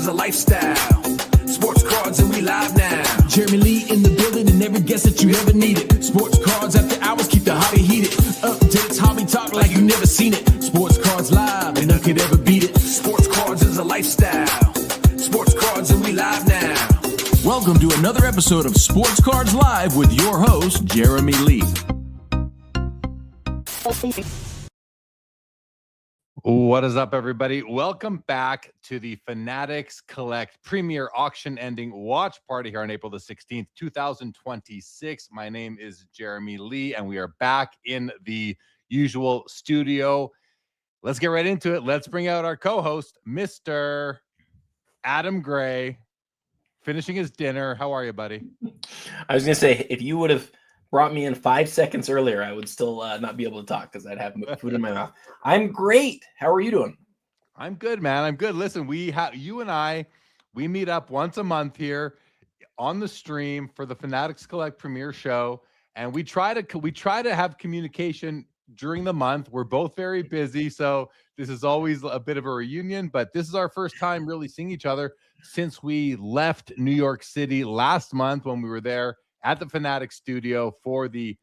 a lifestyle. Sports cards and we live now. Jeremy Lee in the building and every guest that you ever needed. Sports cards after hours keep the hobby heated. Updates, hobby talk like you never seen it. Sports cards live and none could ever beat it. Sports cards is a lifestyle. Sports cards and we live now. Welcome to another episode of Sports Cards Live with your host, Jeremy Lee. What is up, everybody? Welcome back to the Fanatics Collect Premier Auction ending watch party here on April the 16th, 2026. My name is Jeremy Lee, and we are back in the usual studio. Let's get right into it. Let's bring out our co-host, Mr. Adam Gray, finishing his dinner. How are you, buddy? I was going to say, if you would have brought me in 5 seconds earlier, I would still not be able to talk because I'd have food in my mouth. I'm great. How are you doing? I'm good, man. I'm good. Listen, you and I meet up once a month here on the stream for the Fanatics Collect Premier Show, and we try to have communication during the month. We're both very busy, so this is always a bit of a reunion, but this is our first time really seeing each other since we left New York City last month when we were there at the Fanatics studio for the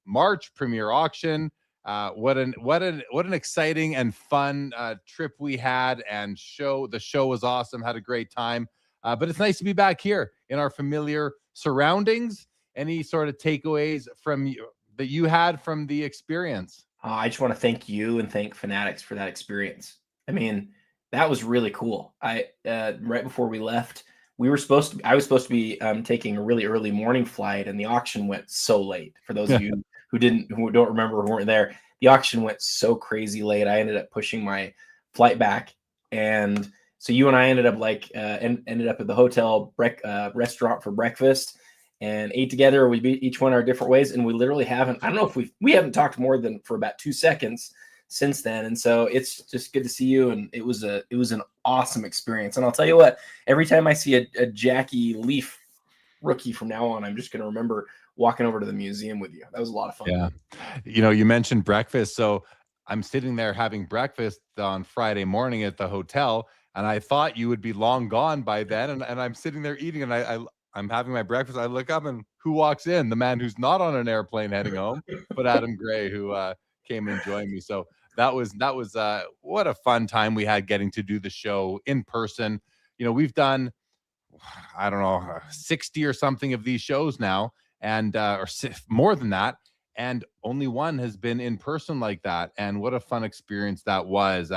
March Premier Auction. What an exciting and fun trip we had, and the show was awesome. Had a great time, but it's nice to be back here in our familiar surroundings. Any sort of takeaways that you had from the experience? I just want to thank you and thank Fanatics for that experience. I mean, that was really cool. Right before we left, I was supposed to be taking a really early morning flight, and the auction went so late. For those of you who don't remember, who weren't there, the auction went so crazy late. I ended up pushing my flight back, and so you and I ended up ended up at the hotel restaurant for breakfast and ate together. We each went our different ways, and we literally haven't. I don't know if we haven't talked more than for about 2 seconds since then. And so it's just good to see you. And it was an awesome experience. And I'll tell you what, every time I see a Jackie Leaf rookie from now on, I'm just going to remember walking over to the museum with you. That was a lot of fun. Yeah. You mentioned breakfast. So I'm sitting there having breakfast on Friday morning at the hotel, and I thought you would be long gone by then. And I'm sitting there eating, and I'm having my breakfast. I look up, and who walks in? The man who's not on an airplane heading home, but Adam Gray, who came and joined me. So that was what a fun time we had getting to do the show in person. We've done, I don't know, 60 or something of these shows now, and or more than that, and only one has been in person like that. And what a fun experience that was.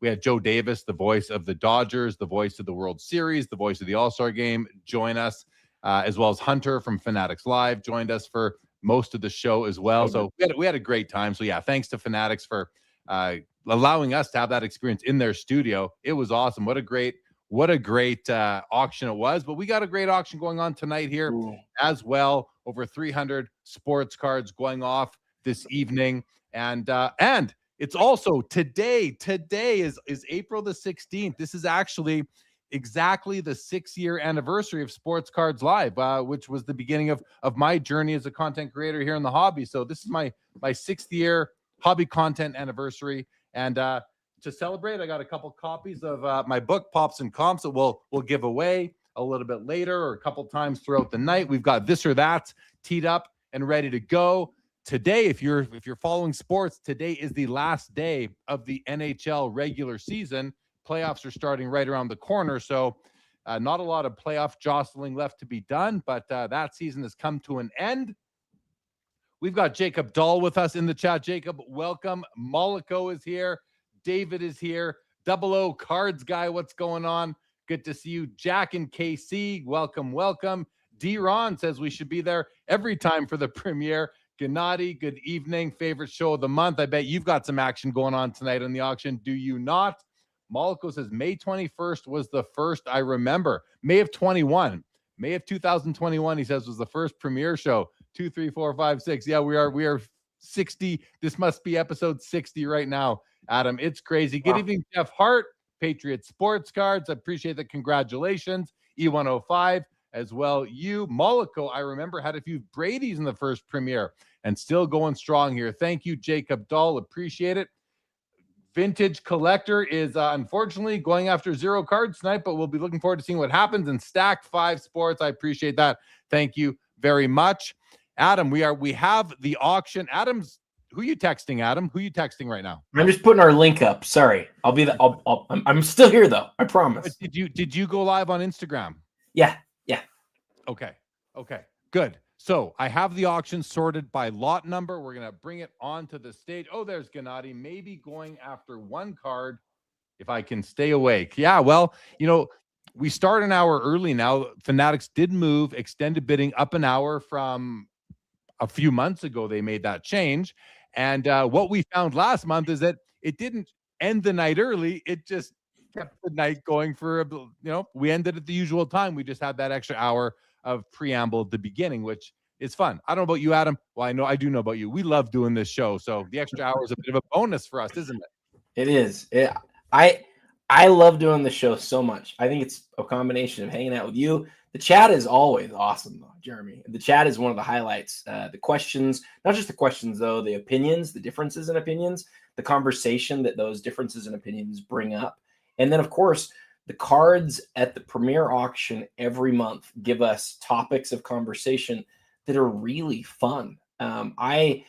We had Joe Davis, the voice of the Dodgers, the voice of the World Series, the voice of the All-Star Game, join us, as well as Hunter from Fanatics Live joined us for most of the show as well. Okay. So we had a great time. So yeah, thanks to Fanatics for allowing us to have that experience in their studio. It was awesome. What a great auction it was. But we got a great auction going on tonight here as well. Over 300 sports cards going off this evening, and it's also today. Today is April the 16th. This is actually exactly the 6-year anniversary of Sports Cards Live, which was the beginning of my journey as a content creator here in the hobby. So this is my 6th year hobby content anniversary. And to celebrate, I got a couple copies of my book, Pops and Comps, that we'll give away a little bit later or a couple times throughout the night. We've got This or That teed up and ready to go. Today, if you're following sports, today is the last day of the NHL regular season. Playoffs are starting right around the corner, so not a lot of playoff jostling left to be done, but that season has come to an end. We've got Jacob Dahl with us in the chat. Jacob, welcome. Mollico is here. David is here. 00 Cards Guy, what's going on? Good to see you. Jack and KC, welcome. D-Ron says we should be there every time for the premiere. Gennady, good evening. Favorite show of the month. I bet you've got some action going on tonight on the auction. Do you not? Mollico says May 21st was the first I remember. May of 2021, he says, was the first premiere show. 2, 3, 4, 5, 6. Yeah, we are 60. This must be episode 60 right now, Adam. It's crazy. Good evening, Jeff Hart, Patriot Sports Cards. I appreciate the congratulations. E105 as well. You, Mollico, I remember, had a few Brady's in the first premiere and still going strong here. Thank you, Jacob Dahl. Appreciate it. Vintage Collector is unfortunately going after 0 cards tonight, but we'll be looking forward to seeing what happens in Stacked 5 Sports. I appreciate that. Thank you very much. Adam, we have the auction. Adam's, who are you texting, Adam? Who are you texting right now? I'm just putting our link up. Sorry. I'm still here though. I promise. But did you go live on Instagram? Yeah. Okay. Good. So I have the auction sorted by lot number. We're going to bring it onto the stage. Oh, there's Gennady, maybe going after 1 card if I can stay awake. Yeah, well, we start an hour early now. Fanatics did move extended bidding up an hour from a few months ago. They made that change. And what we found last month is that it didn't end the night early. It just kept the night going for, we ended at the usual time. We just had that extra hour of preamble at the beginning, which is fun. I don't know about you, Adam. Well, I do know about you. We love doing this show. So the extra hour is a bit of a bonus for us, isn't it? It is. I love doing the show so much. I think it's a combination of hanging out with you. The chat is always awesome, though, Jeremy. The chat is one of the highlights. The questions, not just the questions, though, the opinions, the differences in opinions, the conversation that those differences in opinions bring up. And then, of course, the cards at the Premier Auction every month give us topics of conversation that are really fun. I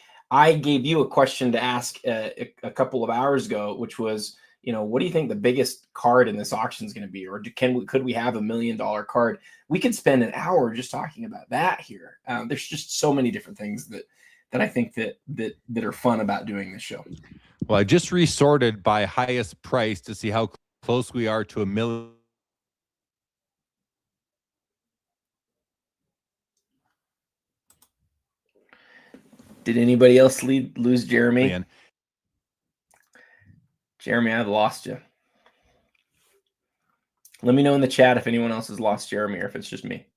gave you a question to ask a couple of hours ago, which was, what do you think the biggest card in this auction is going to be? Or could we have $1 million card? We could spend an hour just talking about that here. There's just so many different things that I think that are fun about doing this show. Well, I just resorted by highest price to see how close we are to $1 million. Did anybody else lose Jeremy? Jeremy, I've lost you. Let me know in the chat if anyone else has lost Jeremy or if it's just me.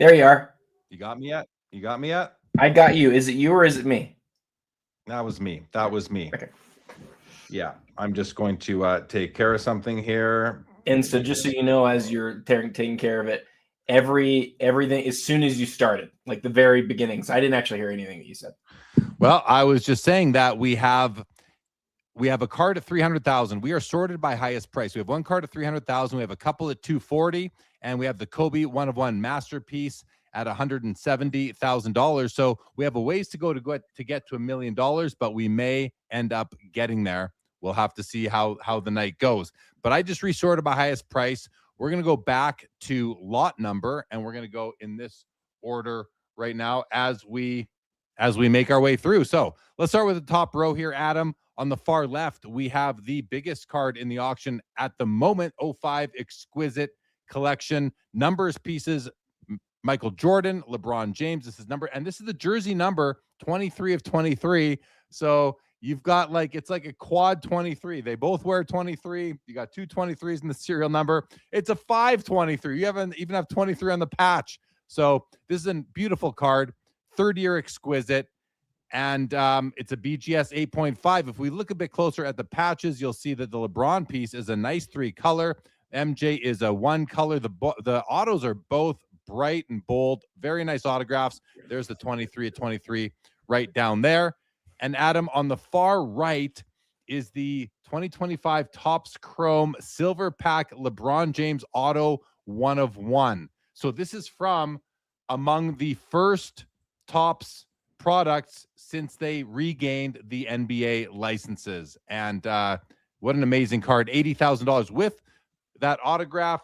There you are. You got me yet? I got you. Is it you or is it me? That was me. Okay. Yeah, I'm just going to take care of something here. And so just so you know, as you're taking care of it, everything, as soon as you started, like the very beginnings, I didn't actually hear anything that you said. Well, I was just saying that we have a card at 300,000. We are sorted by highest price. We have 1 card at 300,000. We have a couple at 240, and we have the Kobe 1-of-1 masterpiece at $170,000. So we have a ways to go to get to $1 million, but we may end up getting there. We'll have to see how the night goes. But I just resorted by highest price. We're going to go back to lot number, and we're going to go in this order right now as we make our way through. So let's start with the top row here, Adam. On the far left, we have the biggest card in the auction at the moment, 05 Exquisite Collection. Numbers pieces, Michael Jordan, LeBron James. This is the jersey number 23 of 23. So you've got it's like a quad 23. They both wear 23. You got 2 23s in the serial number. It's a 523. You even have 23 on the patch. So this is a beautiful card. 3rd-year Exquisite. And it's a BGS 8.5. If we look a bit closer at the patches, you'll see that the LeBron piece is a nice 3-color. MJ is a 1-color. The autos are both bright and bold. Very nice autographs. There's the 23 at 23 right down there. And Adam, on the far right is the 2025 Topps Chrome Silver Pack LeBron James Auto 1-of-1. So this is from among the first Topps products since they regained the NBA licenses. And what an amazing card. $80,000 with that autograph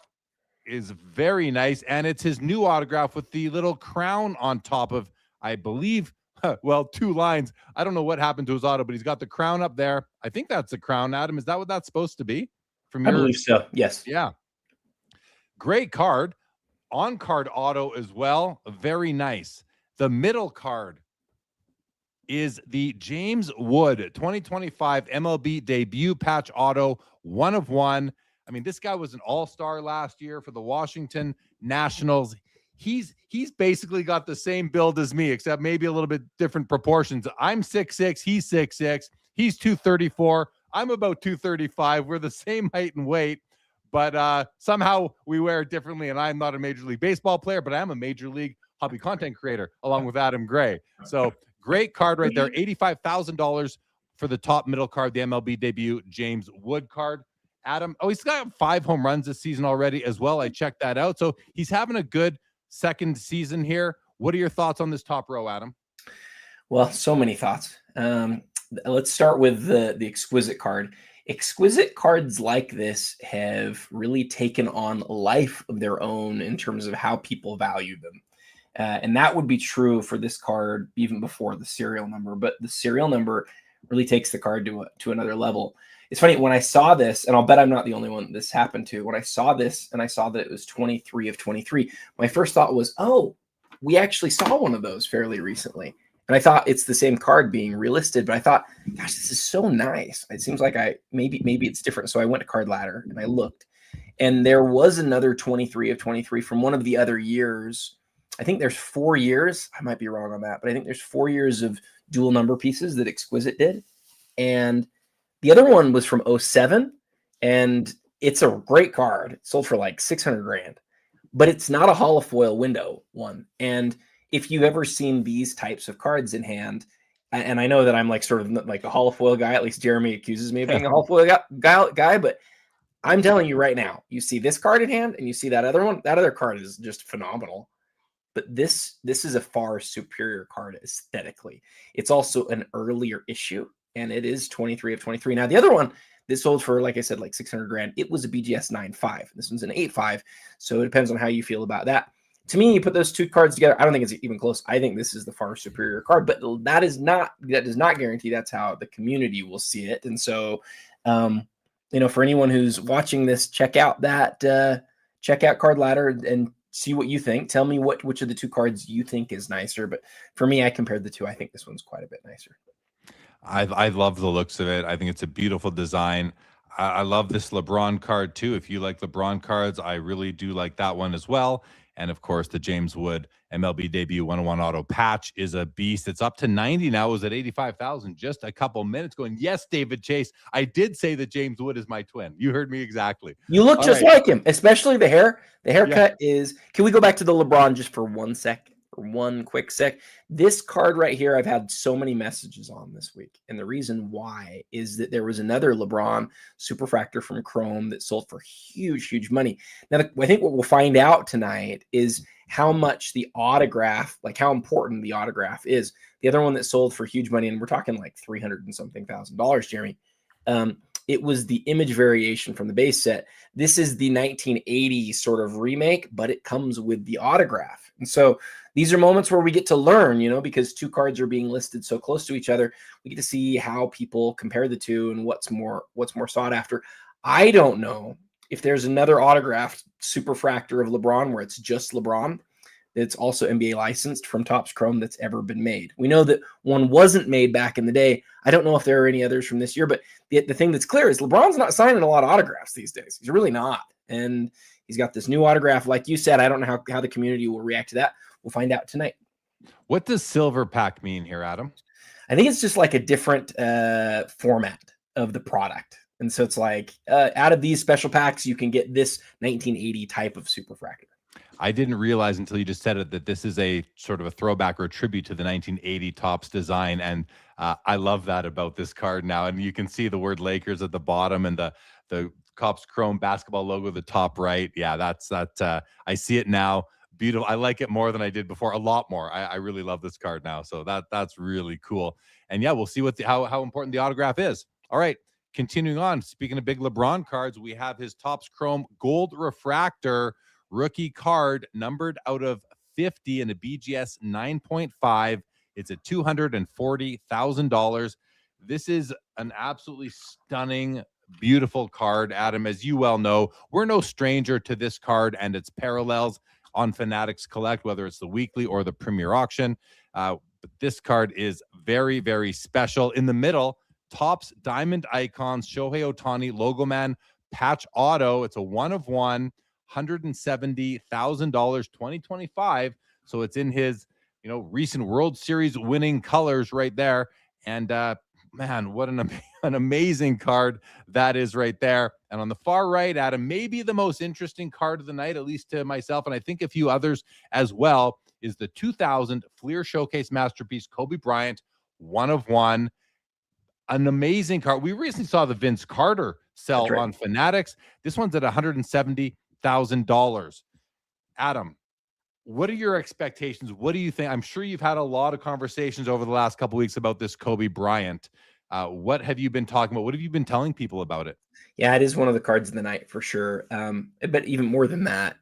is very nice. And it's his new autograph with the little crown on top of, I believe, 2 lines. I don't know what happened to his auto, but he's got the crown up there. I think that's the crown, Adam. Is that what that's supposed to be? I believe so. Yes. Yeah. Great card. On-card auto as well. Very nice. The middle card is the James Wood 2025 MLB debut patch auto 1-of-1. I mean, this guy was an all-star last year for the Washington Nationals. He's basically got the same build as me, except maybe a little bit different proportions. I'm 6'6", he's 6'6", he's 234. I'm about 235. We're the same height and weight, but somehow we wear it differently. And I'm not a Major League Baseball player, but I am a Major League hobby content creator along with Adam Gray. So Great card right there. $85,000 for the top middle card, the MLB debut James Wood card. Adam, he's got 5 home runs this season already as well. I checked that out. So he's having a good second season here. What are your thoughts on this top row, Adam? Well, so many thoughts. Let's start with the exquisite card. Exquisite cards like this have really taken on a life of their own in terms of how people value them. And that would be true for this card even before the serial number. But the serial number really takes the card to another level. It's funny, when I saw this, and I'll bet I'm not the only one this happened to, when I saw this and I saw that it was 23 of 23, my first thought was, oh, we actually saw one of those fairly recently. And I thought it's the same card being relisted, but I thought, gosh, this is so nice. It seems like maybe it's different. So I went to Card Ladder and I looked, and there was another 23 of 23 from one of the other years. I think there's 4 years. I might be wrong on that, but I think there's 4 years of dual number pieces that Exquisite did. And the other one was from 07, and it's a great card. It sold for like 600 grand, but it's not a holofoil window one. And if you've ever seen these types of cards in hand, and I know that I'm like sort of like a holofoil guy, at least Jeremy accuses me of being a holofoil guy, but I'm telling you right now, you see this card in hand and you see that other one, that other card is just phenomenal. But this is a far superior card aesthetically. It's also an earlier issue, and it is 23 of 23. Now, the other one, this sold for, like I said, like 600 grand. It was a BGS 9.5. This one's an 8.5. So it depends on how you feel about that. To me, you put those two cards together, I don't think it's even close. I think this is the far superior card, but that does not guarantee that's how the community will see it. And so, for anyone who's watching this, check out Card Ladder and see what you think. Tell me which of the two cards you think is nicer. But for me, I compared the two. I think this one's quite a bit nicer. I love the looks of it. I think it's a beautiful design. I love this LeBron card too. If you like LeBron cards, I really do like that one as well. And of course, the James Wood MLB debut 101 auto patch is a beast. It's up to 90 now. It was at 85,000 just a couple minutes ago. And yes, David Chase, I did say that James Wood is my twin. You heard me exactly. You look just like him, especially the hair. The haircut is. Can we go back to the LeBron just for one quick sec? This card right here, I've had so many messages on this week. And the reason why is that there was another LeBron Superfractor from Chrome that sold for huge money. Now, I think what we'll find out tonight is how much the autograph, like how important the autograph is. The other one that sold for huge money, and we're talking like $300 and something thousand, Jeremy. It was the image variation from the base set. This is the 1980 sort of remake, but it comes with the autograph. And so these are moments where we get to learn, because two cards are being listed so close to each other. We get to see how people compare the two and what's more sought after. I don't know if there's another autographed Superfractor of LeBron where it's just LeBron that's also NBA licensed from Topps Chrome that's ever been made. We know that one wasn't made back in the day. I don't know if there are any others from this year, but the thing that's clear is LeBron's not signing a lot of autographs these days. He's really not. And he's got this new autograph. Like you said, I don't know how the community will react to that. We'll find out tonight. What does silver pack mean here, Adam? I think it's just like a different format of the product. And so it's like out of these special packs, you can get this 1980 type of Superfractor. I didn't realize until you just said it that this is a sort of a throwback or a tribute to the 1980 Topps design. And I love that about this card now. And you can see the word Lakers at the bottom and the Topps Chrome basketball logo at the top right. Yeah, that's I see it now. Beautiful. I like it more than I did before, a lot more. I really love this card now. So that's really cool. And yeah, we'll see how important the autograph is. All right. Continuing on, speaking of big LeBron cards, we have his Topps Chrome Gold Refractor rookie card numbered out of 50 in a BGS 9.5. It's at $240,000. This is an absolutely stunning, beautiful card, Adam. As you well know, we're no stranger to this card and its parallels on Fanatics Collect, whether it's the weekly or the Premier Auction. But this card is very, very special. In the middle, Topps Diamond Icons, Shohei Ohtani, Logomen, Patch Auto. It's a 1-of-1. $170,000 2025. So it's in his, recent World Series winning colors right there. And man, what an amazing card that is right there. And on the far right, Adam, maybe the most interesting card of the night, at least to myself, and I think a few others as well, is the 2000 Fleer Showcase Masterpiece Kobe Bryant, 1 of 1. An amazing card. We recently saw the Vince Carter sell on Fanatics. This one's at $170,000. Adam, what are your expectations? What do you think? I'm sure you've had a lot of conversations over the last couple of weeks about this Kobe Bryant. What have you been talking about? What have you been telling people about it? Yeah, it is one of the cards of the night for sure. But even more than that,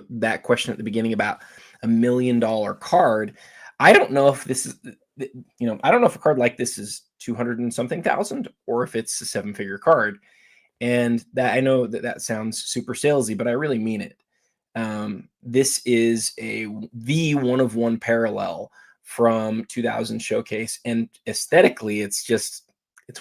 that question at the beginning about $1 million card, I don't know if this is, I don't know if a card like this is 200 and something thousand or if it's a 7-figure card. And that, I know that sounds super salesy, but I really mean it. This is the 1 of 1 parallel from 2000 Showcase, and aesthetically, it's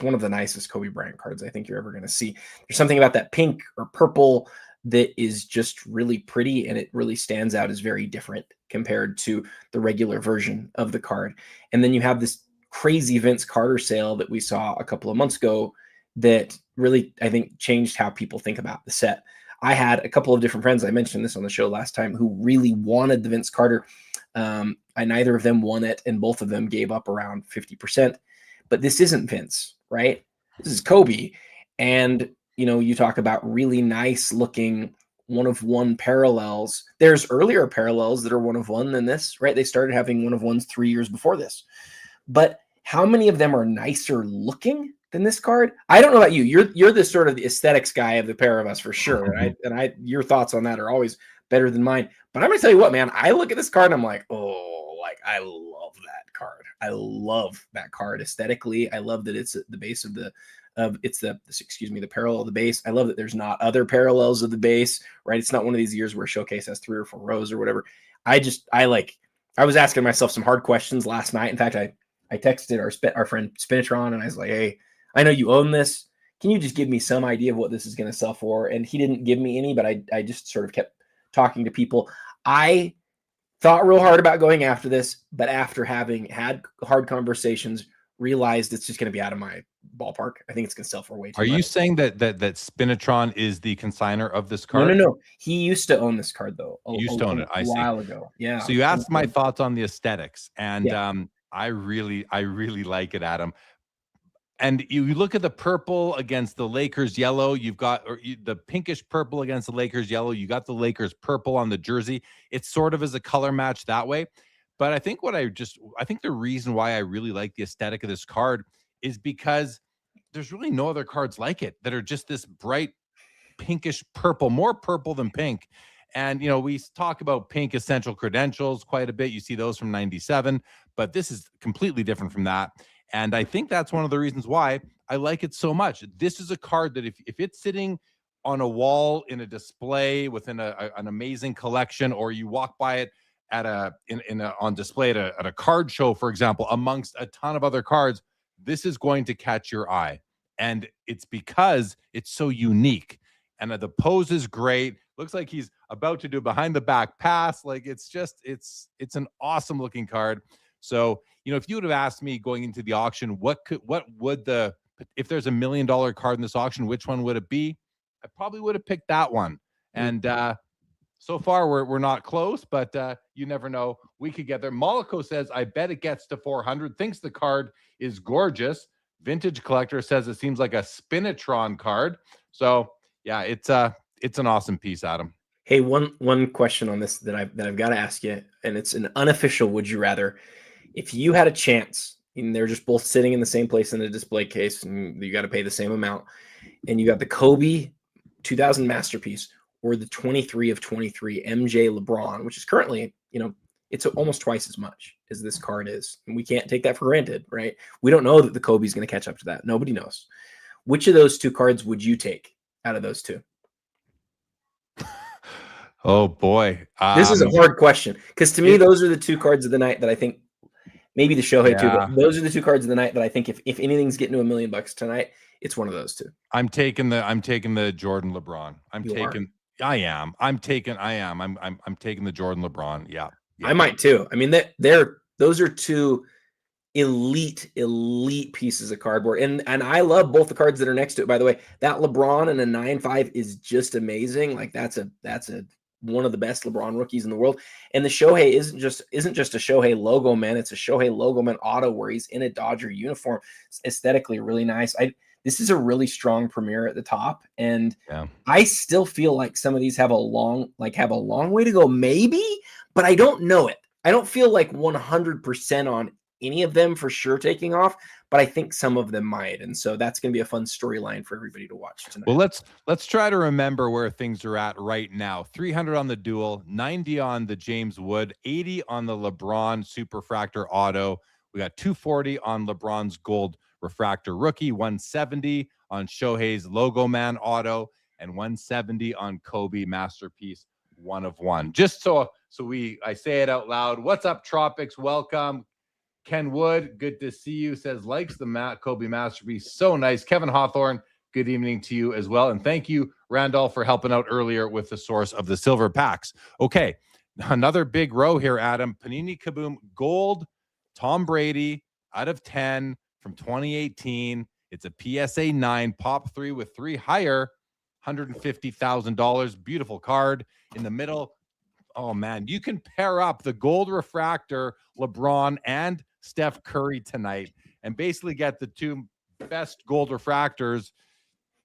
one of the nicest Kobe Bryant cards I think you're ever going to see. There's something about that pink or purple that is just really pretty, and it really stands out as very different compared to the regular version of the card. And then you have this crazy Vince Carter sale that we saw a couple of months ago that really, I think, changed how people think about the set. I had a couple of different friends, I mentioned this on the show last time, who really wanted the Vince Carter. Neither of them won it, and both of them gave up around 50%. But this isn't Vince, right? This is Kobe. And, you talk about really nice looking 1 of 1 parallels. There's earlier parallels that are 1 of 1 than this, right? They started having 1 of 1s 3 years before this. But how many of them are nicer looking than this card? I don't know about you. You're the sort of the aesthetics guy of the pair of us for sure. And your thoughts on that are always better than mine. But I'm gonna tell you what, man, I look at this card and I'm like, I love that card. I love that card aesthetically. I love that it's the base of the parallel of the base. I love that there's not other parallels of the base, right? It's not one of these years where Showcase has 3 or 4 rows or whatever. I was asking myself some hard questions last night. In fact, I texted our friend Spinatron and I was like, hey, I know you own this. Can you just give me some idea of what this is going to sell for? And he didn't give me any, but I just sort of kept talking to people. I thought real hard about going after this, but after having had hard conversations, realized it's just going to be out of my ballpark. I think it's going to sell for way too much. Are you saying that Spinatron is the consigner of this card? No. He used to own this card though. He used to own it. I see. A while ago. Yeah. So you asked my thoughts on the aesthetics, and I really like it, Adam. And you look at the purple against the Lakers yellow. You've got the pinkish purple against the Lakers yellow. You got the Lakers purple on the jersey. It sort of is a color match that way. But I think I think the reason why I really like the aesthetic of this card is because there's really no other cards like it that are just this bright pinkish purple, more purple than pink. And, we talk about pink essential credentials quite a bit. You see those from 97, but this is completely different from that. And I think that's one of the reasons why I like it so much. This is a card that if it's sitting on a wall in a display within an amazing collection, or you walk by it at on display at a card show, for example, amongst a ton of other cards, this is going to catch your eye. And it's because it's so unique. And the pose is great. Looks like he's about to do behind the back pass. Like it's an awesome looking card. So, if you would have asked me going into the auction, if there's $1 million card in this auction, which one would it be? I probably would have picked that one. And so far we're not close, but you never know. We could get there. Moloko says, I bet it gets to 400, thinks the card is gorgeous. Vintage Collector says it seems like a Spinatron card. So yeah, it's an awesome piece, Adam. Hey, one question on this that I've got to ask you, and it's an unofficial would you rather. If you had a chance, and they're just both sitting in the same place in a display case, and you got to pay the same amount, and you got the Kobe 2000 Masterpiece or the 23 of 23 MJ LeBron, which is currently, it's almost twice as much as this card is. And we can't take that for granted, right? We don't know that the Kobe is going to catch up to that. Nobody knows. Which of those two cards would you take out of those two? Oh boy. This is a hard question because to me, those are the two cards of the night that I think, maybe the Shohei too, but those are the two cards of the night that I think if anything's getting to $1 million tonight, it's one of those two. I'm taking the Jordan LeBron. I'm taking the Jordan LeBron. Yeah. I might too. I mean, those are two elite pieces of cardboard. And I love both the cards that are next to it, by the way. That LeBron and a 9.5 is just amazing. Like that's a one of the best LeBron rookies in the world. And the Shohei isn't just a Shohei Logomen. It's a Shohei Logomen auto where he's in a Dodger uniform. It's aesthetically really nice. This is a really strong Premier at the top, and I still feel like some of these have a long way to go, maybe, but I don't know it. I don't feel like 100% on any of them for sure taking off, but I think some of them might, and so that's going to be a fun storyline for everybody to watch tonight. Well, let's try to remember where things are at right now. 300 on the dual, 90 on the James Wood, 80 on the LeBron Superfractor Auto. We got 240 on LeBron's Gold Refractor Rookie, 170 on Shohei's Logoman Auto, and 170 on Kobe Masterpiece 1 of 1. Just so I say it out loud. What's up, Tropics? Welcome. Ken Wood, good to see you, says likes the Kobe Masterpiece. So nice. Kevin Hawthorne, good evening to you as well. And thank you, Randolph, for helping out earlier with the source of the silver packs. Okay, another big row here, Adam. Panini Kaboom Gold, Tom Brady, out of 10 from 2018. It's a PSA 9, pop 3 with 3 higher, $150,000. Beautiful card. In the middle, oh man, you can pair up the gold refractor, LeBron and Steph Curry tonight, and basically get the 2 best gold refractors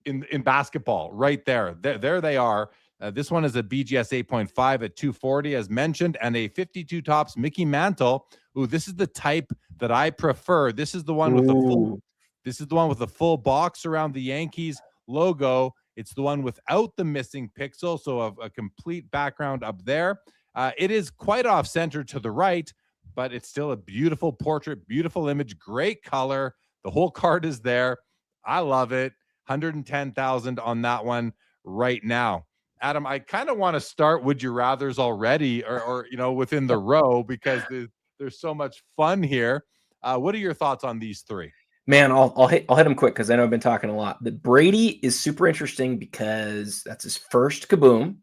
in basketball right there. There they are. This one is a BGS 8.5 at 240, as mentioned, and a 52 tops Mickey Mantle. Ooh, this is the type that I prefer. This is the one with the full. This is the one with the full box around the Yankees logo. It's the one without the missing pixel, so a complete background up there. It is quite off-center to the right, but it's still a beautiful portrait, beautiful image, great color. The whole card is there. I love it. 110,000 on that one right now. Adam, I kind of want to start Would You Rathers already, or within the row, because there's so much fun here. What are your thoughts on these 3? Man, I'll hit them quick because I know I've been talking a lot. But Brady is super interesting because that's his first Kaboom.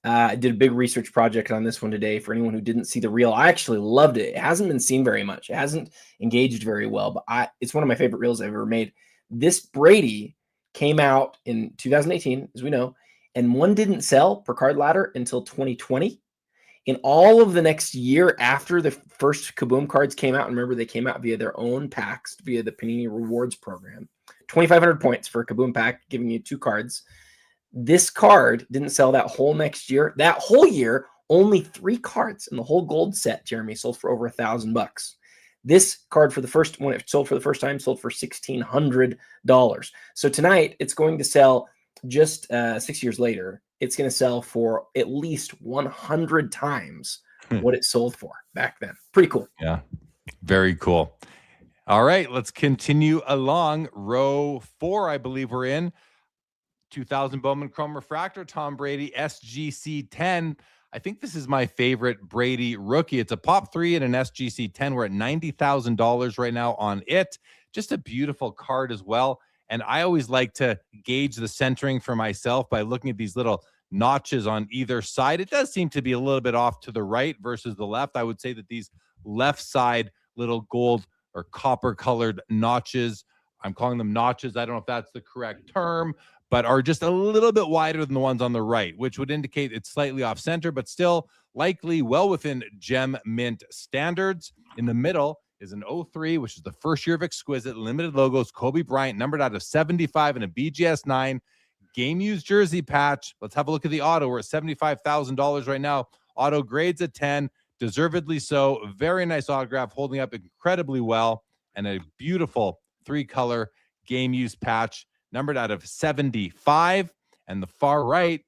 I did a big research project on this one today. For anyone who didn't see the reel, I actually loved it. It hasn't been seen very much. It hasn't engaged very well, but it's one of my favorite reels I've ever made. This Brady came out in 2018, as we know, and one didn't sell per card ladder until 2020. In all of the next year after the first Kaboom cards came out, and remember they came out via their own packs, via the Panini Rewards program, 2,500 points for a Kaboom pack, giving you 2 cards. This card didn't sell that whole next year. That whole year, only 3 cards in the whole gold set, Jeremy, sold for over $1,000. This card when it sold for the first time, sold for $1,600. So tonight, it's going to sell just 6 years later. It's going to sell for at least 100 times what it sold for back then. Pretty cool. Yeah, very cool. All right, let's continue along. Row 4, I believe we're in. 2000 Bowman Chrome Refractor, Tom Brady, SGC 10. I think this is my favorite Brady rookie. It's a pop 3 and an SGC 10. We're at $90,000 right now on it. Just a beautiful card as well. And I always like to gauge the centering for myself by looking at these little notches on either side. It does seem to be a little bit off to the right versus the left. I would say that these left side little gold or copper colored notches, I'm calling them notches, I don't know if that's the correct term, but are just a little bit wider than the ones on the right, which would indicate it's slightly off center, but still likely well within gem mint standards. In the middle is an 03, which is the first year of Exquisite, limited logos, Kobe Bryant, numbered out of 75 and a BGS 9 game used jersey patch. Let's have a look at the auto. We're at $75,000 right now. Auto grades at 10, deservedly so. Very nice autograph, holding up incredibly well, and a beautiful 3-color game used patch, numbered out of 75. And the far right,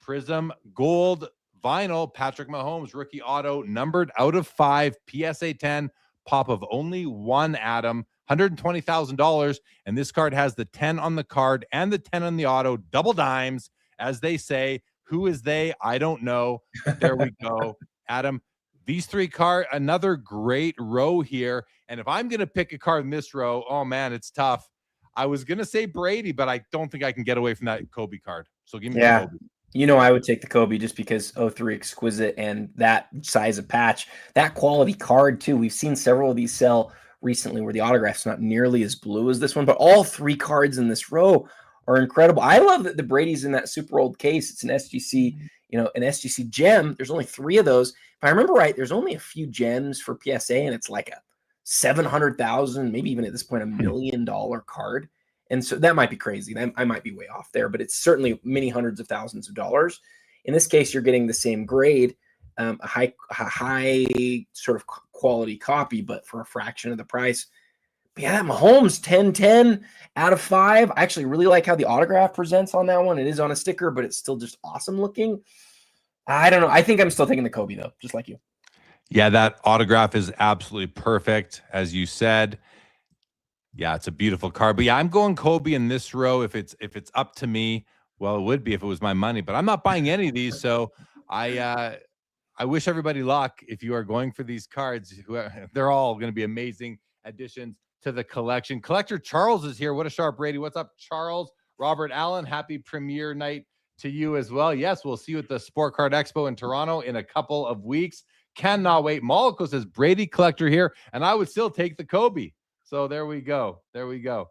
Prism Gold Vinyl, Patrick Mahomes, rookie auto, numbered out of 5, PSA 10, pop of only 1, Adam, $120,000. And this card has the 10 on the card and the 10 on the auto, double dimes, as they say. Who is they? I don't know. There we go. Adam, these 3 cards, another great row here. And if I'm going to pick a card in this row, oh man, it's tough. I was going to say Brady, but I don't think I can get away from that Kobe card. So give me the Kobe. I would take the Kobe just because 03 Exquisite and that size of patch, that quality card too. We've seen several of these sell recently where the autograph's not nearly as blue as this one, but all 3 cards in this row are incredible. I love that the Brady's in that super old case. It's an SGC an SGC gem, there's only 3 of those. If I remember right, there's only a few gems for PSA, and it's like a 700,000, maybe even at this point, $1 million card. And so that might be crazy. I might be way off there, but it's certainly many hundreds of thousands of dollars. In this case, you're getting the same grade, a high sort of quality copy, but for a fraction of the price. But yeah, Mahomes 10/10 out of 5. I actually really like how the autograph presents on that one. It is on a sticker, but it's still just awesome looking. I don't know. I think I'm still taking the Kobe though, just like you. Yeah, that autograph is absolutely perfect, as you said. Yeah, it's a beautiful card. But yeah, I'm going Kobe in this row. If it's up to me, well, it would be if it was my money. But I'm not buying any of these, so I wish everybody luck if you are going for these cards. They're all going to be amazing additions to the collection. Collector Charles is here. What a sharp, Brady. What's up, Charles? Robert Allen, happy premiere night to you as well. Yes, we'll see you at the Sport Card Expo in Toronto in a couple of weeks. Cannot wait. Malco says Brady Collector here, and I would still take the Kobe. So there we go. There we go.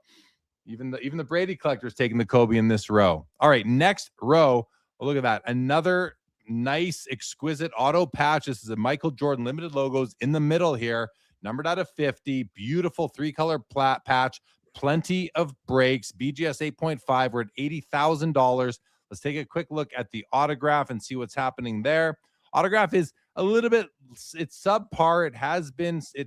Even the Brady Collector is taking the Kobe in this row. All right, next row. Oh, look at that. Another nice, exquisite auto patch. This is a Michael Jordan limited logos in the middle here, numbered out of 50. Beautiful 3-color patch. Plenty of breaks. BGS 8.5. We're at $80,000. Let's take a quick look at the autograph and see what's happening there. Autograph is a little bit, it's subpar. It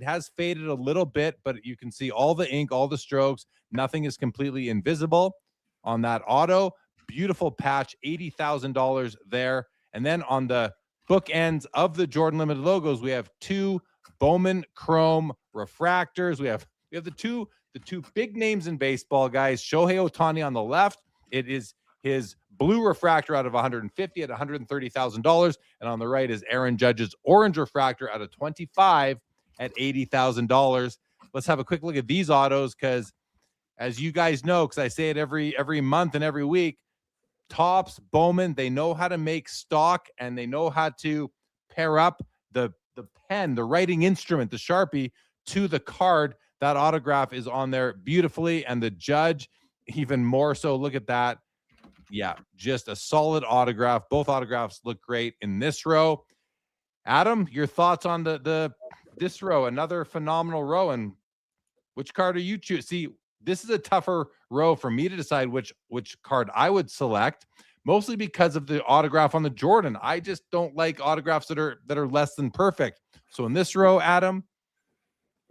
has faded a little bit, but you can see all the ink, all the strokes. Nothing is completely invisible on that auto. Beautiful patch, $80,000 there. And then on the bookends of the Jordan Limited logos, we have 2 Bowman Chrome refractors. We have the two big names in baseball, guys. Shohei Ohtani on the left. It is his blue refractor out of 150 at $130,000. And on the right is Aaron Judge's orange refractor out of 25 at $80,000. Let's have a quick look at these autos, because as you guys know, because I say it every month and every week, Topps, Bowman, they know how to make stock, and they know how to pair up the pen, the writing instrument, the Sharpie, to the card. That autograph is on there beautifully, and the Judge even more so. Look at that. Yeah, just a solid autograph. Both autographs look great in this row. Adam, your thoughts on this row? Another phenomenal row, and which card are you choosing? See, this is a tougher row for me to decide which card I would select, mostly because of the autograph on the Jordan. I just don't like autographs that are less than perfect. So in this row, Adam,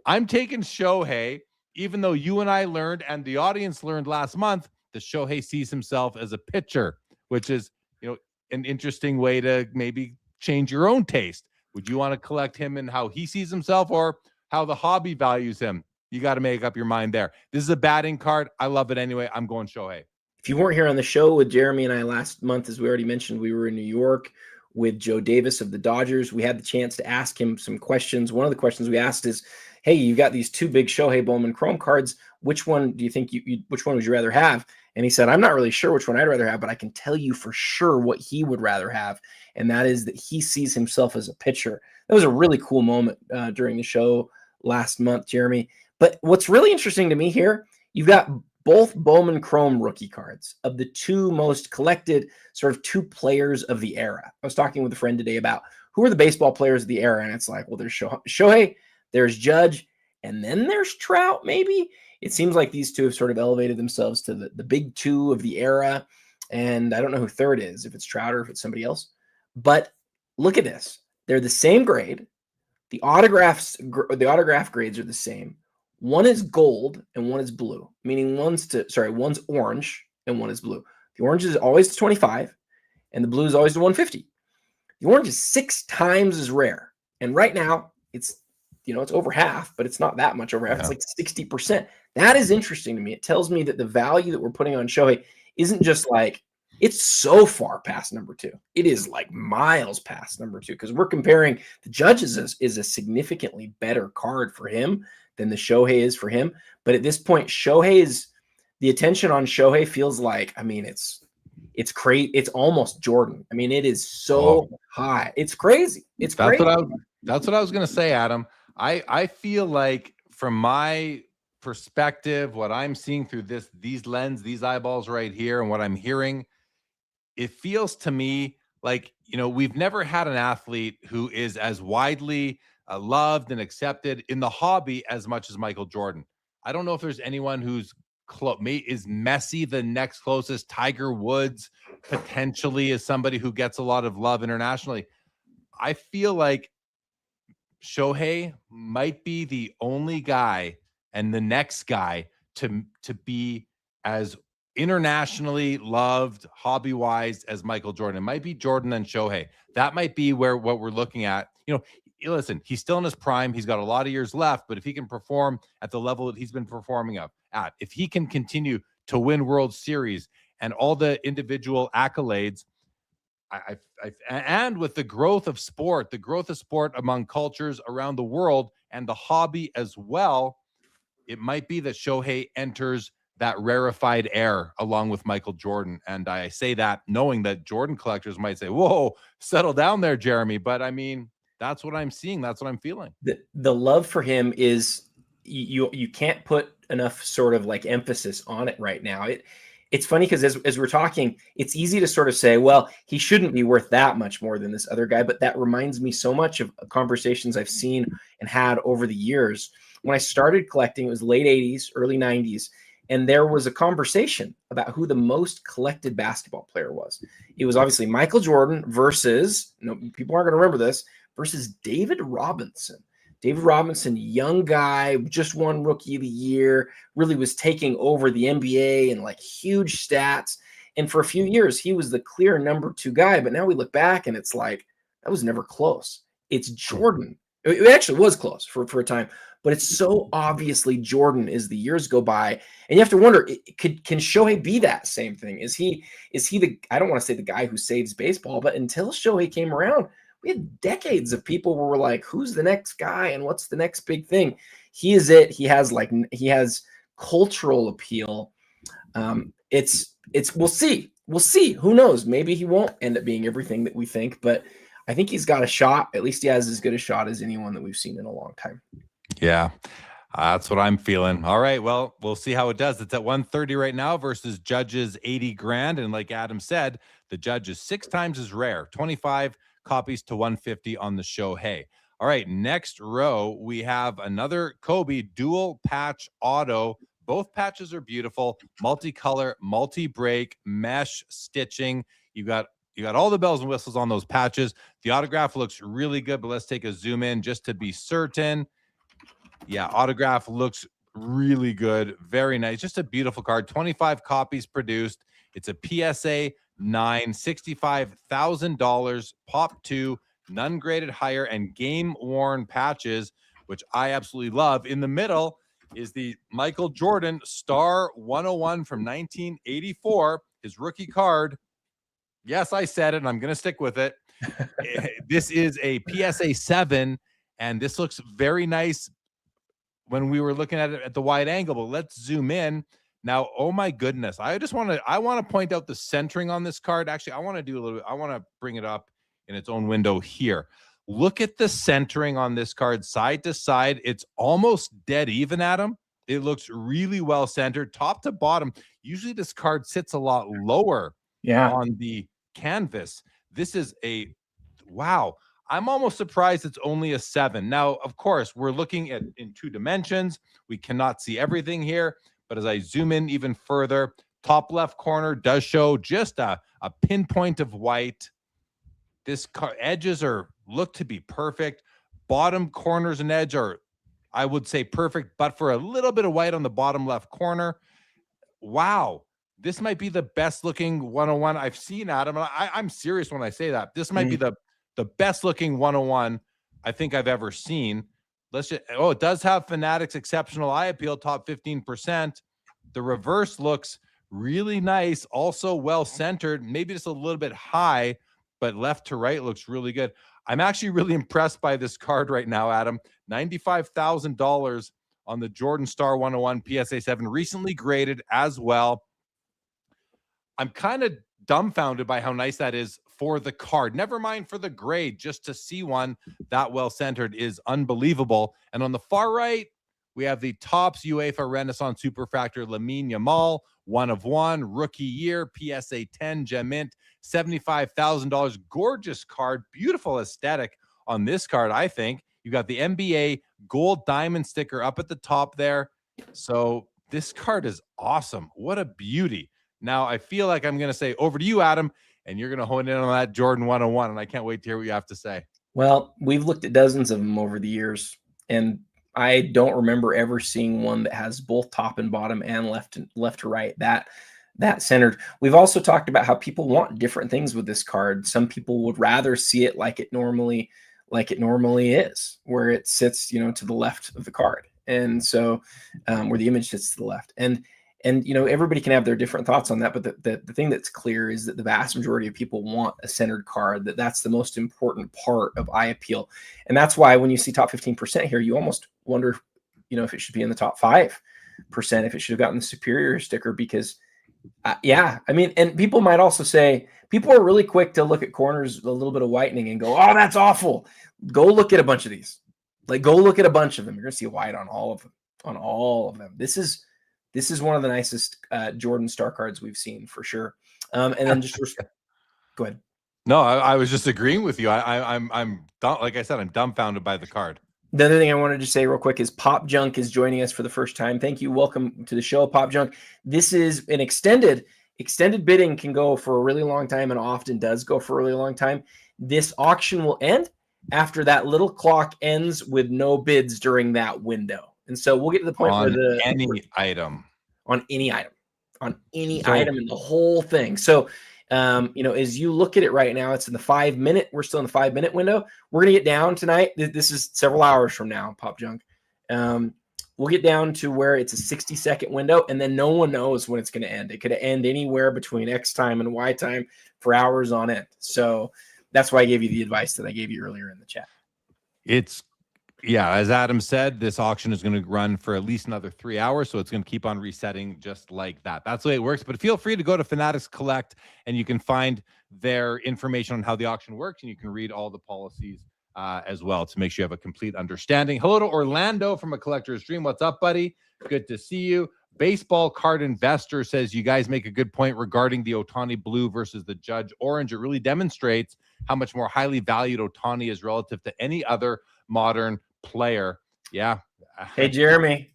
I'm taking Shohei, even though you and I learned, and the audience learned last month, that Shohei sees himself as a pitcher, which is, an interesting way to maybe change your own taste. Would you want to collect him and how he sees himself, or how the hobby values him? You got to make up your mind there. This is a batting card. I love it anyway. I'm going Shohei. If you weren't here on the show with Jeremy and I last month, as we already mentioned, we were in New York with Joe Davis of the Dodgers. We had the chance to ask him some questions. One of the questions we asked is, hey, you got these 2 big Shohei Bowman Chrome cards. Which one do you think which one would you rather have? And he said, I'm not really sure which one I'd rather have, but I can tell you for sure what he would rather have. And that is that he sees himself as a pitcher. That was a really cool moment during the show last month, Jeremy. But what's really interesting to me here, you've got both Bowman Chrome rookie cards of the 2 most collected sort of 2 players of the era. I was talking with a friend today about who are the baseball players of the era, and it's like, well, there's Shohei, there's Judge, and then there's Trout, maybe. It seems like these 2 have sort of elevated themselves to the big 2 of the era, and I don't know who third is, if it's Trout or if it's somebody else. But look at this. They're the same grade. The autograph grades are the same. One is gold and one is blue, meaning one's orange and one is blue. The orange is always to 25 and the blue is always to 150. The orange is 6 times as rare. And right now it's over half, but it's not that much over half. Yeah. It's like 60%. That is interesting to me. It tells me that the value that we're putting on Shohei isn't just like, it's so far past number 2. It is like miles past number 2, because we're comparing the Judges is a significantly better card for him than the Shohei is for him. But at this point, the attention on Shohei feels like, it's crazy. It's almost Jordan. It is so high. It's crazy. It's crazy. That's what I was going to say, Adam. I feel like, from my perspective, what I'm seeing through these eyeballs right here, and what I'm hearing, it feels to me like we've never had an athlete who is as widely loved and accepted in the hobby as much as Michael Jordan. I don't know if there's anyone who's is Messi the next closest. Tiger Woods potentially is somebody who gets a lot of love internationally. I feel like Shohei might be the only guy and the next guy to be as internationally loved hobby wise as Michael Jordan. It might be Jordan and Shohei. That might be what we're looking at. Listen, he's still in his prime. He's got a lot of years left, but if he can perform at the level that he's been performing at, if he can continue to win World Series and all the individual accolades, and with the growth of sport among cultures around the world and the hobby as well, it might be that Shohei enters that rarefied air along with Michael Jordan. And I say that knowing that Jordan collectors might say, whoa, settle down there, Jeremy. But I mean, that's what I'm seeing. That's what I'm feeling. The love for him is you can't put enough sort of like emphasis on it right now. It's funny because as we're talking, it's easy to sort of say, well, he shouldn't be worth that much more than this other guy. But that reminds me so much of conversations I've seen and had over the years. When I started collecting, it was late 80s, early 90s. And there was a conversation about who the most collected basketball player was. It was obviously Michael Jordan versus, people aren't going to remember this, versus David Robinson. David Robinson, young guy, just won Rookie of the Year, really was taking over the NBA and like huge stats. And for a few years, he was the clear number 2 guy. But now we look back and it's like, that was never close. It's Jordan. It actually was close for a time, but it's so obviously Jordan as the years go by. And you have to wonder, can Shohei be that same thing? Is he I don't want to say the guy who saves baseball, but until Shohei came around, we had decades of people where we're like, who's the next guy and what's the next big thing? He is it. He has cultural appeal. We'll see. Who knows? Maybe he won't end up being everything that we think, but I think he's got a shot. At least he has as good a shot as anyone that we've seen in a long time. Yeah, that's what I'm feeling. All right, well, we'll see how it does. It's at 130 right now versus Judge's 80 grand. And like Adam said, the Judge is 6 times as rare, 25 copies to 150 on the Shohei. All right, next row, we have another Kobe dual patch auto. Both patches are beautiful, multicolor, multi-break, mesh stitching. You got all the bells and whistles on those patches. The autograph looks really good, but let's take a zoom in just to be certain. Yeah, autograph looks really good. Very nice. Just a beautiful card. 25 copies produced. It's a PSA 9, $65,000, Pop 2, none graded higher, and game-worn patches, which I absolutely love. In the middle is the Michael Jordan Star 101 from 1984, his rookie card. Yes, I said it, and I'm going to stick with it. This is a PSA 7, and this looks very nice when we were looking at it at the wide angle, but let's zoom in. Now, oh my goodness. I want to point out the centering on this card. Actually, I want to bring it up in its own window here. Look at the centering on this card side to side. It's almost dead even, Adam. It looks really well centered, top to bottom. Usually this card sits a lot lower on the canvas. This is wow. I'm almost surprised it's only a 7. Now, of course, we're looking at in 2 dimensions. We cannot see everything here, but as I zoom in even further, top left corner does show just a pinpoint of white. This edges look to be perfect. Bottom corners and edge are, I would say, perfect, but for a little bit of white on the bottom left corner. Wow. This might be the best looking 101 I've seen, Adam. And I'm serious when I say that. This might be the best looking 101 I think I've ever seen. It does have Fanatics exceptional eye appeal, top 15%. The reverse looks really nice, also well centered, maybe just a little bit high, but left to right looks really good. I'm actually really impressed by this card right now, Adam. $95,000 on the Jordan Star 101 PSA 7, recently graded as well. I'm kind of dumbfounded by how nice that is for the card. Never mind for the grade. Just to see one that well centered is unbelievable. And on the far right, we have the Topps UEFA Renaissance Superfractor Lamine Yamal, 1 of 1, rookie year, PSA 10, gem mint, $75,000. Gorgeous card, beautiful aesthetic on this card, I think. You got the NBA gold diamond sticker up at the top there. So this card is awesome. What a beauty. Now, I feel like I'm going to say over to you, Adam, and you're going to hone in on that Jordan 101, and I can't wait to hear what you have to say. Well, we've looked at dozens of them over the years, and I don't remember ever seeing one that has both top and bottom and left to right that centered. We've also talked about how people want different things with this card. Some people would rather see it like it normally is, where it sits, to the left of the card, and so where the image sits to the left, and everybody can have their different thoughts on that. But the thing that's clear is that the vast majority of people want a centered card. That's the most important part of eye appeal, and that's why when you see top 15% here, you almost wonder, if it should be in the top 5%, if it should have gotten the superior sticker, because and people might also say, people are really quick to look at corners, a little bit of whitening, and go, oh, that's awful. Go look at a bunch of these. Go look at a bunch of them. You're gonna see white on all of them. This is one of the nicest Jordan star cards we've seen, for sure. And then just go ahead. No, I was just agreeing with you. I'm like I said, I'm dumbfounded by the card. The other thing I wanted to say real quick is Pop Junk is joining us for the first time. Thank you. Welcome to the show, Pop Junk. This is an extended bidding, can go for a really long time, and often does go for a really long time. This auction will end after that little clock ends with no bids during that window. And so we'll get to the point where any item in the whole thing. So, as you look at it right now, it's in the 5 minute. We're still in the 5 minute window. We're going to get down tonight. This is several hours from now, Pop Junk. We'll get down to where it's a 60-second window, and then no one knows when it's going to end. It could end anywhere between X time and Y time for hours on end. So that's why I gave you the advice that I gave you earlier in the chat. As Adam said, this auction is going to run for at least another 3 hours, so it's going to keep on resetting just like that. That's the way it works. But feel free to go to Fanatics Collect, and you can find their information on how the auction works, and you can read all the policies as well to make sure you have a complete understanding. Hello to Orlando from A Collector's Dream. What's up, buddy? Good to see you. Baseball Card Investor says, you guys make a good point regarding the Ohtani blue versus the Judge orange. It really demonstrates how much more highly valued Ohtani is relative to any other modern player. Yeah. Hey, Jeremy,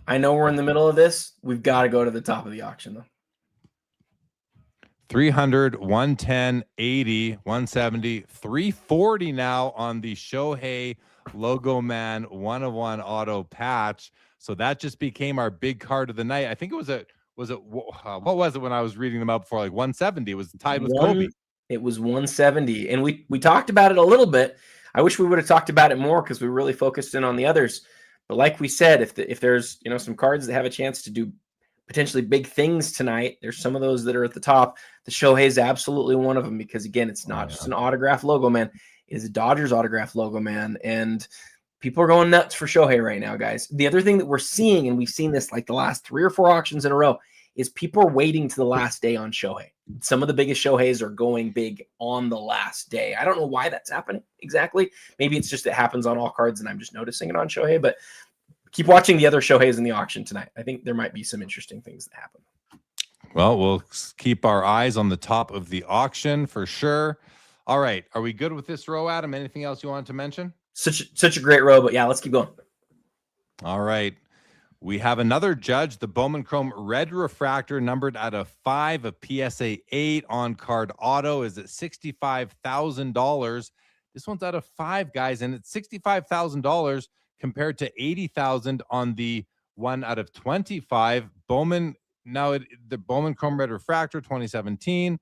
I know we're in the middle of this. We've got to go to the top of the auction, though. 300, 110, 80, 170, 340 now on the Shohei Logomen 101 auto patch. So that just became our big card of the night. I think it was what was it when I was reading them out before? Like 170. It was tied with Kobe. It was 170. And we talked about it a little bit. I wish we would have talked about it more, because we really focused in on the others. But like we said, if there's some cards that have a chance to do potentially big things tonight, there's some of those that are at the top. The Shohei is absolutely one of them, because again, it's not just an autograph logo, man. It is a Dodgers autograph logo, man. And people are going nuts for Shohei right now, guys. The other thing that we're seeing, and we've seen this like the last 3 or 4 auctions in a row, is people are waiting to the last day on Shohei. Some of the biggest Shoheis are going big on the last day. I don't know why that's happening exactly. Maybe it's just it happens on all cards and I'm just noticing it on Shohei, but keep watching the other Shoheis in the auction tonight. I think there might be some interesting things that happen. Well, we'll keep our eyes on the top of the auction for sure. All right. Are we good with this row, Adam? Anything else you wanted to mention? Such a great row, but yeah, let's keep going. All right. We have another Judge, the Bowman Chrome Red Refractor, numbered out of 5, a PSA 8 on card auto, is at $65,000. This one's out of 5, guys, and it's $65,000 compared to $80,000 on the one out of 25. Bowman, the Bowman Chrome Red Refractor, 2017,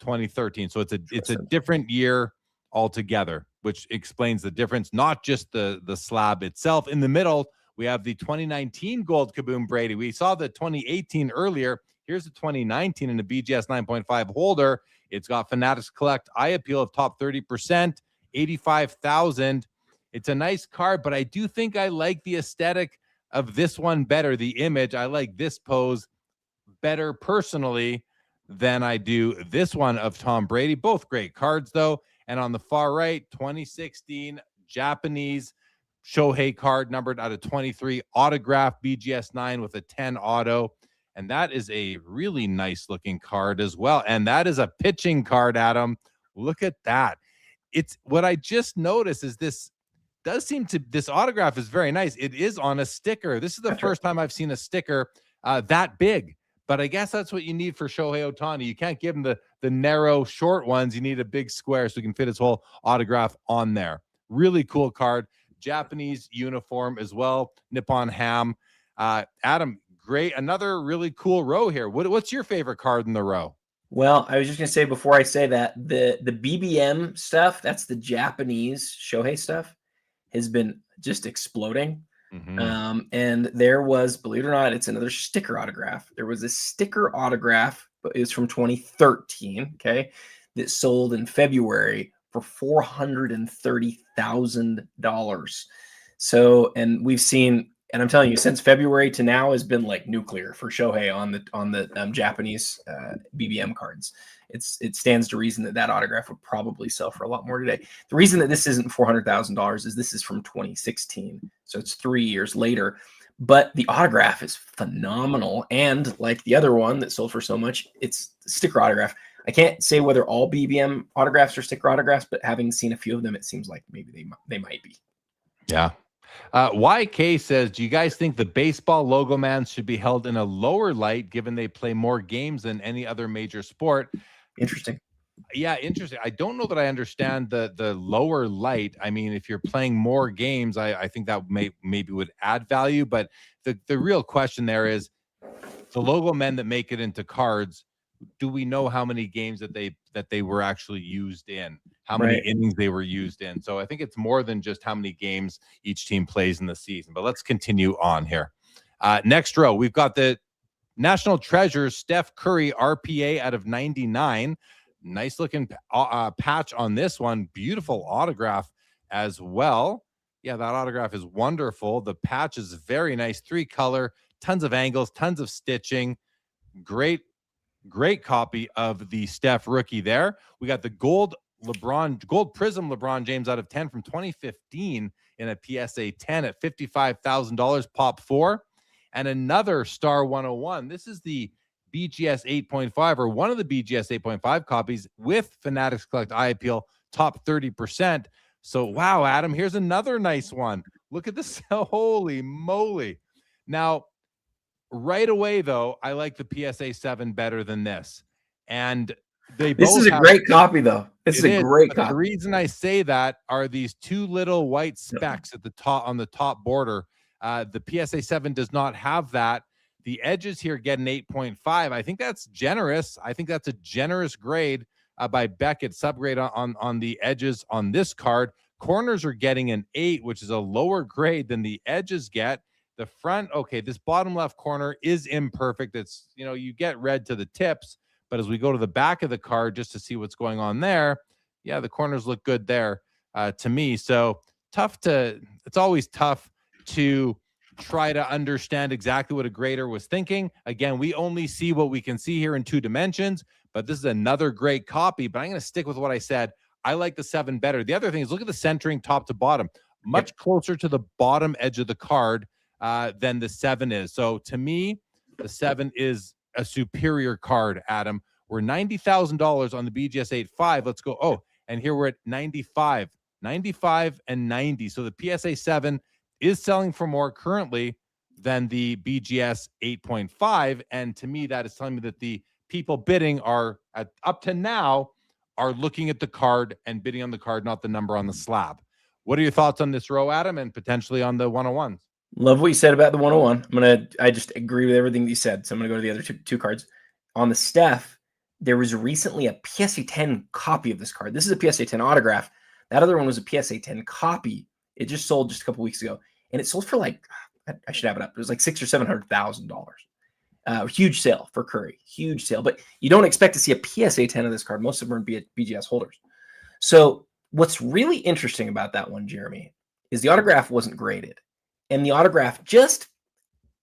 2013. So it's a different year altogether, which explains the difference, not just the slab itself. In the middle, we have the 2019 Gold Kaboom Brady. We saw the 2018 earlier. Here's the 2019 in the BGS 9.5 holder. It's got Fanatics Collect eye appeal of top 30%, 85,000. It's a nice card, but I do think I like the aesthetic of this one better. The image, I like this pose better personally than I do this one of Tom Brady. Both great cards, though. And on the far right, 2016 Japanese Shohei card numbered out of 23, autograph BGS 9 with a 10 auto. And that is a really nice looking card as well. And that is a pitching card, Adam. Look at that. It's what I just noticed is this autograph is very nice. It is on a sticker. This is the first time I've seen a sticker that big. But I guess that's what you need for Shohei Ohtani. You can't give him the narrow, short ones. You need a big square so you can fit his whole autograph on there. Really cool card. Japanese uniform as well. Nippon Ham. Adam, great. Another really cool row here. What's your favorite card in the row? Well, I was just going to say before I say that, the BBM stuff, that's the Japanese Shohei stuff, has been just exploding. Mm-hmm. And there was, believe it or not, it's another sticker autograph. There was a sticker autograph, but it was from 2013, okay, that sold in February for $430,000. So, and we've seen, and I'm telling you, since February to now has been like nuclear for Shohei on the Japanese BBM cards. It stands to reason that autograph would probably sell for a lot more today. The reason that this isn't $400,000 is this is from 2016, so it's 3 years later. But the autograph is phenomenal, and like the other one that sold for so much, it's sticker autograph. I can't say whether all BBM autographs are sticker autographs, but having seen a few of them, it seems like maybe they might be. Yeah. YK says, do you guys think the baseball logo man should be held in a lower light given they play more games than any other major sport? Interesting. Yeah, interesting. I don't know that I understand the lower light. I mean, if you're playing more games, I think that maybe would add value. But the real question there is the logo men that make it into cards. Do we know how many games that they were actually used in? How many innings they were used in? So I think it's more than just how many games each team plays in the season. But let's continue on here. Next row, we've got the National Treasures Steph Curry RPA out of 99. Nice looking patch on this one. Beautiful autograph as well. Yeah, that autograph is wonderful. The patch is very nice. 3-color, tons of angles, tons of stitching. Great copy of the Steph rookie there. We got the gold prism LeBron James out of 10 from 2015 in a PSA 10 at $55,000 pop 4. And another Star 101. This is the BGS 8.5 or one of the BGS 8.5 copies with Fanatics Collect Eye Appeal top 30%. So, wow, Adam, here's another nice one. Look at this. Holy moly. Now, right away, though, I like the PSA 7 better than this. And this is a great copy, though. This is a great copy. The reason I say that are these two little white specks at the top on the top border. The PSA 7 does not have that. The edges here get an 8.5. I think that's generous. I think that's a generous grade by Beckett, subgrade on the edges on this card. Corners are getting an 8, which is a lower grade than the edges get. The front, okay, this bottom left corner is imperfect. It's, you get red to the tips, but as we go to the back of the card just to see what's going on there, yeah, the corners look good there to me. So it's always tough to try to understand exactly what a grader was thinking. Again, we only see what we can see here in 2 dimensions, but this is another great copy. But I'm going to stick with what I said. I like the 7 better. The other thing is look at the centering top to bottom, much closer to the bottom edge of the card than the 7 is. So to me, the 7 is a superior card, Adam. We're $90,000 on the BGS 8.5. Let's go. Oh, and here we're at 95 and 90. So the PSA 7 is selling for more currently than the BGS 8.5. And to me, that is telling me that the people bidding are up to now are looking at the card and bidding on the card, not the number on the slab. What are your thoughts on this row, Adam, and potentially on the 101s? Love what you said about the 101. I just agree with everything you said. So I'm going to go to the other two cards. On the Steph, there was recently a PSA 10 copy of this card. This is a PSA 10 autograph. That other one was a PSA 10 copy. It just sold just a couple weeks ago. And it sold for like, I should have it up. It was like $600,000 or $700,000. Huge sale for Curry. Huge sale. But you don't expect to see a PSA 10 of this card. Most of them are BGS holders. So what's really interesting about that one, Jeremy, is the autograph wasn't graded. And the autograph just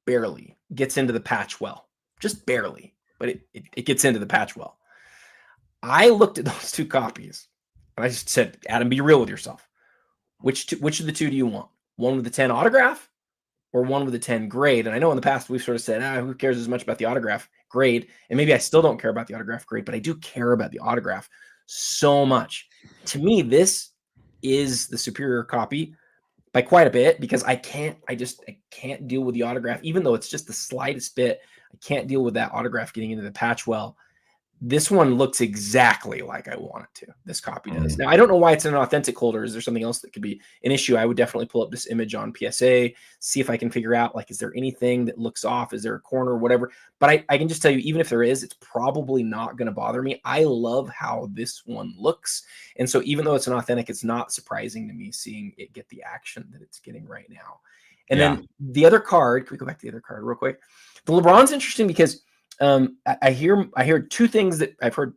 barely gets into the patch well. Just barely. But it gets into the patch well. I looked at those 2 copies. And I just said, Adam, be real with yourself. Which of the 2 do you want? one with the 10 autograph or one with a 10 grade. And I know in the past we've sort of said, who cares as much about the autograph grade? And maybe I still don't care about the autograph grade, but I do care about the autograph so much. To me, this is the superior copy by quite a bit, because I can't deal with the autograph, even though it's just the slightest bit. I can't deal with that autograph getting into the patch well. This one looks exactly like I want it to. This copy does. Now, I don't know why it's an authentic holder. Is there something else that could be an issue? I would definitely pull up this image on PSA, see if I can figure out, like, is there anything that looks off? Is there a corner or whatever? But I can just tell you, even if there is, it's probably not going to bother me. I love how this one looks. And so even though it's an authentic, it's not surprising to me seeing it get the action that it's getting right now. And then the other card, can we go back to the other card real quick? The LeBron's interesting because I hear two things that I've heard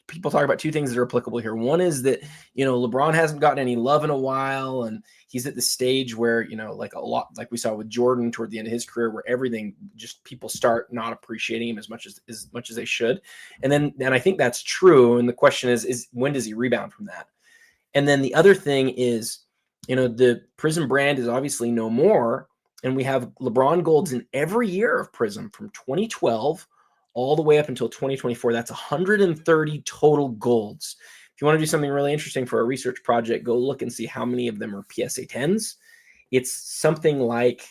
people talk about, two things that are applicable here. One is that, LeBron hasn't gotten any love in a while, and he's at the stage where, like a lot, like we saw with Jordan toward the end of his career, where everything just people start not appreciating him as much as they should. And I think that's true. And the question is when does he rebound from that? And then the other thing is, the Prism brand is obviously no more. And we have LeBron golds in every year of Prism from 2012 all the way up until 2024. That's 130 total golds. If you want to do something really interesting for a research project, go look and see how many of them are PSA 10s. It's something like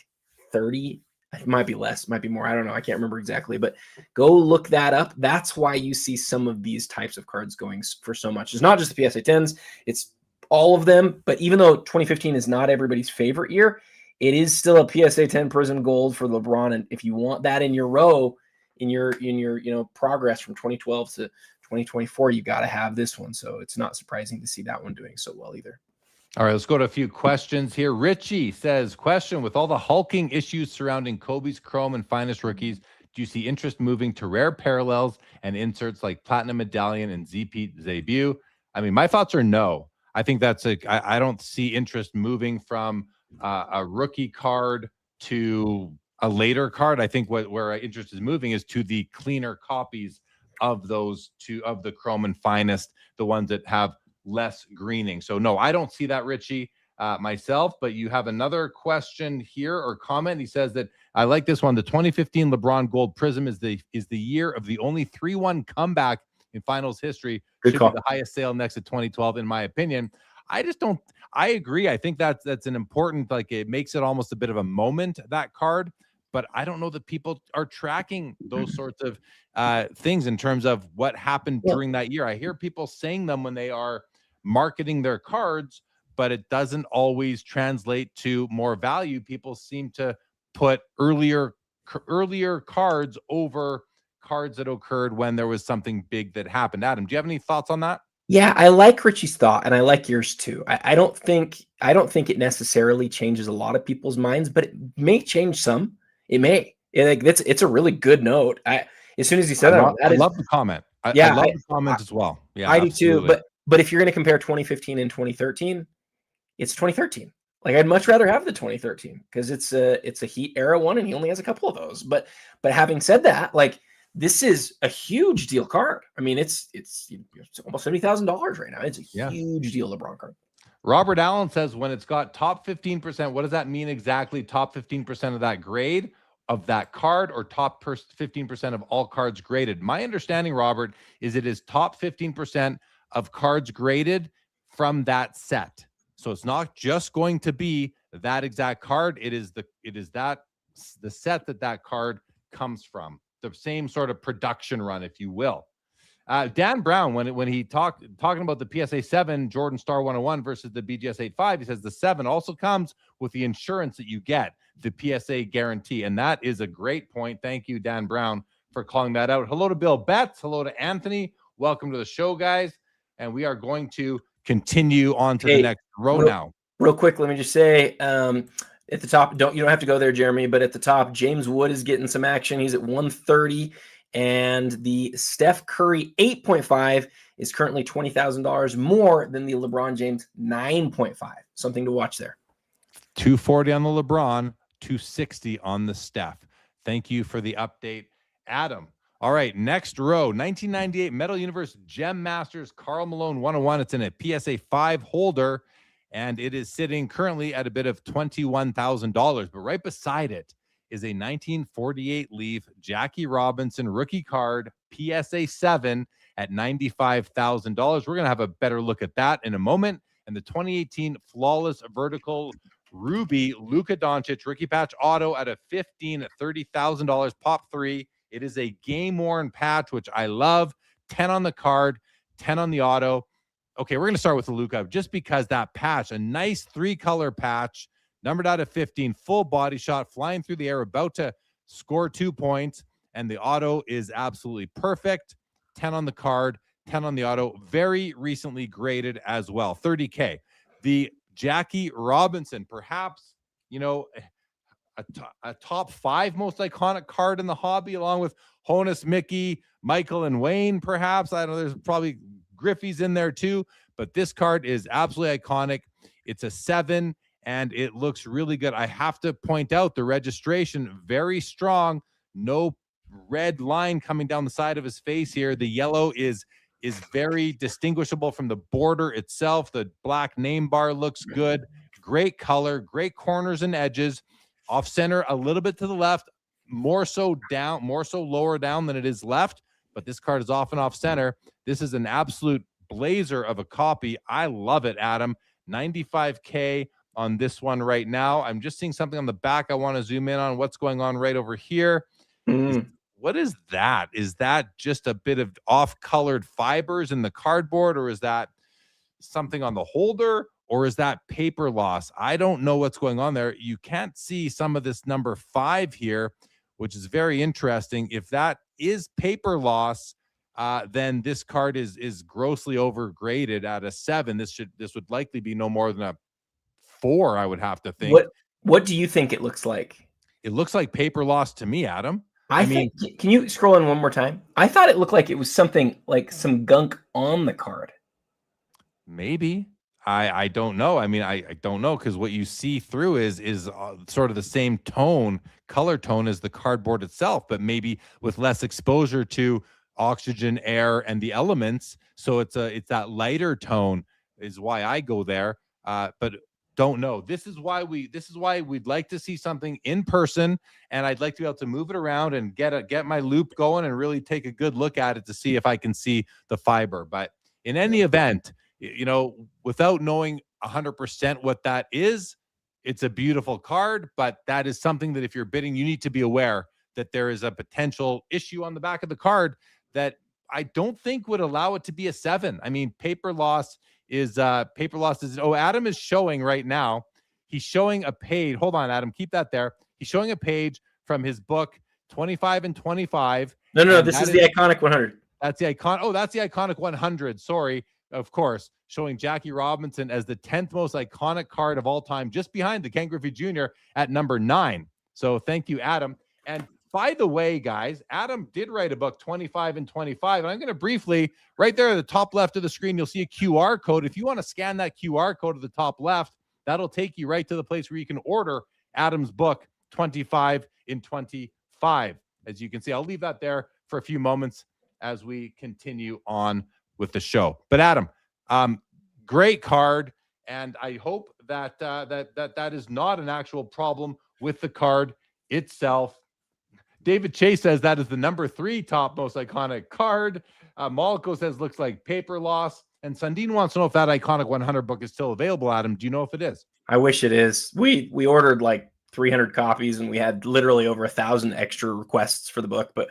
30. It might be less, might be more. I don't know. I can't remember exactly, but go look that up. That's why you see some of these types of cards going for so much. It's not just the PSA 10s. It's all of them. But even though 2015 is not everybody's favorite year, it is still a PSA 10 Prism Gold for LeBron. And if you want that in your row, in your progress from 2012 to 2024, you got to have this one. So it's not surprising to see that one doing so well either. All right, let's go to a few questions here. Richie says, question, with all the hulking issues surrounding Kobe's Chrome and Finest Rookies, do you see interest moving to rare parallels and inserts like Platinum Medallion and ZP Debut? I mean, my thoughts are no. I think that's I don't see interest moving from a rookie card to a later card. I think where interest is moving is to the cleaner copies of those two, of the Chrome and Finest, the ones that have less greening. So no, I don't see that, Richie, myself. But you have another question here or comment. He says that I like this one. The 2015 LeBron Gold Prism is the year of the only 3-1 comeback in finals history. Should be the highest sale next to 2012, in my opinion. I just don't. I agree. I think that's an important, like, it makes it almost a bit of a moment, that card. But I don't know that people are tracking those sorts of things in terms of what happened during that year. I hear people saying them when they are marketing their cards, but it doesn't always translate to more value. People seem to put earlier cards over cards that occurred when there was something big that happened. Adam, do you have any thoughts on that? Yeah, I like Richie's thought, and I like yours too. I don't think it necessarily changes a lot of people's minds, but it may change some. It may. It's a really good note. As soon as you said I love the comment. I love the comment as well. Yeah, I do too. But if you're going to compare 2015 and 2013, it's 2013. Like, I'd much rather have the 2013 because it's a Heat era one, and he only has a couple of those. But having said that, like, this is a huge deal card. I mean, it's almost $70,000 right now. It's a huge deal LeBron card. Robert Allen says, when it's got top 15%, what does that mean exactly? Top 15% of that grade of that card, or top 15% of all cards graded? My understanding, Robert, is it is top 15% of cards graded from that set. So it's not just going to be that exact card. It is the set that card comes from. The same sort of production run, if you will. Dan Brown, when he talking about the PSA 7 Jordan Star 101 versus the BGS 85, he says the 7 also comes with the insurance that you get, the PSA guarantee. And that is a great point. Thank you, Dan Brown, for calling that out. Hello to Bill Betts. Hello to Anthony. Welcome to the show, guys. And we are going to continue on to the next row now. Real quick, let me just say, at the top, you don't have to go there, Jeremy, but at the top, James Wood is getting some action. He's at 130, and the Steph Curry 8.5 is currently $20,000 more than the LeBron James 9.5. Something to watch there. 240 on the LeBron, 260 on the Steph. Thank you for the update, Adam. All right, next row, 1998 Metal Universe Gem Masters Karl Malone 101. It's in a PSA 5 holder. and it is sitting currently at a bid of $21,000. But right beside it is a 1948 Leaf Jackie Robinson rookie card, PSA 7 at $95,000. We're going to have a better look at that in a moment. And the 2018 Flawless Vertical Ruby Luka Doncic rookie patch auto at a $30,000 pop 3. It is a game-worn patch, which I love. 10 on the card, 10 on the auto. Okay, we're going to start with the Luka just because that patch, a nice 3-color patch, numbered out of 15, full body shot, flying through the air, about to score 2 points, and the auto is absolutely perfect. 10 on the card, 10 on the auto, very recently graded as well, $30K. The Jackie Robinson, perhaps, a top 5 most iconic card in the hobby, along with Honus, Mickey, Michael, and Wayne, perhaps. I don't know, there's probably Griffey's in there too, but this card is absolutely iconic. It's a 7, and it looks really good. I have to point out the registration, very strong. No red line coming down the side of his face here. The yellow is very distinguishable from the border itself. The black name bar looks good. Great color, great corners and edges. Off center, a little bit to the left, more so lower down than it is left, but this card is off and off center. This is an absolute blazer of a copy. I love it, Adam. $95K on this one right now. I'm just seeing something on the back. I want to zoom in on what's going on right over here. What is that? Is that just a bit of off-colored fibers in the cardboard, or is that something on the holder, or is that paper loss? I don't know what's going on there. You can't see some of this number 5 here, which is very interesting. If that is paper loss, then this card is grossly overgraded at a 7. This would likely be no more than a 4, I would have to think. What do you think it looks like? It looks like paper loss to me, Adam. I mean, can you scroll in one more time? I thought it looked like it was something like some gunk on the card. Maybe. I don't know. I mean, I don't know, because what you see through is sort of the same color tone as the cardboard itself, but maybe with less exposure to oxygen, air, and the elements. So it's that lighter tone is why I go there. But don't know. This is why we'd like to see something in person, and I'd like to be able to move it around and get my loop going and really take a good look at it to see if I can see the fiber. But in any event, without knowing 100% what that is, it's a beautiful card, but that is something that if you're bidding, you need to be aware that there is a potential issue on the back of the card that I don't think would allow it to be a 7. I mean, paper loss is Adam is showing right now. He's showing a page. Hold on, Adam, keep that there. He's showing a page from his book 25 and 25. No, this is the iconic 100. That's the icon. Oh, that's the iconic 100. Sorry. Of course, showing Jackie Robinson as the 10th most iconic card of all time, just behind the Ken Griffey Jr. at number 9. So thank you, Adam. And by the way, guys, Adam did write a book, 25 and 25. And I'm going to briefly, right there at the top left of the screen, you'll see a QR code. If you want to scan that QR code at the top left, that'll take you right to the place where you can order Adam's book, 25 in 25. As you can see, I'll leave that there for a few moments as we continue on with the show. But Adam, great card, and I hope that that is not an actual problem with the card itself. David Chase says that is the number 3 top most iconic card. Malco says looks like paper loss, and Sundin wants to know if that iconic 100 book is still available. Adam, do you know if it is? I wish it is. We ordered like 300 copies, and we had literally over 1,000 extra requests for the book, but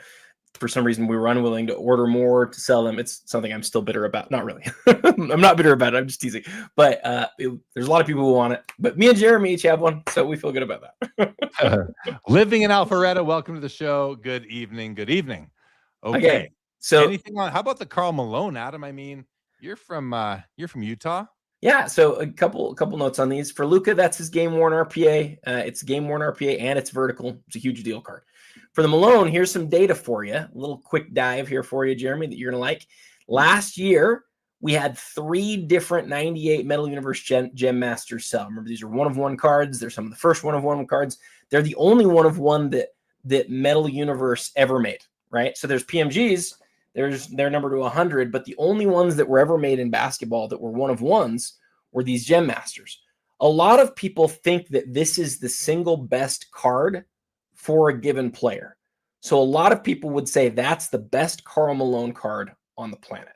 for some reason we were unwilling to order more to sell them. It's something I'm still bitter about. Not really. I'm not bitter about it. I'm just teasing. But there's a lot of people who want it. But me and Jeremy each have one, so we feel good about that. Living in Alpharetta, welcome to the show. Good evening. Good evening. Okay. So anything on? How about the Karl Malone, Adam? I mean, you're from Utah. Yeah, so a couple notes on these. For Luka, that's his game-worn RPA. It's game-worn RPA, and it's vertical. It's a huge deal card. For the Malone, here's some data for you. A little quick dive here for you, Jeremy, that you're going to like. Last year, we had 3 different 98 Metal Universe Gem Masters sell. Remember, these are one-of-one cards. They're some of the first one-of-one cards. They're the only one-of-one that Metal Universe ever made, right? So there's PMGs. They're numbered to 100, but the only ones that were ever made in basketball that were one-of-ones were these Gem Masters. A lot of people think that this is the single best card for a given player. So a lot of people would say that's the best Karl Malone card on the planet.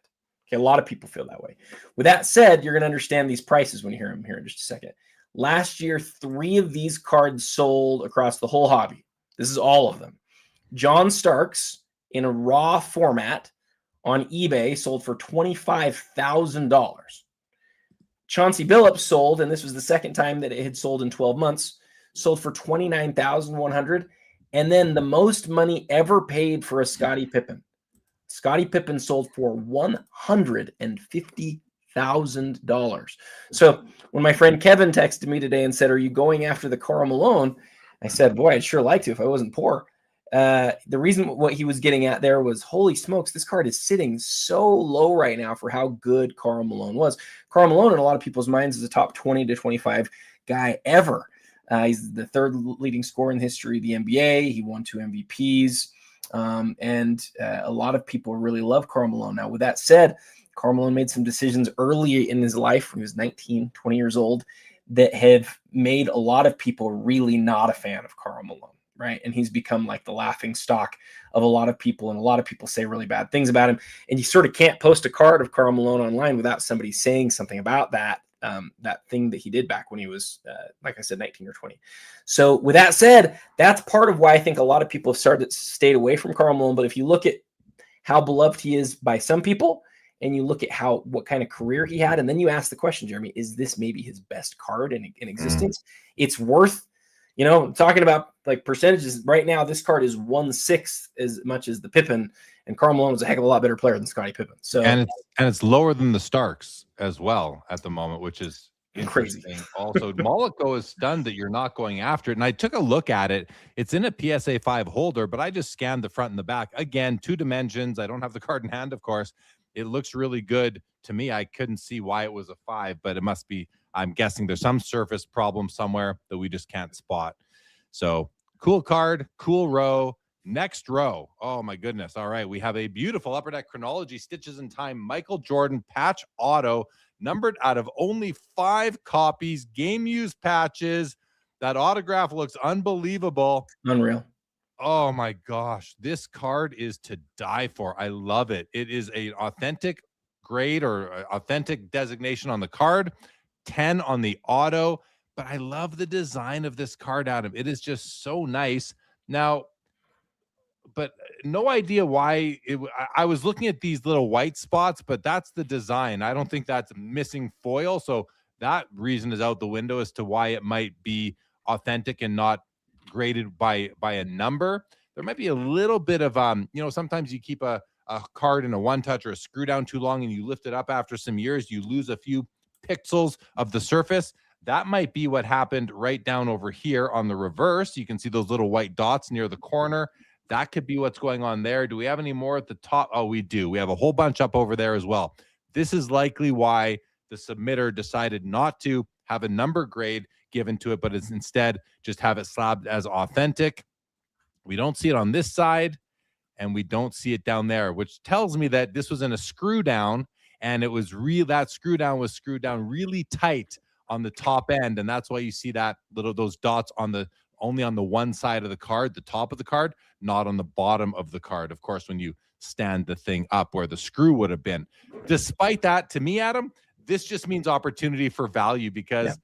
Okay, a lot of people feel that way. With that said, you're going to understand these prices when you hear them here in just a second. Last year, 3 of these cards sold across the whole hobby. This is all of them. John Starks in a raw format on eBay sold for $25,000. Chauncey Billups sold, and this was the second time that it had sold in 12 months, sold for $29,100. And then the most money ever paid for a Scottie Pippen. Scottie Pippen sold for $150,000. So when my friend Kevin texted me today and said, "Are you going after the Karl Malone?" I said, "Boy, I'd sure like to if I wasn't poor." The reason what he was getting at there was, holy smokes, this card is sitting so low right now for how good Karl Malone was. Karl Malone, in a lot of people's minds, is a top 20 to 25 guy ever. He's the 3rd leading scorer in the history of the NBA. He won 2 MVPs. And a lot of people really love Karl Malone. Now, with that said, Karl Malone made some decisions early in his life when he was 19, 20 years old that have made a lot of people really not a fan of Karl Malone. Right. And he's become like the laughing stock of a lot of people. And a lot of people say really bad things about him. And you sort of can't post a card of Karl Malone online without somebody saying something about that, that thing that he did back when he was, like I said, 19 or 20. So with that said, that's part of why I think a lot of people have stayed away from Karl Malone. But if you look at how beloved he is by some people, and you look at what kind of career he had, and then you ask the question, Jeremy, is this maybe his best card in existence? It's worth, talking about like percentages right now, this card is 1/6 as much as the Pippen, and Karl Malone is a heck of a lot better player than Scottie Pippen. So and it's lower than the Starks as well at the moment, which is crazy. Also, Moloko is stunned that you're not going after it. And I took a look at it. It's in a PSA 5 holder, but I just scanned the front and the back. Again, 2 dimensions. I don't have the card in hand, of course. It looks really good to me. I couldn't see why it was a 5, but it must be, I'm guessing there's some surface problem somewhere that we just can't spot. So cool card, cool row. Next row. Oh my goodness. All right. We have a beautiful Upper Deck Chronology Stitches in Time Michael Jordan patch auto, numbered out of only 5 copies, game used patches. That autograph looks unbelievable. Unreal. Oh my gosh. This card is to die for. I love it. It is an authentic grade or authentic designation on the card, 10 on the auto. But I love the design of this card, Adam. It is just so nice. Now, but no idea why I was looking at these little white spots, but that's the design. I don't think that's missing foil. So that reason is out the window as to why it might be authentic and not graded by a number. There might be a little bit of, sometimes you keep a card in a one touch or a screw down too long and you lift it up after some years, you lose a few pixels of the surface. That might be what happened right down over here on the reverse. You can see those little white dots near the corner. That could be what's going on there. Do we have any more at the top? Oh, we do. We have a whole bunch up over there as well. This is likely why the submitter decided not to have a number grade given to it, but it's instead just have it slabbed as authentic. We don't see it on this side, and we don't see it down there, which tells me that this was in a screw down, and it was that screw down was screwed down really tight on the top end, and that's why you see that those dots only on the one side of the card, the top of the card, not on the bottom of the card. Of course, when you stand the thing up where the screw would have been. Despite that, to me, Adam, this just means opportunity for value because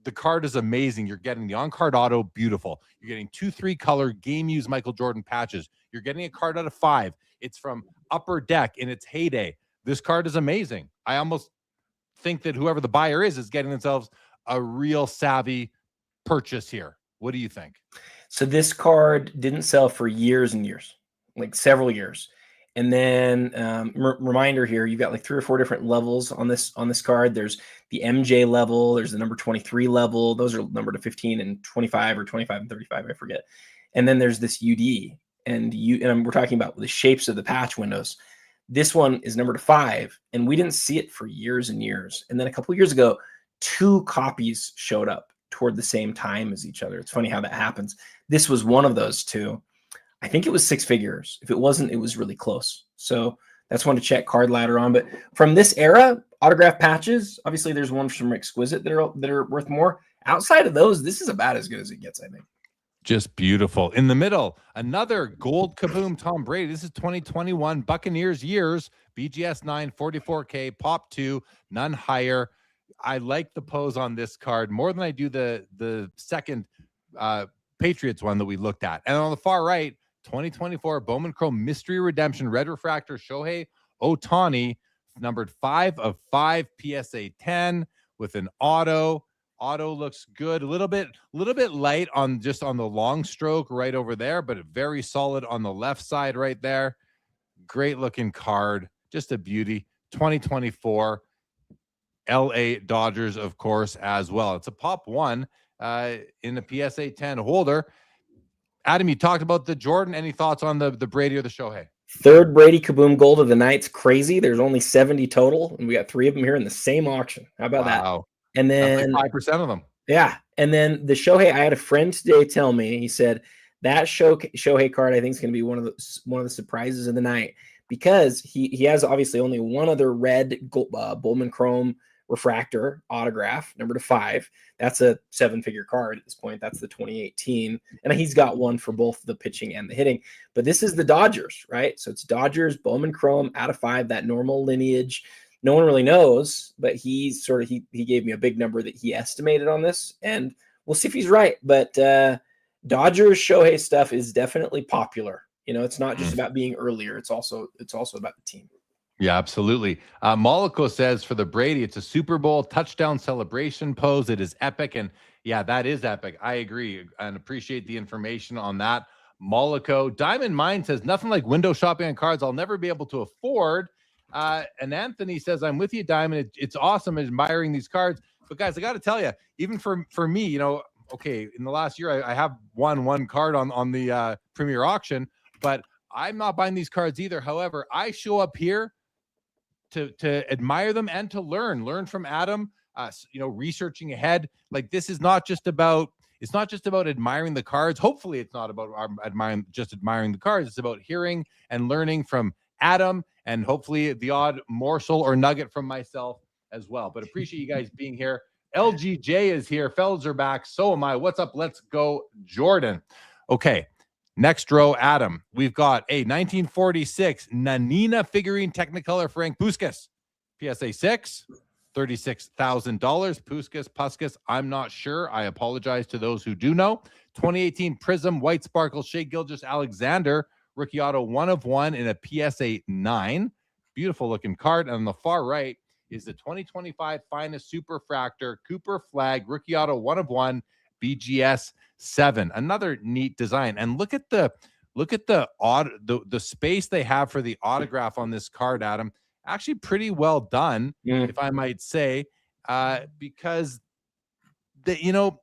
the card is amazing. You're getting the on-card auto, beautiful. You're getting 2-3 color game-used Michael Jordan patches. You're getting a card out of 5. It's from Upper Deck in its heyday. This card is amazing. I almost think that whoever the buyer is getting themselves a real savvy purchase here. What do you think? So this card didn't sell for years and years, like several years. And then reminder here, you've got like 3 or 4 different levels on this card. There's the MJ level, there's the number 23 level. Those are numbered to 15 and 25 or 25 and 35, I forget. And then there's this UD, and we're talking about the shapes of the patch windows. This one is numbered to 5, and we didn't see it for years and years. And then a couple of years ago, 2 copies showed up toward the same time as each other. It's funny how that happens. This was one of those 2. I think it was 6 figures. If it wasn't, it was really close. So that's one to check Card Ladder on. But from this era, Autograph patches. Obviously, there's one from Exquisite that are worth more. Outside of those, this is about as good as it gets, I think. Just beautiful. In the middle, another gold kaboom Tom Brady. This is 2021 Buccaneers years, BGS 9, 44K, Pop 2, none higher. I like the pose on this card more than I do the second Patriots one that we looked at. And on the far right, 2024 Bowman Chrome Mystery Redemption Red Refractor Shohei Ohtani, numbered 5 of 5, PSA 10 with an auto. Auto looks good. A little bit light on just on the long stroke right over there, but very solid on the left side right there. Great looking card. Just a beauty. 2024 LA Dodgers, of course, as well. It's a Pop 1 in the PSA 10 holder. Adam, you talked about the Jordan. Any thoughts on the Brady or the Shohei? Third Brady Kaboom Gold of the night's crazy. There's only 70 total, and we got 3 of them here in the same auction. How about that? And then like 5% of them. Yeah. And then the Shohei, I had a friend today tell me, he said that Shohei card, I think, is going to be one of the surprises of the night, because he has obviously only one other red Bowman Chrome refractor autograph, number to 5. That's a 7-figure card at this point. That's the 2018. And he's got one for both the pitching and the hitting. But this is the Dodgers, right? So it's Dodgers, Bowman Chrome out of 5, that normal lineage. No one really knows, but he gave me a big number that he estimated on this, and we'll see if he's right. But Dodgers Shohei stuff is definitely popular. You know, it's not just about being earlier. It's also about the team. Yeah, absolutely. Mollico says for the Brady, it's a Super Bowl touchdown celebration pose. It is epic. And yeah, that is epic. I agree and appreciate the information on that. Mollico. Diamond Mine says nothing like window shopping on cards I'll never be able to afford. And Anthony says, I'm with you, Diamond. It's awesome admiring these cards. But guys, I got to tell you, even for me, you know, okay, in the last year, I have won one card on the Premier Auction, but I'm not buying these cards either. However, I show up here to admire them and to learn from Adam, you know, researching ahead. Like, this is not just about, it's not just about admiring the cards. Hopefully it's not about admiring the cards. It's about hearing and learning from Adam, and hopefully the odd morsel or nugget from myself as well. But appreciate you guys being here. LGJ is here. Fellas are back. So am I. What's up? Let's go, Jordan. Okay. Next row, Adam. We've got a 1946 Nanina figurine Technicolor Frank Puskas. PSA 6, $36,000. Puskas, I'm not sure. I apologize to those who do know. 2018 Prism White Sparkle Shea Gilgeous Alexander. Rookie auto 1 of 1 in a PSA 9. Beautiful looking card. And on the far right is the 2025 Finest Superfractor Cooper Flag Rookie auto 1 of 1 BGS 7. Another neat design. And look at the space they have for the autograph on this card, Adam. Actually pretty well done, if I might say, because you know,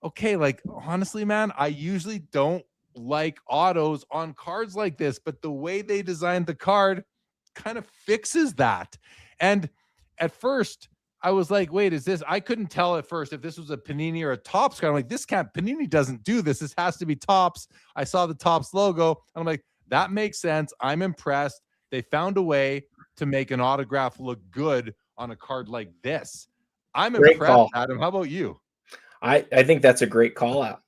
okay, like honestly, man, I usually don't like autos on cards like this, but the way they designed the card kind of fixes that. And at first I was like, wait, is this, I couldn't tell at first if this was a Panini or a Topps card. I'm like, Panini doesn't do this. This has to be Topps. I saw the Topps logo and I'm like, that makes sense. I'm impressed. They found a way to make an autograph look good on a card like this. I'm impressed, call. Adam. How about you? I think that's a great call out.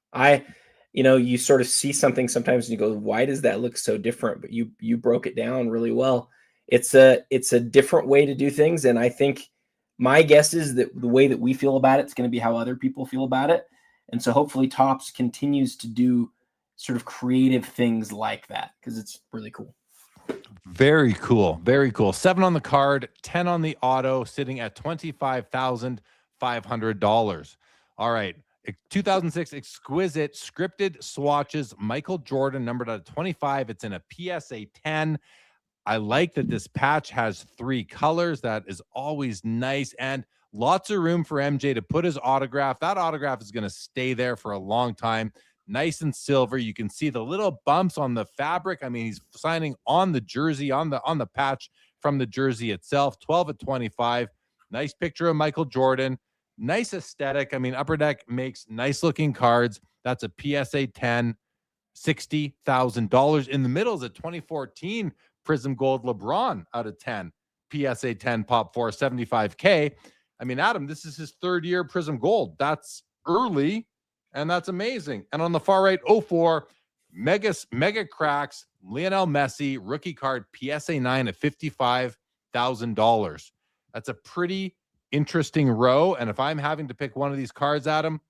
You know, you sort of see something sometimes and you go, why does that look so different? But you broke it down really well. It's a different way to do things. And I think my guess is that the way that we feel about it is going to be how other people feel about it. And so hopefully Topps continues to do sort of creative things like that, because it's really cool. Very cool. Very cool. 7 on the card, 10 on the auto, sitting at $25,500. All right. 2006 Exquisite Scripted Swatches Michael Jordan, numbered out of 25. It's in a PSA 10. I like that this patch has 3 colors. That is always nice, and lots of room for MJ to put his autograph. That autograph is going to stay there for a long time. Nice and silver. You can see the little bumps on the fabric. I mean, he's signing on the jersey, on the patch from the jersey itself. 12 at 25. Nice picture of Michael Jordan. Nice aesthetic. I mean, Upper Deck makes nice looking cards. That's a PSA 10, $60,000. In the middle is a 2014 Prism Gold LeBron out of 10. PSA 10 Pop 4, 75K. I mean, Adam, this is his third year Prism Gold. That's early, and that's amazing. And on the far right, 04, Mega Cracks, Lionel Messi, rookie card, PSA 9 at $55,000. That's a pretty interesting row. And if I'm having to pick one of these cards, Adam,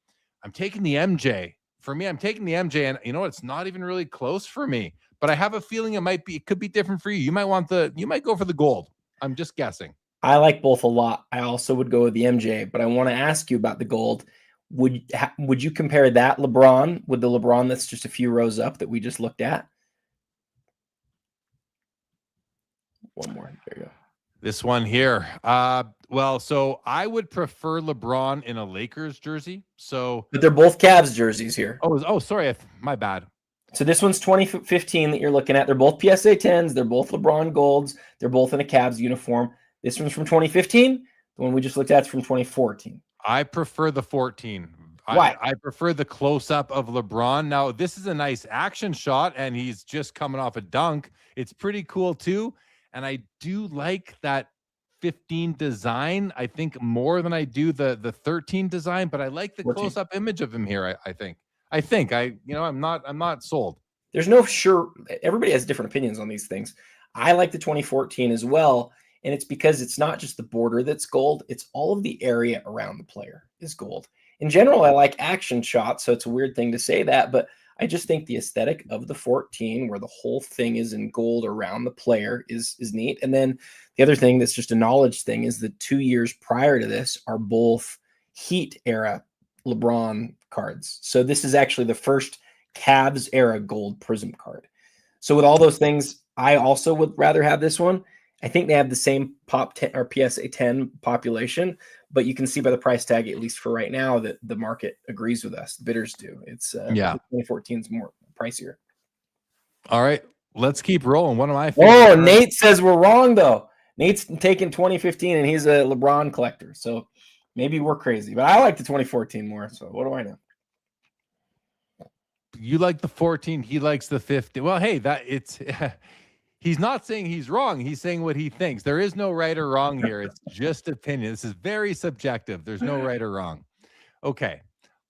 I'm taking the MJ. For me, I'm taking the MJ, and you know what? It's not even really close for me. But I have a feeling it could be different for you. You might go for the gold. I'm just guessing. I like both a lot. I also would go with the MJ, but I want to ask you about the gold. Would you compare that LeBron with the LeBron that's just a few rows up that we just looked at? One more. There you go. This one here. Well, so I would prefer LeBron in a Lakers jersey. But they're both Cavs jerseys here. Oh, sorry. My bad. So this one's 2015 that you're looking at. They're both PSA 10s. They're both LeBron golds. They're both in a Cavs uniform. This one's from 2015. The one we just looked at is from 2014. I prefer the 14. Why? I prefer the close-up of LeBron. Now, this is a nice action shot, and he's just coming off a dunk. It's pretty cool, too. And I do like that 15 design, I think, more than I do the 13 design, but I like the 14. close-up image of him here, I think. I'm not sold. There's no sure. Everybody has different opinions on these things. I like the 2014 as well. And it's because it's not just the border that's gold. It's all of the area around the player is gold. In general, I like action shots. So it's a weird thing to say that, but I just think the aesthetic of the 14, where the whole thing is in gold around the player, is neat. And then the other thing that's just a knowledge thing is the 2 years prior to this are both Heat era LeBron cards. So this is actually the first Cavs era gold Prism card. So with all those things, I also would rather have this one. I think they have the same Pop 10 or PSA 10 population, but you can see by the price tag, at least for right now, that the market agrees with us. The bidders do. It's 2014 is more pricier. All right, let's keep rolling. One of my favorites. Oh, Nate says we're wrong though. Nate's taking 2015 and he's a LeBron collector, so maybe we're crazy. But I like the 2014 more. So what do I know? You like the 14. He likes the 50. Well, hey, he's not saying he's wrong. He's saying what he thinks. There is no right or wrong here. It's just opinion. This is very subjective. There's no right or wrong. Okay,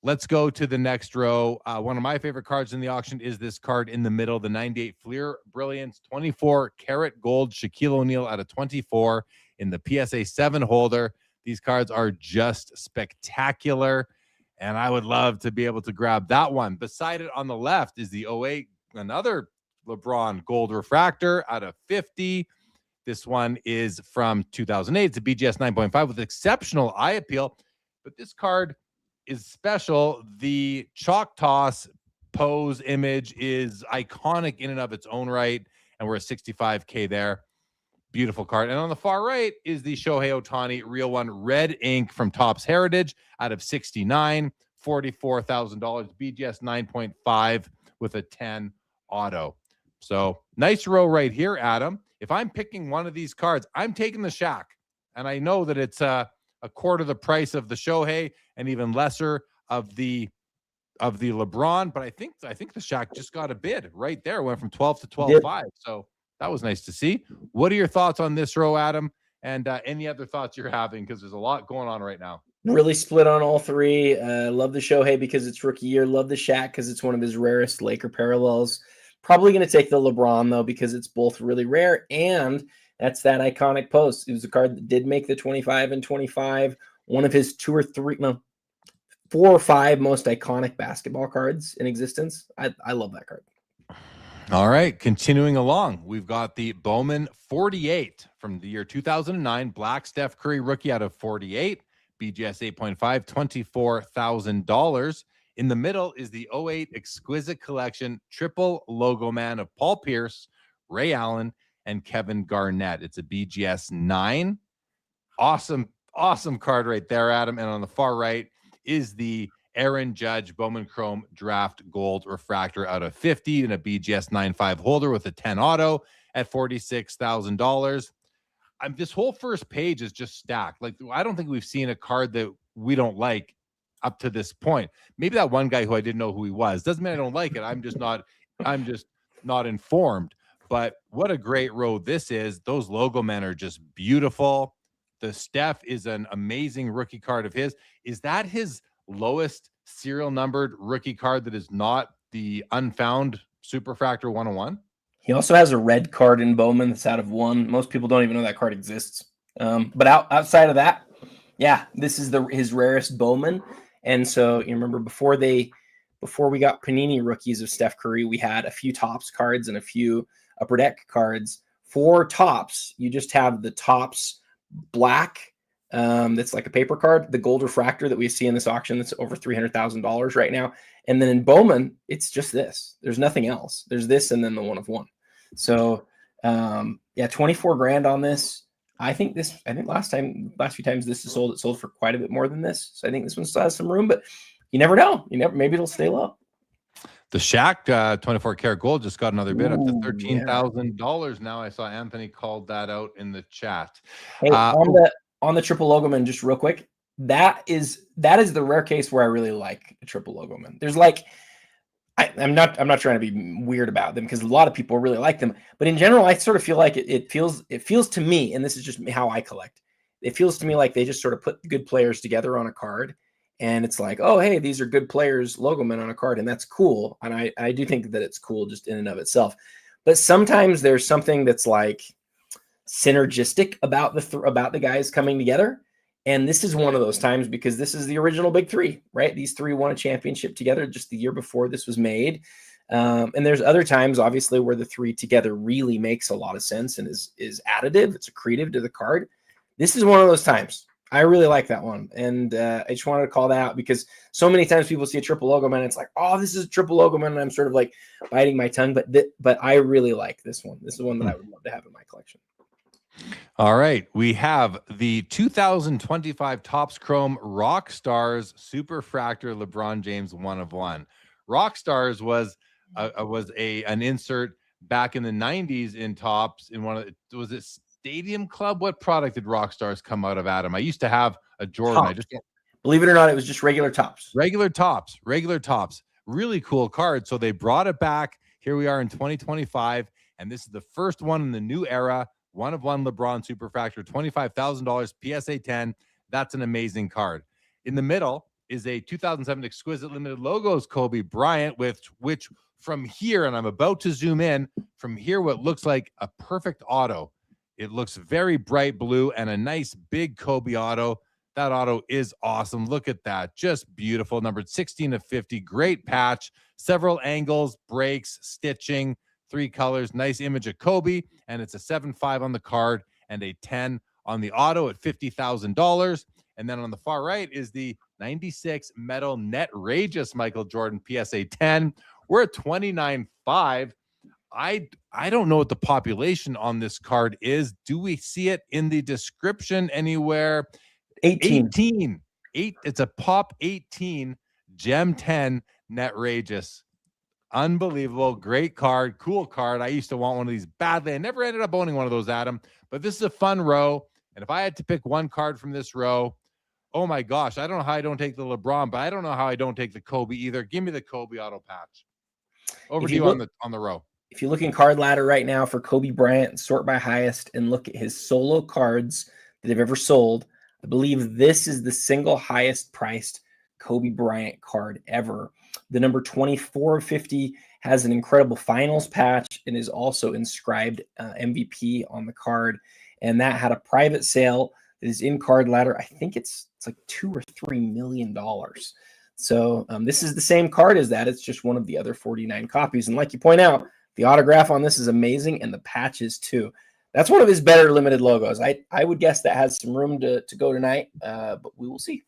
let's go to the next row. One of my favorite cards in the auction is this card in the middle, the 98 Fleer Brilliance 24 karat gold Shaquille O'Neal out of 24 in the PSA 7 holder. These cards are just spectacular, and I would love to be able to grab that one. Beside it on the left is the 08, another LeBron gold refractor out of 50. This one is from 2008. It's a BGS 9.5 with exceptional eye appeal, but this card is special. The Choctaws pose image is iconic in and of its own right, and we're at 65K there. Beautiful card. And on the far right is the Shohei Ohtani Real One Red Ink from Topps Heritage out of 69, $44,000, BGS 9.5 with a 10 auto. So nice row right here, Adam. If I'm picking one of these cards, I'm taking the Shaq. And I know that it's a quarter the price of the Shohei and even lesser of the LeBron. But I think the Shaq just got a bid right there. Went from 12 to 12.5. So that was nice to see. What are your thoughts on this row, Adam? And any other thoughts you're having? Because there's a lot going on right now. Really split on all three. Love the Shohei because it's rookie year. Love the Shaq because it's one of his rarest Laker parallels. Probably going to take the LeBron, though, because it's both really rare, and that's that iconic post. It was a card that did make the 25 and 25, one of his 4 or 5 most iconic basketball cards in existence. I love that card. All right, continuing along, we've got the Bowman 48 from the year 2009, Black Steph Curry rookie out of 48, BGS 8.5, $24,000. In the middle is the 08 Exquisite Collection Triple Logomen of Paul Pierce, Ray Allen, and Kevin Garnett. It's a BGS 9. Awesome card right there, Adam. And on the far right is the Aaron Judge Bowman Chrome Draft Gold Refractor out of 50 in a BGS 9.5 holder with a 10 auto at $46,000. This whole first page is just stacked. Like, I don't think we've seen a card that we don't like up to this point. Maybe that one guy who I didn't know who he was. Doesn't mean I don't like it. I'm just not informed. But what a great row this is. Those Logomen are just beautiful. The Steph is an amazing rookie card of his. Is that his lowest serial numbered rookie card that is not the unfound Superfractor 101? He also has a red card in Bowman that's out of 1. Most people don't even know that card exists. But outside of that, yeah, this is his rarest Bowman. And so you remember before we got Panini rookies of Steph Curry, we had a few Topps cards and a few Upper Deck cards. For Topps, you just have the Topps black, that's like a paper card, the gold refractor that we see in this auction that's over $300,000 right now. And then in Bowman, it's just this. There's nothing else. There's this and then the 1 of 1. So yeah, 24 grand on this. I think last few times this is sold, it sold for quite a bit more than this. So I think this one still has some room, but you never know. Maybe it'll stay low. The Shaq 24 karat gold just got another bid up to $13,000. Now I saw Anthony called that out in the chat. Hey, on the triple Logomen, just real quick, that is the rare case where I really like a triple Logomen. There's like, I'm not trying to be weird about them because a lot of people really like them, but in general, I sort of feel like it feels to me, and this is just how I collect. It feels to me like they just sort of put good players together on a card. And it's like, oh, hey, these are good players, Logomen on a card, and that's cool. And I do think that it's cool just in and of itself. But sometimes there's something that's like synergistic about the guys coming together. And this is one of those times because this is the original Big Three, right? These three won a championship together just the year before this was made. And there's other times, obviously, where the three together really makes a lot of sense and is additive. It's accretive to the card. This is one of those times. I really like that one. And I just wanted to call that out because so many times people see a triple Logomen and it's like, oh, this is a triple Logomen. And I'm sort of like biting my tongue. But I really like this one. This is one that I would love to have in my collection. All right. We have the 2025 Topps Chrome Rockstars Superfractor LeBron James 1 of 1. Rockstars was an insert back in the 90s in Topps in one of the, was it Stadium Club? What product did Rockstars come out of, Adam? I used to have a Jordan. Topps. Believe it or not, it was just regular Topps. Regular Topps. Really cool card. So they brought it back. Here we are in 2025, and this is the first one in the new era. 1 of 1 LeBron Superfractor, $25,000 PSA 10. That's an amazing card. In the middle is a 2007 Exquisite Limited Logos Kobe Bryant, which from here, and I'm about to zoom in, from here what looks like a perfect auto. It looks very bright blue and a nice big Kobe auto. That auto is awesome. Look at that. Just beautiful. Numbered 16 of 50. Great patch. Several angles, breaks, stitching, 3 colors. Nice image of Kobe. And it's a 7.5 on the card and a 10 on the auto at $50,000. And then on the far right is the 96 metal Netrageous Michael Jordan PSA 10. We're at 29.5. I don't know what the population on this card is. Do we see it in the description anywhere? 18. It's a pop 18 gem 10 Netrageous. Unbelievable. Great card. Cool card. I used to want one of these badly. I never ended up owning one of those, Adam, but this is a fun row. And if I had to pick one card from this row, oh my gosh, I don't know how I don't take the LeBron, but I don't know how I don't take the Kobe either. Give me the Kobe auto patch. Over to you on the row. If you look in Card Ladder right now for Kobe Bryant, sort by highest, and look at his solo cards that have ever sold, I believe this is the single highest priced Kobe Bryant card ever. The number 24 of 50 has an incredible finals patch and is also inscribed MVP on the card. And that had a private sale that is in Card Ladder. I think it's like $2 or $3 million. So this is the same card as that. It's just one of the other 49 copies. And like you point out, the autograph on this is amazing, and the patches too. That's one of his better limited logos. I would guess that has some room to go tonight, but we will see.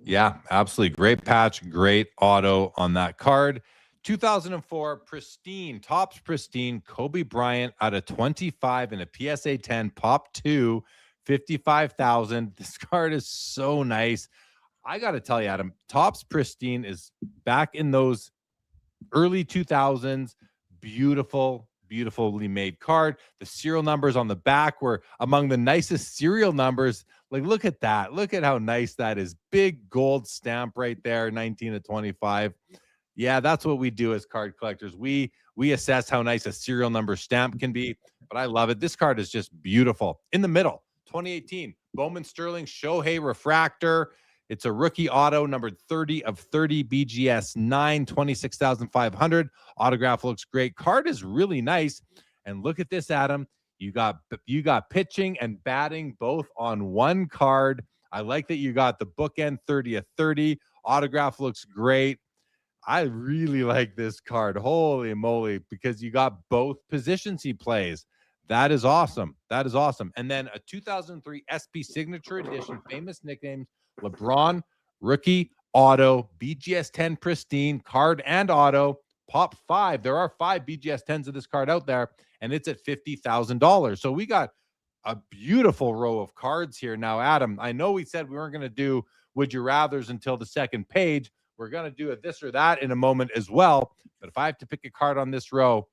Yeah, absolutely. Great patch, great auto on that card. 2004 pristine, Topps pristine, Kobe Bryant out of 25 in a PSA 10, pop 2, 55,000. This card is so nice. I got to tell you, Adam, Topps pristine is back in those early 2000s. Beautifully made card. The serial numbers on the back were among the nicest serial numbers. Like, look at that. Look at how nice that is. Big gold stamp right there, 19 of 25. Yeah, that's what we do as card collectors. We we assess how nice a serial number stamp can be, but I love it. This card is just beautiful. In the middle, 2018, Bowman Sterling Shohei Refractor. It's a rookie auto, numbered 30 of 30, BGS 9, 26,500. Autograph looks great. Card is really nice. And look at this, Adam. You got pitching and batting both on one card. I like that you got the bookend 30 of 30. Autograph looks great. I really like this card. Holy moly, because you got both positions he plays. That is awesome. That is awesome. And then a 2003 SP Signature Edition, famous nicknames, LeBron, rookie, auto, BGS 10 pristine, card and auto, pop 5. There are 5 BGS 10s of this card out there, and it's at $50,000. So we got a beautiful row of cards here. Now, Adam, I know we said we weren't going to do Would You Rathers until the second page. We're going to do a this or that in a moment as well. But if I have to pick a card on this row,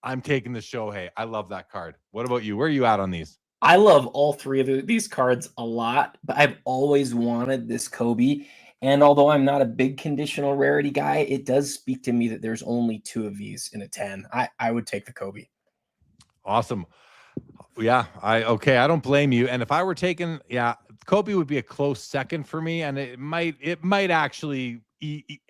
I'm taking the Shohei. I love that card. What about you? Where are you at on these? I love all three of these cards a lot, but I've always wanted this Kobe. And although I'm not a big conditional rarity guy, it does speak to me that there's only 2 of these in a 10. I would take the Kobe. Awesome. Yeah, I don't blame you. And if I were taking, Kobe would be a close second for me, and it might actually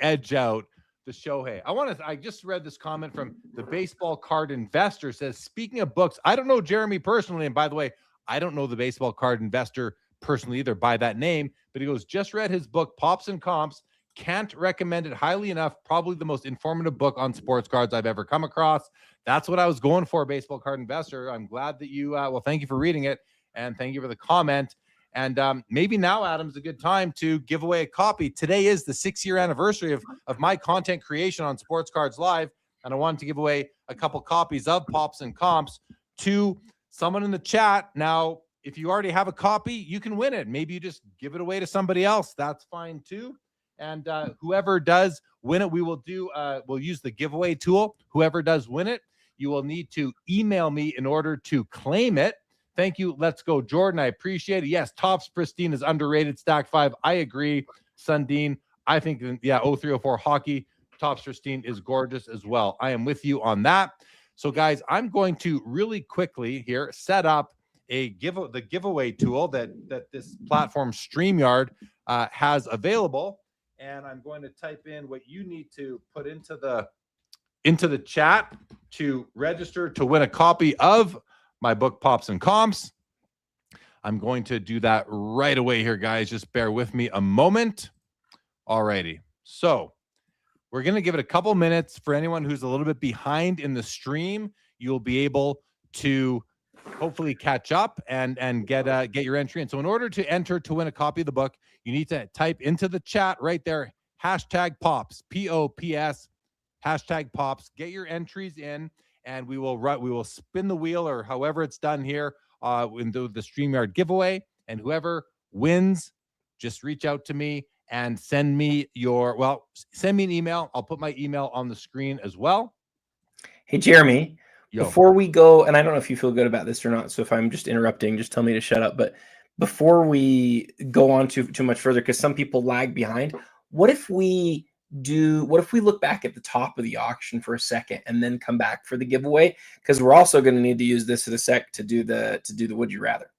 edge out the Shohei. I just read this comment from the Baseball Card Investor. Says, speaking of books, I don't know Jeremy personally, and by the way, I don't know the Baseball Card Investor personally either by that name, but he goes, just read his book, Pops and Comps. Can't recommend it highly enough. Probably the most informative book on sports cards I've ever come across. That's what I was going for, Baseball Card Investor. I'm glad that you, thank you for reading it, and thank you for the comment. And maybe now, Adam's a good time to give away a copy. Today is the 6-year anniversary of my content creation on Sports Cards Live, and I wanted to give away a couple copies of Pops and Comps to someone in the chat. Now, if you already have a copy, you can win it. Maybe you just give it away to somebody else. That's fine too. And whoever does win it, we'll use the giveaway tool. Whoever does win it, you will need to email me in order to claim it. Thank you. Let's go, Jordan. I appreciate it. Yes, Topps Pristine is underrated. Stack 5. I agree. Sundin, I think, 0304 hockey. Topps Pristine is gorgeous as well. I am with you on that. So, guys, I'm going to really quickly here set up the giveaway tool that this platform StreamYard has available. And I'm going to type in what you need to put into the chat to register to win a copy of my book, Pops and Comps. I'm going to do that right away here, guys. Just bear with me a moment. Alrighty. So we're going to give it a couple minutes. For anyone who's a little bit behind in the stream, you'll be able to hopefully catch up and get your entry in. So in order to enter to win a copy of the book, you need to type into the chat right there, hashtag Pops, P-O-P-S, hashtag Pops. Get your entries in, and we will spin the wheel, or however it's done here, in the StreamYard giveaway. And whoever wins, just reach out to me and send me an email. I'll put my email on the screen as well. Hey, Jeremy, Yo. Before we go, and I don't know if you feel good about this or not, so if I'm just interrupting, just tell me to shut up. But before we go on too much further, because some people lag behind, what if we look back at the top of the auction for a second and then come back for the giveaway? Because we're also going to need to use this in a sec to do the Would You Rather.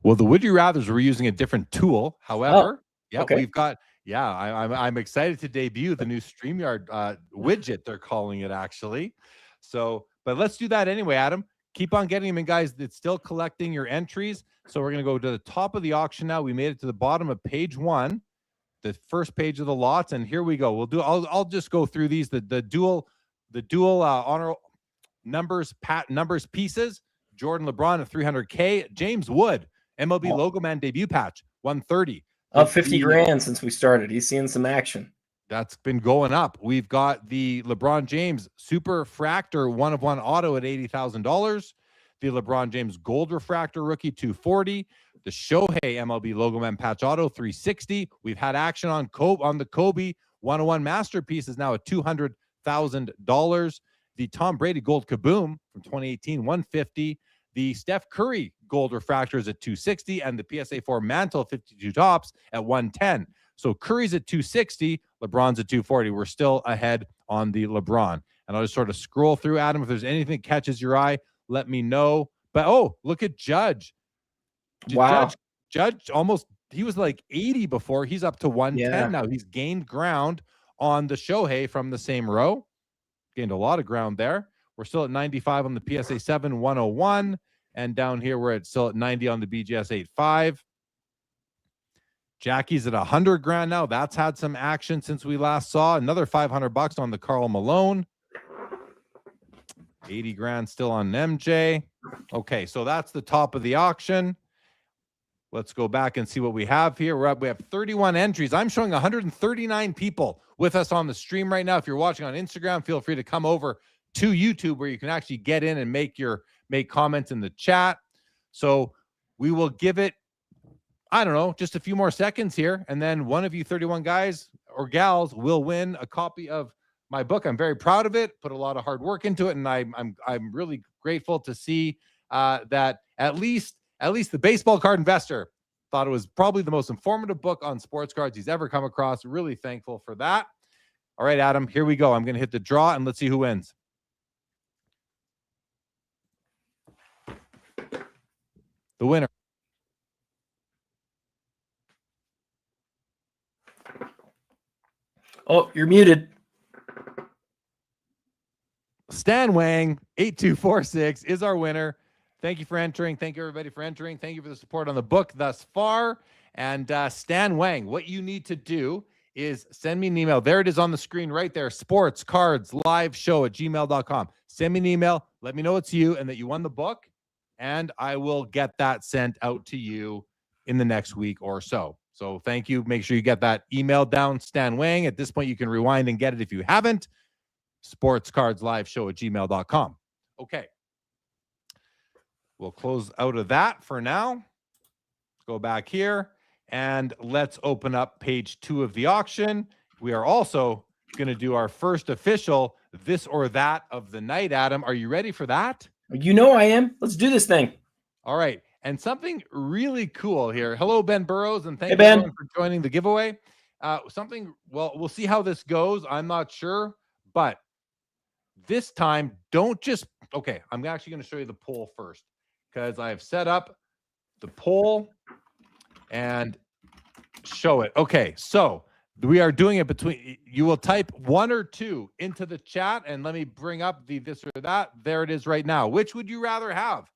Well, the Would You Rathers, we're using a different tool. However, okay. We've got, I'm excited to debut the new StreamYard widget, they're calling it actually. So, but let's do that anyway, Adam. Keep on getting them in, guys. It's still collecting your entries. So we're going to go to the top of the auction now. We made it to the bottom of page 1, the first page of the lots, and here we go. I'll just go through these. The dual honor numbers pieces. Jordan LeBron at $300K. James Wood, MLB Logomen debut patch, $130. Up 50 grand since we started. He's seeing some action. That's been going up. We've got the LeBron James Super Fractor 1/1 auto at $80,000. The LeBron James Gold Refractor rookie $240. The Shohei MLB Logomen patch auto $360. We've had action on the Kobe 1/1 masterpiece is now at $200,000. The Tom Brady Gold Kaboom from 2018 $150. The Steph Curry Gold Refractor is at $260, and the PSA 4 Mantle 52 tops at $110. So Curry's at $260, LeBron's at $240. We're still ahead on the LeBron. and I'll just sort of scroll through. Adam, if there's anything that catches your eye, let me know. But oh, look at Judge. Wow. Judge almost, he was like 80 before. He's up to 110 Yeah. now. He's gained ground on the Shohei from the same row. Gained a lot of ground there. We're still at 95 on the PSA 7 101. And down here, we're still at 90 on the BGS 85. Jackie's at 100 grand now. That's had some action since we last saw. Another 500 bucks on the Karl Malone. 80 grand still on MJ. Okay, so that's the top of the auction. Let's go back and see what we have here. We have 31 entries. I'm showing 139 people with us on the stream right now. If you're watching on Instagram, feel free to come over to YouTube where you can actually get in and make comments in the chat. So we will give it, I don't know, just a few more seconds here, and then one of you 31 guys or gals will win a copy of my book. I'm very proud of it. Put a lot of hard work into it, and I'm really grateful to see that at least the Baseball Card Investor thought it was probably the most informative book on sports cards he's ever come across. Really thankful for that. All right, Adam, here we go. I'm going to hit the draw, and let's see who wins. The winner. Oh, you're muted. Stan Wang, 8246 is our winner. Thank you for entering. Thank you, everybody, for entering. Thank you for the support on the book thus far. And Stan Wang, what you need to do is send me an email. There it is on the screen right there. sportscardsliveshow@gmail.com. Send me an email. Let me know it's you and that you won the book. And I will get that sent out to you in the next week or so. So thank you. Make sure you get that email down, Stan Wang. At this point, you can rewind and get it if you haven't. sportscardsliveshow@gmail.com. Okay. We'll close out of that for now. Go back here and let's open up page 2 of the auction. We are also going to do our first official this or that of the night. Adam, are you ready for that? You know I am. Let's do this thing. All right. And something really cool here. Hello, Ben Burrows, and thank you Ben. everyone for joining the giveaway. Well, we'll see how this goes. I'm not sure, but this time, don't just, okay, I'm actually going to show you the poll first because I have set up the poll and show it. Okay, so we are doing it between, you will type 1 or 2 into the chat, and let me bring up the this or that. There it is right now. Which would you rather have?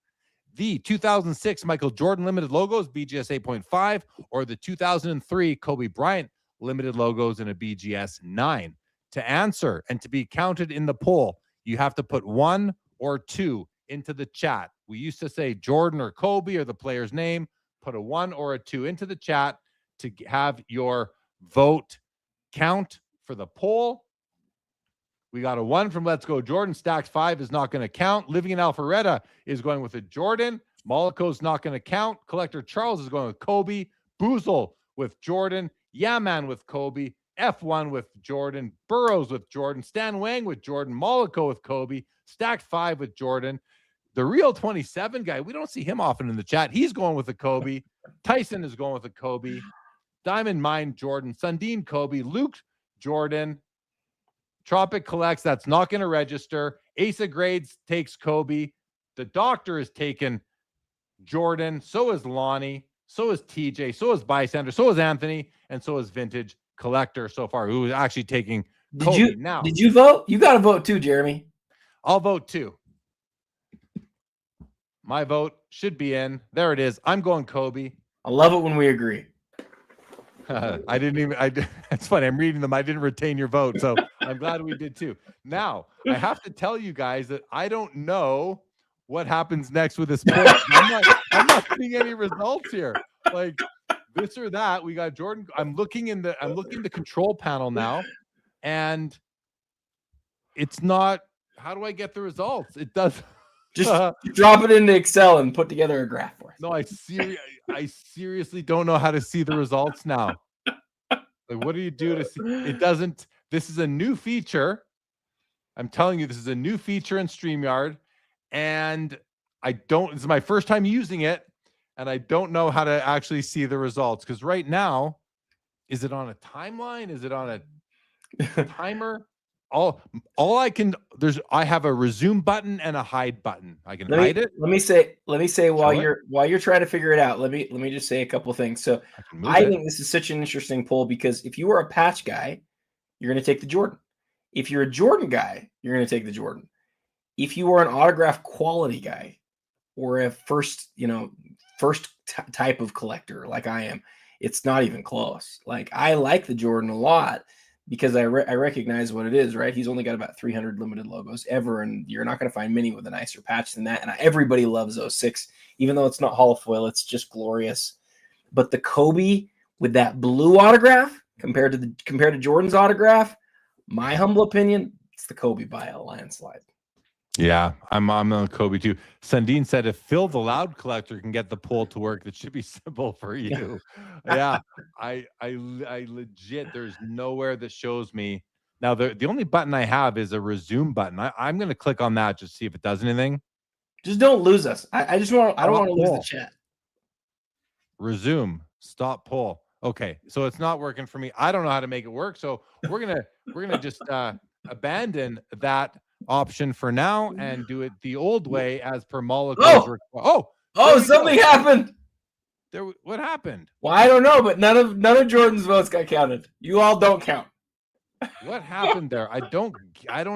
The 2006 Michael Jordan limited logos, BGS 8.5, or the 2003 Kobe Bryant limited logos in a BGS 9? To answer and to be counted in the poll, you have to put 1 or 2 into the chat. We used to say Jordan or Kobe or the player's name. Put a 1 or a 2 into the chat to have your vote count for the poll. We got a 1 from Let's Go Jordan. Stacks 5 is not going to count. Living in Alpharetta is going with a Jordan. Molico's not going to count. Collector Charles is going with Kobe. Boozle with Jordan. Yaman with Kobe. F1 with Jordan. Burrows with Jordan. Stan Wang with Jordan. Molico with Kobe. Stacked 5 with Jordan. The real 27 guy, we don't see him often in the chat. He's going with a Kobe. Tyson is going with a Kobe. Diamond Mine Jordan. Sundin Kobe. Luke Jordan. Tropic collects. That's not going to register. Asa Grades takes Kobe. The doctor is taking Jordan. So is Lonnie. So is TJ. So is Bystander. So is Anthony. And so is Vintage Collector so far, who is actually taking Kobe. Did you vote? You got to vote too, Jeremy. I'll vote too. My vote should be in. There it is. I'm going Kobe. I love it when we agree. It's funny. I'm reading them. I didn't retain your vote. So I'm glad we did too. Now, I have to tell you guys that I don't know what happens next with this poll. I'm not seeing any results here. Like this or that. We got Jordan. I'm looking in the control panel now, and it's not. How do I get the results? It does. Just drop it into Excel and put together a graph for us. No, I seriously don't know how to see the results now. Like, what do you do to see? It doesn't. This is a new feature. I'm telling you, this is a new feature in StreamYard, and this is my first time using it, and I don't know how to actually see the results. Because right now, is it on a timeline? Is it on a timer? all I can I have a resume button and a hide button. I can Let hide it. me say while Show it. you're trying to figure it out, let me just say a couple things. So I can move I it. think this is such an interesting poll because if you are a patch guy, you're going to take the Jordan. If you're a Jordan guy, you're going to take the Jordan. If you are an autograph quality guy or a first type of collector like I am, it's not even close. Like I like the Jordan a lot because I recognize what it is, right? He's only got about 300 limited logos ever, and you're not going to find many with a nicer patch than that. And everybody loves 06, even though it's not holofoil, it's just glorious. But the Kobe with that blue autograph compared to Jordan's autograph, my humble opinion, it's the Kobe by a landslide. Yeah, I'm on Kobe too. Sundin said if Phil the Loud Collector can get the poll to work, that should be simple for you. Yeah, I legit, there's nowhere that shows me. Now the only button I have is a resume button. I'm gonna click on that just to see if it does anything. Just don't lose us. I don't want to lose the chat. Resume, stop poll. Okay, so it's not working for me. I don't know how to make it work. So we're gonna just abandon that option for now and do it the old way as per Moliko's. Something happened. What happened? Well, I don't know, but none of Jordan's votes got counted. You all don't count. What happened there? I don't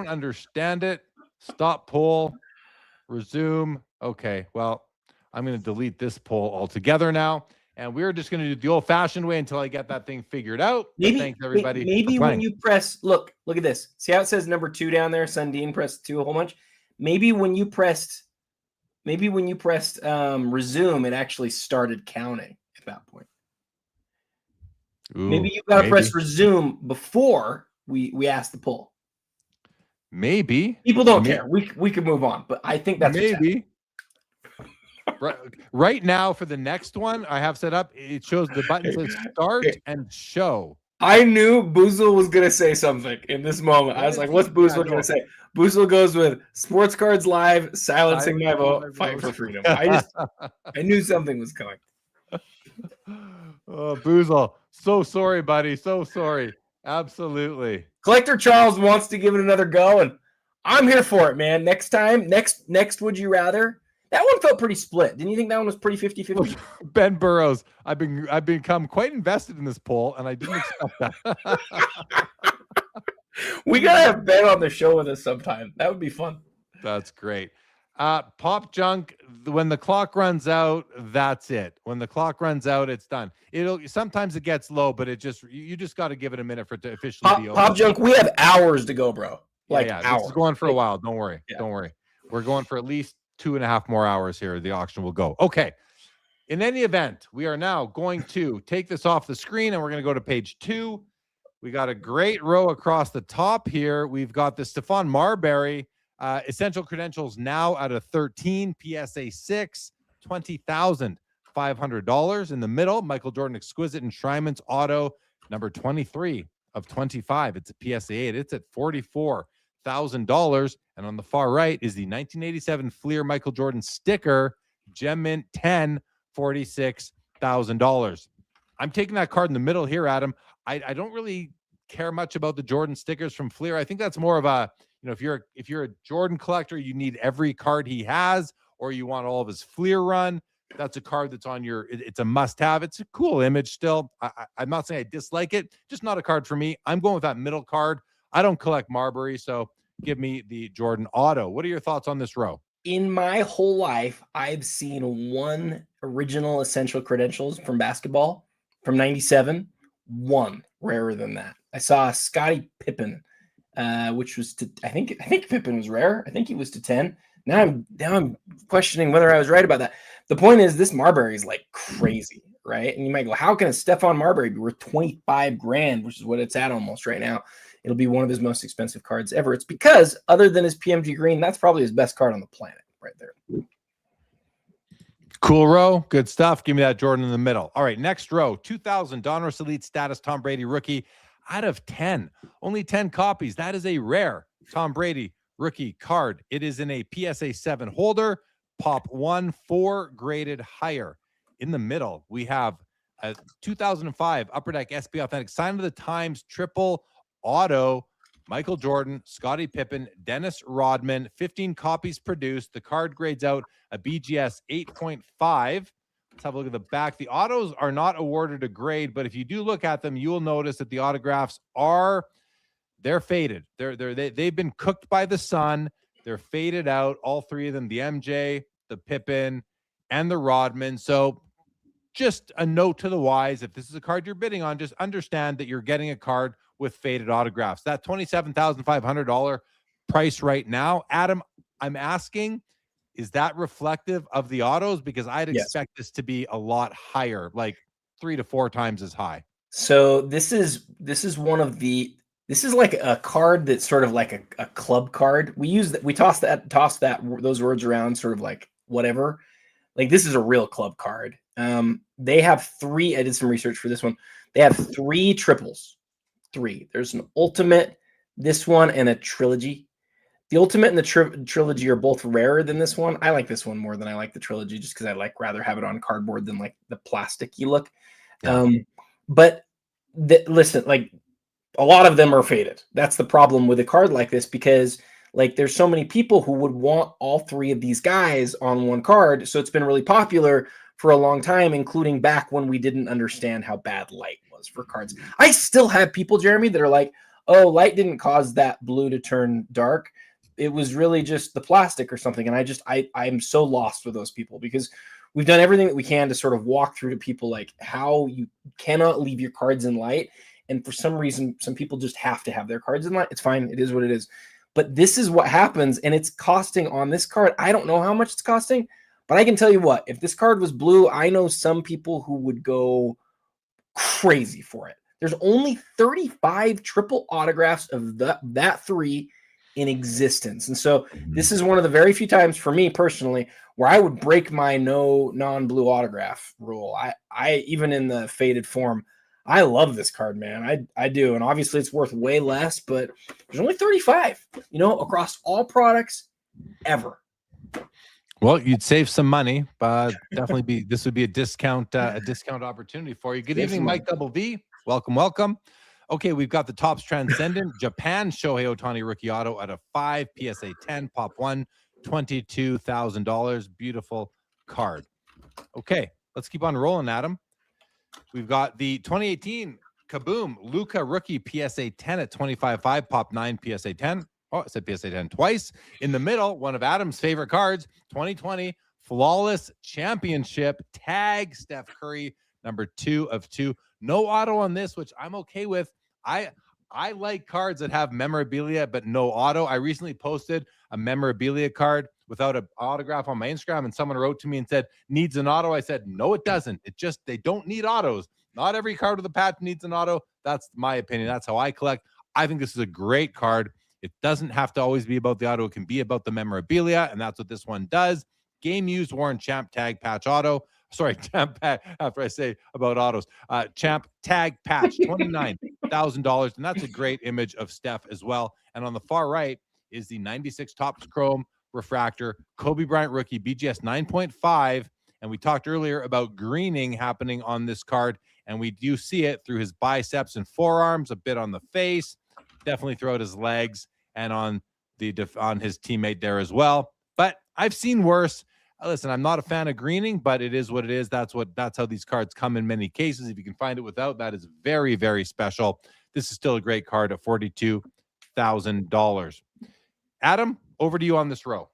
understand it. Stop poll, resume. Okay, well, I'm going to delete this poll altogether now. And we're just going to do the old-fashioned way until I get that thing figured out. Thanks everybody. Maybe when you press, look at this. See how it says number 2 down there? Sundin pressed 2 a whole bunch. Maybe when you pressed resume, it actually started counting at that point. Ooh, maybe you got to press resume before we ask the poll. Maybe people don't care. We could move on, but I think that's maybe. Right now for the next one I have set up, it shows the button says start and show. I knew Boozle was going to say something in this moment. I was like, what's Boozle going to say? Boozle goes with Sports Cards Live, silencing my vote, fight for freedom. I knew something was coming. Oh, Boozle. So sorry, buddy. So sorry. Absolutely. Collector Charles wants to give it another go, and I'm here for it, man. Next time, next Would You Rather? That one felt pretty split. Didn't you think that one was pretty 50-50? Ben Burrows, I've become quite invested in this poll, and I didn't expect that. We gotta have Ben on the show with us sometime. That would be fun. That's great. Pop junk. When the clock runs out, that's it. When the clock runs out, it's done. Sometimes it gets low, but you just got to give it a minute for it to officially be over. Pop junk. We have hours to go, bro. Hours. This is going for a while. Don't worry. Yeah. Don't worry. We're going for at least 2.5 more hours here. The auction will go. Okay. In any event, we are now going to take this off the screen and we're going to go to page 2. We got a great row across the top here. We've got the Stephon Marbury essential credentials now out of 13, PSA 6, $20,500. In the middle, Michael Jordan exquisite enshrinements auto number 23 of 25. It's a PSA 8. It's at $44,000. And on the far right is the 1987 Fleer Michael Jordan sticker, Gem Mint 10, $46,000. I'm taking that card in the middle here, Adam. I don't really care much about the Jordan stickers from Fleer. I think that's more of a, if you're a Jordan collector, you need every card he has, or you want all of his Fleer run. That's a card that's on it's a must-have. It's a cool image still. I'm not saying I dislike it, just not a card for me. I'm going with that middle card. I don't collect Marbury, so give me the Jordan auto. What are your thoughts on this row? In my whole life, I've seen one original essential credentials from basketball from 97. One rarer than that. I saw Scottie Pippen, which was I think Pippen was rare. I think he was to 10. Now I'm questioning whether I was right about that. The point is, this Marbury is like crazy, right? And you might go, how can a Stephon Marbury be worth $25,000, which is what it's at almost right now? It'll be one of his most expensive cards ever. It's because other than his PMG green, that's probably his best card on the planet right there. Cool row. Good stuff. Give me that Jordan in the middle. All right, next row. 2000 Donruss Elite status Tom Brady rookie out of 10. Only 10 copies. That is a rare Tom Brady rookie card. It is in a PSA 7 holder. Pop 1, 4 graded higher. In the middle, we have a 2005 Upper Deck SB Authentic Sign of the Times triple auto Michael Jordan, Scottie Pippen, Dennis Rodman, 15 copies produced. The card grades out a BGS 8.5. Let's have a look at the back. The autos are not awarded a grade, but if you do look at them, you will notice that the autographs they're faded. They've been cooked by the sun. They're faded out, all three of them, the MJ, the Pippen, and the Rodman. So just a note to the wise, if this is a card you're bidding on, just understand that you're getting a card with faded autographs. That $27,500 price right now, Adam, I'm asking, is that reflective of the autos? Because I'd expect this to be a lot higher, like 3 to 4 times as high. So this is like a card that's sort of like a club card. We toss those words around sort of like whatever. Like this is a real club card. They have 3. I did some research for this one. They have 3 triples. 3. There's an ultimate, this one, and a trilogy. The ultimate and the trilogy are both rarer than this one. I like this one more than I like the trilogy, just because I rather have it on cardboard than like the plasticky look. Yeah. But listen, like a lot of them are faded. That's the problem with a card like this, because like there's so many people who would want all 3 of these guys on one card. So it's been really popular for a long time, including back when we didn't understand how bad light was for cards. I still have people, Jeremy, that are like, oh, light didn't cause that blue to turn dark. It was really just the plastic or something. And I'm so lost with those people, because we've done everything that we can to sort of walk through to people like how you cannot leave your cards in light. And for some reason, some people just have to have their cards in light. It's fine. It is what it is. But this is what happens. And it's costing on this card. I don't know how much it's costing, but I can tell you what, if this card was blue, I know some people who would go crazy for it. There's only 35 triple autographs of that 3 in existence. And so this is one of the very few times for me personally where I would break my no non-blue autograph rule. I even in the faded form, I love this card, man. I do. And obviously it's worth way less, but there's only 35, across all products ever. Well, you'd save some money, but definitely this would be a discount opportunity for you. Good evening, Mike Double V. Welcome. Okay, we've got the Topps Transcendent Japan Shohei Ohtani rookie auto at a 5 PSA 10 Pop 1, $22,000. Beautiful card. Okay, let's keep on rolling, Adam. We've got the 2018 Kaboom Luka rookie PSA 10 at 25.5 Pop 9 PSA 10. Oh, I said PSA 10 twice. In the middle, one of Adam's favorite cards, 2020 Flawless Championship Tag Steph Curry, number 2 of 2. No auto on this, which I'm okay with. I like cards that have memorabilia, but no auto. I recently posted a memorabilia card without an autograph on my Instagram, and someone wrote to me and said, needs an auto. I said, no, it doesn't. They don't need autos. Not every card with a patch needs an auto. That's my opinion. That's how I collect. I think this is a great card. It doesn't have to always be about the auto. It can be about the memorabilia, and that's what this one does. Game used Warren Champ Tag Patch Auto. Sorry, Champ Patch, after I say about autos. Champ Tag Patch, $29,000, and that's a great image of Steph as well. And on the far right is the 96 Topps Chrome Refractor Kobe Bryant rookie BGS 9.5. And we talked earlier about greening happening on this card, and we do see it through his biceps and forearms, a bit on the face, definitely throughout his legs, and on his teammate there as well. But I've seen worse. Listen, I'm not a fan of greening, but it is what it is. That's how these cards come in many cases. If you can find it without, that is very, very special. This is still a great card at $42,000. Adam, over to you on this row.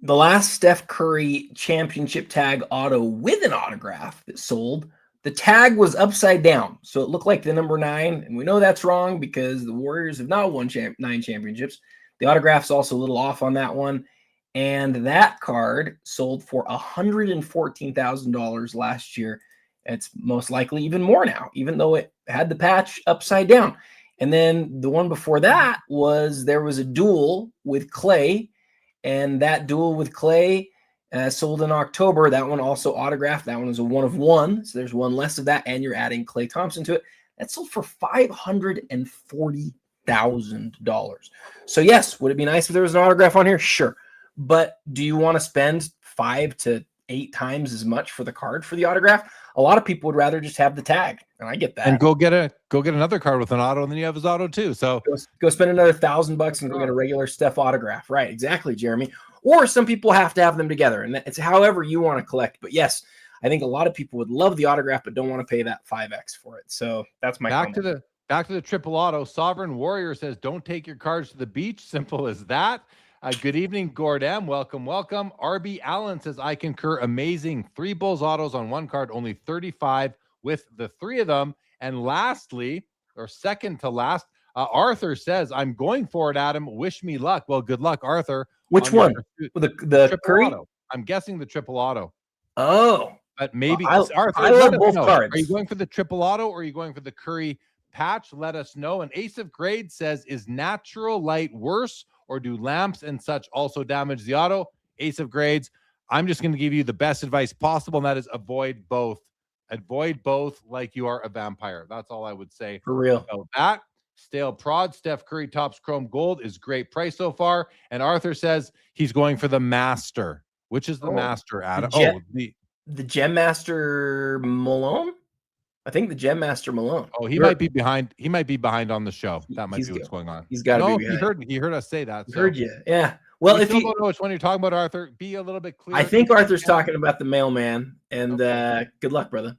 The last Steph Curry championship tag auto with an autograph that sold, the tag was upside down. So it looked like the number 9. And we know that's wrong because the Warriors have not won 9 championships. The autograph's also a little off on that one. And that card sold for $114,000 last year. It's most likely even more now, even though it had the patch upside down. And then the one before that there was a duel with Clay, and that duel with Clay sold in October. That one also autographed. That one was a 1 of 1. So there's one less of that, and you're adding Klay Thompson to it. That sold for $540,000. So yes, would it be nice if there was an autograph on here? Sure. But do you want to spend 5 to 8 times as much for the card for the autograph? a lot of people would rather just have the tag, and I get that. And go get another card with an auto, and then you have his auto too. So go spend another $1,000 and go get a regular Steph autograph. Right, exactly, Jeremy. Or some people have to have them together, and it's however you want to collect. But yes, I think a lot of people would love the autograph, but don't want to pay that 5x for it. So that's my back to the triple auto. Sovereign Warrior says, "Don't take your cards to the beach." Simple as that. Good evening, Gordam. Welcome. RB Allen says, "I concur. Amazing. 3 Bulls autos on one card, only 35 with the 3 of them." And lastly, or second to last, Arthur says, "I'm going for it, Adam. Wish me luck." Well, good luck, Arthur. Which one? The Curry? Auto. I'm guessing the triple auto. Oh. But maybe Arthur, I love both cards. Are you going for the triple auto or are you going for the Curry patch? Let us know. And Ace of Grade says, "Is natural light worse, or do lamps and such also damage the auto?" Ace of Grades, I'm just going to give you the best advice possible, and that is avoid both. Avoid both like you are a vampire. That's all I would say. For real. About that. Stale Prod, Steph Curry Topps Chrome Gold is great price so far. And Arthur says he's going for the Master. Which is the Master, Adam? The Gem Master Malone? I think the Gem Master Malone. Oh, he might be behind. He might be behind on the show. That might be what's going on. He's got to be behind. He heard us say that. Heard you. Yeah. Well, if you don't know which one you're talking about, Arthur, be a little bit clearer. I think Arthur's talking about the mailman. And good luck, brother.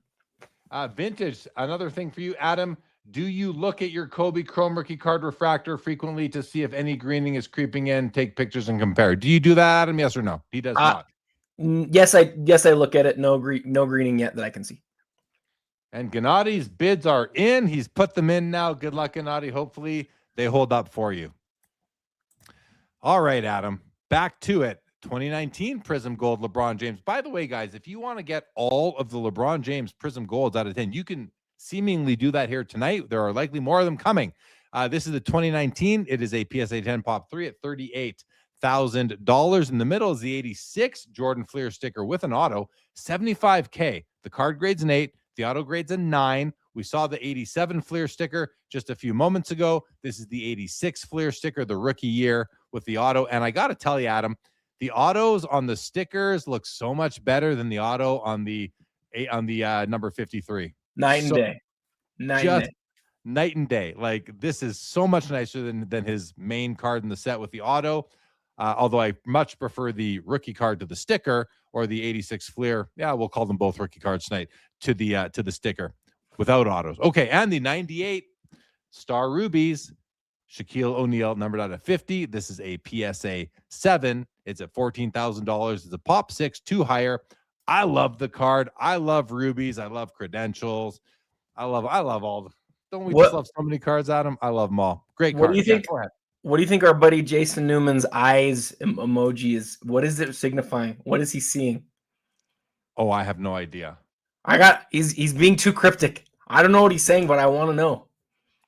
Vintage. Another thing for you, Adam. Do you look at your Kobe Chrome rookie card refractor frequently to see if any greening is creeping in? Take pictures and compare. Do you do that, Adam? Yes or no? He does not. Yes, I look at it. No greening yet that I can see. And Gennadi's bids are in. He's put them in now. Good luck, Gennadi. Hopefully they hold up for you. All right, Adam. Back to it. 2019 Prism Gold LeBron James. By the way, guys, if you want to get all of the LeBron James Prism Golds out of 10, you can seemingly do that here tonight. There are likely more of them coming. This is the 2019. It is a PSA 10 Pop 3 at $38,000. In the middle is the 86 Jordan Fleer sticker with an auto, $75K. The card grade's an 8. The auto grade's a 9. We saw the 87 Fleer sticker just a few moments ago. This is the 86 Fleer sticker, the rookie year with the auto. And I got to tell you, Adam, the autos on the stickers look so much better than the auto on the number 53. Night and day. Night and day. Like, this is so much nicer than his main card in the set with the auto. Although I much prefer the rookie card to the sticker, or the 86 Fleer. Yeah, we'll call them both rookie cards tonight, to the sticker without autos. Okay, and the 98 Star Rubies, Shaquille O'Neal, numbered out of 50. This is a PSA 7. It's at $14,000. It's a Pop 6, 2 higher. I love the card. I love rubies. I love credentials. I love all the. Don't we just love so many cards, Adam? I love them all. Great card. What do you think? What do you think our buddy Jason Newman's eyes emoji is? What is it signifying? What is he seeing? Oh, I have no idea. He's being too cryptic. I don't know what he's saying, but I want to know.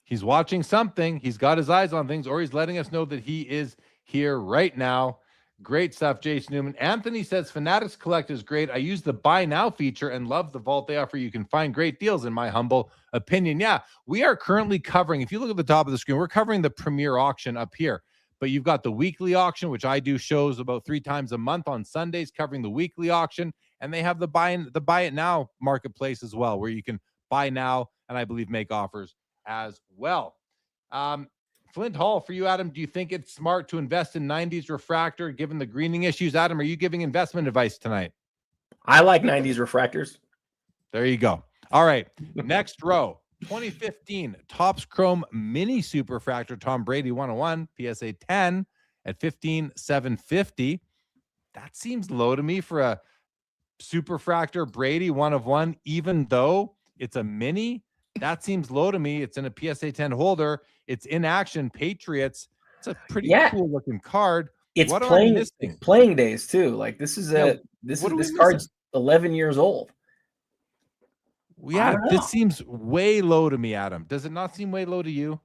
He's watching something. He's got his eyes on things, or he's letting us know that he is here right now. Great stuff, Jason Newman. Anthony says, Fanatics Collect is great. I use the buy now feature and love the vault they offer. You can find great deals, in my humble opinion. Yeah, we are currently covering, if you look at the top of the screen, we're covering the Premier Auction up here. But you've got the weekly auction, which I do shows about 3 times a month on Sundays, covering the weekly auction. And they have the buy it now marketplace as well, where you can buy now and I believe make offers as well. Flint Hall, for you, Adam, do you think it's smart to invest in 90s refractor given the greening issues? Adam, are you giving investment advice tonight? I like 90s refractors. There you go. All right. Next row, 2015 Topps Chrome Mini Superfractor Tom Brady 101 PSA 10 at $15,750. That seems low to me for a Superfractor Brady 1 of 1, even though it's a mini. That seems low to me. It's in a PSA 10 holder. It's in action. Patriots. It's a pretty cool looking card. It's playing days too. Like this card's 11 years old. Yeah, this seems way low to me, Adam. Does it not seem way low to you?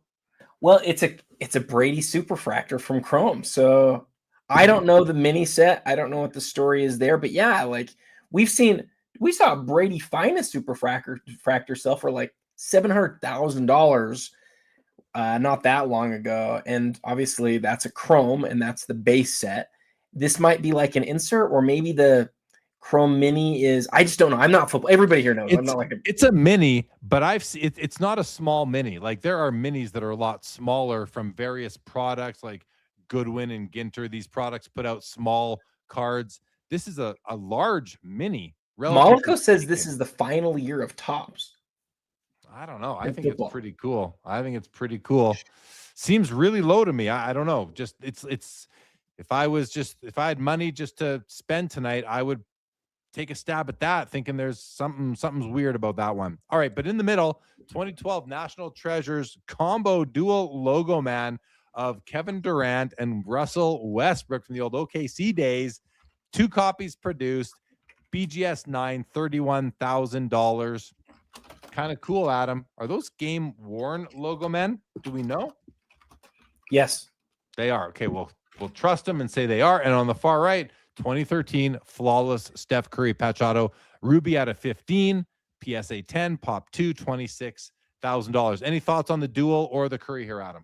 Well, it's a Brady Superfractor from Chrome. So I don't know the mini set. I don't know what the story is there, but yeah, like we saw Brady Finest Superfractor sell for like $700,000 not that long ago, and obviously that's a Chrome and that's the base set. This might be like an insert, or maybe the Chrome Mini is, I just don't know. I'm not football. Everybody here knows. I'm not like it's a mini, but I've seen it's not a small mini. Like there are minis that are a lot smaller from various products like Goodwin and Ginter. These products put out small cards. This is a large mini. Monaco says this is the final year of Topps. I don't know. I think it's pretty cool. I think it's pretty cool. Seems really low to me. I don't know. Just it's if I had money just to spend tonight, I would take a stab at that, thinking there's something's weird about that one. All right, but in the middle, 2012 National Treasures combo dual logo man of Kevin Durant and Russell Westbrook from the old OKC days. 2 copies produced. BGS 9, $31,000. Kind of cool, Adam. Are those game worn logo men? Do we know? Yes, they are. Okay, we'll trust them and say they are. And on the far right, 2013 flawless Steph Curry patch auto, Ruby out of 15, PSA 10, Pop 2, $26,000. Any thoughts on the dual or the Curry here, Adam?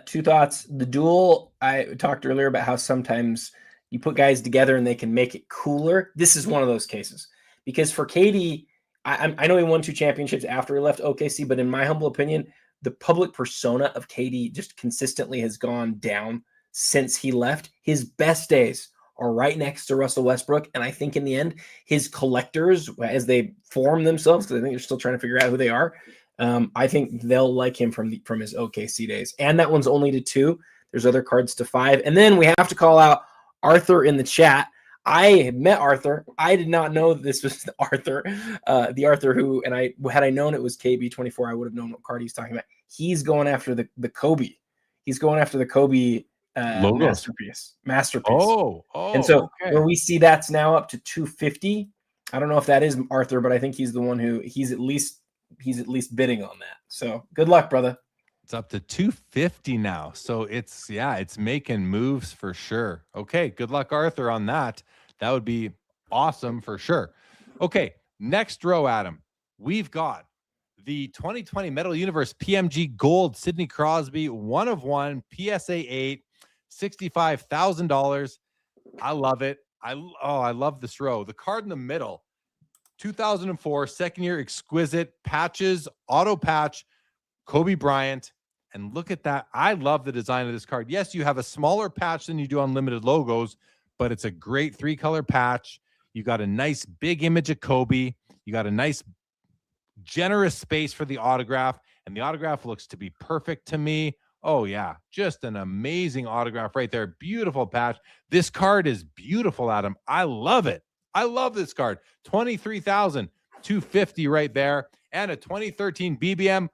2 thoughts. The dual, I talked earlier about how sometimes you put guys together and they can make it cooler. This is one of those cases because for KD, I know he won 2 championships after he left OKC, but in my humble opinion, the public persona of KD just consistently has gone down since he left. His best days are right next to Russell Westbrook, and I think in the end, his collectors, as they form themselves, because I think they're still trying to figure out who they are, I think they'll like him from his OKC days. And that one's only to 2. There's other cards to 5. And then we have to call out Arthur in the chat. I met Arthur. I did not know this was the Arthur who, and had I known it was KB24, I would have known what card he's talking about. He's going after the Kobe. He's going after the Kobe masterpiece. Oh, and so where we see that's now up to 250. I don't know if that is Arthur, but I think he's the one who he's at least bidding on that. So good luck, brother. It's up to 250 now. So it's making moves for sure. Okay, good luck, Arthur, on that. That would be awesome for sure. Okay, next row, Adam. We've got the 2020 Metal Universe PMG Gold Sidney Crosby 1 of 1 PSA 8, $65,000. I love it. I love this row. The card in the middle, 2004 second year exquisite patches, auto patch, Kobe Bryant. And look at that. I love the design of this card. Yes, you have a smaller patch than you do on limited logos, but it's a great 3-color patch. You got a nice big image of Kobe. You got a nice generous space for the autograph, and the autograph looks to be perfect to me. Oh yeah, just an amazing autograph right there. Beautiful patch. This card is beautiful, Adam. I love it. I love this card. $23,250 right there, and a 2013 BBM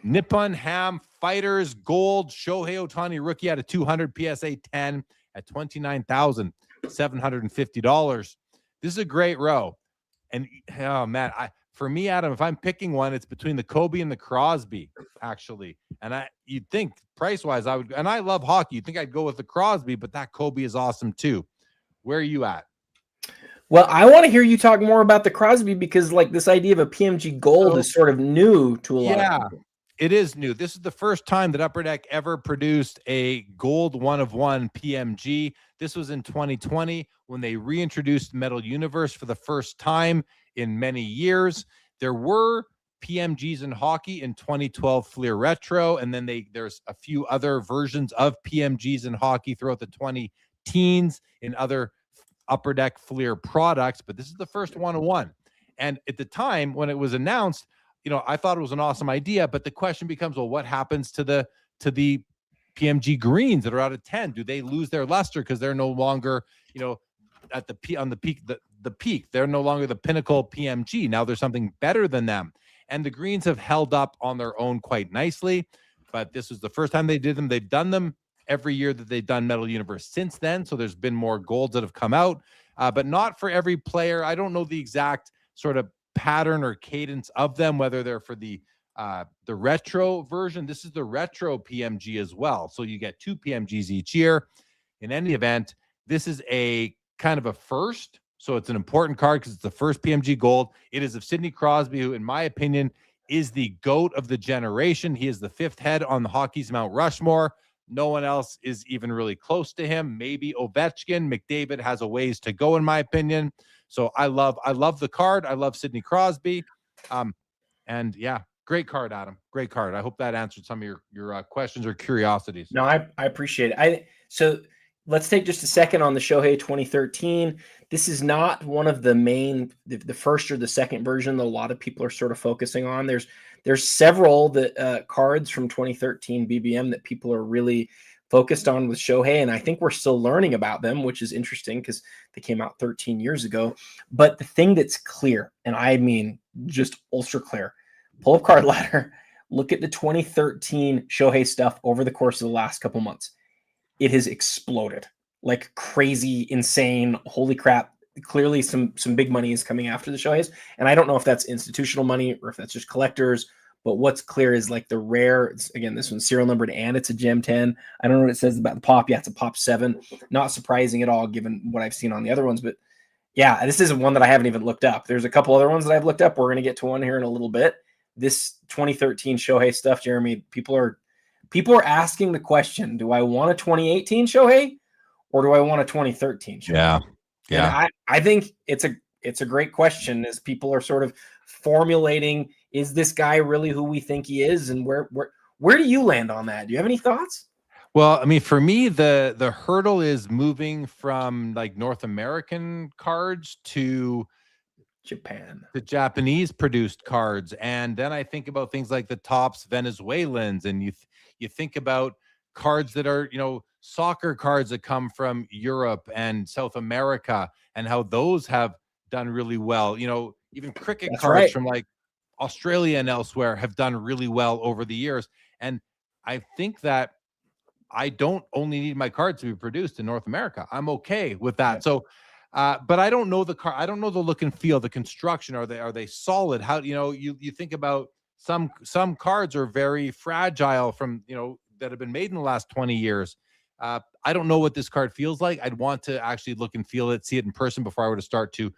Nippon Ham Fighters Gold Shohei Ohtani rookie out of 200 PSA 10 at $29,750. This is a great row. And oh man, for me, Adam, if I'm picking one, it's between the Kobe and the Crosby, actually. And you'd think price-wise, I would, and I love hockey. You'd think I'd go with the Crosby, but that Kobe is awesome too. Where are you at? Well, I want to hear you talk more about the Crosby because like this idea of a PMG Gold is sort of new to a lot of people. It is new. This is the first time that Upper Deck ever produced a gold 1 of 1 PMG. This was in 2020 when they reintroduced Metal Universe for the first time in many years. There were PMGs in hockey in 2012 Fleer Retro, and then there's a few other versions of PMGs in hockey throughout the 2010s in other Upper Deck Fleer products, but this is the first 1 of 1. And at the time when it was announced, I thought it was an awesome idea, but the question becomes, well, what happens to the PMG greens that are out of 10? Do they lose their luster because they're no longer, at the peak? They're no longer the pinnacle PMG. Now there's something better than them. And the greens have held up on their own quite nicely, but this was the first time they did them. They've done them every year that they've done Metal Universe since then. So there's been more golds that have come out, but not for every player. I don't know the exact sort of pattern or cadence of them, whether they're for the retro version. This is the retro PMG as well. So you get 2 PMGs each year. In any event, this is a kind of a first. So it's an important card because it's the first PMG Gold. It is of Sidney Crosby, who, in my opinion, is the GOAT of the generation. He is the 5th head on the hockey's Mount Rushmore. No one else is even really close to him. Maybe Ovechkin. McDavid has a ways to go, in my opinion. So I love the card. I love Sidney Crosby. And yeah, great card, Adam. Great card. I hope that answered some of your questions or curiosities. No, I appreciate it. So let's take just a second on the Shohei 2013. This is not one of the main, the first or the second version that a lot of people are sort of focusing on. There's several cards from 2013 BBM that people are really focused on with Shohei, and I think we're still learning about them, which is interesting because they came out 13 years ago. But the thing that's clear, and I mean just ultra clear, pull up card ladder, look at the 2013 Shohei stuff over the course of the last couple months. It has exploded like crazy, insane. Holy crap. Clearly some big money is coming after the Shoheis. And I don't know if that's institutional money or if that's just collectors, but what's clear is like the rare, again, this one's serial numbered and it's a Gem 10. I don't know what it says about the pop. Yeah, it's a pop 7. Not surprising at all given what I've seen on the other ones, but yeah, this isn't one that I haven't even looked up. There's a couple other ones that I've looked up. We're going to get to one here in a little bit. This 2013 Shohei stuff, Jeremy, people are asking the question, do I want a 2018 Shohei or do I want a 2013 Shohei? Yeah. Yeah. And I think it's a great question as people are sort of formulating, is this guy really who we think he is? And where do you land on that? Do you have any thoughts? Well, I mean, for me, the hurdle is moving from like North American cards to Japan, the Japanese produced cards. And then I think about things like the Topps Venezuelans, and you think about cards that are, soccer cards that come from Europe and South America and how those have done really well. Even cricket That's cards right. from like Australia and elsewhere have done really well over the years. And I think that I don't only need my cards to be produced in North America. I'm okay with that. Yeah. So, but I don't know the car. I don't know the look and feel, the construction. Are they solid? How, you think about some cards are very fragile from, that have been made in the last 20 years. I don't know what this card feels like. I'd want to actually look and feel it, see it in person before I were to start to,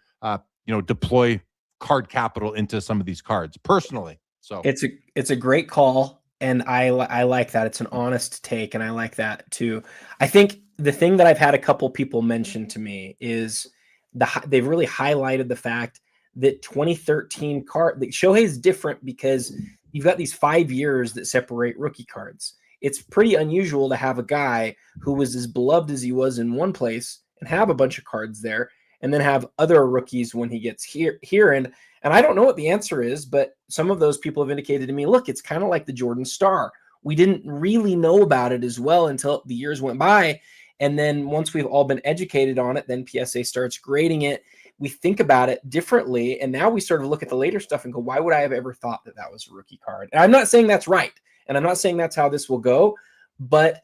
deploy card capital into some of these cards personally. So it's a great call. And I like that. It's an honest take, and I like that too. I think the thing that I've had a couple people mention to me is they've really highlighted the fact that 2013 card, Shohei is different because you've got these 5 years that separate rookie cards. It's pretty unusual to have a guy who was as beloved as he was in one place and have a bunch of cards there, and then have other rookies when he gets here. And I don't know what the answer is, but some of those people have indicated to me, look, it's kind of like the Jordan Star. We didn't really know about it as well until the years went by. And then once we've all been educated on it, then PSA starts grading it. We think about it differently. And now we sort of look at the later stuff and go, why would I have ever thought that that was a rookie card? And I'm not saying that's right. And I'm not saying that's how this will go. But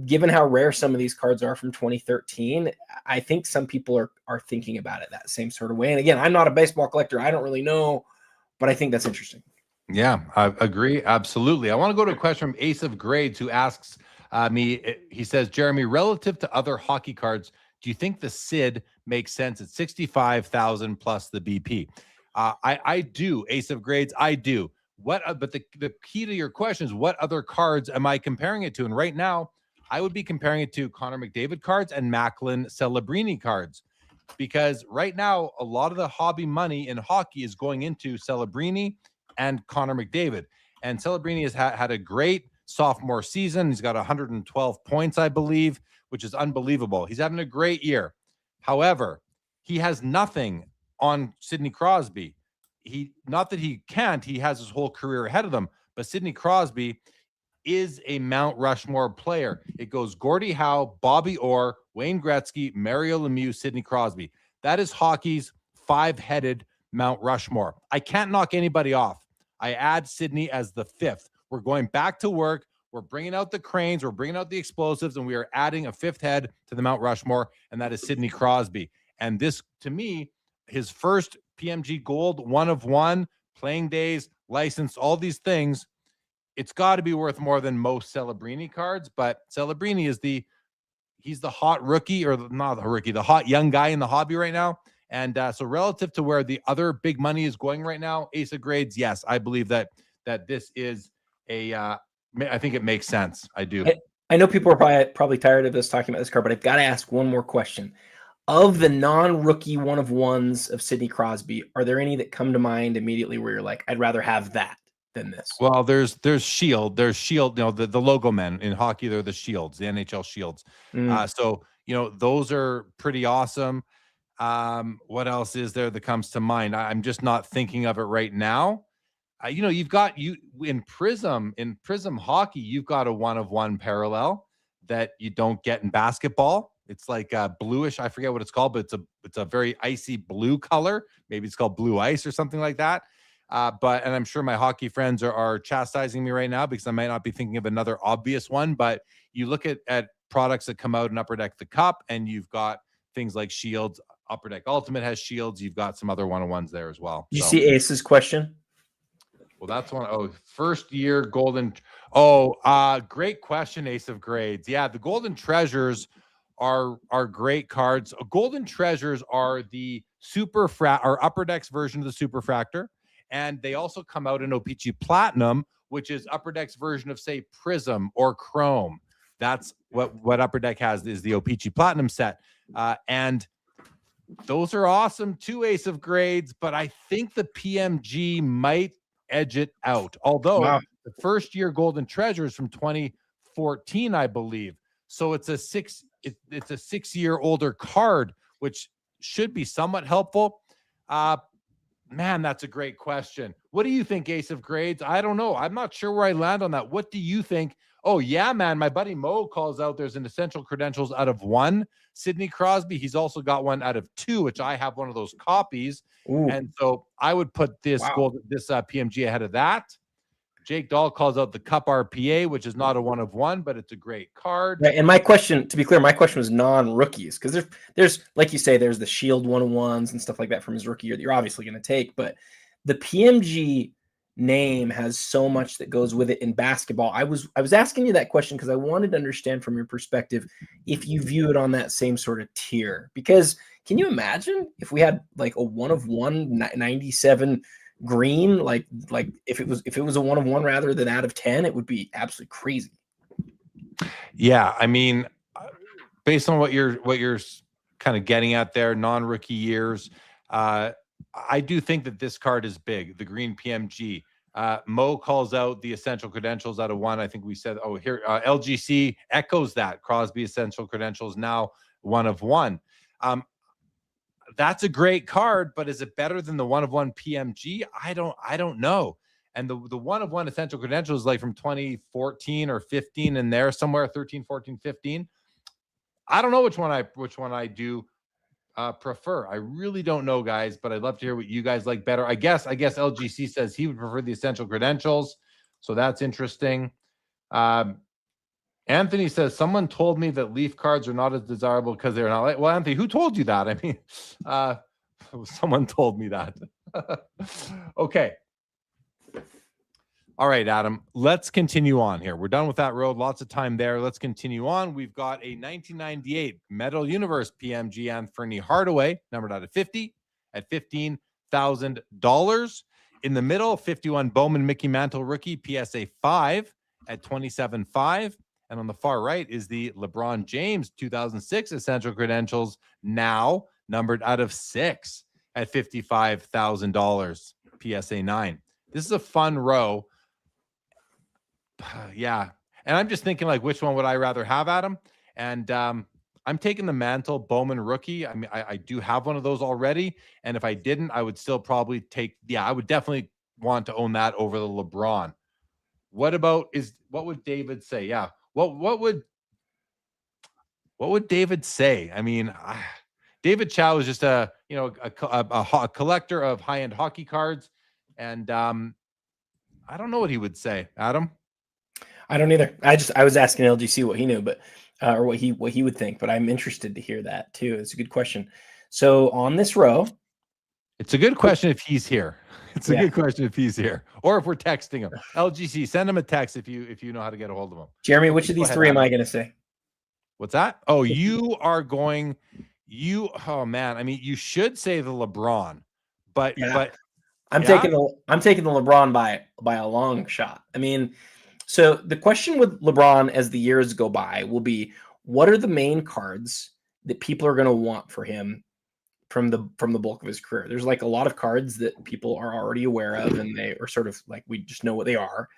given how rare some of these cards are from 2013, I think some people are thinking about it that same sort of way. And again, I'm not a baseball collector. I don't really know, but I think that's interesting. Yeah, I agree. Absolutely. I want to go to a question from Ace of Grades, who asks me, he says, Jeremy, relative to other hockey cards, do you think the Sid makes sense at 65,000 plus the BP? I do, Ace of Grades. I do. But the key to your question is, what other cards am I comparing it to? And right now, I would be comparing it to Connor McDavid cards and Macklin Celebrini cards, because right now, a lot of the hobby money in hockey is going into Celebrini and Connor McDavid. And Celebrini has had a great sophomore season. He's got 112 points, I believe, which is unbelievable. He's having a great year. However, he has nothing on Sidney Crosby. Not that he can't, he has his whole career ahead of him, but Sidney Crosby is a Mount Rushmore player. It goes Gordie Howe, Bobby Orr, Wayne Gretzky, Mario Lemieux, Sidney Crosby. That is hockey's 5-headed Mount Rushmore. I can't knock anybody off. I add Sidney as the 5th. We're going back to work. We're bringing out the cranes. We're bringing out the explosives, and we are adding a 5th head to the Mount Rushmore, and that is Sidney Crosby. And this, to me, his first PMG Gold, 1 of 1, playing days, license, all these things, it's got to be worth more than most Celebrini cards. But Celebrini is he's the hot rookie, or not the rookie, the hot young guy in the hobby right now. And so relative to where the other big money is going right now, Ace of Grades, yes, I believe that this is I think it makes sense. I do. I know people are probably tired of us talking about this card, but I've got to ask one more question. Of the non-rookie one of ones of Sidney Crosby, are there any that come to mind immediately where you're like, I'd rather have that than this? Well, there's Shield, the Logomen in hockey. They're the Shields, the NHL Shields. So those are pretty awesome. What else is there that comes to mind? I'm just not thinking of it right now. You've got in Prism hockey, you've got a 1-of-1 parallel that you don't get in basketball. It's like a bluish, I forget what it's called, but it's a very icy blue color. Maybe it's called blue ice or something like that. And I'm sure my hockey friends are chastising me right now because I might not be thinking of another obvious one. But you look at products that come out in Upper Deck the Cup, and you've got things like Shields. Upper Deck Ultimate has Shields. You've got some other 1-of-1s there as well. You see Ace's question? Well, that's one. Oh, first year golden. Great question, Ace of Grades. Yeah, the Golden Treasures are great cards. Golden Treasures are the or Upper Deck's version of the Superfractor, and they also come out in OPC Platinum, which is Upper Deck's version of, say, Prism or Chrome. That's what Upper Deck has, is the OPC Platinum set, and those are awesome too, Ace of Grades. But I think the PMG might edge it out. Although the first year Golden Treasures from 2014, I believe. So it's a 6-year older card, which should be somewhat helpful. Man, that's a great question. What do you think, Ace of Grades? I don't know. I'm not sure where I land on that. What do you think? Oh, yeah, man. My buddy Mo calls out there's an Essential Credentials out of 1 Sidney Crosby. He's also got one out of 2, which I have one of those copies. Ooh. And so I would put this PMG ahead of that. Jake Dahl calls out the Cup RPA, which is not a 1-of-1, but it's a great card. Right, and my question, to be clear, my question was non-rookies, because there's like you say, there's the Shield 1-of-1s and stuff like that from his rookie year that you're obviously going to take, but the PMG name has so much that goes with it in basketball. I was asking you that question because I wanted to understand from your perspective if you view it on that same sort of tier. Because can you imagine if we had like a 1-of-1 97 green, like if it was a 1-of-1 rather than out of 10, it would be absolutely crazy. Yeah, I mean, based on what you're kind of getting at there, non-rookie years, I do think that this card is big, the green PMG. Mo calls out the Essential Credentials out of 1. I think we said, here, LGC echoes that. Crosby Essential Credentials now 1-of-1. That's a great card, but is it better than the 1-of-1 PMG? I don't know. And the 1-of-1 Essential Credentials, like from 2014 or 15 in there somewhere, 13, 14, 15. I don't know which one I do prefer. I really don't know, guys, but I'd love to hear what you guys like better. I guess LGC says he would prefer the Essential Credentials, so that's interesting. Anthony says, someone told me that Leaf cards are not as desirable because they're not like, well, Anthony, who told you that? I mean, someone told me that. Okay. All right, Adam, let's continue on here. We're done with that road. Lots of time there. Let's continue on. We've got a 1998 Metal Universe PMG Anthony Hardaway, numbered out of 50 at $15,000. In the middle, 51 Bowman Mickey Mantle rookie PSA 5 at $27,500. And on the far right is the LeBron James 2006 Essential Credentials, now numbered out of 6 at $55,000 PSA 9. This is a fun row. Yeah. And I'm just thinking, like, which one would I rather have, Adam? And I'm taking the Mantle Bowman rookie. I mean, I do have one of those already. And if I didn't, I would still probably take, I would definitely want to own that over the LeBron. What would David say? Yeah. What would David say? I mean, David Chow is just a collector of high-end hockey cards. And I don't know what he would say, Adam. I don't either. I was asking LGC what he knew, but or what he would think, but I'm interested to hear that too. It's a good question. So on this row, it's a good question if he's here. It's a good question if he's here, or if we're texting him. LGC, send him a text if you know how to get a hold of him. Jeremy, which of these three am I going to say? What's that? Oh, you are going. Oh man, I mean, you should say the LeBron, but I'm taking the LeBron by a long shot. I mean, so the question with LeBron as the years go by will be, what are the main cards that people are going to want for him from the bulk of his career. There's like a lot of cards that people are already aware of, and they are sort of like, we just know what they are.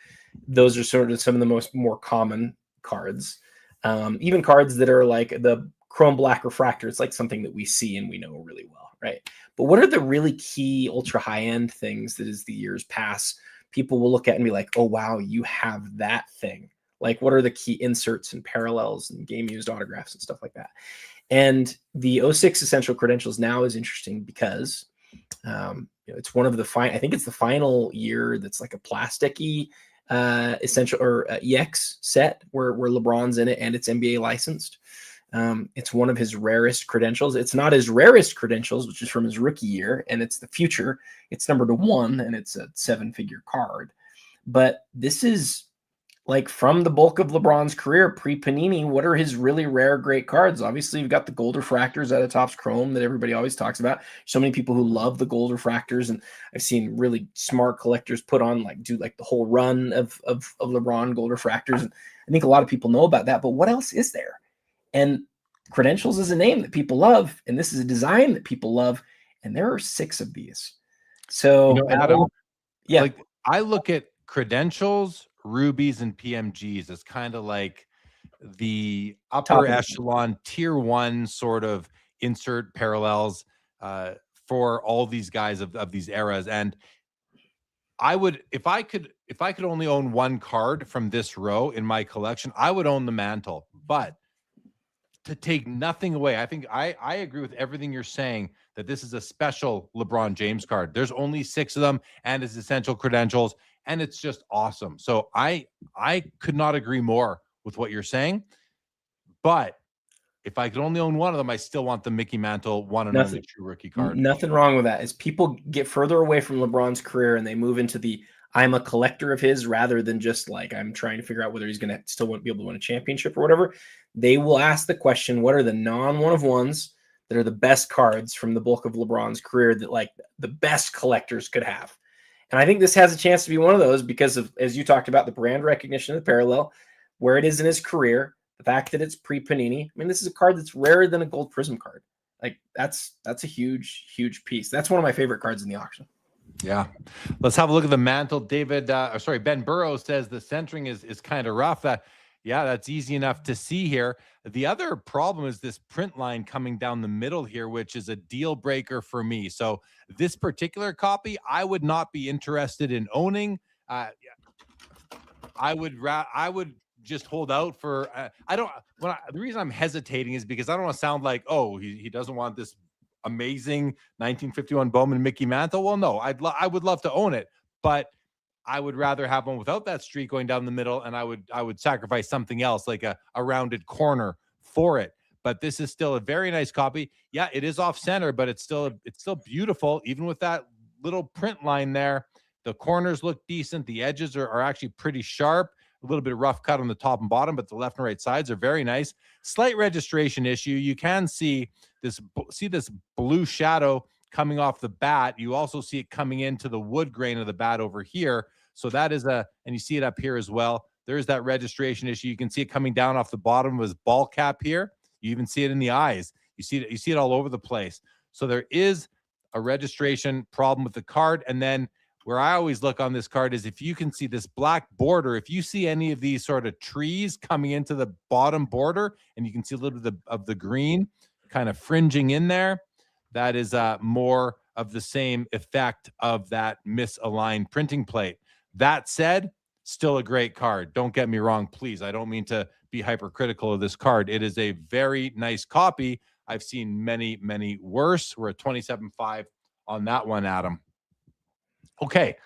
Those are sort of some of the more common cards. Even cards that are like the chrome black refractor. It's like something that we see and we know really well, right? But what are the really key ultra high end things that as the years pass, people will look at and be like, oh, wow, you have that thing. Like, what are the key inserts and parallels and game used autographs and stuff like that? And the 06 Essential Credentials now is interesting because it's one of the I think it's the final year that's like a plasticky essential or EX set where LeBron's in it and it's NBA licensed. It's one of his rarest credentials. It's not his rarest credentials, which is from his rookie year, and it's the future. It's numbered to 1, and it's a 7-figure card. But this is like from the bulk of LeBron's career pre-Panini. What are his really rare, great cards? Obviously, you've got the gold refractors out of Topps Chrome that everybody always talks about. So many people who love the gold refractors, and I've seen really smart collectors put on do the whole run of LeBron gold refractors. And I think a lot of people know about that. But what else is there? And Credentials is a name that people love, and this is a design that people love, and there are 6 of these. So, Adam, yeah, like I look at Credentials, Rubies, and PMGs as kind of like the upper echelon tier 1 sort of insert parallels for all these guys of these eras. And I would, if I could only own one card from this row in my collection, I would own the Mantle. But to take nothing away, I think I agree with everything you're saying, that this is a special LeBron James card. There's only 6 of them, and it's Essential Credentials, and it's just awesome. So I could not agree more with what you're saying. But if I could only own one of them, I still want the Mickey Mantle one and only true rookie card. Nothing wrong with that. As people get further away from LeBron's career and they move into the I'm a collector of his rather than just like I'm trying to figure out whether he's going to still be able to win a championship or whatever, they will ask the question, what are the non-one-of-ones that are the best cards from the bulk of LeBron's career that like the best collectors could have? And I think this has a chance to be one of those because of, as you talked about, the brand recognition of the parallel, where it is in his career, the fact that it's pre-Panini. I mean, this is a card that's rarer than a gold Prism card. Like that's a huge, huge piece. That's one of my favorite cards in the auction. Yeah. Let's have a look at the Mantle. Ben Burrows says the centering is kind of rough. Yeah, that's easy enough to see here. The other problem is this print line coming down the middle here, which is a deal breaker for me. So this particular copy, I would not be interested in owning. I would just hold out for. The reason I'm hesitating is because I don't want to sound like, oh, he doesn't want this amazing 1951 Bowman Mickey Mantle. Well, no, I would love to own it, but I would rather have one without that streak going down the middle, and I would sacrifice something else like a rounded corner for it. But this is still a very nice copy. Yeah, it is off center, but it's still beautiful, even with that little print line there. The corners look decent. The edges are actually pretty sharp. A little bit of rough cut on the top and bottom, but the left and right sides are very nice. Slight registration issue. You can see this blue shadow coming off the bat. You also see it coming into the wood grain of the bat over here. So that is and you see it up here as well. There's that registration issue. You can see it coming down off the bottom of his ball cap here. You even see it in the eyes. You see it all over the place. So there is a registration problem with the card. And then where I always look on this card is if you can see this black border, if you see any of these sort of trees coming into the bottom border, and you can see a little bit of the green kind of fringing in there, that is more of the same effect of that misaligned printing plate. That said, still a great card. Don't get me wrong, please. I don't mean to be hypercritical of this card. It is a very nice copy. I've seen many, many worse. We're at 27.5 on that one, Adam. Okay,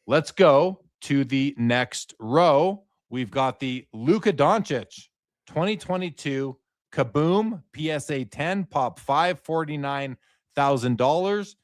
let's go to the next row. We've got the Luka Doncic 2022 Kaboom PSA 10 pop $549,000.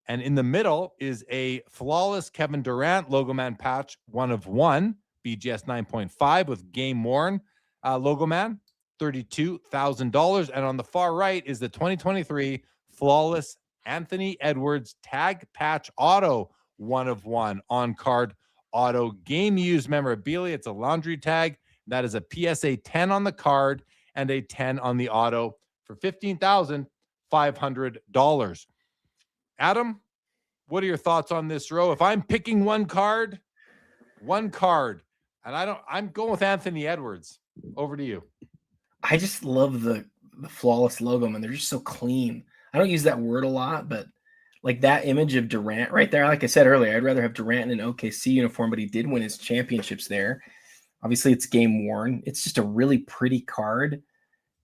And in the middle is a flawless Kevin Durant Logoman patch, 1 of 1, BGS 9.5 with game worn Logoman, $32,000. And on the far right is the 2023 flawless Anthony Edwards tag patch auto, 1 of 1 on card auto game used memorabilia. It's a laundry tag. That is a PSA 10 on the card and a 10 on the auto for for $15,500. Adam, what are your thoughts on this row? If I'm picking one card, and I'm going with Anthony Edwards. Over to you. I just love the flawless logo, man. They're just so clean. I don't use that word a lot, but like that image of Durant right there, like I said earlier, I'd rather have Durant in an OKC uniform, but he did win his championships there. Obviously, it's game worn. It's just a really pretty card.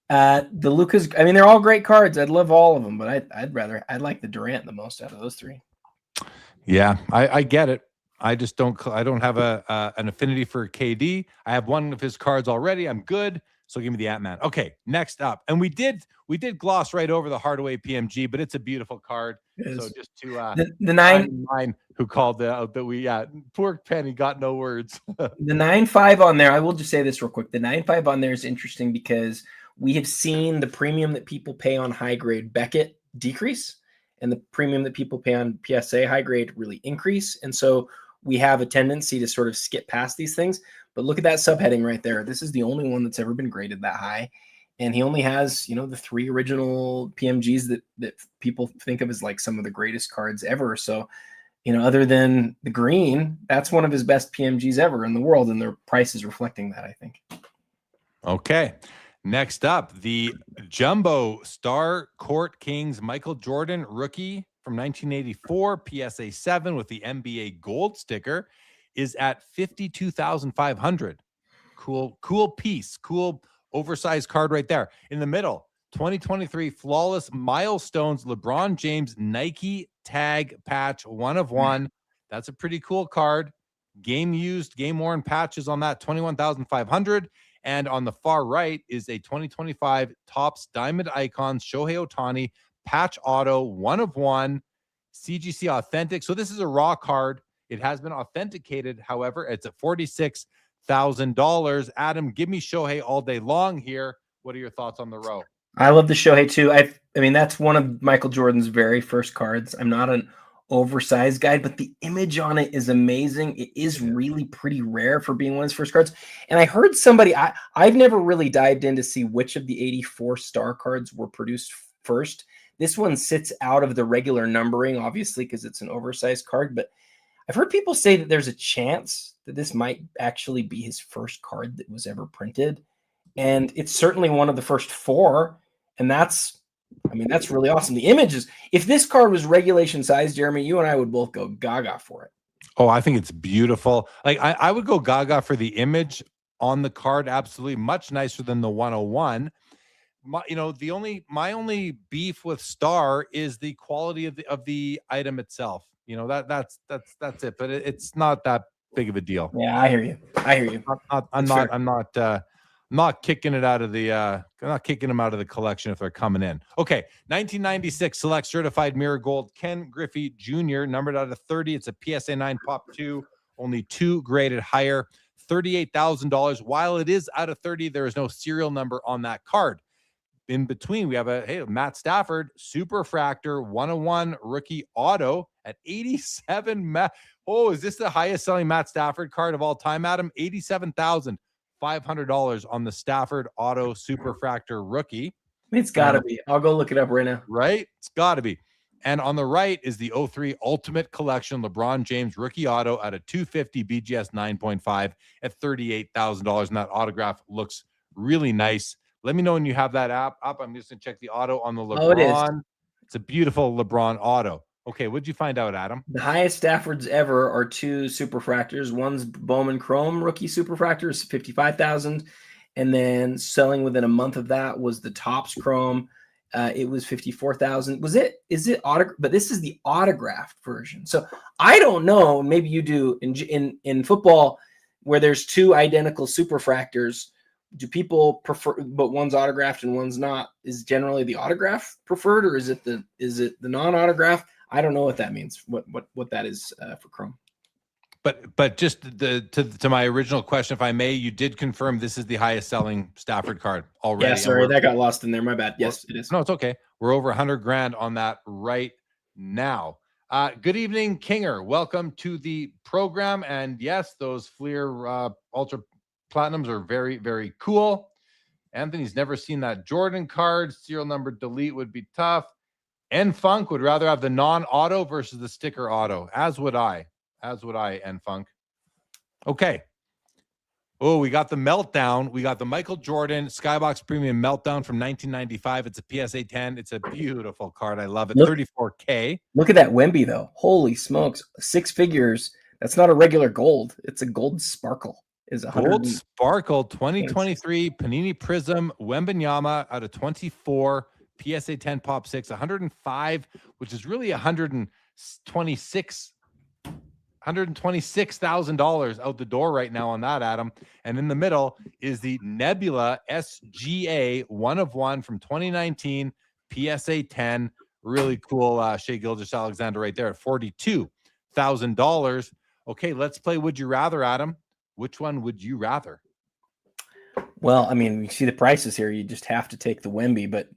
The Lucas, I mean, they're all great cards. I'd love all of them, but I'd like the Durant the most out of those three. Yeah, I get it. I just don't have an affinity for KD. I have one of his cards already. I'm good. So give me the Ant-Man. Okay, next up. And we did gloss right over the Hardaway PMG, but it's a beautiful card. So just to the 9 who called out that we poor Penny got no words. The 9.5 on there, I will just say this real quick. The 9.5 on there is interesting because we have seen the premium that people pay on high grade Beckett decrease and the premium that people pay on PSA high grade really increase. And so we have a tendency to sort of skip past these things. But look at that subheading right there. This is the only one that's ever been graded that high. And he only has, the 3 original PMGs that people think of as like some of the greatest cards ever. So, other than the green, that's one of his best PMGs ever in the world. And their price is reflecting that, I think. Okay. Next up, the Jumbo Star Court Kings Michael Jordan rookie from 1984, PSA 7 with the NBA gold sticker is at $52,500. Cool piece, cool oversized card right there. In the middle, 2023 Flawless Milestones LeBron James Nike tag patch 1 of 1. That's a pretty cool card. Game worn patches on that, $21,500. And on the far right is a 2025 Topps Diamond Icons Shohei Ohtani patch auto 1 of 1 CGC authentic. So this is a raw card. It has been authenticated. However, it's at $46,000. Adam, give me Shohei all day long here. What are your thoughts on the row? I love the Shohei too. I mean, that's one of Michael Jordan's very first cards. I'm not an oversized guy, but the image on it is amazing. It is really pretty rare for being one of his first cards. And I heard somebody, I've never really dived in to see which of the 84 star cards were produced first. This one sits out of the regular numbering, obviously, because it's an oversized card. But I've heard people say that there's a chance that this might actually be his first card that was ever printed. And it's certainly one of the first 4. And that's really awesome. The images, if this card was regulation size, Jeremy, you and I would both go gaga for it. Oh, I think it's beautiful. Like I would go gaga for the image on the card. Absolutely. Much nicer than the 101. My only beef with Star is the quality of the item itself. That's it, but it's not that big of a deal. Yeah, I hear you. I'm not kicking it out of the I'm not kicking them out of the collection if they're coming in. Okay, 1996 Select Certified Mirror Gold Ken Griffey Jr. numbered out of 30. It's a PSA 9 Pop 2, only 2 graded higher, $38,000. While it is out of 30, there is no serial number on that card. In between, we have a Matt Stafford Superfractor 101 rookie auto at 87. Is this the highest selling Matt Stafford card of all time, Adam? $87,500 on the Stafford Auto Superfractor rookie. It's got to be. I'll go look it up right now. Right? It's got to be. And on the right is the 03 Ultimate Collection LeBron James rookie auto at a 250 BGS 9.5 at $38,000. And that autograph looks really nice. Let me know when you have that app up. I'm just going to check the auto on the LeBron. Oh, it is. It's a beautiful LeBron auto. Okay, what'd you find out, Adam? The highest Staffords ever are 2 Superfractors. One's Bowman Chrome rookie Superfractor, is $55,000, and then selling within a month of that was the Topps Chrome. It was $54,000. Is it autograph? But this is the autographed version. So I don't know. Maybe you do in football where there's 2 identical Superfractors. Do people prefer, but one's autographed and one's not? Is generally the autograph preferred, or is it the non-autograph? I don't know what that means. What that is for Chrome. But just to my original question, if I may, you did confirm this is the highest selling Stafford card already. Yeah, sorry, that got lost in there. My bad. Yes, it is. No, it's okay. We're over $100,000 on that right now. Good evening, Kinger. Welcome to the program. And yes, those Fleer Ultra Platinums are very, very cool. Anthony's never seen that Jordan card. Serial number delete would be tough. N Funk would rather have the non-auto versus the sticker auto. As would I. N Funk. Okay. Oh, we got the Meltdown. We got the Michael Jordan Skybox Premium Meltdown from 1995. It's a PSA 10. It's a beautiful card. I love it. 34K. Look at that Wemby, though. Holy smokes. 6 figures. That's not a regular gold. It's a gold sparkle. Is a Gold Sparkle 2023 Panini Prism Wembanyama out of 24 PSA 10 Pop 6 105, which is really $126,000 out the door right now on that, Adam. And in the middle is the Nebula SGA 1 of 1 from 2019 PSA 10. Really cool Shea Gilgeous-Alexander right there at $42,000. Okay, let's play Would You Rather, Adam. Which one would you rather? Well, I mean, you see the prices here. You just have to take the Wemby, but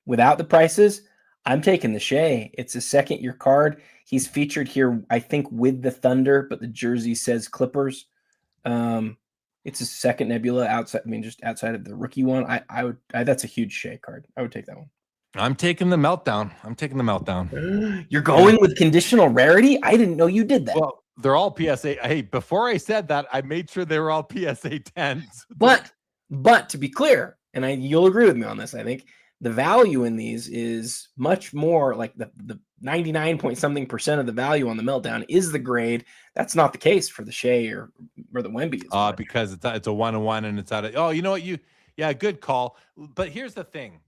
without the prices, I'm taking the Shea. It's a second-year card. He's featured here, I think, with the Thunder, but the jersey says Clippers. It's a second Nebula outside. I mean, just outside of the rookie one. That's a huge Shea card. I would take that one. I'm taking the Meltdown. You're going with conditional rarity? I didn't know you did that. Well, they're all PSA. Hey, before I said that, I made sure they were all PSA 10s. But to be clear, and you'll agree with me on this, I think the value in these is much more like the 99 point something % of the value on the Meltdown is the grade. That's not the case for the Shea or the Wemby. Because it's a 1-1 and it's out of, you know what, good call. But here's the thing.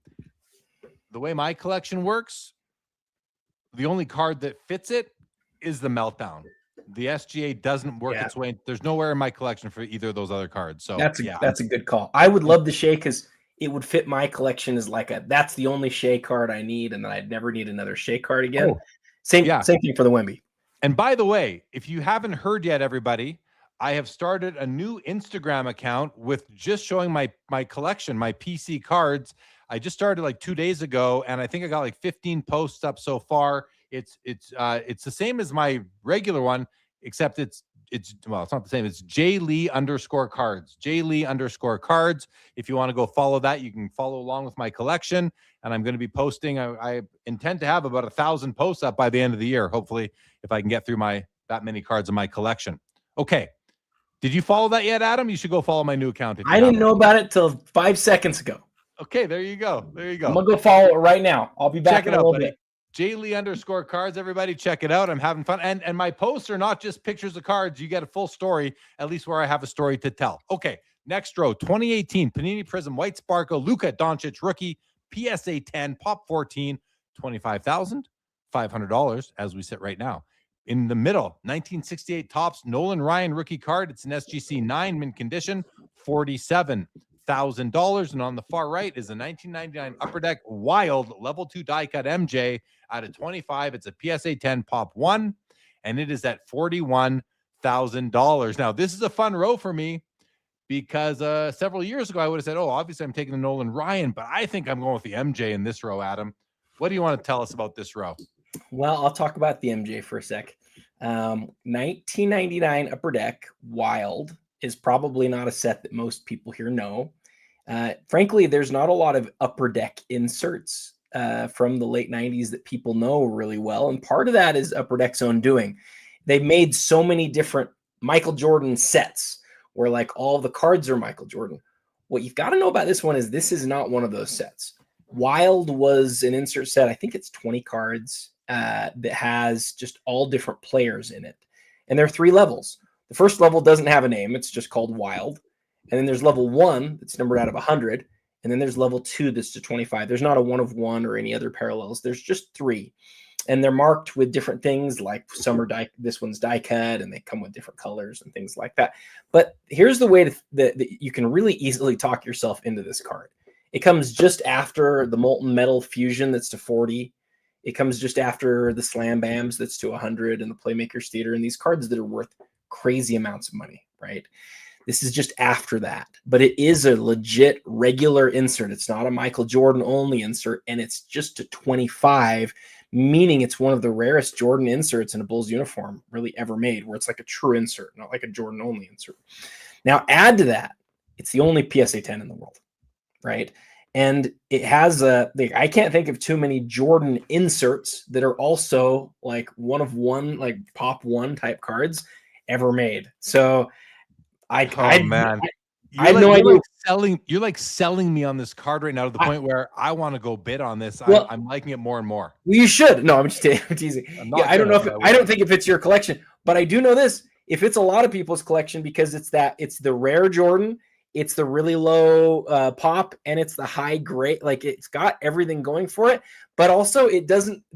The way my collection works, the only card that fits it is the Meltdown. The SGA doesn't work its way. There's nowhere in my collection for either of those other cards. So that's a good call. I would love the Shea because it would fit my collection as that's the only Shea card I need, and then I'd never need another Shea card again. Same thing for the Wemby. And by the way, if you haven't heard yet, everybody, I have started a new Instagram account with just showing my collection, my PC cards. I just started like 2 days ago, and I think I got like 15 posts up so far. It's the same as my regular one, except it's not the same. It's JLee_cards. JLee_cards. If you want to go follow that, you can follow along with my collection. And I'm going to be posting. I intend to have about 1,000 posts up by the end of the year. Hopefully, if I can get through that many cards in my collection. Okay. Did you follow that yet, Adam? You should go follow my new account. I didn't know about it till 5 seconds ago. Okay, there you go. I'm gonna go follow it right now. I'll be back in a little bit. JLee_cards, everybody, check it out. I'm having fun. And my posts are not just pictures of cards. You get a full story, at least where I have a story to tell. Okay, next row, 2018 Panini Prism White Sparkle, Luka Doncic rookie, PSA 10, Pop 14, $25,500 as we sit right now. In the middle, 1968 Topps Nolan Ryan rookie card. It's an SGC 9 mint condition, $47,000. And on the far right is a 1999 Upper Deck Wild Level 2 die cut MJ out of 25. It's a PSA 10 Pop 1, and it is at $41,000. Now, this is a fun row for me because several years ago, I would have said, obviously I'm taking the Nolan Ryan, but I think I'm going with the MJ in this row, Adam. What do you want to tell us about this row? Well, I'll talk about the MJ for a sec. 1999 Upper Deck Wild is probably not a set that most people here know. Frankly, there's not a lot of Upper Deck inserts from the late 90s that people know really well. And part of that is Upper Deck's own doing. They made so many different Michael Jordan sets where like all the cards are Michael Jordan. What you've got to know about this one is this is not one of those sets. Wild was an insert set. I think it's 20 cards that has just all different players in it. And there are 3 levels. The first level doesn't have a name. It's just called Wild. And then there's level 1 that's numbered out of 100. And then there's level 2 that's to 25. There's not a 1 of 1 or any other parallels. There's just 3. And they're marked with different things like some are die. This one's die cut, and they come with different colors and things like that. But here's the way that you can really easily talk yourself into this card. It comes just after the Molten Metal Fusion that's to 40. It comes just after the Slam Bams that's to 100 and the Playmakers Theater and these cards that are worth crazy amounts of money, right? This is just after that, but it is a legit regular insert. It's not a Michael Jordan only insert, and it's just a 25, meaning it's one of the rarest Jordan inserts in a Bulls uniform really ever made, where it's like a true insert, not like a Jordan only insert. Now add to that, it's the only PSA 10 in the world. right? And it has I can't think of too many Jordan inserts that are also like one of one, like pop one type cards ever made. So Man. I had no idea. You're like selling me on this card right now to the point where I want to go bid on this. Well, I'm liking it more and more. Well, you should. No, I'm just teasing. I don't know if I don't think if it's your collection, but I do know this. If it's a lot of people's collection, because it's the rare Jordan, it's the really low pop, and it's the high grade. Like, it's got everything going for it, but also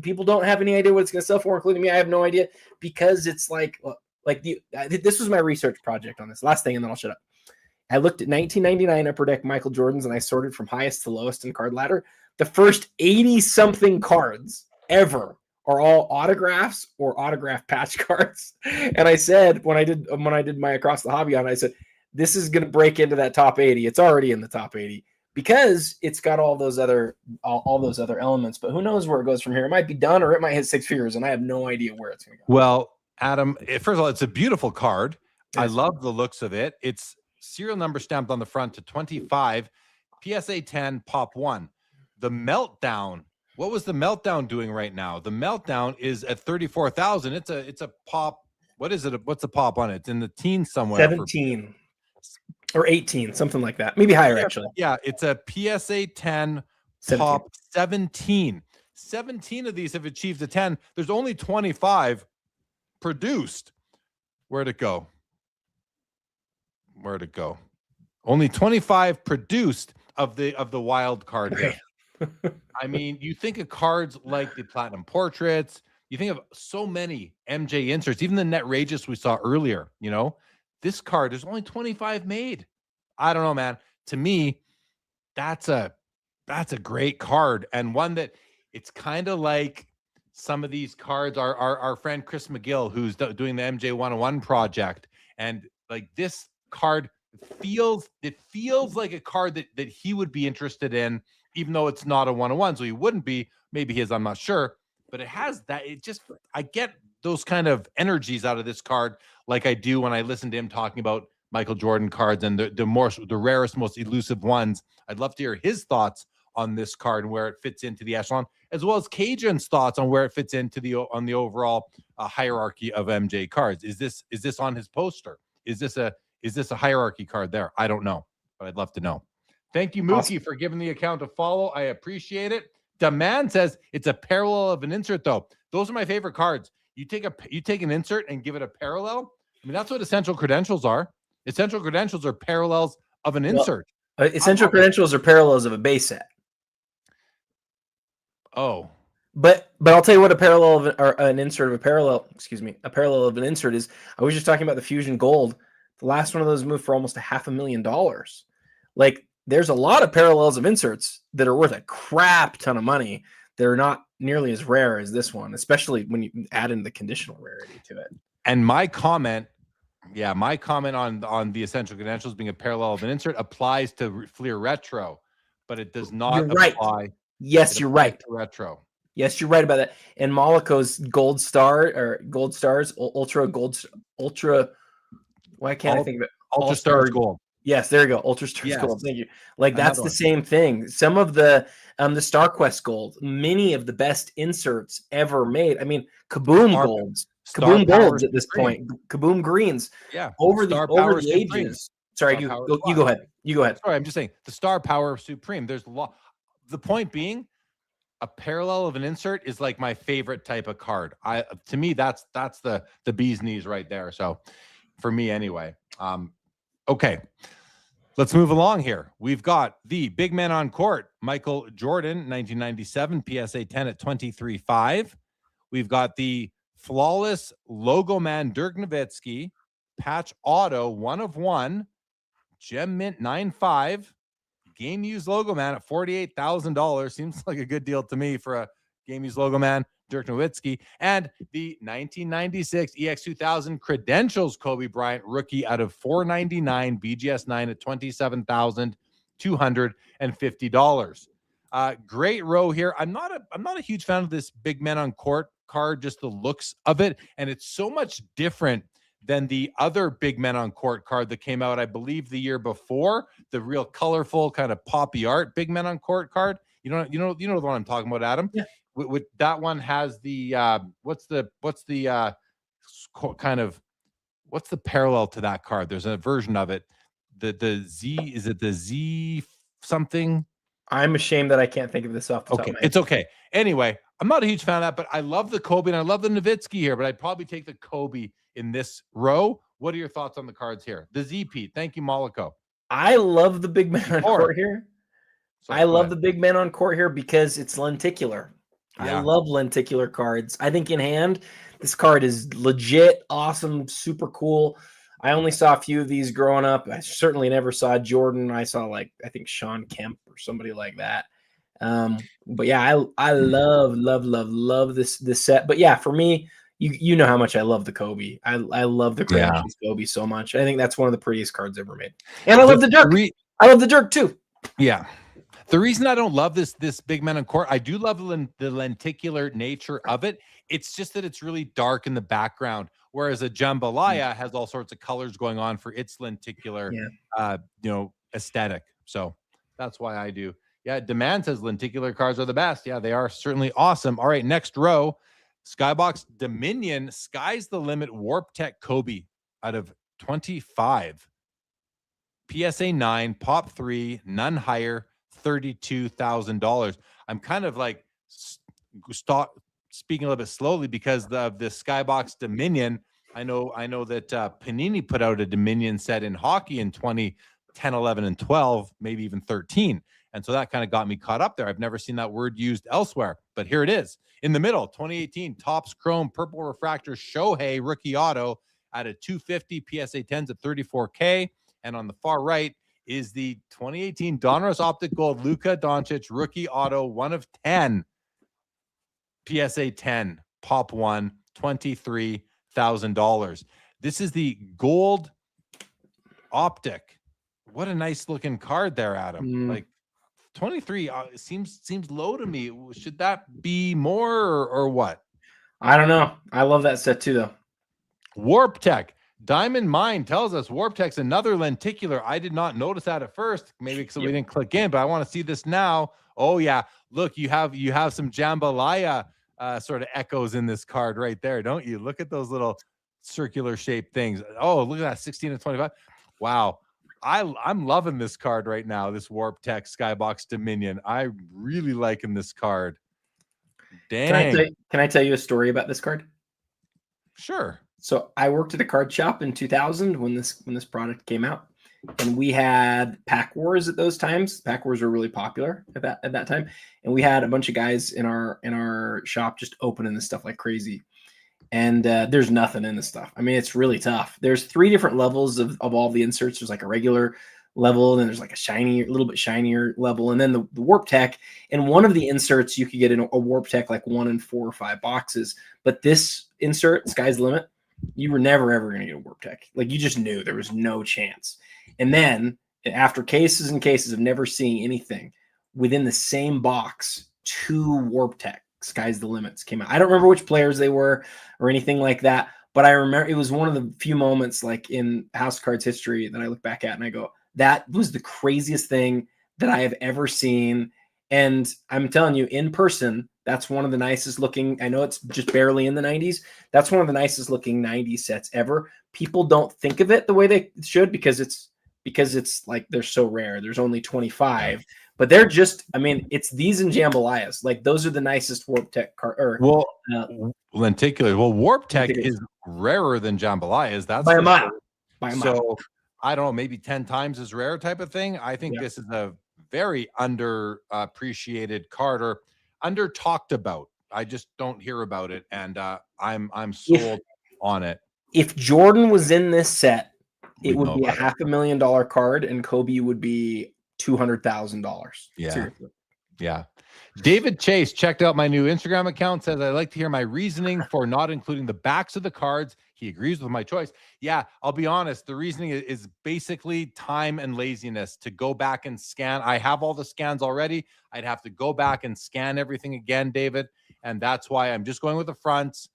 people don't have any idea what it's going to sell for, including me. I have no idea, because it's this was my research project on this. Last thing, and then I'll shut up. I looked at 1999 Upper Deck Michael Jordans, and I sorted from highest to lowest in card ladder. The first 80-something cards ever are all autographs or autograph patch cards. And I said, when I did my Across the Hobby on, I said, this is going to break into that top 80. It's already in the top 80 because it's got all those other elements. But who knows where it goes from here? It might be done, or it might hit six figures, and I have no idea where it's going to go. Well, Adam, first of all, it's a beautiful card. Yes. I love the looks of it. It's serial number stamped on the front to 25, PSA 10, pop 1. The Meltdown. What was the Meltdown doing right now? The Meltdown is at 34,000. It's a pop. What is it? What's the pop on it? It's in the teens somewhere. 17 or 18, something like that. Maybe higher, actually. Yeah, it's a PSA 10 pop 17. 17 of these have achieved a 10. There's only 25 produced. Where'd it go? Only 25 produced of the wild card here. I mean, you think of cards like the Platinum Portraits, you think of so many MJ inserts, even the Netrageous we saw earlier, this card, there's only 25 made. I don't know, man. To me, that's a great card, and one that it's kind of like some of these cards are our friend Chris McGill, who's doing the MJ 101 project, and like this card feels like a card that he would be interested in, even though it's not a 101, so he wouldn't be. Maybe he is, I'm not sure, but it has that. I get those kind of energies out of this card, like I do when I listen to him talking about Michael Jordan cards and the rarest, most elusive ones. I'd love to hear his thoughts on this card and where it fits into the echelon, as well as Cajun's thoughts on where it fits into the overall hierarchy of MJ cards. Is this on his poster? Is this a hierarchy card there? I don't know, but I'd love to know. Thank you, Mookie, for giving the account a follow. I appreciate it. Demand says it's a parallel of an insert, though. Those are my favorite cards. You take an insert and give it a parallel. I mean, that's what essential credentials are. Essential credentials are parallels of an insert. Essential credentials are parallels of a base set. Oh. But I'll tell you what a parallel of an insert of a parallel of an insert is. I was just talking about the Fusion Gold. The last one of those moved for almost $500,000. Like, there's a lot of parallels of inserts that are worth a crap ton of money. They're not nearly as rare as this one, especially when you add in the conditional rarity to it. And my comment on the essential credentials being a parallel of an insert applies to Fleer Retro, but it does not apply. Yes, you're right. To Retro. Yes, you're right about that. And Moliko's Gold Stars, Ultra. Why can't I think of it? Ultra Stars Gold. Yes, there you go. Ultra Stars Gold. Thank you. Like, that's the same thing. Some of the StarQuest Gold, many of the best inserts ever made. I mean, Kaboom Golds. Kaboom Golds at this point. Kaboom Greens. Yeah. Over the ages. Sorry, you go ahead. You go ahead. Sorry, I'm just saying the Star Power Supreme. There's a lot. The point being, a parallel of an insert is like my favorite type of card. To me, that's the bee's knees right there. So for me anyway. Okay. Let's move along here. We've got the big man on court, Michael Jordan, 1997, PSA 10 at 23.5. We've got the flawless Logomen Dirk Nowitzki, patch auto, 1 of 1, gem mint 9.5, game used Logomen at $48,000. Seems like a good deal to me for a game used Logomen, Dirk Nowitzki, and the 1996 EX2000 Credentials Kobe Bryant rookie out of $499, BGS 9 at $27,250. Great row here. I'm not a huge fan of this big man on court card, just the looks of it, and it's so much different than the other big men on court card that came out, I believe, the year before, the real colorful kind of poppy art big men on court card. You know the one I'm talking about, Adam. Yeah. With that one has the what's the kind of what's the parallel to that card? There's a version of it. The Z, is it the Z something? I'm ashamed that I can't think of this off the top of my head. It's okay. Anyway, I'm not a huge fan of that, but I love the Kobe and I love the Nowitzki here, but I'd probably take the Kobe in this row. What are your thoughts on the cards here? The Z, Pete. Thank you, Mollico. I love the big man on court here. Sorry, I love the big man on court here because it's lenticular. Yeah. I love lenticular cards. I think in hand, this card is legit, awesome, super cool. I only saw a few of these growing up. I certainly never saw Jordan. I saw I think Sean Kemp or somebody like that. But yeah, I love this set. But yeah, for me, you know how much I love the Kobe. I love the Creations Kobe so much. I think that's one of the prettiest cards ever made. And I love the Dirk. I love the Dirk too. Yeah. The reason I don't love this big man on court, I do love the lenticular nature of it. It's just that it's really dark in the background, whereas a jambalaya has all sorts of colors going on for its lenticular, aesthetic. So that's why I do. Yeah, Demand says lenticular cards are the best. Yeah, they are certainly awesome. All right, next row, Skybox Dominion, Sky's the Limit Warp Tech Kobe out of 25. PSA 9, Pop 3, none higher, $32,000. I'm kind of like speaking a little bit slowly because of the Skybox Dominion. I know that Panini put out a Dominion set in hockey in 2010, 11, and 12, maybe even 13. And so that kind of got me caught up there. I've never seen that word used elsewhere, but here it is. In the middle, 2018 Topps Chrome Purple Refractor Shohei Rookie Auto at a 250 PSA 10s at $34K. And on the far right is the 2018 Donruss Optic Gold Luka Doncic Rookie Auto 1 of 10 PSA 10 Pop 1, $23,000. This is the gold optic. What a nice looking card there, Adam. Like 23 seems low to me. Should that be more or what? I don't know. I love that set too, though. Warp Tech. Diamond Mine tells us Warp Tech's another lenticular. I did not notice that at first, maybe because we didn't click in, but I want to see this now. Oh yeah, look, you have some jambalaya sort of echoes in this card right there, don't you? Look at those little circular shaped things. Oh, look at that, 16 to 25. Wow, I'm loving this card right now. This Warp Tech Skybox Dominion. I really liking this card. Dang. Can I tell you a story about this card? Sure. So I worked at a card shop in 2000 when this product came out, and we had Pack Wars at those times. Pack Wars were really popular at that time, and we had a bunch of guys in our shop just opening this stuff like crazy. And there's nothing in this stuff. I mean, it's really tough. There's 3 different levels of all the inserts. There's like a regular level, and then there's like a little bit shinier level, and then the Warp Tech. And one of the inserts you could get in a Warp Tech like 1 in 4 or 5 boxes, but this insert, Sky's the Limit, you were never ever going to get a Warp Tech. Like, you just knew there was no chance. And then after cases and cases of never seeing anything, within the same box, 2 Warp Tech Sky's the Limits came out. I don't remember which players they were or anything like that, but I remember it was one of the few moments like in House of Cards history that I look back at and I go, that was the craziest thing that I have ever seen. And I'm telling you, in person, that's one of the nicest looking. I know it's just barely in the 90s. That's one of the nicest looking 90s sets ever. People don't think of it the way they should because it's like they're so rare. There's only 25, but they're just, I mean, it's these and jambalayas. Like, those are the nicest Warp Tech lenticular. Well, Warp Tech is rarer than jambalayas. That's by a mile. Sure. By a mile. So I don't know, maybe 10 times as rare type of thing. I think this is a very underappreciated card or under talked about. I just don't hear about it, and I'm sold on it. If Jordan was in this set, it would be a $500,000 card, and Kobe would be $200,000. Yeah, seriously. Yeah. David Chase checked out my new Instagram account, says, I'd like to hear my reasoning for not including the backs of the cards. He agrees with my choice. Yeah, I'll be honest. The reasoning is basically time and laziness to go back and scan. I have all the scans already. I'd have to go back and scan everything again, David. And that's why I'm just going with the fronts.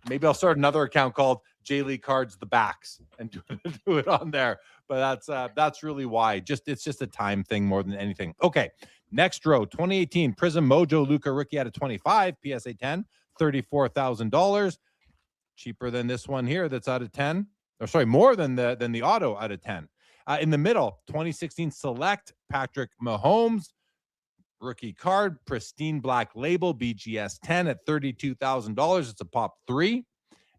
maybe I'll start another account called J League Cards the Backs and do it on there. But that's really why. It's just a time thing more than anything. Okay, next row, 2018 Prism Mojo Luka rookie out of 25 PSA 10, $34,000. Cheaper than this one here that's out of 10. Or sorry, more than the auto out of 10. In the middle, 2016 Select Patrick Mahomes rookie card, pristine black label, BGS 10 at $32,000. It's a pop 3.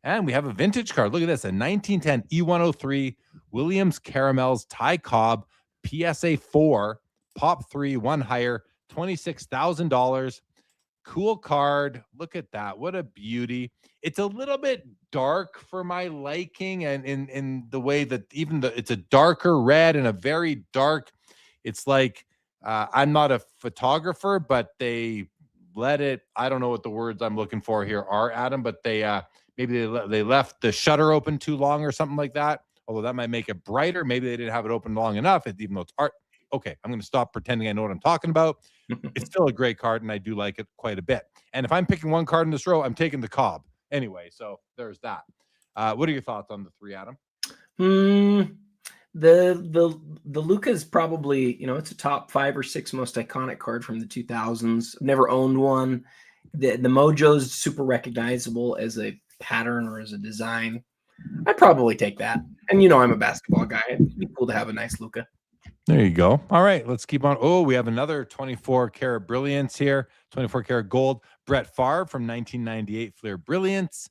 And we have a vintage card. Look at this, a 1910 E103 Williams Caramels Ty Cobb PSA 4, pop 3, 1 higher, $26,000. Cool card. Look at that. What a beauty. It's a little bit dark for my liking, and in the way that it's a darker red and a very dark. It's like I'm not a photographer, but they let it. I don't know what the words I'm looking for here are, Adam, but they they left the shutter open too long or something like that. Although that might make it brighter. Maybe they didn't have it open long enough, even though it's art. Okay, I'm going to stop pretending I know what I'm talking about. It's still a great card, and I do like it quite a bit. And if I'm picking one card in this row, I'm taking the Cobb. Anyway, so there's that. What are your thoughts on the 3, Adam? The Luka is probably, it's a top 5 or 6 most iconic card from the 2000s. Never owned one. The Mojo is super recognizable as a pattern or as a design. I'd probably take that. And I'm a basketball guy. It'd be cool to have a nice Luka. There you go. All right, let's keep on. Oh, we have another 24 karat brilliance here. 24 karat gold. Brett Favre from 1998 Fleer Brilliance.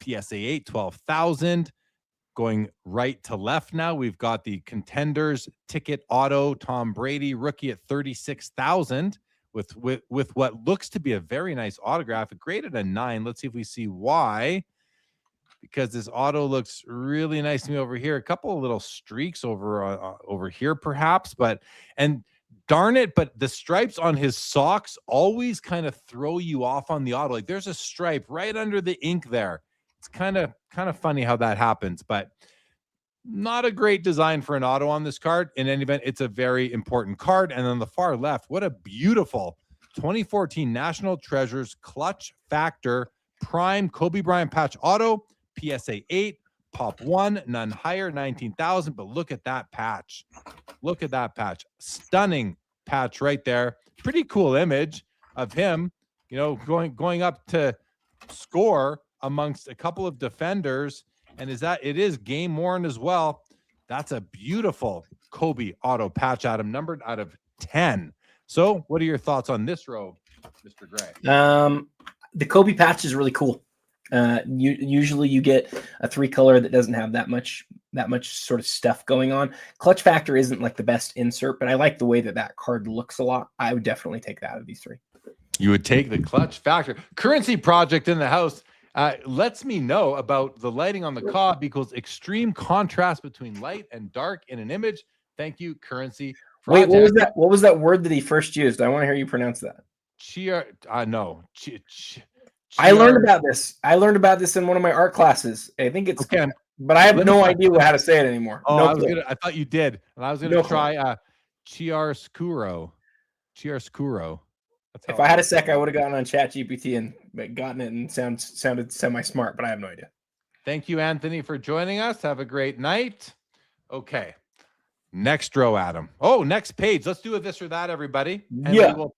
PSA 8, 12,000. Going right to left now, we've got the Contenders ticket auto Tom Brady rookie at 36,000 with what looks to be a very nice autograph. It graded a 9. Let's see if we see why. Because this auto looks really nice to me over here. A couple of little streaks over here, perhaps, and darn it, but the stripes on his socks always kind of throw you off on the auto. Like there's a stripe right under the ink there. It's kind of funny how that happens, but not a great design for an auto on this card. In any event, it's a very important card. And on the far left, what a beautiful 2014 National Treasures Clutch Factor Prime Kobe Bryant patch auto. PSA 8, pop 1, none higher, 19,000. But look at that patch. Look at that patch. Stunning patch right there. Pretty cool image of him, going up to score amongst a couple of defenders. And it is game worn as well. That's a beautiful Kobe auto patch, Adam, numbered out of 10. So what are your thoughts on this row, Mr. Gray? The Kobe patch is really cool. Usually you get a 3-color that doesn't have that much sort of stuff going on. Clutch Factor isn't like the best insert, but I like the way that card looks a lot. I would definitely take that out of these 3. You would take the Clutch Factor. Currency Project in the house lets me know about the lighting on the Cobb because extreme contrast between light and dark in an image. Thank you, Currency Project. Wait, what was that word that he first used? I want to hear you pronounce that. No. I learned about this in one of my art classes. I think it's okay, but I have no idea how to say it anymore. Oh, I thought you did. And I was gonna try chiaroscuro. Chiaroscuro. If I had a sec, I would have gotten on ChatGPT and gotten it and sounded semi-smart, but I have no idea. Thank you, Anthony, for joining us. Have a great night. Okay. Next row, Adam. Oh, next page. Let's do a this or that, everybody. And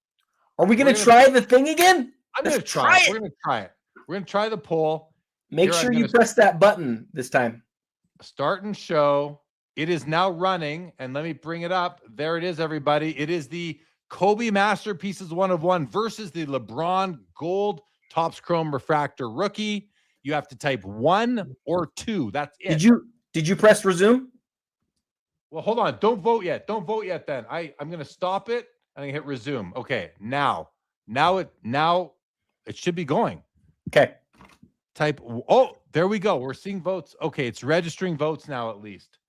Are we gonna try the thing again? I'm going to try it. We're going to try it. We're going to try the poll. Make sure you press that button this time. Start and show. It is now running. And let me bring it up. There it is, everybody. It is the Kobe Masterpieces 1 of 1 versus the LeBron Gold Topps Chrome Refractor Rookie. You have to type 1 or 2. That's it. Did you press resume? Well, hold on. Don't vote yet. Don't vote yet then. I'm going to stop it and I hit resume. Okay. Now it should be going. Okay. Type. Oh, there we go. We're seeing votes. Okay, it's registering votes now at least.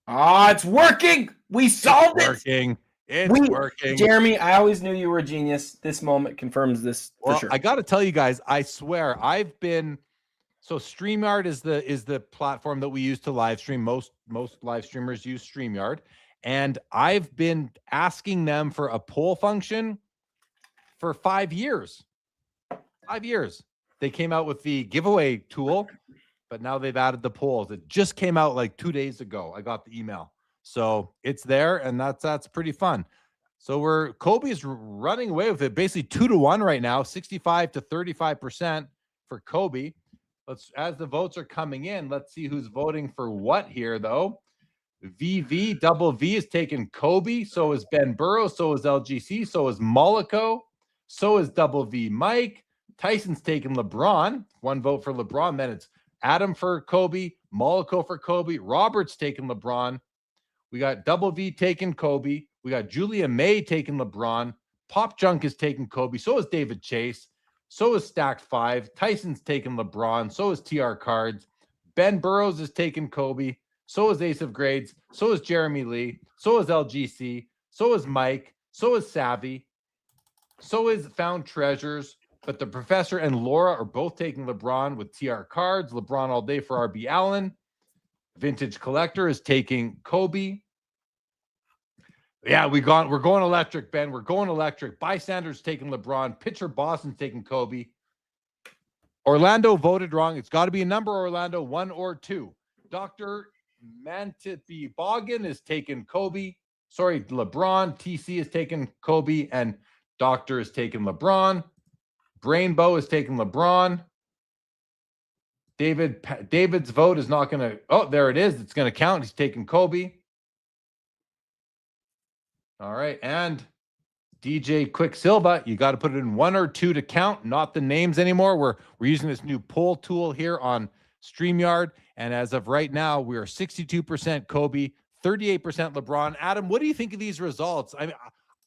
It's working. We solved it. It's working. Jeremy, I always knew you were a genius. This moment confirms this for sure. I got to tell you guys, I swear I've been. So StreamYard is the platform that we use to live stream. Most live streamers use StreamYard. And I've been asking them for a poll function for 5 years. 5 years. They came out with the giveaway tool, but now they've added the polls. It just came out like 2 days ago. I got the email. So it's there, and that's pretty fun. So Kobe's running away with it, basically 2-1 right now, 65 to 35% for Kobe. As the votes are coming in, let's see who's voting for what here, though. Double V is taking Kobe. So is Ben Burrows. So is LGC. So is Mollico. So is Double V Mike. Tyson's taking LeBron. 1 vote for LeBron. Then it's Adam for Kobe. Mollico for Kobe. Robert's taking LeBron. We got Double V taking Kobe. We got Julia May taking LeBron. Pop Junk is taking Kobe. So is David Chase. So is Stacked 5. Tyson's taking LeBron. So is TR Cards. Ben Burrows is taking Kobe. So is Ace of Grades. So is Jeremy Lee. So is LGC. So is Mike. So is Savvy. So is Found Treasures. But the Professor and Laura are both taking LeBron with TR Cards. LeBron all day for RB Allen. Vintage Collector is taking Kobe. Yeah, we're going electric, Ben. We're going electric. Bystander's taking LeBron. Pitcher Boston's taking Kobe. Orlando voted wrong. It's got to be a number, Orlando, 1 or 2. Dr. Mantipi Boggin is taking Kobe. Sorry, LeBron. TC is taking Kobe, and Doctor is taking LeBron. Brainbow is taking LeBron. David's vote is not going to. Oh, there it is. It's going to count. He's taking Kobe. All right, and DJ Quicksilva, you got to put it in 1 or 2 to count, not the names anymore. We're using this new poll tool here on StreamYard, and as of right now, we are 62% Kobe, 38% LeBron. Adam, what do you think of these results? I mean,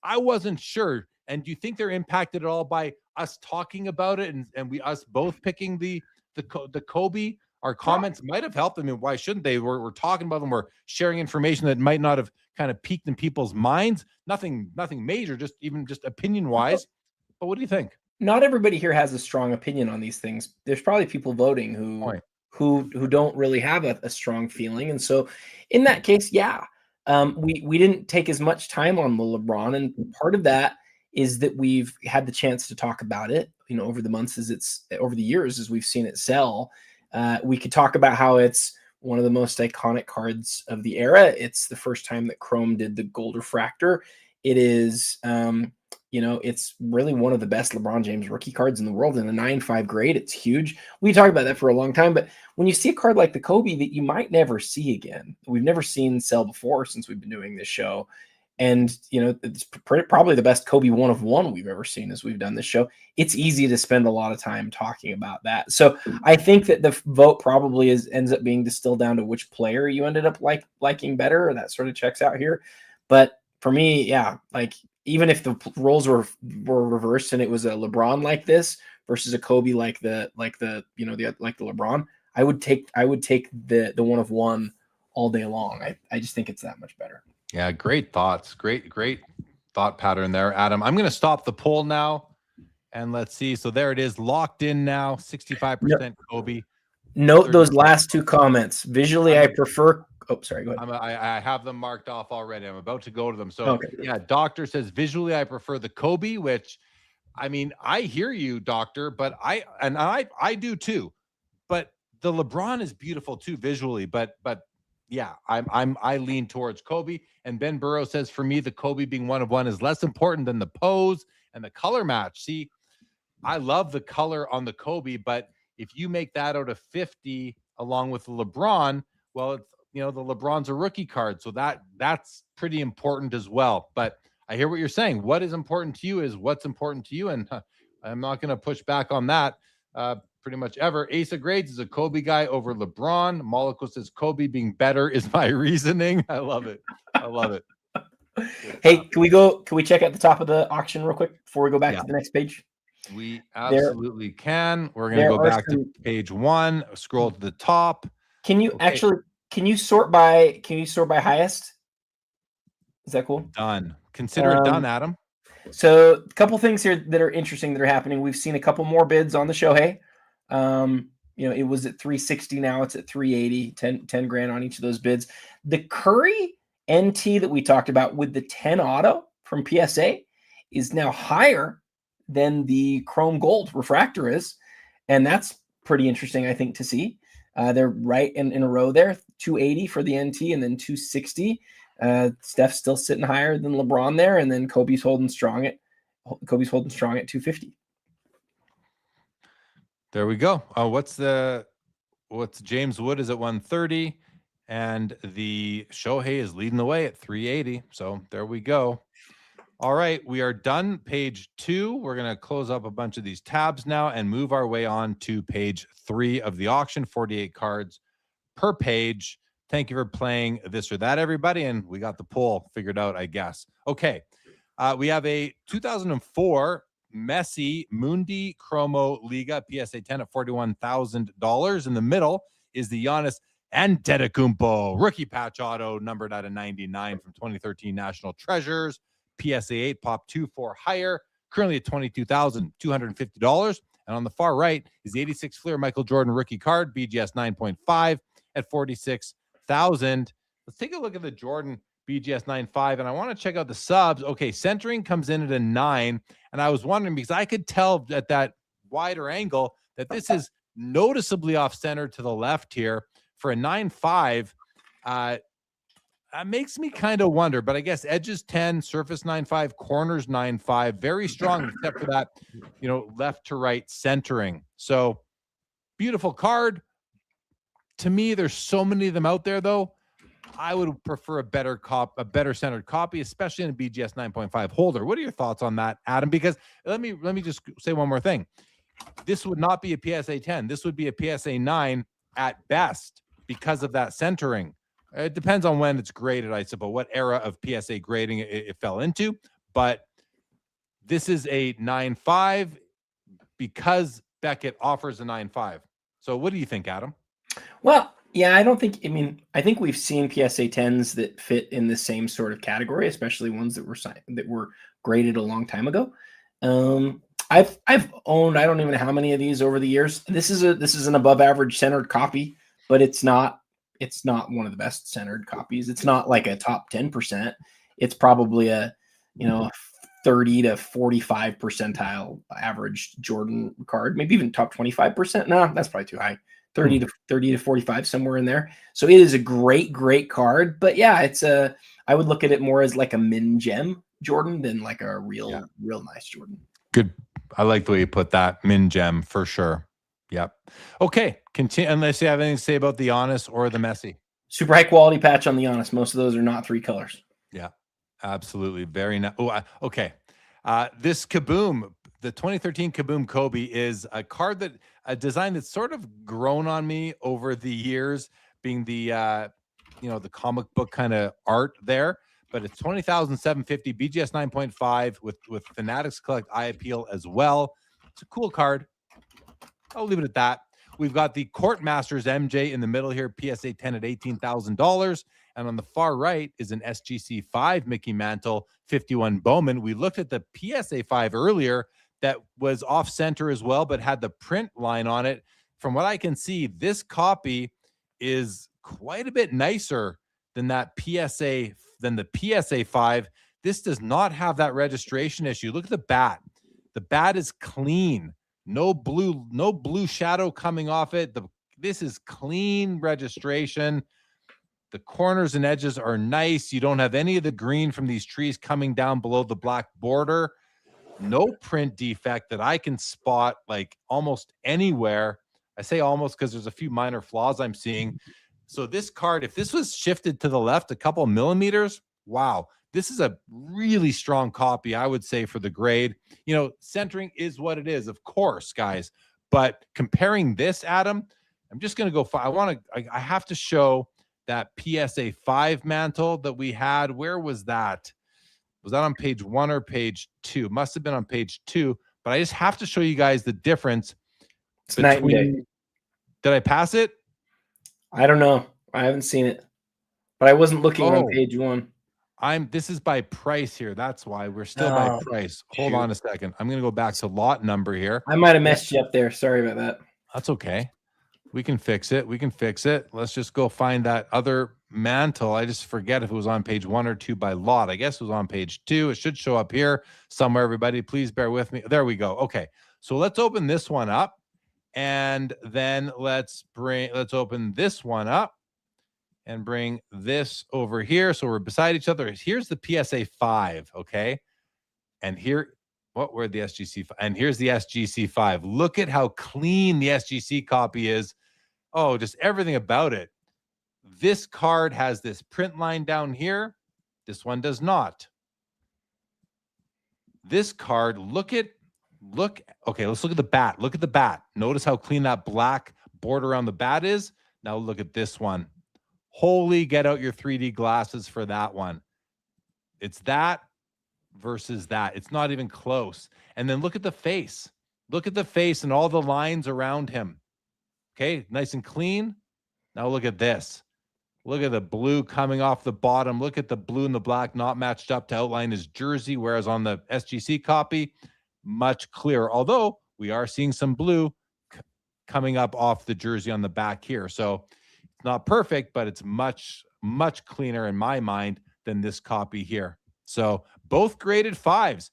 I wasn't sure, and do you think they're impacted at all by us talking about it and us both picking the Kobe? Our comments might have helped. I mean, why shouldn't they? We're talking about them. We're sharing information that might not have kind of peaked in people's minds. Nothing major, just opinion wise. But what do you think? Not everybody here has a strong opinion on these things. There's probably people voting who don't really have a strong feeling. And so in that case, yeah, we didn't take as much time on the LeBron. And part of that is that we've had the chance to talk about it, over the months over the years, as we've seen it sell. We could talk about how it's one of the most iconic cards of the era. It's the first time that Chrome did the gold refractor. It is, it's really one of the best LeBron James rookie cards in the world in a 9.5 grade. It's huge. We talked about that for a long time, but when you see a card like the Kobe that you might never see again, we've never seen sell before since we've been doing this show. And, it's probably the best Kobe 1 of 1 we've ever seen as we've done this show. It's easy to spend a lot of time talking about that. So I think that the vote probably ends up being distilled down to which player you ended up liking better, or that sort of checks out here. But for me, yeah, even if the roles were reversed and it was a LeBron like this versus a Kobe like the LeBron, I would take the 1 of 1 all day long. I just think it's that much better. Yeah, great thoughts. Great thought pattern there, Adam. I'm going to stop the poll now, and let's see. So there it is, locked in now, 65% Kobe. Note those last 2 comments. Visually, I prefer. Oh, sorry, go ahead. I have them marked off already. I'm about to go to them. So, okay. Yeah, Doctor says, visually, I prefer the Kobe, which, I mean, I hear you, Doctor, but I do too. But the LeBron is beautiful too, visually, but yeah, I lean towards Kobe. And Ben Burrow says, for me, the Kobe being 1 of 1 is less important than the pose and the color match. See, I love the color on the Kobe, but if you make that out of 50 along with the LeBron, well, it's, the LeBron's a rookie card, so that's pretty important as well. But I hear what you're saying. What is important to you is what's important to you, and I'm not going to push back on that. Pretty much ever. Ace of Grades is a Kobe guy over LeBron. Mollico says Kobe being better is my reasoning. I love it. Hey, can we check out the top of the auction real quick before we go back to the next page? We absolutely can. We're going to go back to page 1, scroll to the top. Can you sort by highest? Is that cool? Done. Consider it done, Adam. So a couple things here that are interesting that are happening. We've seen a couple more bids on the Shohei. It was at 360. Now it's at 380, 10 grand on each of those bids. The Curry NT that we talked about with the 10 auto from PSA is now higher than the chrome gold refractor is. And that's pretty interesting, I think, to see. They're right in a row there, 280 for the NT and then 260. Steph's still sitting higher than LeBron there, and then Kobe's holding strong at 250. There we go. What's James Wood is at 130, and the Shohei is leading the way at 380. So there we go. All right, we are done. Page 2. We're going to close up a bunch of these tabs now and move our way on to page 3 of the auction. 48 cards per page. Thank you for playing this or that, everybody. And we got the poll figured out, I guess. Okay. We have a 2004 Messi Mundi Chromo Liga PSA 10 at $41,000. In the middle is the Giannis Antetokounmpo rookie patch auto numbered out of 99 from 2013 National Treasures. PSA 8 pop 2 for higher, currently at $22,250. And on the far right is the 86 Fleer Michael Jordan rookie card, BGS 9.5 at $46,000. Let's take a look at the Jordan BGS 9.5, and I want to check out the subs. Okay, centering comes in at a 9, and I was wondering because I could tell at that wider angle that this is noticeably off-center to the left here for a 9.5. That makes me kind of wonder, but I guess edges 10, surface 9.5, corners 9.5, very strong except for that, left to right centering. So beautiful card. To me, there's so many of them out there, though. I would prefer a better centered copy, especially in a BGS 9.5 holder. What are your thoughts on that, Adam? Because let me just say one more thing. This would not be a PSA 10. This would be a PSA 9 at best because of that centering. It depends on when it's graded, I suppose, what era of PSA grading it fell into. But this is a 9.5 because Beckett offers a 9.5. So what do you think, Adam? Well, yeah, I think we've seen PSA 10s that fit in the same sort of category, especially ones that were graded a long time ago. I've owned, I don't even know how many of these over the years. This is an above average centered copy, but it's not one of the best centered copies. It's not like a top 10%. It's probably a 30 to 45 percentile average Jordan card, maybe even top 25%. No, that's probably too high. 30 to 45, somewhere in there. So it is a great card. But yeah, I would look at it more as like a min gem Jordan than like a real nice Jordan. Good. I like the way you put that. Min gem for sure. Yep. Okay. Continue. Unless you have anything to say about the Giannis or the Messi. Super high quality patch on the Giannis. Most of those are not 3 colors. Yeah, absolutely. Very nice. Oh, okay. This Kaboom, the 2013 Kaboom Kobe is a design that's sort of grown on me over the years, being the the comic book kind of art there. But it's $20,750 BGS 9.5 with Fanatics Collect Eye Appeal as well. It's a cool card. I'll leave it at that. We've got the Court Masters MJ in the middle here, PSA 10 at $18,000. And on the far right is an SGC 5 Mickey Mantle 51 Bowman. We looked at the PSA 5 earlier that was off center as well, but had the print line on it. From what I can see, this copy is quite a bit nicer than the PSA 5. This does not have that registration issue. Look at the bat. The bat is clean. No blue shadow coming off it. This is clean registration. The corners and edges are nice. You don't have any of the green from these trees coming down below the black border. No print defect that I can spot like almost anywhere. I say almost because there's a few minor flaws I'm seeing. So this card, if this was shifted to the left a couple millimeters, wow. This is a really strong copy, I would say, for the grade. Centering is what it is, of course, guys. But comparing this, Adam, I'm just going to go. I have to show that PSA 5 mantle that we had. Where was that? Was that on page 1 or page 2? Must have been on page 2. But I just have to show you guys the difference. It's night and day. Did I pass it? I don't know. I haven't seen it. But I wasn't looking on page 1. This is by price here. That's why we're still by price. Hold on a second. I'm going to go back to lot number here. I might have messed you up there. Sorry about that. That's okay. We can fix it. Let's just go find that other mantle. I just forget if it was on page 1 or 2 by lot. I guess it was on page 2. It should show up here somewhere, everybody. Please bear with me. There we go. Okay. So let's open this one up. And then let's open this one up and bring this over here. So we're beside each other. Here's the PSA 5. Okay. And here, where'd the SGC? And here's the SGC 5. Look at how clean the SGC copy is. Oh, just everything about it. This card has this print line down here. This one does not. This card, okay, let's look at the bat. Look at the bat. Notice how clean that black border around the bat is. Now look at this one. Holy, get out your 3D glasses for that one. It's that versus that. It's not even close. And then look at the face. Look at the face and all the lines around him. Okay, nice and clean. Now look at this. Look at the blue coming off the bottom. Look at the blue and the black not matched up to outline his jersey, whereas on the SGC copy, much clearer. Although we are seeing some blue coming up off the jersey on the back here. So it's not perfect, but it's much, much cleaner in my mind than this copy here. So both graded 5s.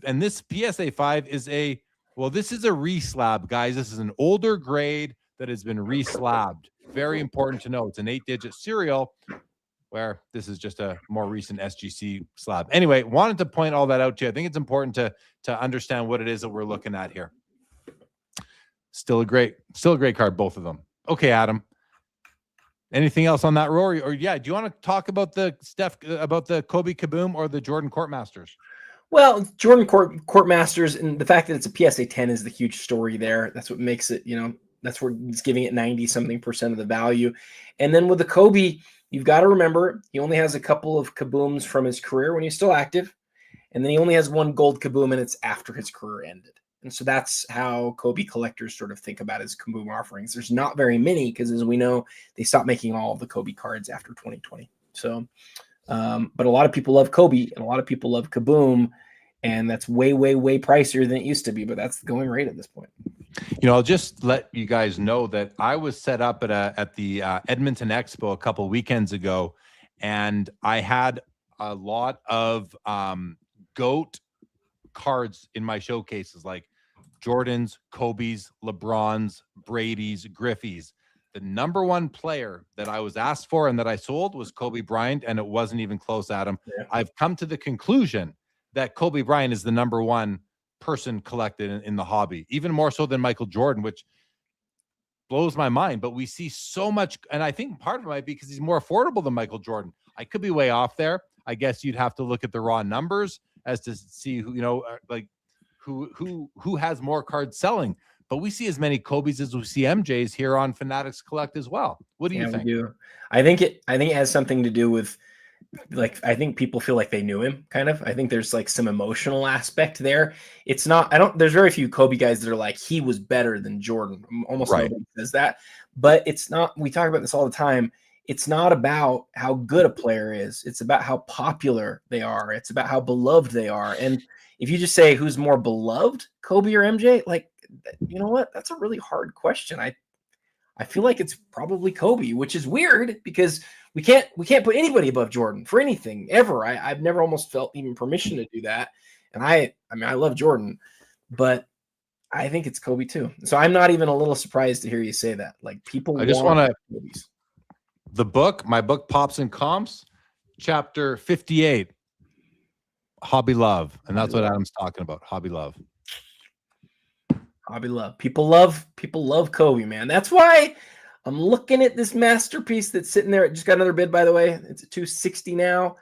And this PSA 5 is this is a reslab, guys. This is an older grade that has been reslabbed. Very important to know. It's an 8-digit serial, where this is just a more recent SGC slab. Anyway, wanted to point all that out to you. I think it's important to understand what it is that we're looking at here. Still a great card, both of them. Okay, Adam. Anything else on that, Rory? Or yeah, do you want to talk about the Kobe Kaboom or the Jordan Courtmasters? Well, Jordan Courtmasters, and the fact that it's a PSA 10 is the huge story there. That's what makes it, that's where he's giving it 90-something% of the value. And then with the Kobe, you've got to remember he only has a couple of kabooms from his career when he's still active. And then he only has one gold kaboom, and it's after his career ended. And so that's how Kobe collectors sort of think about his kaboom offerings. There's not very many because, as we know, they stopped making all of the Kobe cards after 2020. So, but a lot of people love Kobe and a lot of people love kaboom. And that's way, way, way pricier than it used to be. But that's the going rate at this point. I'll just let you guys know that I was set up at the Edmonton Expo a couple weekends ago, and I had a lot of GOAT cards in my showcases, like Jordans, Kobe's, LeBron's, Brady's, Griffey's. The number one player that I was asked for and that I sold was Kobe Bryant, and it wasn't even close, Adam. Yeah. I've come to the conclusion that Kobe Bryant is the number one person collected in the hobby, even more so than Michael Jordan, which blows my mind. But we see so much, and I think part of it might be because he's more affordable than Michael Jordan. I could be way off there. I guess you'd have to look at the raw numbers as to see who has more cards selling. But we see as many Kobe's as we see MJ's here on Fanatics Collect as well. What do you think? I think it has something to do with, I think people feel like they knew him, kind of. I think there's some emotional aspect there. It's not, there's very few Kobe guys that are like, he was better than Jordan. Almost nobody says that. But it's not, we talk about this all the time. It's not about how good a player is. It's about how popular they are. It's about how beloved they are. And if you just say who's more beloved, Kobe or MJ, you know what? That's a really hard question. I feel like it's probably Kobe, which is weird because we can't put anybody above Jordan for anything ever. I've never almost felt even permission to do that. And I love Jordan, but I think it's Kobe too. So I'm not even a little surprised to hear you say that. People, I just want to, my book Pops and Comps, chapter 58, Hobby Love. And that's what Adam's talking about. Hobby Love. Hobby love. People love Kobe, man. That's why I'm looking at this masterpiece that's sitting there. It just got another bid, by the way. It's at $260 now.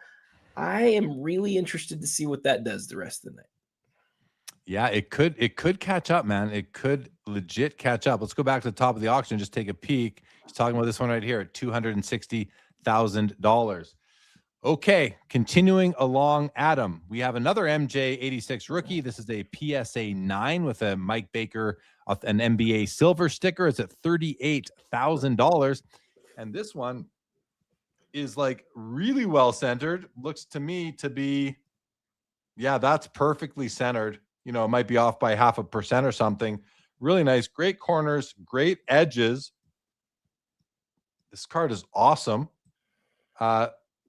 I am really interested to see what that does the rest of the night. Yeah, it could catch up, man. It could legit catch up. Let's go back to the top of the auction and just take a peek. He's talking about this one right here at $260,000. Okay, continuing along, Adam, we have another MJ 86 rookie. This is a PSA 9 with a Mike Baker, an NBA silver sticker. It's at $38,000. And this one is really well centered. Looks to me to be, yeah, that's perfectly centered. It might be off by 0.5% or something. Really nice, great corners, great edges. This card is awesome.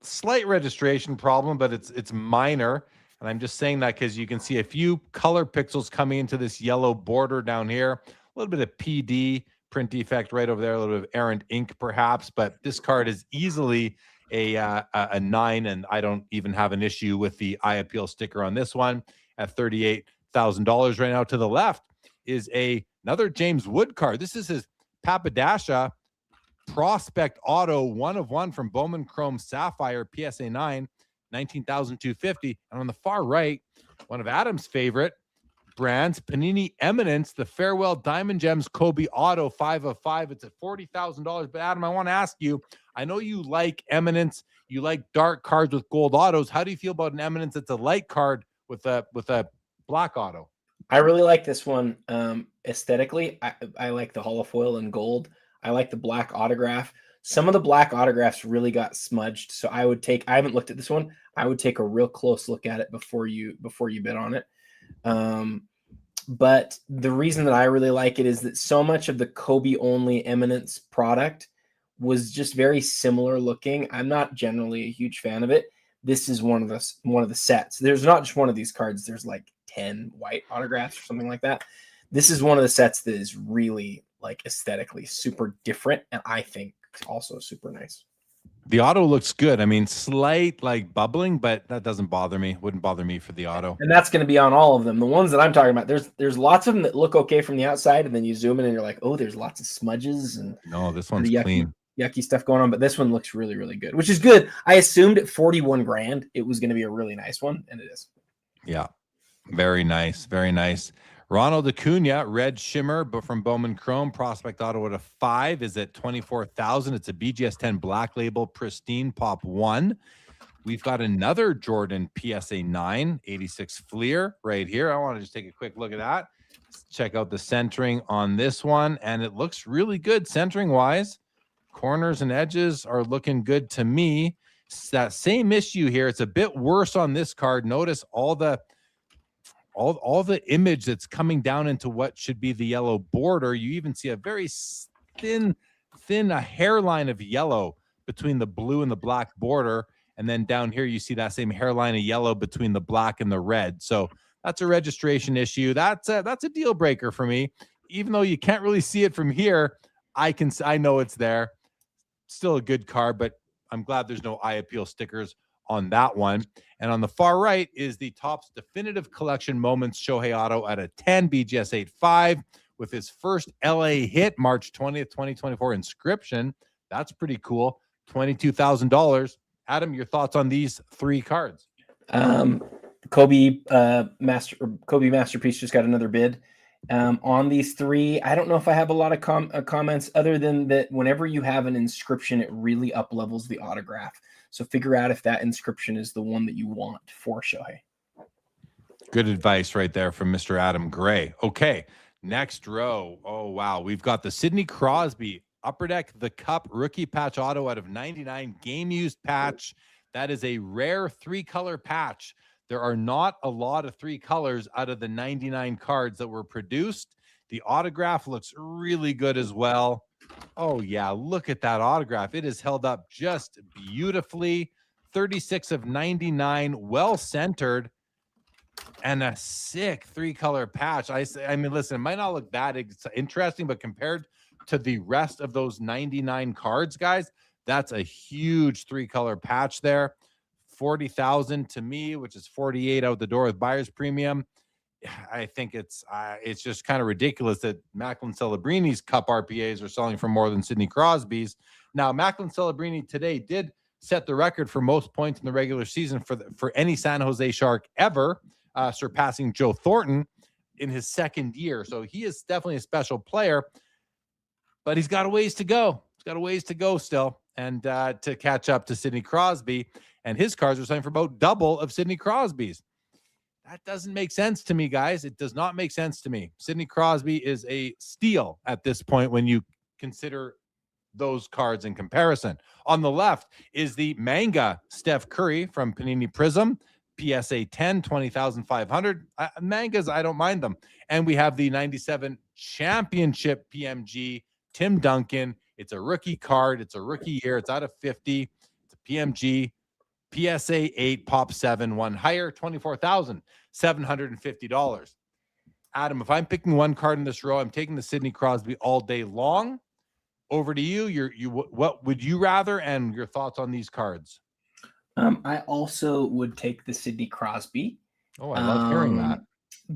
Slight registration problem, but it's minor. And I'm just saying that because you can see a few color pixels coming into this yellow border down here. A little bit of PD print defect right over there, a little bit of errant ink perhaps, but this card is easily a 9, and I don't even have an issue with the eye appeal sticker on this one at $38,000 right now. To the left is another James Wood card. This is his Papadasha Prospect Auto 1 of 1 from Bowman Chrome Sapphire PSA 9, 19,250. And on the far right, one of Adam's favorite brands, Panini Eminence, the Farewell Diamond Gems Kobe Auto 5 of 5. It's at $40,000. But Adam, I want to ask you, I know you like Eminence, you like dark cards with gold autos. How do you feel about an Eminence that's a light card with a black auto? I really like this one aesthetically. I like the holofoil in gold. I like the black autograph. Some of the black autographs really got smudged, so I haven't looked at this one. I would take a real close look at it before you bid on it. But the reason that I really like it is that so much of the Kobe only Eminence product was just very similar looking. I'm not generally a huge fan of it. This is one of the sets. There's not just one of these cards. There's like 10 white autographs or something like that. This is one of the sets that is really like aesthetically super different, and I think also super nice. The auto looks good. I mean, slight like bubbling, but that doesn't bother me. Wouldn't bother me for the auto. And that's going to be on all of them. The ones that I'm talking about, there's lots of them that look okay from the outside, and then you zoom in and you're like, oh, there's lots of smudges and no, this one's clean. Yucky stuff going on, but this one looks really, really good, which is good. I assumed at 41 grand it was going to be a really nice one, and it is. Yeah, very nice, very nice. Ronald Acuna, red shimmer, but from Bowman Chrome, prospect auto at a 5 is at $24,000. It's a BGS 10 black label, pristine pop 1. We've got another Jordan PSA 9, 86 Fleer right here. I want to just take a quick look at that. Let's check out the centering on this one, and it looks really good centering wise. Corners and edges are looking good to me. It's that same issue here. It's a bit worse on this card. Notice all the image that's coming down into what should be the yellow border. You even see a very thin hairline of yellow between the blue and the black border. And then down here, you see that same hairline of yellow between the black and the red. So that's a registration issue. That's a deal breaker for me. Even though you can't really see it from here, I know it's there. Still a good card, but I'm glad there's no eye appeal stickers on that one. And on the far right is the Topps Definitive Collection Moments Shohei Auto at a 10 BGS 8.5 with his first LA hit March 20th, 2024 inscription. That's pretty cool. $22,000. Adam, your thoughts on these 3 cards? Kobe Masterpiece just got another bid on these 3. I don't know if I have a lot of comments other than that whenever you have an inscription, it really up levels the autograph. So figure out if that inscription is the one that you want for Shohei. Good advice right there from Mr. Adam Gray. Okay, next row. Oh, wow. We've got the Sidney Crosby Upper Deck The Cup rookie patch auto out of 99 game used patch. That is a rare 3-color patch. There are not a lot of 3 colors out of the 99 cards that were produced. The autograph looks really good as well. Oh, yeah, look at that autograph. It is held up just beautifully. 36 of 99, well-centered, and a sick 3-color patch. I mean, listen, it might not look that interesting, but compared to the rest of those 99 cards, guys, that's a huge 3-color patch there. 40,000 to me, which is 48 out the door with buyer's premium. I think it's just kind of ridiculous that Macklin Celebrini's Cup RPAs are selling for more than Sidney Crosby's. Now, Macklin Celebrini today did set the record for most points in the regular season for any San Jose Shark ever, surpassing Joe Thornton in his 2nd year. So he is definitely a special player, but he's got a ways to go. He's got a ways to go still, and to catch up to Sidney Crosby. And his cards are selling for about double of Sidney Crosby's. That doesn't make sense to me, guys. It does not make sense to me. Sidney Crosby is a steal at this point when you consider those cards in comparison. On the left is the Manga Steph Curry from Panini Prism, PSA 10, 20,500. Mangas, I don't mind them. And we have the 97 Championship PMG, Tim Duncan. It's a rookie card. It's a rookie year. It's out of 50. It's PMG PSA 8 Pop 7, one higher, $24,750. Adam, if I'm picking one card in this row, I'm taking the Sidney Crosby all day long. Over to you. What would you rather, and your thoughts on these cards? I also would take the Sidney Crosby. Oh, I love hearing that.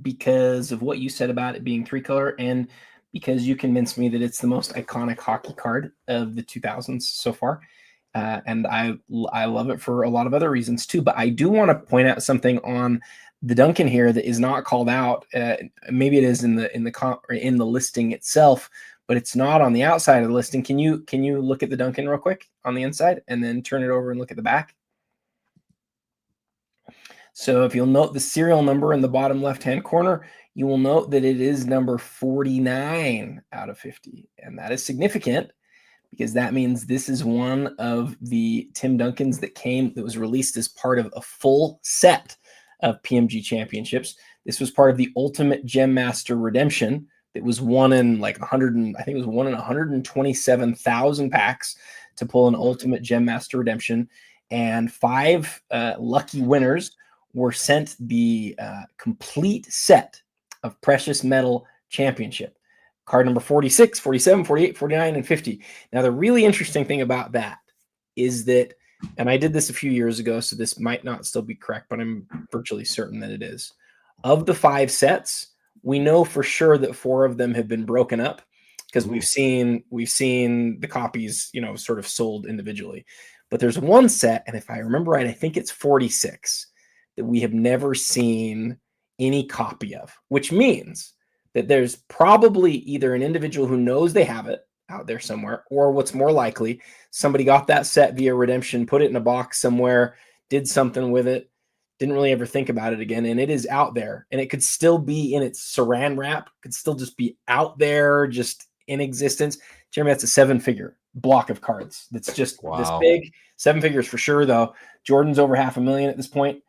Because of what you said about it being 3-color, and because you convinced me that it's the most iconic hockey card of the 2000s so far. And I love it for a lot of other reasons too. But I do want to point out something on the Duncan here that is not called out. Maybe it is in the listing itself, but it's not on the outside of the listing. Can you look at the Duncan real quick on the inside and then turn it over and look at the back? So if you'll note the serial number in the bottom left-hand corner, you will note that it is number 49 out of 50. And that is significant because that means this is one of the Tim Duncans that was released as part of a full set of PMG championships. This was part of the Ultimate Gem Master Redemption that was won in like 127,000 packs to pull an Ultimate Gem Master Redemption. And 5 lucky winners were sent the complete set of Precious Metal Championship. Card number 46, 47, 48, 49, and 50. Now, the really interesting thing about that is that, and I did this a few years ago, so this might not still be correct, but I'm virtually certain that it is. Of the 5 sets, we know for sure that 4 of them have been broken up because we've seen the copies, sort of sold individually. But there's one set, and if I remember right, I think it's 46 that we have never seen any copy of, which means that there's probably either an individual who knows they have it out there somewhere, or what's more likely, somebody got that set via redemption, put it in a box somewhere, did something with it, didn't really ever think about it again, and it is out there. And it could still be in its saran wrap, could still just be out there, just in existence. Jeremy, that's a 7-figure block of cards. That's just this big. 7 figures for sure, though. Jordan's over $500,000 at this point.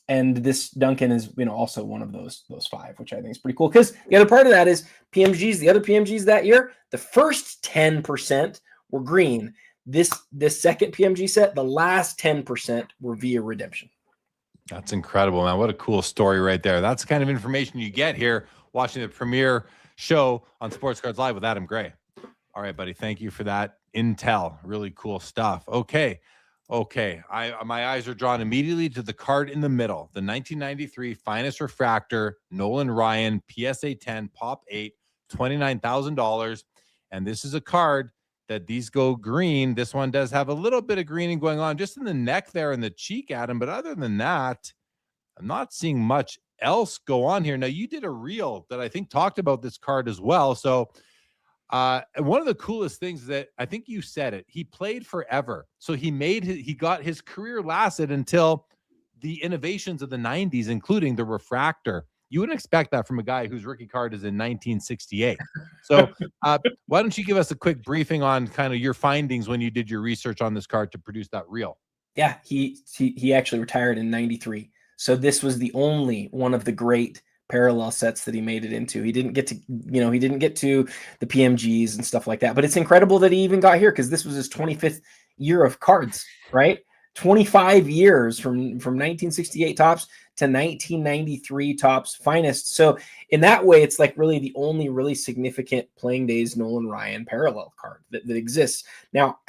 And this Duncan is, also one of those 5, which I think is pretty cool. Because the other part of that is the other PMGs that year, the first 10% were green. This second PMG set, the last 10% were via redemption. That's incredible, man. What a cool story right there. That's the kind of information you get here watching the premiere show on Sports Cards Live with Adam Gray. All right, buddy. Thank you for that intel. Really cool stuff. Okay. My eyes are drawn immediately to the card in the middle, the 1993 Finest Refractor Nolan Ryan PSA 10 Pop 8, $29,000. And this is a card that these go green. This one does have a little bit of greening going on just in the neck there and the cheek, Adam. But other than that, I'm not seeing much else go on here. Now, you did a reel that I think talked about this card as well. So one of the coolest things that I think you said it, he played forever. So he got his career lasted until the innovations of the 90s, including the refractor. You wouldn't expect that from a guy whose rookie card is in 1968. So why don't you give us a quick briefing on kind of your findings when you did your research on this card to produce that reel? Yeah, he actually retired in 93. So this was the only one of the great parallel sets that he made it into. He didn't get to the PMGs and stuff like that. But it's incredible that he even got here because this was his 25th year of cards, right? 25 years from 1968 Topps to 1993 Topps Finest. So in that way, it's like really the only really significant playing days Nolan Ryan parallel card that exists. Now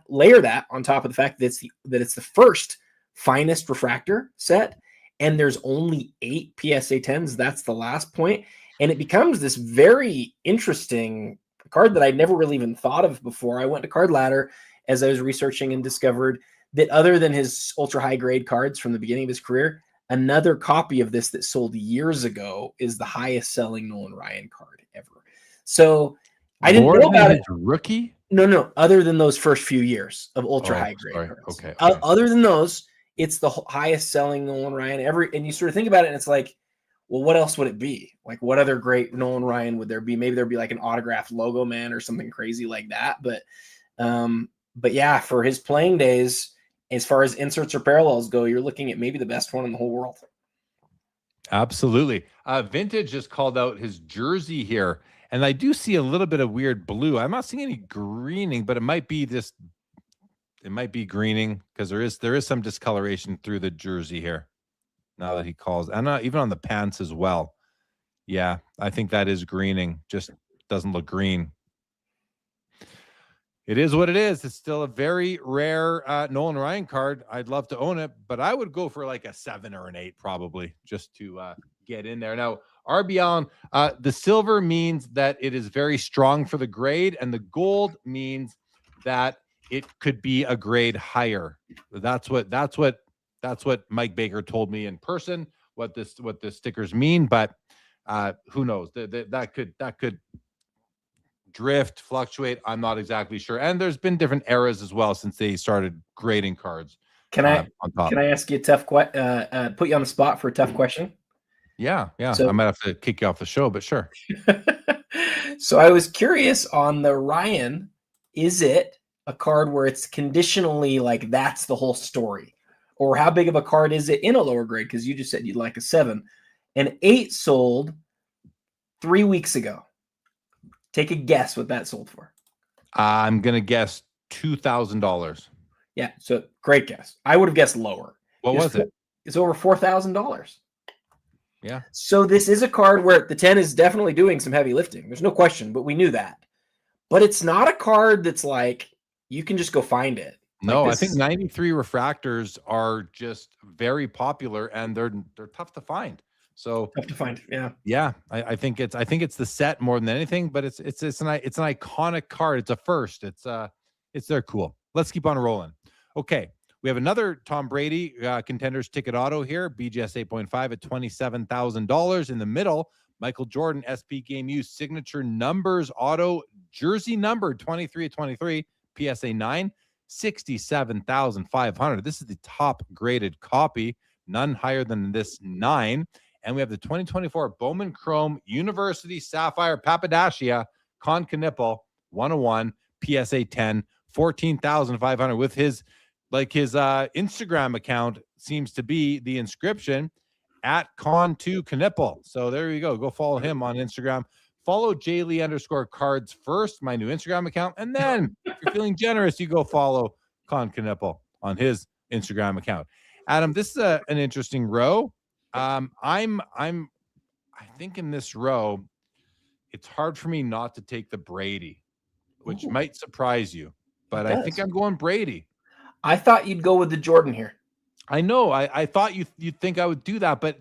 layer that on top of the fact that it's the first Finest refractor set. And there's only 8 PSA 10s. That's the last point. And it becomes this very interesting card that I'd never really even thought of before. I went to Card Ladder as I was researching and discovered that other than his ultra high grade cards from the beginning of his career, another copy of this that sold years ago is the highest selling Nolan Ryan card ever. So I didn't know about it. Rookie? No. Other than those first few years of ultra high grade cards. Okay. Other than those, it's the highest selling Nolan Ryan ever. And you sort of think about it and it's like, well, what else would it be? Like what other great Nolan Ryan would there be? Maybe there'd be like an autographed Logomen or something crazy like that. But yeah, for his playing days, as far as inserts or parallels go, you're looking at maybe the best one in the whole world. Absolutely. Vintage just called out his jersey here. And I do see a little bit of weird blue. I'm not seeing any greening, but it might be just It might be greening because there is some discoloration through the jersey here. Now that he calls, and even on the pants as well. Yeah, I think that is greening. Just doesn't look green. It is what it is. It's still a very rare Nolan Ryan card. I'd love to own it, but I would go for like a 7 or an 8 probably just to get in there. Now, RB Allen, the silver means that it is very strong for the grade, and the gold means that it could be a grade higher. That's what Mike Baker told me in person. What the stickers mean, but who knows? That could drift, fluctuate. I'm not exactly sure. And there's been different eras as well since they started grading cards. Can I ask you a tough question? Put you on the spot for a tough question? Yeah. So, I might have to kick you off the show, but sure. So I was curious on the Ryan. Is it a card where it's conditionally like that's the whole story, or how big of a card is it in a lower grade? Because you just said you'd like a 7. An 8 sold 3 weeks ago. Take a guess what that sold for. I'm gonna guess $2,000. Yeah, so great guess. I would have guessed lower. What was it? It's over $4,000. Yeah. So this is a card where the 10 is definitely doing some heavy lifting. There's no question, but we knew that. But it's not a card that's like you can just go find it. No, like I think 93 refractors are just very popular, and they're tough to find. So tough to find. Yeah. I think it's the set more than anything, but it's an iconic card. It's a first. They're cool. Let's keep on rolling. Okay. We have another Tom Brady contenders ticket auto here, BGS 8.5 at $27,000. In the middle, Michael Jordan SP Game Used signature numbers auto, jersey number 23/23, PSA 9, $67,500. This is the top graded copy, none higher than this 9. And we have the 2024 Bowman Chrome University Sapphire Papadashia Con Knipple 101 PSA 10, $14,500 with his Instagram account seems to be the inscription at Con2 Knipple. So there you go. Go follow him on Instagram. Follow jlee_cards first, my new Instagram account. And then if you're feeling generous, you go follow Con Knipple on his Instagram account. Adam, this is an interesting row. I think in this row, it's hard for me not to take the Brady, which might surprise you, but I think I'm going Brady. I thought you'd go with the Jordan here. I know. I thought you'd think I would do that, but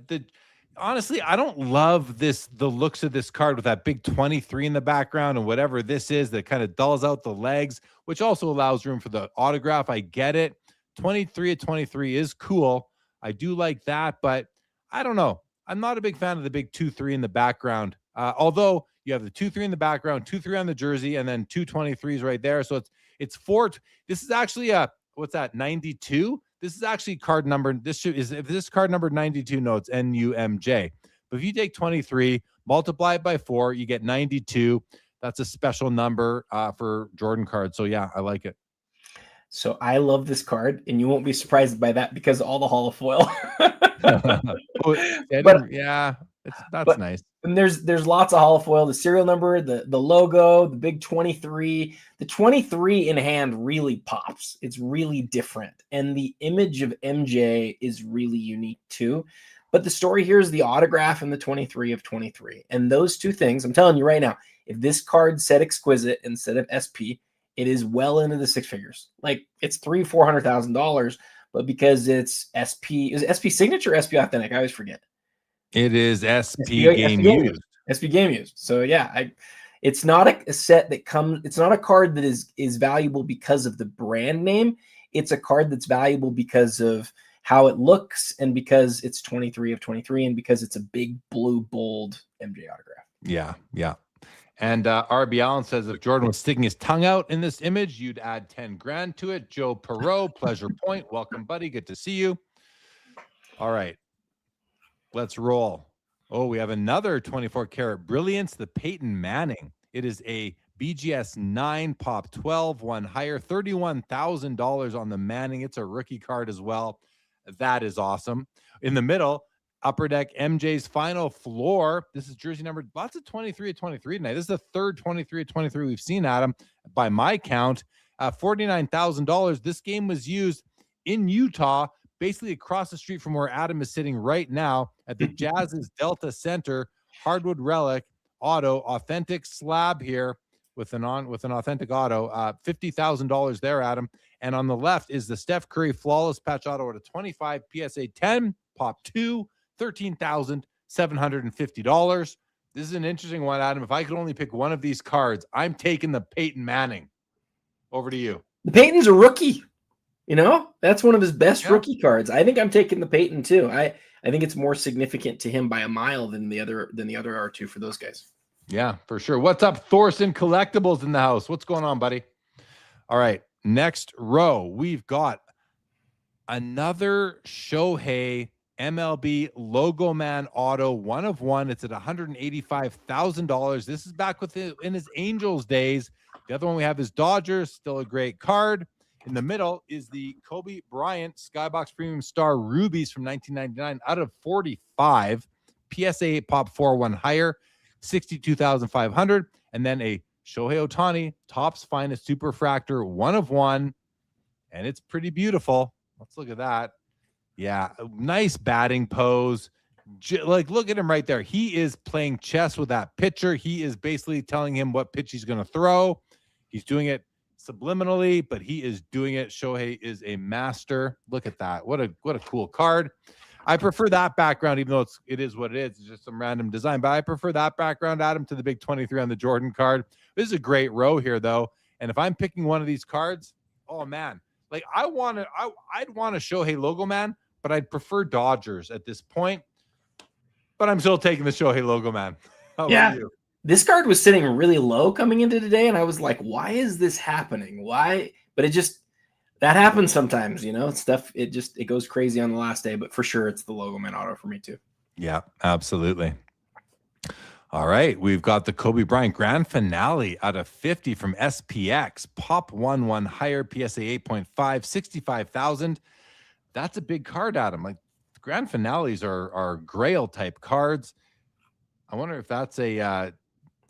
honestly, I don't love the looks of this card with that big 23 in the background and whatever this is that kind of dulls out the legs, which also allows room for the autograph. I get it. 23/23 is cool. I do like that, but I don't know. I'm not a big fan of the big 2-3 in the background. Although you have the 2-3 in the background, 2-3 on the jersey, and then 2 23s right there. So it's 4. This is actually what's that? 92. This is actually card number. If this card number 92, no, it's NUMJ. But if you take 23, multiply it by 4, you get 92. That's a special number for Jordan cards. So yeah, I like it. So I love this card, and you won't be surprised by that because all the holo foil. That's nice. And there's lots of holo foil. The serial number, the logo, the big 23. The 23 in hand really pops. It's really different, and the image of MJ is really unique too. But the story here is the autograph and the 23/23, and those two things. I'm telling you right now, if this card said exquisite instead of SP, it is well into the 6 figures. Like it's $300,000-$400,000, but because it's SP, is it SP signature or SP authentic? I always forget. It is SP game used. SP game used. So yeah, it's not a set that comes. It's not a card that is valuable because of the brand name. It's a card that's valuable because of how it looks and because it's 23/23 and because it's a big blue bold MJ autograph. Yeah. And RB Allen says if Jordan was sticking his tongue out in this image, you'd add 10 grand to it. Joe Perot, Pleasure Point. Welcome, buddy. Good to see you. All right. Let's roll. Oh, we have another 24 karat brilliance, the Peyton Manning. It is a BGS 9 pop 12, one higher, $31,000 on the Manning. It's a rookie card as well. That is awesome. In the middle, Upper Deck MJ's Final Floor. This is jersey number, lots of 23/23 tonight. This is the third 23/23 we've seen, Adam, by my count. $49,000. This game was used in Utah, basically across the street from where Adam is sitting right now at the Jazz's Delta Center. Hardwood relic auto, authentic slab here with an authentic auto. $50,000 there, Adam. And on the left is the Steph Curry flawless patch auto at a 25 PSA 10 pop 2, $13,750. This is an interesting one, Adam. If I could only pick one of these cards, I'm taking the Peyton Manning. Over to you. The Peyton's a rookie. You know, that's one of his best rookie cards. I think I'm taking the Peyton too. I think it's more significant to him by a mile than the other R2 for those guys. Yeah, for sure. What's up, Thorson Collectibles in the house? What's going on, buddy? All right, next row, we've got another Shohei MLB Logomen auto, 1 of 1. It's at $185,000. This is back in his Angels days. The other one we have is Dodgers, still a great card. In the middle is the Kobe Bryant Skybox Premium Star Rubies from 1999 out of 45. PSA 8 pop 4-1 higher, $62,500. And then a Shohei Ohtani Topps Finest Superfractor, 1 of 1. And it's pretty beautiful. Let's look at that. Yeah, nice batting pose. Like, look at him right there. He is playing chess with that pitcher. He is basically telling him what pitch he's going to throw. He's doing it subliminally, but he is doing it. Shohei is a master. Look at that. What a cool card. I prefer that background, even though it is what it is. It's just some random design, but I prefer that background, Adam, to the big 23 on the Jordan card. This is a great row here, though. And if I'm picking one of these cards, oh man, like I'd want a Shohei Logomen, but I'd prefer Dodgers at this point. But I'm still taking the Shohei Logomen. How about you? This card was sitting really low coming into today, and I was like, why is this happening? Why? But that happens sometimes, you know, stuff, it goes crazy on the last day, but for sure it's the Logomen auto for me too. Yeah, absolutely. All right, we've got the Kobe Bryant Grand Finale out of 50 from SPX. Pop 1-1 higher, PSA 8.5, 65,000. That's a big card, Adam. Like, Grand Finales are grail type cards. I wonder if that's a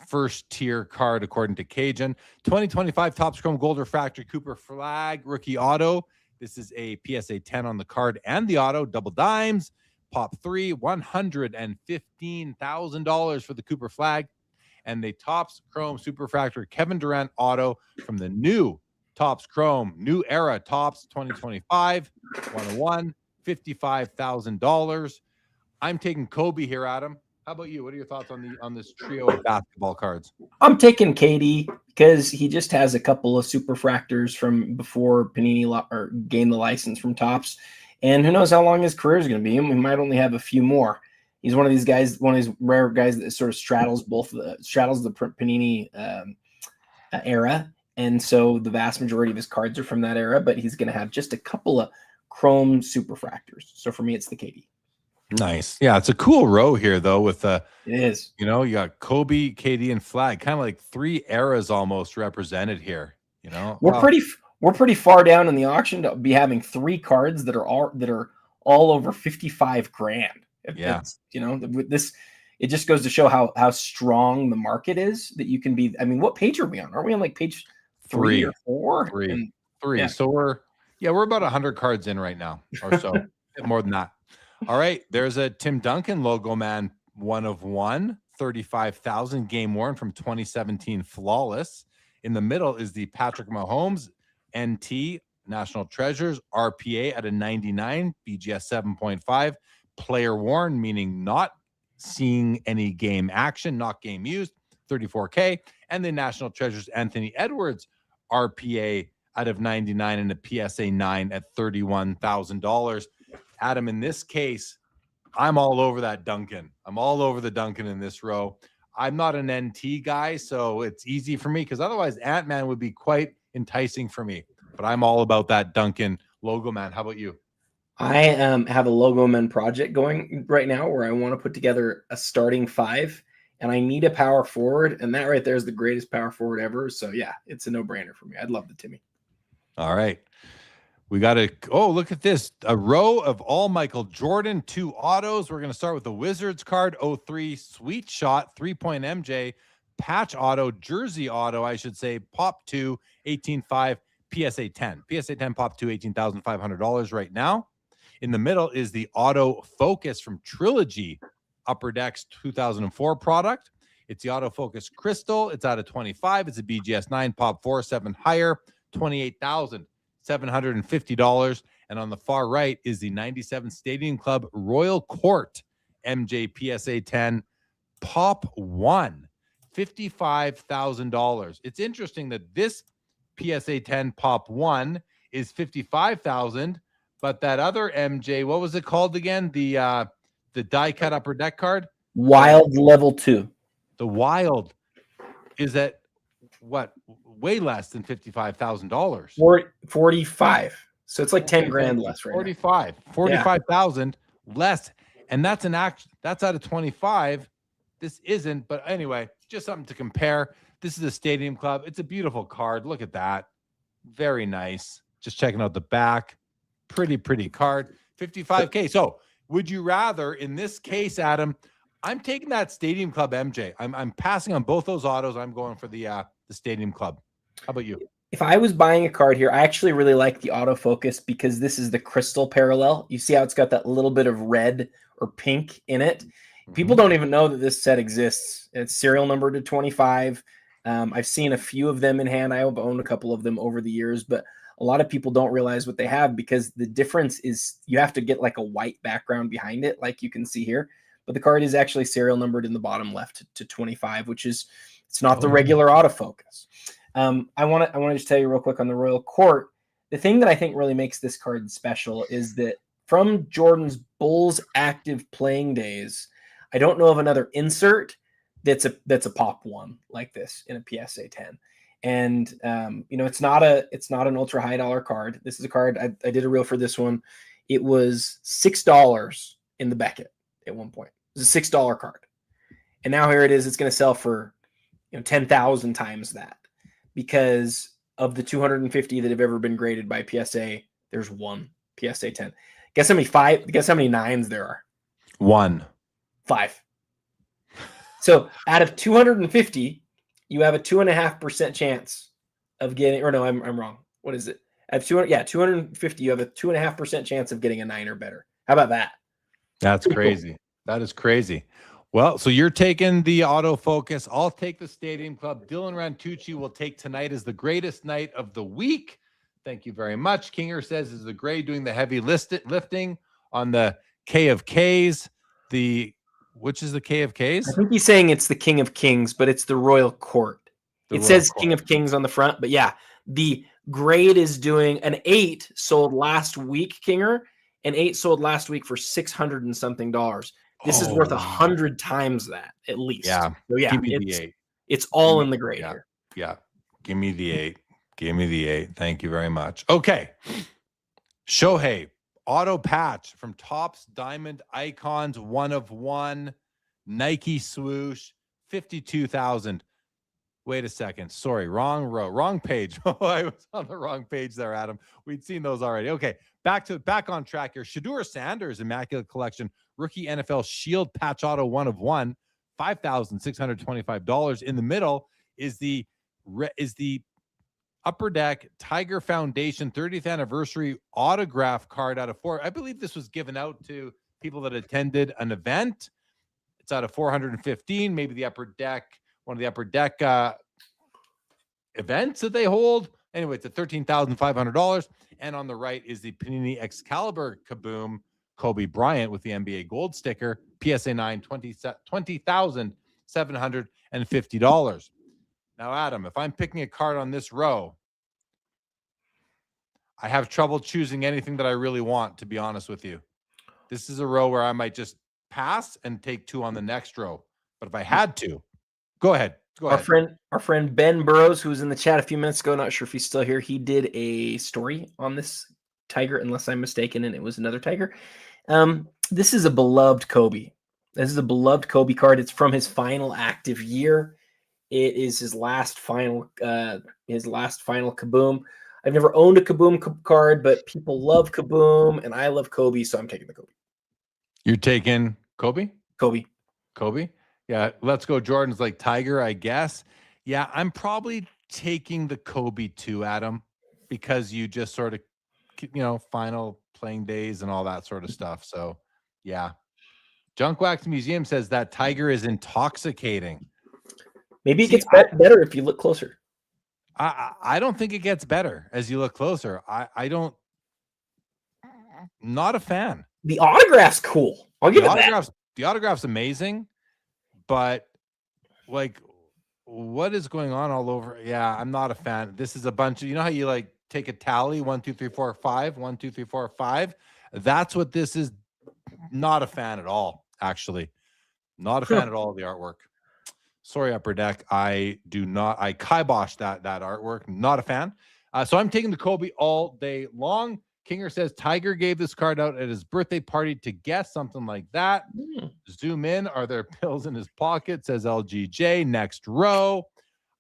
first tier card according to Cajun. 2025 Topps Chrome Gold Refractor Cooper Flag rookie auto. This is a PSA 10 on the card and the auto, double dimes. Pop 3, $115,000 for the Cooper Flag. And the Topps Chrome Superfractor Kevin Durant auto from the new Topps Chrome New Era Topps 2025 101, $55,000. I'm taking Kobe here, Adam. How about you? What are your thoughts on this trio of basketball cards? I'm taking KD because he just has a couple of superfractors from before Panini gained the license from Topps, and who knows how long his career is going to be. We might only have a few more. He's one of these guys, one of these rare guys that sort of straddles the Panini era, and so the vast majority of his cards are from that era. But he's going to have just a couple of chrome superfractors. So for me, it's the KD. Nice. Yeah, it's a cool row here, though, with it is. You know, you got Kobe, KD, and Flag, kind of like 3 eras almost represented here. You know, we're pretty far down in the auction to be having 3 cards that are all over 55 grand. You know, with this, it just goes to show how strong the market is that you can be. I mean, what page are we on? Aren't we on like page 3 or 4? 3. Yeah. So we're about 100 cards in right now or so. More than that. All right, there's a Tim Duncan Logomen 1 of 1, 35,000 game worn from 2017 flawless. In the middle is the Patrick Mahomes NT National Treasures RPA at a 99, BGS 7.5, player worn, meaning not seeing any game action, not game used, 34K, and the National Treasures Anthony Edwards RPA out of 99 and a PSA 9 at $31,000. Adam, in this case, I'm all over that Duncan. I'm all over the Duncan in this row. I'm not an NT guy, so it's easy for me because otherwise Ant-Man would be quite enticing for me. But I'm all about that Duncan Logomen. How about you? I have a Logomen project going right now where I want to put together a starting 5, and I need a power forward, and that right there is the greatest power forward ever. So yeah, it's a no-brainer for me. I'd love the Timmy. All right. We got look at this. A row of all Michael Jordan 2 autos. We're going to start with the Wizards card, 03 Sweet Shot, 3-point MJ, patch auto, jersey auto, I should say, pop 2, 18.5, PSA 10. PSA 10 Pop 2, $18,500 right now. In the middle is the Auto Focus from Trilogy Upper Decks 2004 product. It's the Autofocus Crystal. It's out of 25. It's a BGS 9 Pop 4, 7 higher, $28,750. And on the far right is the 97 Stadium Club Royal Court MJ PSA 10 Pop 1, $55,000. It's interesting that this PSA 10 Pop 1 is $55,000, but that other MJ, what was it called again? The die cut upper deck card? Wild level 2. The Wild is at what? Way less than $55,000. 45. So it's like 10 grand less right 45,000 less. And that's that's out of 25. This isn't, but anyway, just something to compare. This is a Stadium Club. It's a beautiful card. Look at that. Very nice. Just checking out the back. Pretty card. 55K. So would you rather, in this case, Adam, I'm taking that Stadium Club MJ. I'm passing on both those autos. I'm going for the Stadium Club. How about you? If I was buying a card here, I actually really like the autofocus because this is the crystal parallel. You see how it's got that little bit of red or pink in it. People don't even know that this set exists. It's serial numbered to 25. I've seen a few of them in hand. I have owned a couple of them over the years, but a lot of people don't realize what they have because the difference is you have to get like a white background behind it, like you can see here. But the card is actually serial numbered in the bottom left to 25, which is it's not the regular autofocus. I want to just tell you real quick on the Royal Court. The thing that I think really makes this card special is that from Jordan's Bulls active playing days, I don't know of another insert that's a Pop 1 like this in a PSA 10. And it's not an ultra high dollar card. This is a card I did a reel for this one. It was $6 in the Beckett at one point. It was a $6 card, and now here it is. It's going to sell for 10,000 times that because of the 250 that have ever been graded by PSA. There's one PSA 10. Guess how many nines there are? 1. 5. So out of 250, you have a 2.5% chance of getting, or no, I'm wrong. What is it? At 250, you have a 2.5% chance of getting a 9 or better. How about that? That's crazy. That is crazy. Well, so you're taking the autofocus. I'll take the Stadium Club. Dylan Rantucci will take tonight as the greatest night of the week. Thank you very much. Kinger says is the Gray doing the heavy lifting on the K of Ks. Which is the K of Ks? I think he's saying it's the King of Kings, but it's the Royal Court. It says King of Kings on the front, but yeah, the grade is doing an 8 sold last week, Kinger. An 8 sold last week for $600 and something. This is worth 100 times that at least. Yeah. So yeah, give me the 8. It's all in the grade here. Yeah. Give me the 8. Give me the 8. Thank you very much. Okay. Shohei, auto patch from Topps Diamond Icons 1 of 1. Nike swoosh, 52,000. Wait a second. Sorry, wrong row, wrong page. Oh, I was on the wrong page there, Adam. We'd seen those already. Okay, back on track here. Shedeur Sanders Immaculate Collection rookie NFL Shield patch auto 1 of 1, $5,625. In the middle is the Upper Deck Tiger Foundation 30th anniversary autograph card out of 4. I believe this was given out to people that attended an event. It's out of 415. Maybe the Upper Deck. One of the Upper Deck events that they hold. Anyway, it's at $13,500. And on the right is the Panini Excalibur Kaboom Kobe Bryant with the NBA Gold sticker, PSA 9, $20,750. Now, Adam, if I'm picking a card on this row, I have trouble choosing anything that I really want, to be honest with you. This is a row where I might just pass and take 2 on the next row. But if I had to, go ahead. Our friend Ben Burrows, who was in the chat a few minutes ago, not sure if he's still here. He did a story on this Tiger, unless I'm mistaken, and it was another Tiger. This is a beloved Kobe. This is a beloved Kobe card. It's from his final active year. It is his last final Kaboom. I've never owned a Kaboom card, but people love Kaboom, and I love Kobe, so I'm taking the Kobe. You're taking Kobe? Kobe. Yeah, let's go. Jordan's like Tiger, I guess. Yeah, I'm probably taking the Kobe too, Adam. because you just sort of, final playing days and all that sort of stuff. So, yeah. Junk Wax Museum says that tiger is intoxicating. Maybe it gets better if you look closer. I don't think it gets better as you look closer. Not a fan. The autograph's cool. I'll give it that. The autograph's amazing, but like, what is going on all over? Yeah, I'm not a fan. This is a bunch of, how you like take a tally 1, 2, 3, 4, 5, 1, 2, 3, 4, 5. That's what this is. Not a fan at all, actually. Not a fan at all of the artwork. Sorry, Upper Deck. I kibosh that artwork. Not a fan. So I'm taking the Kobe all day long. Kinger says Tiger gave this card out at his birthday party to guess something like that. Zoom in. Are there pills in his pocket? Says LGJ. Next row.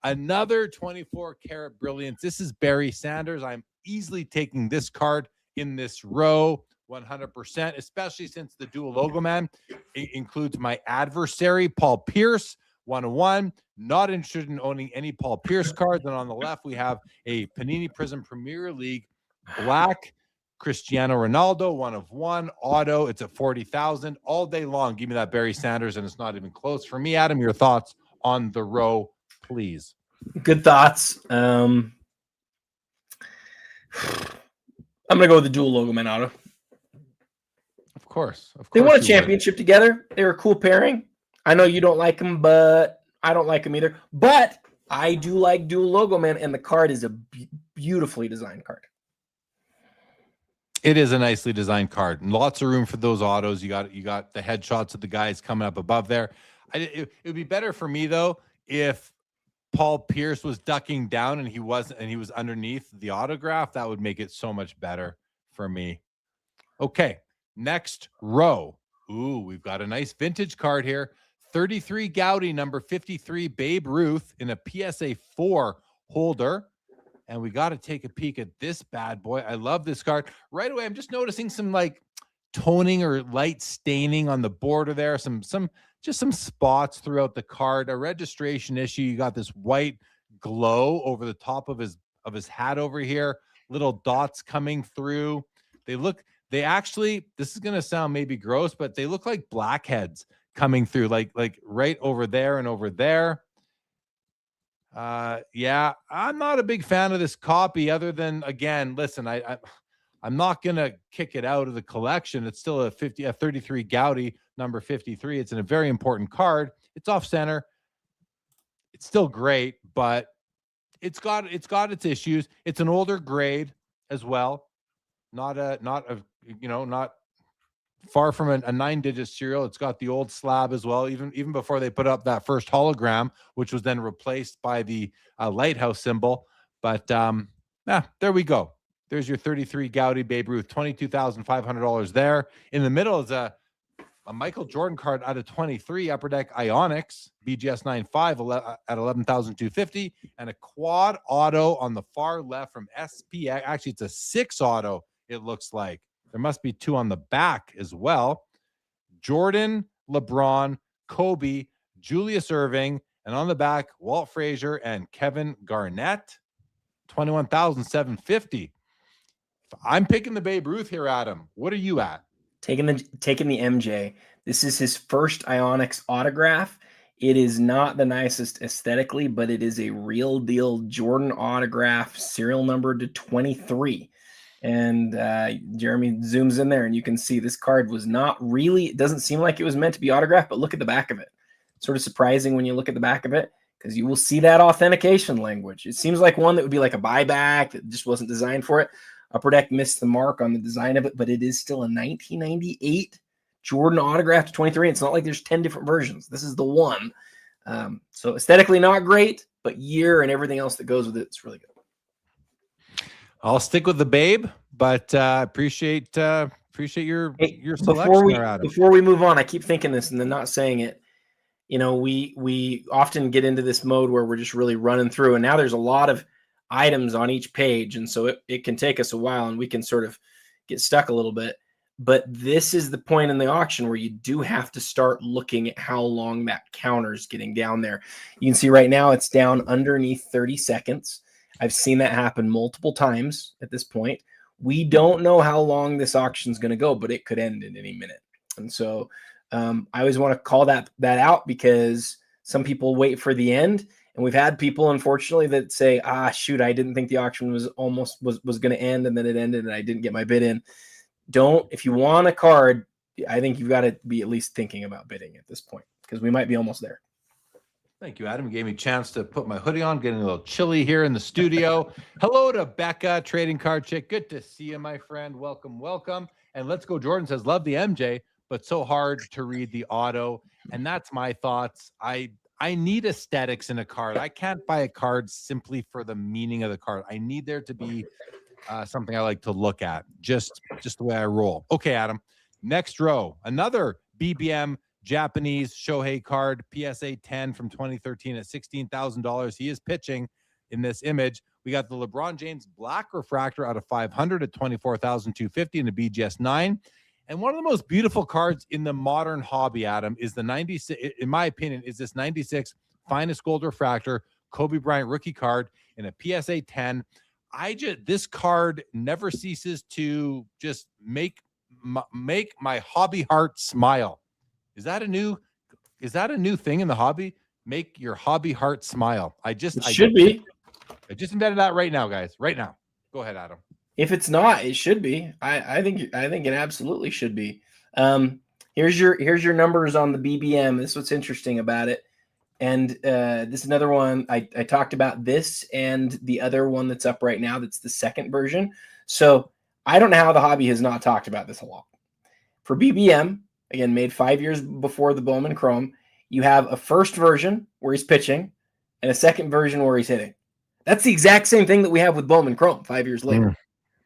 Another 24 karat brilliance. This is Barry Sanders. I'm easily taking this card in this row 100%, especially since the dual logo man includes my adversary, Paul Pierce. 101. Not interested in owning any Paul Pierce cards. And on the left, we have a Panini Prism Premier League black Cristiano Ronaldo, 1/1 auto. It's at 40,000 all day long. Give me that Barry Sanders, and it's not even close. For me, Adam, your thoughts on the row, please. Good thoughts. I'm gonna go with the dual logo man auto. Of course. They won a championship together. They were a cool pairing. I know you don't like them, but I don't like them either. But I do like dual logo man, and the card is a beautifully designed card. It is a nicely designed card, and lots of room for those autos. You got the headshots of the guys coming up above there. It would be better for me though if Paul Pierce was ducking down and he was underneath the autograph. That would make it so much better for me. Okay, next row. Ooh, we've got a nice vintage card here. 33 Gaudy, number 53, Babe Ruth in a PSA 4 holder. And we got to take a peek at this bad boy. I love this card. Right away, I'm just noticing some like toning or light staining on the border there. Some spots throughout the card. A registration issue. You got this white glow over the top of his hat over here. Little dots coming through. They actually, this is going to sound maybe gross, but they look like blackheads coming through, like right over there and over there. Yeah, I'm not a big fan of this copy other than, again, listen, I'm not going to kick it out of the collection. It's still a 33 Gaudy, number 53. It's a very important card. It's off center. It's still great, but it's got its issues. It's an older grade as well. Not far from a 9-digit serial. It's got the old slab as well, even before they put up that first hologram, which was then replaced by the lighthouse symbol. But there we go. There's your 33 Gaudy Babe Ruth, $22,500 there. In the middle is a Michael Jordan card out of 23, Upper Deck Ionics, BGS 95 at $11,250, and a quad auto on the far left from SPX. Actually, it's a 6 auto, it looks like. There must be 2 on the back as well. Jordan, LeBron, Kobe, Julius Erving, and on the back, Walt Frazier and Kevin Garnett. $21,750. I'm picking the Babe Ruth here, Adam. What are you at? Taking the MJ. This is his first Ionics autograph. It is not the nicest aesthetically, but it is a real deal Jordan autograph, serial number to 23. And Jeremy zooms in there and you can see this card was not really, it doesn't seem like it was meant to be autographed, but look at the back of it. It's sort of surprising when you look at the back of it because you will see that authentication language. It seems like one that would be like a buyback that just wasn't designed for it. Upper Deck missed the mark on the design of it, but it is still a 1998 Jordan autograph to 23. It's not like there's 10 different versions. This is the one. So aesthetically not great, but year and everything else that goes with it, it's really good. I'll stick with the Babe, but appreciate your selection, Adam. Before we move on, I keep thinking this and then not saying it. You know, we often get into this mode where we're just really running through, and now there's a lot of items on each page, and so it can take us a while, and we can sort of get stuck a little bit. But this is the point in the auction where you do have to start looking at how long that counter is getting down there. You can see right now it's down underneath 30 seconds. I've seen that happen multiple times at this point. We don't know how long this auction is going to go, but it could end in any minute. And so I always want to call that out, because some people wait for the end. And we've had people, unfortunately, that say, shoot, I didn't think the auction was going to end, and then it ended and I didn't get my bid in. If you want a card, I think you've got to be at least thinking about bidding at this point, because we might be almost there. Thank you, Adam. You gave me a chance to put my hoodie on, getting a little chilly here in the studio. Hello to Becca, Trading Card Chick. Good to see you, my friend. Welcome, welcome. And Let's Go Jordan says, love the MJ, but so hard to read the auto. And that's my thoughts. I need aesthetics in a card. I can't buy a card simply for the meaning of the card. I need there to be something I like to look at, just the way I roll. Okay, Adam. Next row, another BBM Japanese Shohei card, PSA 10 from 2013 at $16,000. He is pitching in this image. We got the LeBron James Black Refractor out of 500 at $24,250 in the BGS 9. And one of the most beautiful cards in the modern hobby, Adam, is the 96, in my opinion, is this 96 Finest Gold Refractor Kobe Bryant rookie card in a PSA 10. This card never ceases to just make my hobby heart smile. Is that a new thing in the hobby? Make your hobby heart smile. I just invented that right now, guys. Right now. Go ahead, Adam. If it's not, it should be. I think it absolutely should be. Here's your numbers on the BBM. This is what's interesting about it. And this is another one. I talked about this and the other one that's up right now. That's the second version. So I don't know how the hobby has not talked about this a lot. For BBM, again, made 5 years before the Bowman Chrome, you have a first version where he's pitching and a second version where he's hitting. That's the exact same thing that we have with Bowman Chrome 5 years later.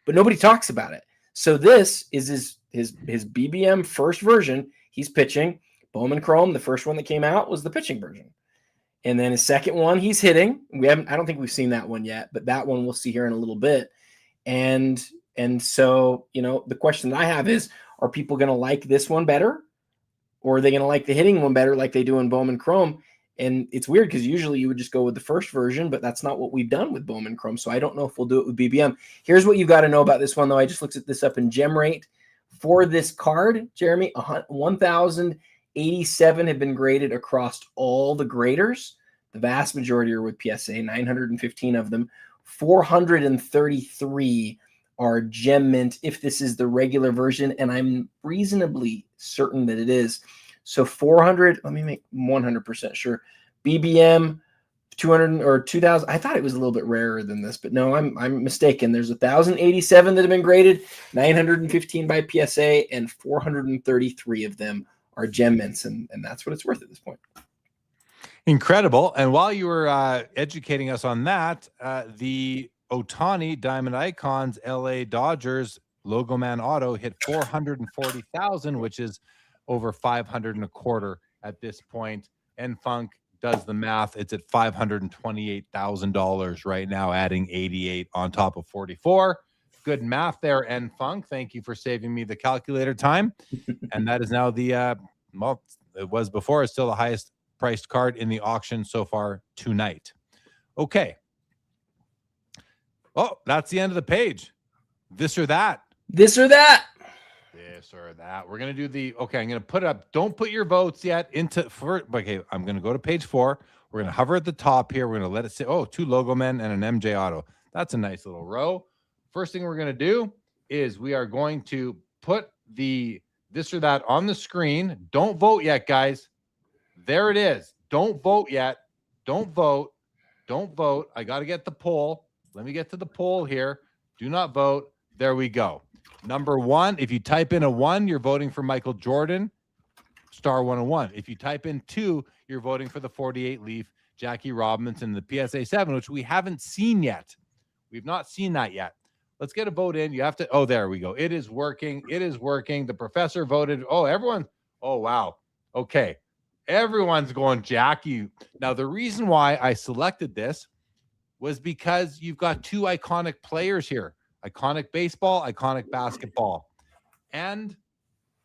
But nobody talks about it. So this is his BBM first version. He's pitching. Bowman Chrome, the first one that came out, was the pitching version. And then his second one, he's hitting. I don't think we've seen that one yet, but that one we'll see here in a little bit. And so, the question that I have is, are people going to like this one better? Or are they going to like the hitting one better like they do in Bowman Chrome? And it's weird because usually you would just go with the first version, but that's not what we've done with Bowman Chrome. So I don't know if we'll do it with BBM. Here's what you've got to know about this one, though. I just looked at this up in gem rate. For this card, Jeremy, 1,087 have been graded across all the graders. The vast majority are with PSA, 915 of them. 433 are gem mint if this is the regular version, and I'm reasonably certain that it is. So 400, let me make 100% sure. BBM 200 or 2,000. I thought it was a little bit rarer than this, but no, I'm mistaken. There's 1,087 that have been graded, 915 by PSA, and 433 of them are gem mints, and that's what it's worth at this point. Incredible. And while you were educating us on that, the Ohtani Diamond Icons LA Dodgers Logomen auto hit 440,000, which is over 500 and a quarter at this point. And Funk does the math. It's at $528,000 right now, adding 88 on top of 44. Good math there, and Funk. Thank you for saving me the calculator time. And that is now the it was before. It's still the highest priced card in the auction so far tonight. Okay. Oh, that's the end of the page. This or that. This or that. This or that. We're going to do the, okay, I'm going to put it up. Don't put your votes yet okay, I'm going to go to page 4. We're going to hover at the top here. We're going to let it say, 2 Logomen and an MJ auto. That's a nice little row. First thing we're going to do is we are going to put the this or that on the screen. Don't vote yet, guys. There it is. Don't vote yet. Don't vote. Don't vote. I got to get the poll. Let me get to the poll here. Do not vote. There we go. Number 1, if you type in a 1, you're voting for Michael Jordan, star 101. If you type in 2, you're voting for the 48 leaf Jackie Robinson, the PSA 7, which we haven't seen yet. We've not seen that yet. Let's get a vote in. You have to, there we go. It is working. It is working. The professor voted. Everyone. Oh, wow. Okay. Everyone's going Jackie. Now, the reason why I selected this was because you've got 2 iconic players here. Iconic baseball, iconic basketball. And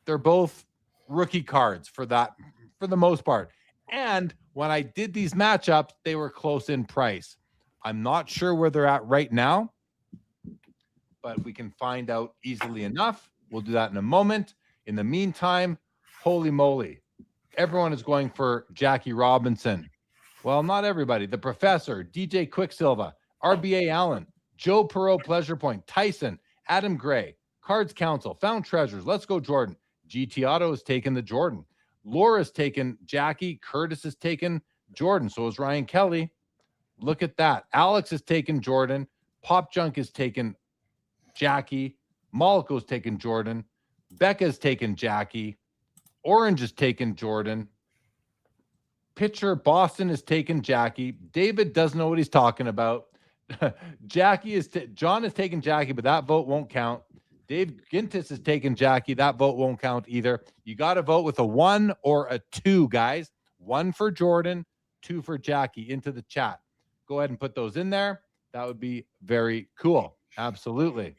they're both rookie cards for the most part. And when I did these matchups, they were close in price. I'm not sure where they're at right now, but we can find out easily enough. We'll do that in a moment. In the meantime, holy moly, everyone is going for Jackie Robinson. Well, not everybody. The Professor, DJ Quicksilva, RBA Allen, Joe Perot, Pleasure Point, Tyson, Adam Gray, Cards Council, Found Treasures, Let's Go Jordan. GT Auto has taken the Jordan. Laura's taken Jackie. Curtis has taken Jordan. So is Ryan Kelly. Look at that. Alex has taken Jordan. Pop Junk has taken Jackie. Moliko's taken Jordan. Becca's taken Jackie. Orange has taken Jordan. Pitcher Boston has taken Jackie. David doesn't know what he's talking about. John has taken Jackie, but that vote won't count. Dave Gintis has taken Jackie. That vote won't count either. You got to vote with a 1 or a 2, guys. 1 for Jordan, 2 for Jackie into the chat. Go ahead and put those in there. That would be very cool. Absolutely.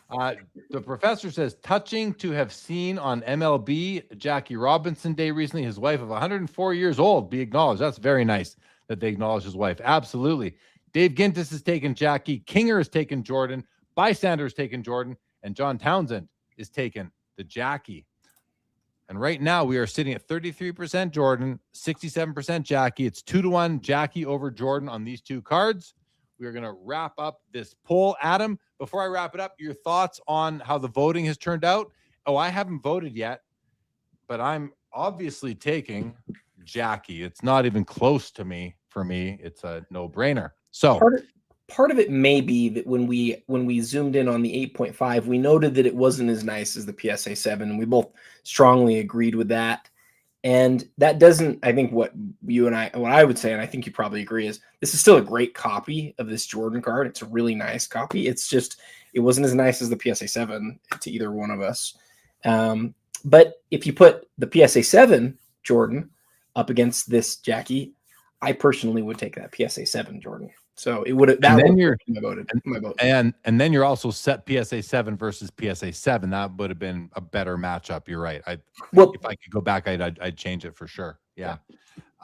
The Professor says, touching to have seen on MLB Jackie Robinson Day recently, his wife of 104 years old be acknowledged. That's very nice that they acknowledge his wife. Absolutely. Dave Gintis has taken Jackie. Kinger has taken Jordan. Bystander has taken Jordan. And John Townsend is taken the Jackie. And right now we are sitting at 33% Jordan, 67% Jackie. It's 2-1 Jackie over Jordan on these 2 cards. We are going to wrap up this poll. Adam, before I wrap it up, your thoughts on how the voting has turned out? Oh, I haven't voted yet, but I'm obviously taking Jackie. It's not even close to me. For me, it's a no-brainer. So part of it may be that when we zoomed in on the 8.5, we noted that it wasn't as nice as the PSA 7, and we both strongly agreed with that. And that doesn't, I think what I would say, and I think you probably agree, is this is still a great copy of this Jordan card. It's a really nice copy. It's just, it wasn't as nice as the PSA 7 to either one of us. But if you put the PSA 7 Jordan up against this Jackie, I personally would take that PSA 7 Jordan. So it would have, that would have my vote. And then you're also set PSA 7 versus PSA 7. That would have been a better matchup. You're right. If I could go back, I'd change it for sure. Yeah.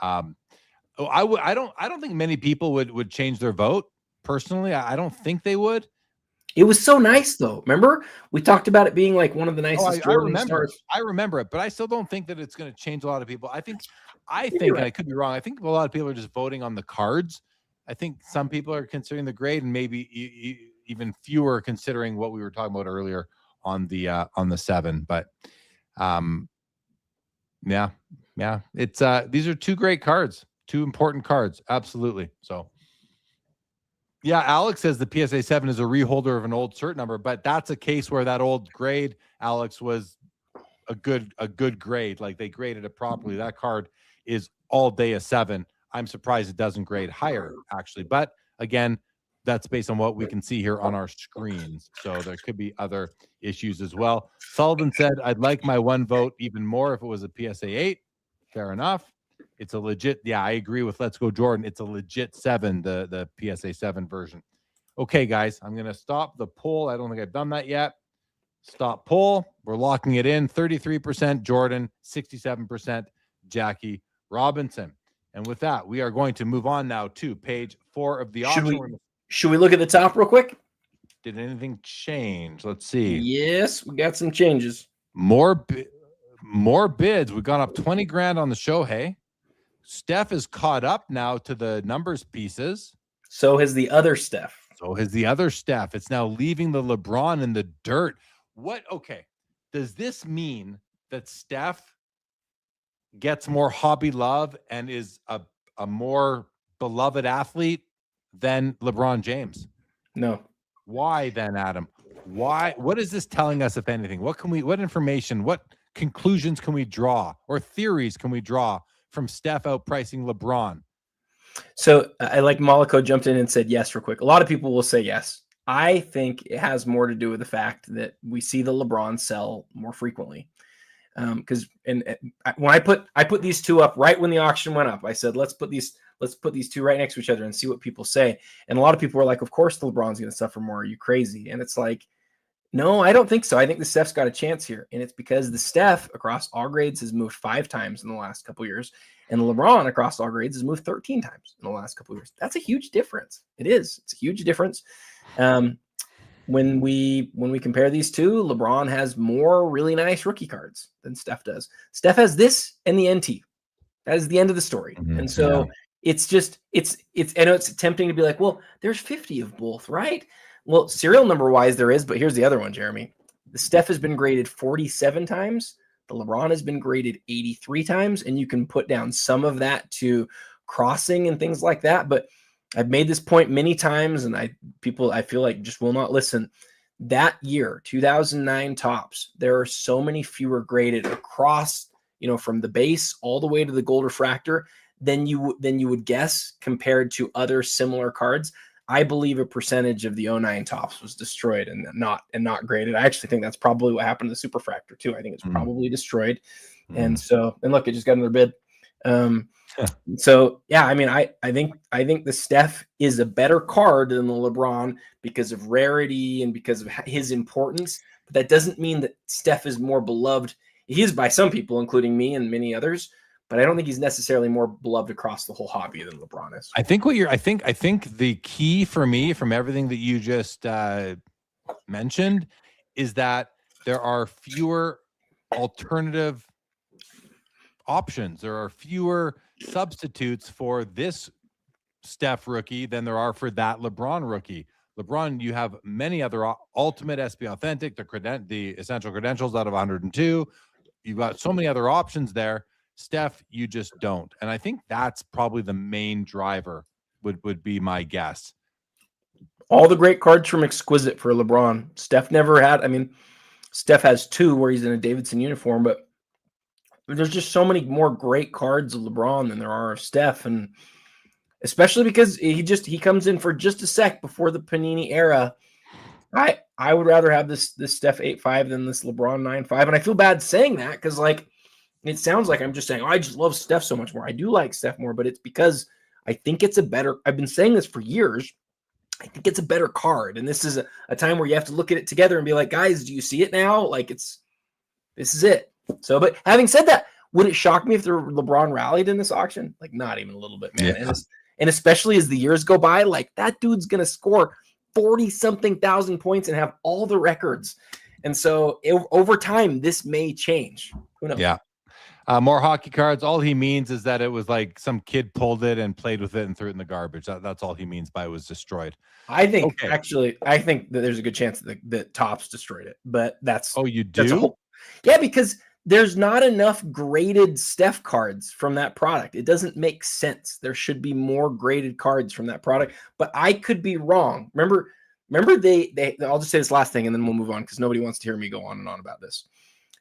I don't think many people would change their vote. Personally, I don't think they would. It was so nice though. Remember, we talked about it being like one of the nicest. I remember it, but I still don't think that it's going to change a lot of people. I think, and I could be wrong. I think a lot of people are just voting on the cards. I think some people are considering the grade, and maybe even fewer considering what we were talking about earlier on the 7. But yeah, it's these are 2 great cards, 2 important cards, absolutely. So yeah, Alex says the PSA 7 is a reholder of an old cert number, but that's a case where that old grade, Alex, was a good grade. Like they graded it properly. That card is all day a 7. I'm surprised it doesn't grade higher, actually. But again, that's based on what we can see here on our screens. So there could be other issues as well. Sullivan said, I'd like my 1 vote even more if it was a PSA 8. Fair enough. It's a legit, yeah, I agree with Let's Go Jordan. It's a legit 7, the PSA 7 version. Okay, guys, I'm going to stop the poll. I don't think I've done that yet. Stop poll. We're locking it in. 33% Jordan, 67% Jackie Robinson. And with that, we are going to move on now to page 4 of the auction. Should we look at the top real quick? Did anything change? Let's see. Yes, we got some changes. More bids. We've gone up 20 grand on the Shohei. Steph is caught up now to the numbers pieces. So has the other Steph. It's now leaving the LeBron in the dirt. Okay. Does this mean that Steph gets more hobby love and is a more beloved athlete than LeBron James? No. Why then, Adam? Why? What is this telling us, if anything? What information, what conclusions can we draw, or theories can we draw from Steph outpricing LeBron? So I like Moliko jumped in and said yes real quick. A lot of people will say yes. I think it has more to do with the fact that we see the LeBron sell more frequently. Because when I put these 2 up right when the auction went up, I said let's put these 2 right next to each other and see what people say. And a lot of people were like, "Of course, the LeBron's going to suffer more. Are you crazy?" And it's like, no, I don't think so. I think the Steph's got a chance here, and it's because the Steph across all grades has moved 5 times in the last couple of years, And LeBron across all grades has moved 13 times in the last couple of years. That's a huge difference. It is. It's a huge difference. When we compare these two, LeBron has more really nice rookie cards than Steph does. Steph has this and the NT. That is the end of the story. And so it's I know it's tempting to be like, well, there's 50 of both, right? Well, serial number wise there is, but here's the other one, Jeremy. The Steph has been graded 47 times. The LeBron has been graded 83 times, and you can put down some of that to crossing and things like that. But I've made this point many times, and I feel like just will not listen. That year, 2009 tops, there are so many fewer graded across, from the base all the way to the gold refractor than you would guess compared to other similar cards. I believe a percentage of the 09 tops was destroyed and not graded. I actually think that's probably what happened to the Superfractor too. I think it's probably destroyed. And look, it just got another bid. So yeah, I mean, I think the Steph is a better card than the LeBron because of rarity and because of his importance. But that doesn't mean that Steph is more beloved. He is by some people, including me and many others. But I don't think he's necessarily more beloved across the whole hobby than LeBron is. I think the key for me from everything that you just mentioned is that there are fewer alternative options. There are fewer substitutes for this Steph rookie than there are for that LeBron rookie. LeBron, you have many other ultimate SB Authentic, the essential credentials out of 102. You've got so many other options there. Steph, you just don't. And I think that's probably the main driver would be my guess. All the great cards from Exquisite for LeBron. Steph never had. I mean, Steph has two where he's in a Davidson uniform, but there's just so many more great cards of LeBron than there are of Steph. And especially because he comes in for just a sec before the Panini era. I would rather have this Steph 8.5 than this LeBron 9.5. And I feel bad saying that because it sounds like I'm just saying, I just love Steph so much more. I do like Steph more, but it's because I think it's I've been saying this for years. I think it's a better card. And this is a time where you have to look at it together and be like, guys, do you see it now? This is it. So, but having said that, would it shock me if the LeBron rallied in this auction? Not even a little bit, man. Yeah. And especially as the years go by, that dude's going to score 40-something thousand points and have all the records. And so over time, this may change. Who knows? Yeah. More hockey cards. All he means is that it was like some kid pulled it and played with it and threw it in the garbage. That's all he means by it was destroyed. I think I think that there's a good chance that Topps destroyed it, but that's you do? Yeah, because there's not enough graded Steph cards from that product. It doesn't make sense. There should be more graded cards from that product, but I could be wrong. Remember they I'll just say this last thing and then we'll move on because nobody wants to hear me go on and on about this.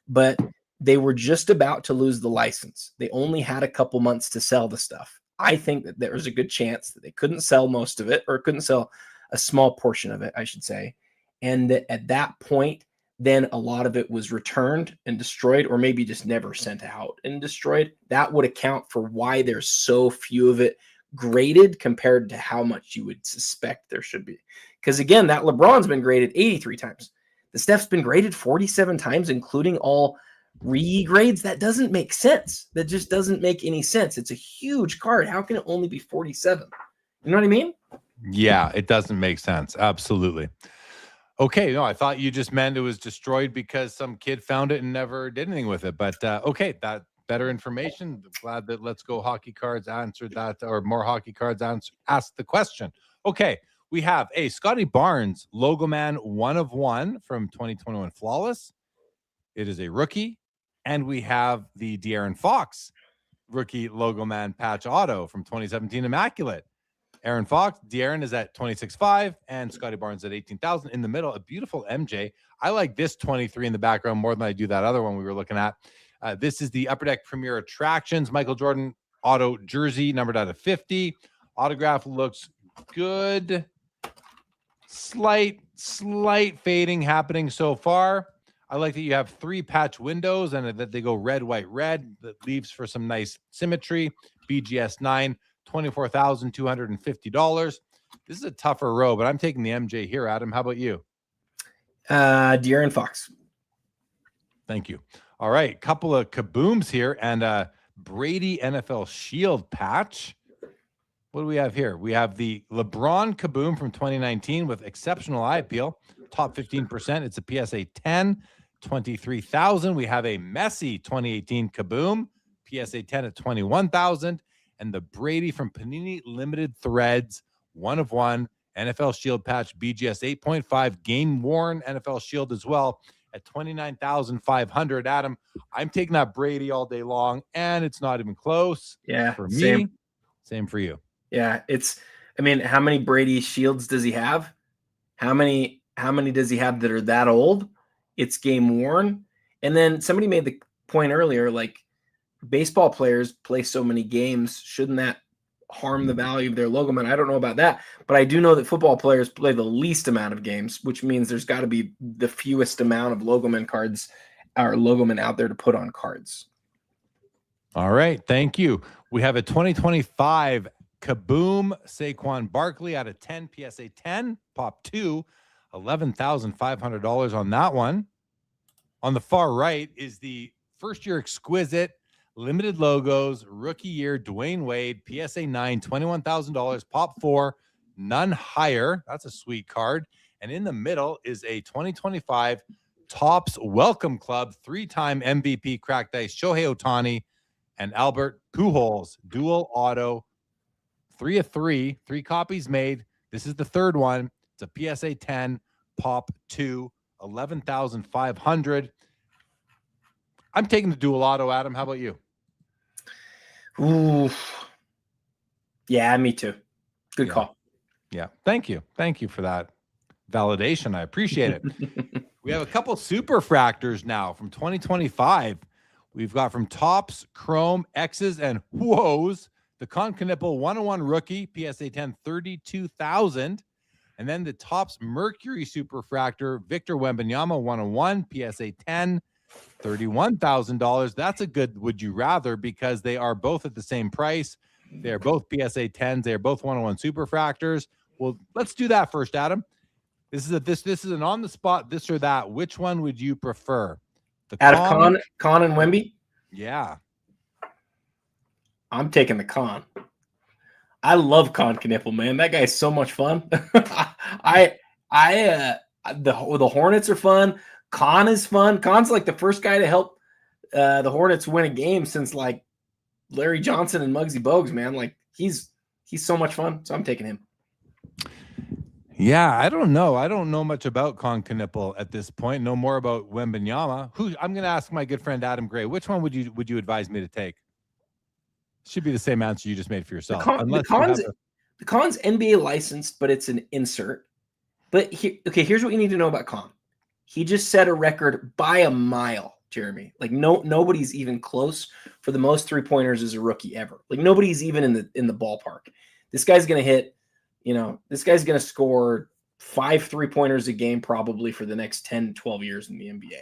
But they were just about to lose the license. They only had a couple months to sell the stuff. I think that there was a good chance that they couldn't sell most of it or couldn't sell a small portion of it, I should say. And that at that point, then a lot of it was returned and destroyed or maybe just never sent out and destroyed. That would account for why there's so few of it graded compared to how much you would suspect there should be. Because again, that LeBron's been graded 83 times. The Steph's been graded 47 times, including all regrades. That doesn't make sense. That just doesn't make any sense. It's a huge card. How can it only be 47? You know what I mean? Yeah, it doesn't make sense. Absolutely. Okay, no, I thought you just meant it was destroyed because some kid found it and never did anything with it. But okay, that better information. Glad that Let's Go Hockey Cards answered that, or More Hockey Cards asked the question. Okay, we have a Scotty Barnes Logoman 1/1 from 2021 Flawless. It is a rookie. And we have the De'Aaron Fox rookie Logoman patch auto from 2017 Immaculate. Aaron Fox, De'Aaron is at 26.5 and Scotty Barnes at 18,000. In the middle, a beautiful MJ. I like this 23 in the background more than I do that other one we were looking at. This is the Upper Deck Premier Attractions Michael Jordan auto jersey, numbered out of 50. Autograph looks good. Slight fading happening so far. I like that you have 3 patch windows and that they go red, white, red. That leaves for some nice symmetry. BGS 9, $24,250. This is a tougher row, but I'm taking the MJ here, Adam. How about you? De'Aaron Fox. Thank you. All right. Couple of kabooms here. And Brady NFL Shield patch. What do we have here? We have the LeBron Kaboom from 2019 with exceptional eye appeal, top 15%. It's a PSA 10, 23,000. We have a Messi 2018 Kaboom, PSA 10 at 21,000, and the Brady from Panini Limited Threads, 1 of 1 NFL Shield patch, BGS 8.5 game worn NFL Shield as well at 29,500. Adam, I'm taking that Brady all day long, and it's not even close. Yeah, for me. Same for you. Yeah, I mean, how many Brady Shields does he have? How many does he have that are that old? It's game worn. And then somebody made the point earlier, like baseball players play so many games. Shouldn't that harm the value of their Logomen? I don't know about that, but I do know that football players play the least amount of games, which means there's got to be the fewest amount of Logomen cards or Logomen out there to put on cards. All right. Thank you. We have a 2025 Kaboom Saquon Barkley out of 10, PSA 10, pop 2, $11,500 on that one. On the far right is the first year exquisite limited logos rookie year Dwayne Wade, PSA 9, $21,000, pop 4, none higher. That's a sweet card. And in the middle is a 2025 Topps Welcome Club 3-time MVP cracked dice Shohei Ohtani and Albert Pujols dual auto. 3 of 3, 3 copies made. This is the third one. It's a PSA 10, pop 2, 11,500. I'm taking the dual auto, Adam. How about you? Ooh. Yeah, me too. Good call. Yeah. Thank you. Thank you for that validation. I appreciate it. We have a couple super fractors now from 2025. We've got from Topps, Chrome, X's, and Whoas. The Conconnipple 101 rookie, PSA 10, 32,000. And then the Topps Mercury Superfractor, Victor Wembanyama 101, PSA 10, $31,000. That's a good would you rather because they are both at the same price. They are both PSA 10s. They are both 101 Superfractors. Well, let's do that first, Adam. This is an on the spot this or that. Which one would you prefer? The Out of Con and Wemby? Yeah. I'm taking the Con. I love Con Knipple, man. That guy's so much fun. The Hornets are fun. Con is fun. Con's like the first guy to help the Hornets win a game since like Larry Johnson and Muggsy Bogues, man. Like he's so much fun. So I'm taking him. Yeah, I don't know. I don't know much about Conconnipple at this point. No more about Wembanyama. I'm going to ask my good friend Adam Gray. Which one would you advise me to take? Should be the same answer you just made for yourself. The Con's NBA licensed, but it's an insert. But here's what you need to know about Con. He just set a record by a mile, Jeremy. Like nobody's even close for the most 3-pointers as a rookie ever. Like nobody's even in the ballpark. This guy's going to hit, this guy's going to score 5 3-pointers a game probably for the next 10, 12 years in the NBA.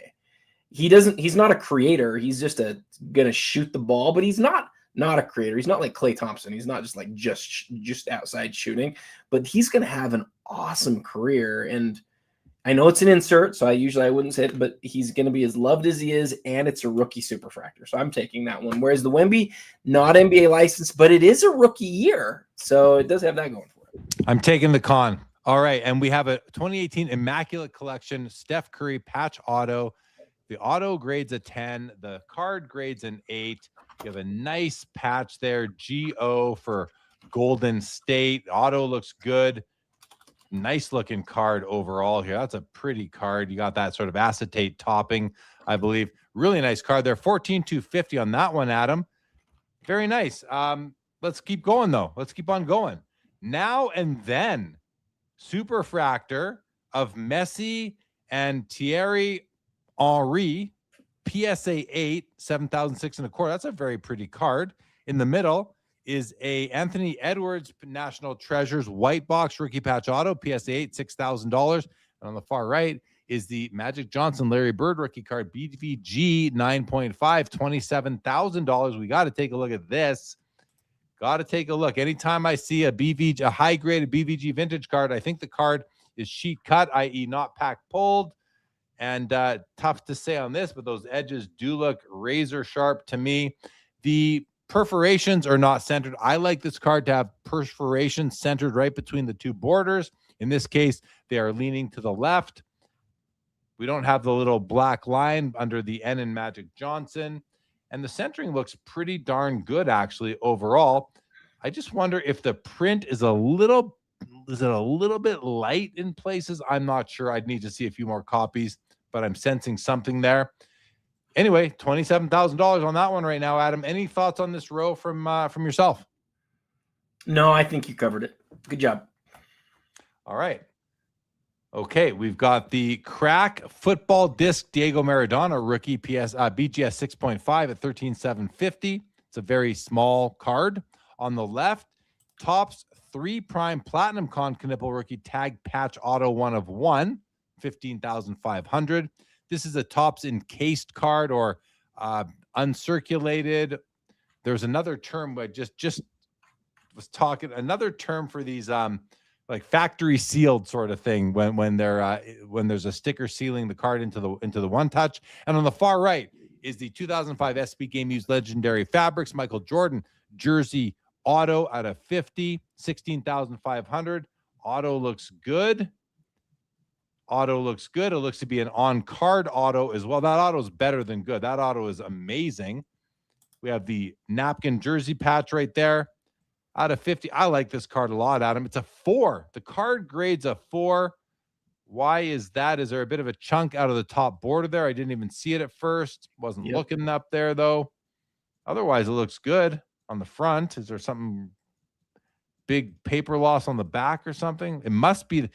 He's not a creator. He's just going to shoot the ball, but he's not a creator. He's not like Klay Thompson. He's not just like just outside shooting, but he's going to have an awesome career. And I know it's an insert, so I wouldn't say it, but he's going to be as loved as he is, and it's a rookie superfractor. So I'm taking that one. Whereas the Wemby, not NBA licensed, but it is a rookie year. So it does have that going for it. I'm taking the Con. All right. And we have a 2018 Immaculate Collection, Steph Curry patch auto. The auto grades a 10. The card grades an 8. You have a nice patch there. GO for Golden State. Auto looks good. Nice looking card overall here. That's a pretty card. You got that sort of acetate topping, I believe. Really nice card there. 14,250 on that one, Adam. Very nice. Let's keep going, though. Let's keep on going. Now and then, Superfractor of Messi and Thierry Henry, PSA 8, 7,625. That's a very pretty card. In the middle is a Anthony Edwards National Treasures white box rookie patch auto, PSA 8, $6,000. And on the far right is the Magic Johnson Larry Bird rookie card, BVG 9.5, $27,000. We got to take a look at this. Got to take a look. Anytime I see a high-graded BVG vintage card, I think the card is sheet cut, i.e. not pack pulled. And tough to say on this, but those edges do look razor sharp to me. The perforations are not centered. I like this card to have perforations centered right between the two borders. In this case, they are leaning to the left. We don't have the little black line under the N in Magic Johnson. And the centering looks pretty darn good, actually, overall. I just wonder if the print is a little bit light in places. I'm not sure. I'd need to see a few more copies, but I'm sensing something there. Anyway, $27,000 on that one right now, Adam. Any thoughts on this row from yourself? No, I think you covered it. Good job. All right. Okay, we've got the crack football disc Diego Maradona rookie BGS 6.5 at $13,750. It's a very small card. On the left, Topps 3 Prime Platinum Con Knipple rookie tag patch auto 1 of 1, $15,500. This is a Topps encased card or uncirculated. There's another term I just was talking. Another term for these like factory sealed sort of thing when there's a sticker sealing the card into the one touch. And on the far right is the 2005 SB Game Used Legendary Fabrics Michael Jordan jersey auto out of 50, $16,500. Auto looks good. Auto looks good. It looks to be an on-card auto as well. That auto is better than good. That auto is amazing. We have the napkin jersey patch right there. Out of 50, I like this card a lot, Adam. It's a 4. The card grade's a 4. Why is that? Is there a bit of a chunk out of the top border there? I didn't even see it at first. Wasn't looking up there, though. Otherwise, it looks good on the front. Is there something big paper loss on the back or something? It must be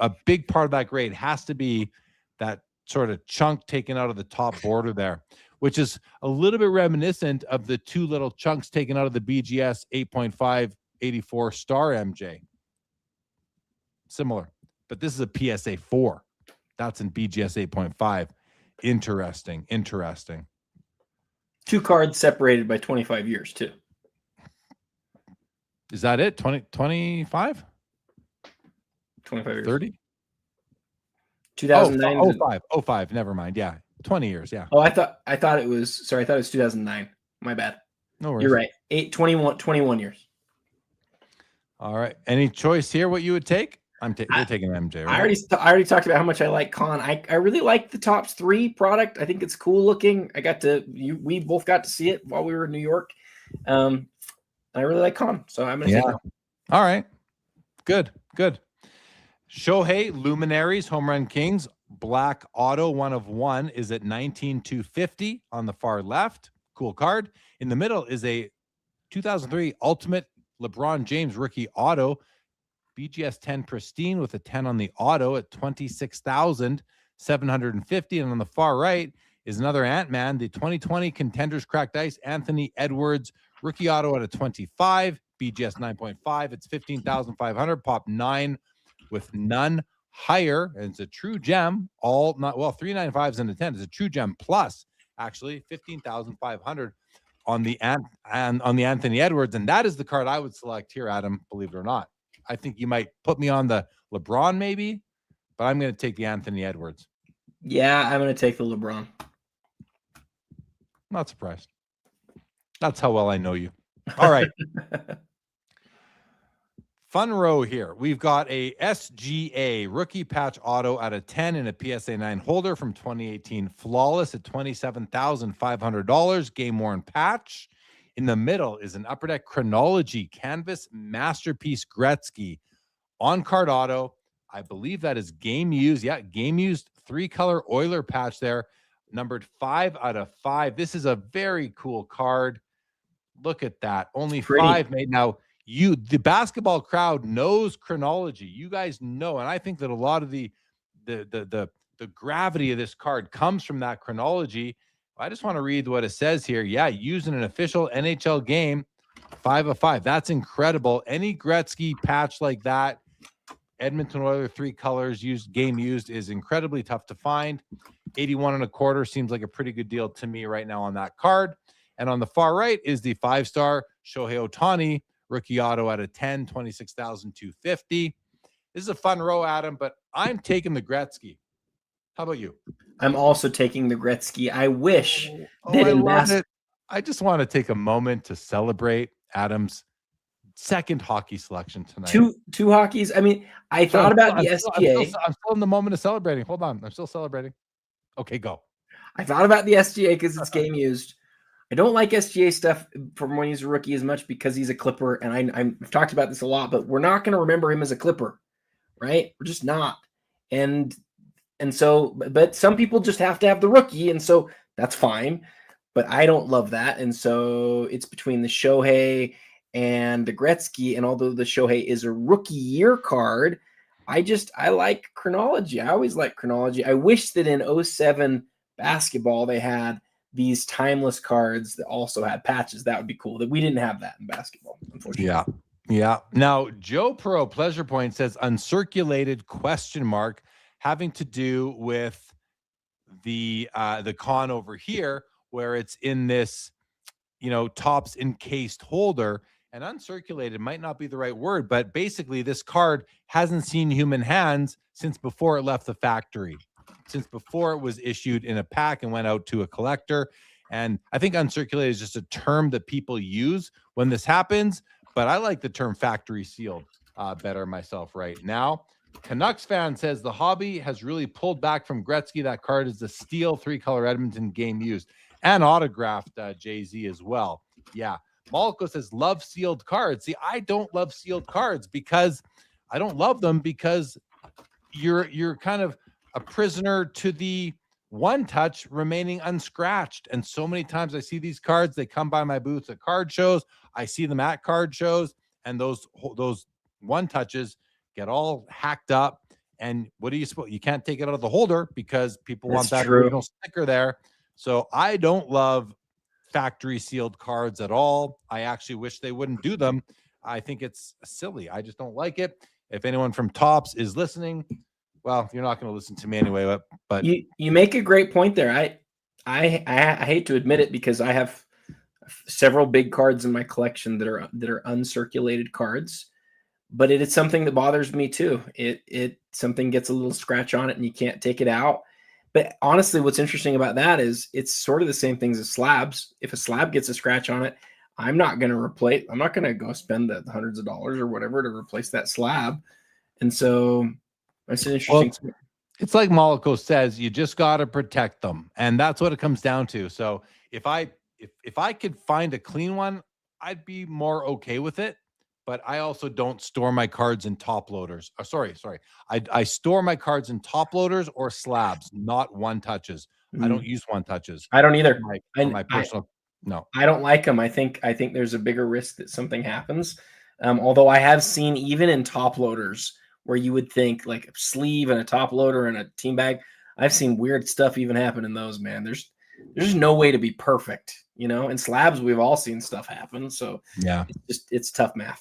a big part of that grade. Has to be that sort of chunk taken out of the top border there, which is a little bit reminiscent of the 2 little chunks taken out of the BGS 8.5 84 Star MJ. Similar, but this is a PSA 4. That's in BGS 8.5. Interesting. 2 cards separated by 25 years, too. Is that it? 25? 25 years. 30? 2009. 05. Never mind. Yeah. 20 years. Yeah. Oh, I thought it was 2009. My bad. No worries. You're right. 21 years. All right. Any choice here what you would take? You're taking MJ, right? I already talked about how much I like Con. I really like the Topps 3 product. I think it's cool looking. We both got to see it while we were in New York. I really like Con, so I'm going to take it. All right. Good. Shohei Luminaries Home Run Kings black auto 1 of 1 is at $19,250 on the far left. Cool card. In the middle is a 2003 Ultimate LeBron James rookie auto BGS 10 pristine with a 10 on the auto at $26,750. And on the far right is another Ant-Man, the 2020 Contenders Cracked Ice Anthony Edwards rookie auto at a 25, BGS 9.5. It's $15,500. Pop 9 with none higher, and it's a true gem. 395s and a 10 is a true gem plus. Actually, $15,500 on the Anthony Edwards, and that is the card I would select here, Adam. Believe it or not, I think you might put me on the LeBron maybe, but I'm going to take the Anthony Edwards. Yeah, I'm going to take the LeBron. Not surprised. That's how well I know you. All right. Fun row here. We've got a SGA rookie patch auto out of 10 and a PSA 9 holder from 2018 Flawless at $27,500. Game worn patch. In the middle is an Upper Deck Chronology Canvas Masterpiece Gretzky on card auto. I believe that is game used. Yeah, game used 3-color Oiler patch there, numbered 5 out of 5. This is a very cool card. Look at that. Only 5 made. Now, the basketball crowd knows Chronology. You guys know, and I think that a lot of the gravity of this card comes from that Chronology. I just want to read what it says here. Yeah, used in an official NHL game, 5 of 5. That's incredible. Any Gretzky patch like that, Edmonton Oilers 3 colors game used is incredibly tough to find. 81 1/4 seems like a pretty good deal to me right now on that card. And on the far right is the 5-star Shohei Ohtani rookie auto out of 10, $26,250. This is a fun row, Adam, but I'm taking the Gretzky. How about you? I'm also taking the Gretzky. I wish I I just want to take a moment to celebrate Adam's second hockey selection tonight. Two hockeys. I mean, I thought about the SGA. I'm still in the moment of celebrating. Hold on. I'm still celebrating. Okay, go. I thought about the SGA because it's game used. I don't like SGA stuff from when he's a rookie as much because he's a Clipper, and I've talked about this a lot, but we're not going to remember him as a Clipper, right? We're just not. And so, but some people just have to have the rookie, and so that's fine. But I don't love that, and so it's between the Shohei and the Gretzky, and although the Shohei is a rookie year card, I like chronology. I always like chronology. I wish that in 07 basketball they had these timeless cards that also had patches. That would be cool. That we didn't have that in basketball, unfortunately. Yeah. Now, Joe Pro Pleasure Point says uncirculated ? Having to do with the con over here where it's in this, Topps encased holder. And uncirculated might not be the right word, but basically this card hasn't seen human hands since before it left the factory, since before it was issued in a pack and went out to a collector. And I think uncirculated is just a term that people use when this happens, but I like the term factory sealed better myself right now. Canucks fan says the hobby has really pulled back from Gretzky. That card is the steel 3-color Edmonton game used and autographed Jay-Z as well. Yeah. Malco says love sealed cards. See, I don't love sealed cards because I don't love them because you're kind of a prisoner to the one touch remaining unscratched. And so many times I see these cards, they come by my booths at card shows. I see them at card shows, and those one touches get all hacked up. And what do you suppose? You can't take it out of the holder because people want that original sticker there. So I don't love factory sealed cards at all. I actually wish they wouldn't do them. I think it's silly. I just don't like it. If anyone from Topps is listening, well, you're not going to listen to me anyway, but you make a great point there. I hate to admit it because I have several big cards in my collection that are uncirculated cards, but it is something that bothers me too. It something gets a little scratch on it and you can't take it out. But honestly, what's interesting about that is it's sort of the same things as slabs. If a slab gets a scratch on it, I'm not going to go spend the hundreds of dollars or whatever to replace that slab. And so that's an interesting. Well, it's like Malco says, you just got to protect them. And that's what it comes down to. So if I could find a clean one, I'd be more okay with it. But I also don't store my cards in top loaders. Sorry. I store my cards in top loaders or slabs, not one touches. I don't use one touches. I don't either. My personal, no. I don't like them. I think there's a bigger risk that something happens. Although I have seen even in top loaders where you would think like a sleeve and a top loader and a team bag, I've seen weird stuff even happen in those, man. There's no way to be perfect, In slabs, we've all seen stuff happen. So yeah, it's tough math.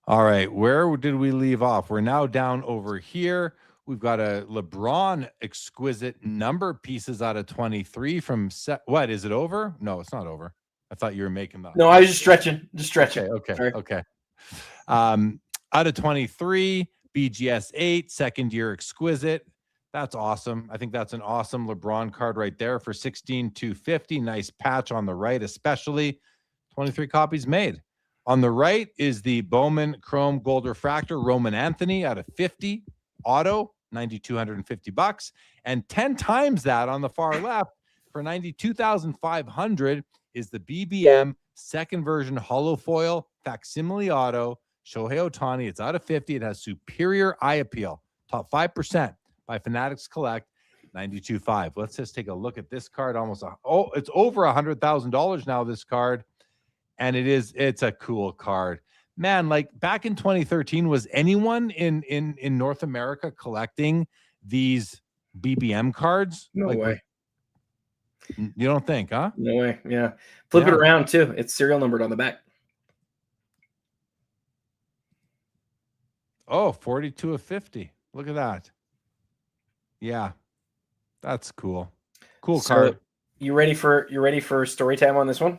All right, where did we leave off? We're now down over here. We've got a LeBron exquisite number pieces out of 23 from what is it over? No, it's not over. I thought you were making that. No, I was just stretching. Okay. Out of 23, BGS 8, second year exquisite. That's awesome. I think that's an awesome LeBron card right there for $16,250. Nice patch on the right, especially 23 copies made. On the right is the Bowman Chrome Gold Refractor Roman Anthony out of 50 auto, $9,250, and 10 times that on the far left for $92,500 is the BBM second version hollow foil facsimile auto Shohei Ohtani. It's out of 50. It has superior eye appeal, top 5% by Fanatics Collect, $92,500. Let's just take a look at this card. It's over $100,000 now. This card. And it's a cool card, man. Like back in 2013, was anyone in North America collecting these BBM cards? No way. You don't think, huh? No way. Yeah. Flip it around too. It's serial numbered on the back. Oh, 42 of 50. Look at that. Yeah, that's cool. Cool card. You ready for story time on this one?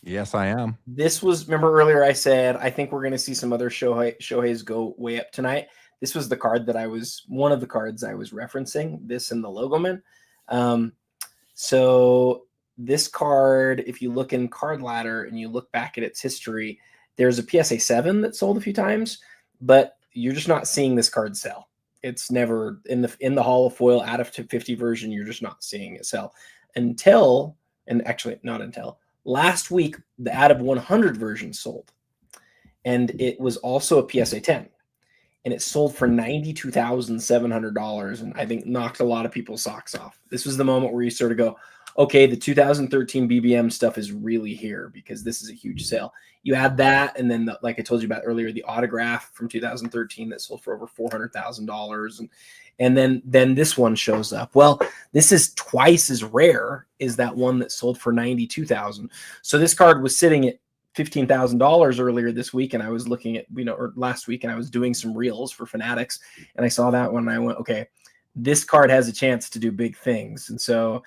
Yes, I am. Remember earlier I said, I think we're going to see some other Shoheis go way up tonight. This was the card one of the cards I was referencing, this and the Logomen. So this card, if you look in Card Ladder and you look back at its history, there's a PSA 7 that sold a few times, but you're just not seeing this card sell. It's never in the Hall of Foil out of 50 version. You're just not seeing it sell until, and actually not until last week, the out of 100 version sold, and it was also a PSA 10, and it sold for $92,700, and I think knocked a lot of people's socks off. This was the moment where you sort of go, okay, the 2013 BBM stuff is really here because this is a huge sale. You add that, and then, like I told you about earlier, the autograph from 2013 that sold for over $400,000, and then this one shows up. Well, this is twice as rare as that one that sold for $92,000. So this card was sitting at $15,000 earlier this week, and I was looking at, or last week, and I was doing some reels for Fanatics, and I saw that one, and I went, okay, this card has a chance to do big things. And so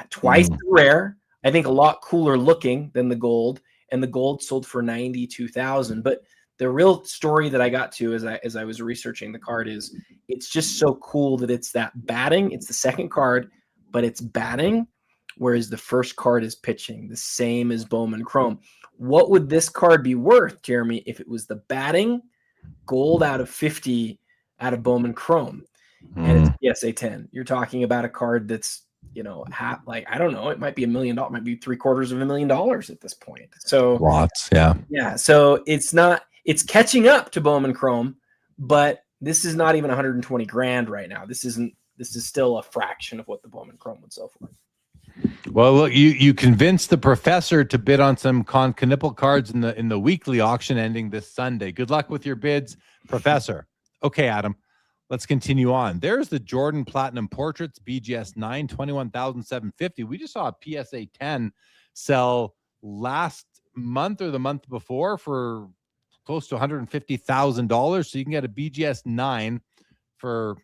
twice as rare, I think a lot cooler looking than the gold, and the gold sold for $92,000. But the real story that I got to as I was researching the card is it's just so cool that it's that batting. It's the second card, but it's batting, whereas the first card is pitching, the same as Bowman Chrome. What would this card be worth, Jeremy, if it was the batting gold out of 50 out of Bowman Chrome and it's PSA 10? You're talking about a card that's, I don't know, it might be $1 million, it might be $750,000 at this point. So lots, yeah. So it's catching up to Bowman Chrome, but this is not even 120 grand right now. This is still a fraction of what the Bowman Chrome would sell for. Well, look, you convinced the professor to bid on some Knipple cards in the weekly auction ending this Sunday. Good luck with your bids, Professor. Okay, Adam, let's continue on. There's the Jordan Platinum Portraits BGS 9, $21,750. We just saw a PSA 10 sell last month or the month before for close to $150,000. So you can get a BGS 9 for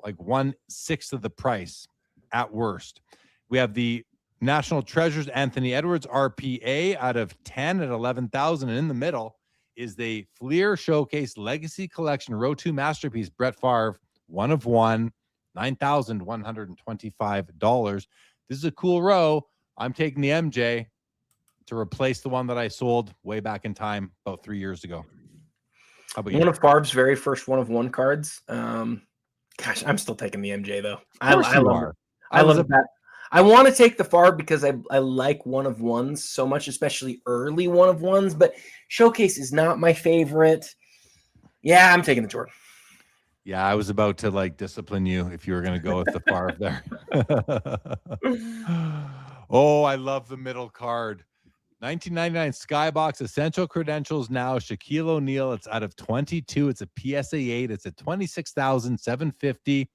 like 1/6 of the price at worst. We have the National Treasures Anthony Edwards RPA out of 10 at $11,000, and in the middle is the Fleer Showcase Legacy Collection Row 2 Masterpiece Brett Favre 1 of 1, $9,125. This is a cool row. I'm taking the MJ to replace the one that I sold way back in time about 3 years ago. How about you? One of Favre's very first 1 of 1 cards. Gosh, I'm still taking the MJ though. Of course you are. I love that. I want to take the Favre because I like 1 of 1s so much, especially early 1 of 1s, but Showcase is not my favorite. Yeah, I'm taking the Jordan. Yeah, I was about to discipline you if you were going to go with the Favre there. Oh, I love the middle card. 1999 Skybox Essential Credentials now. Shaquille O'Neal. It's out of 22. It's a PSA 8. It's at $26,750.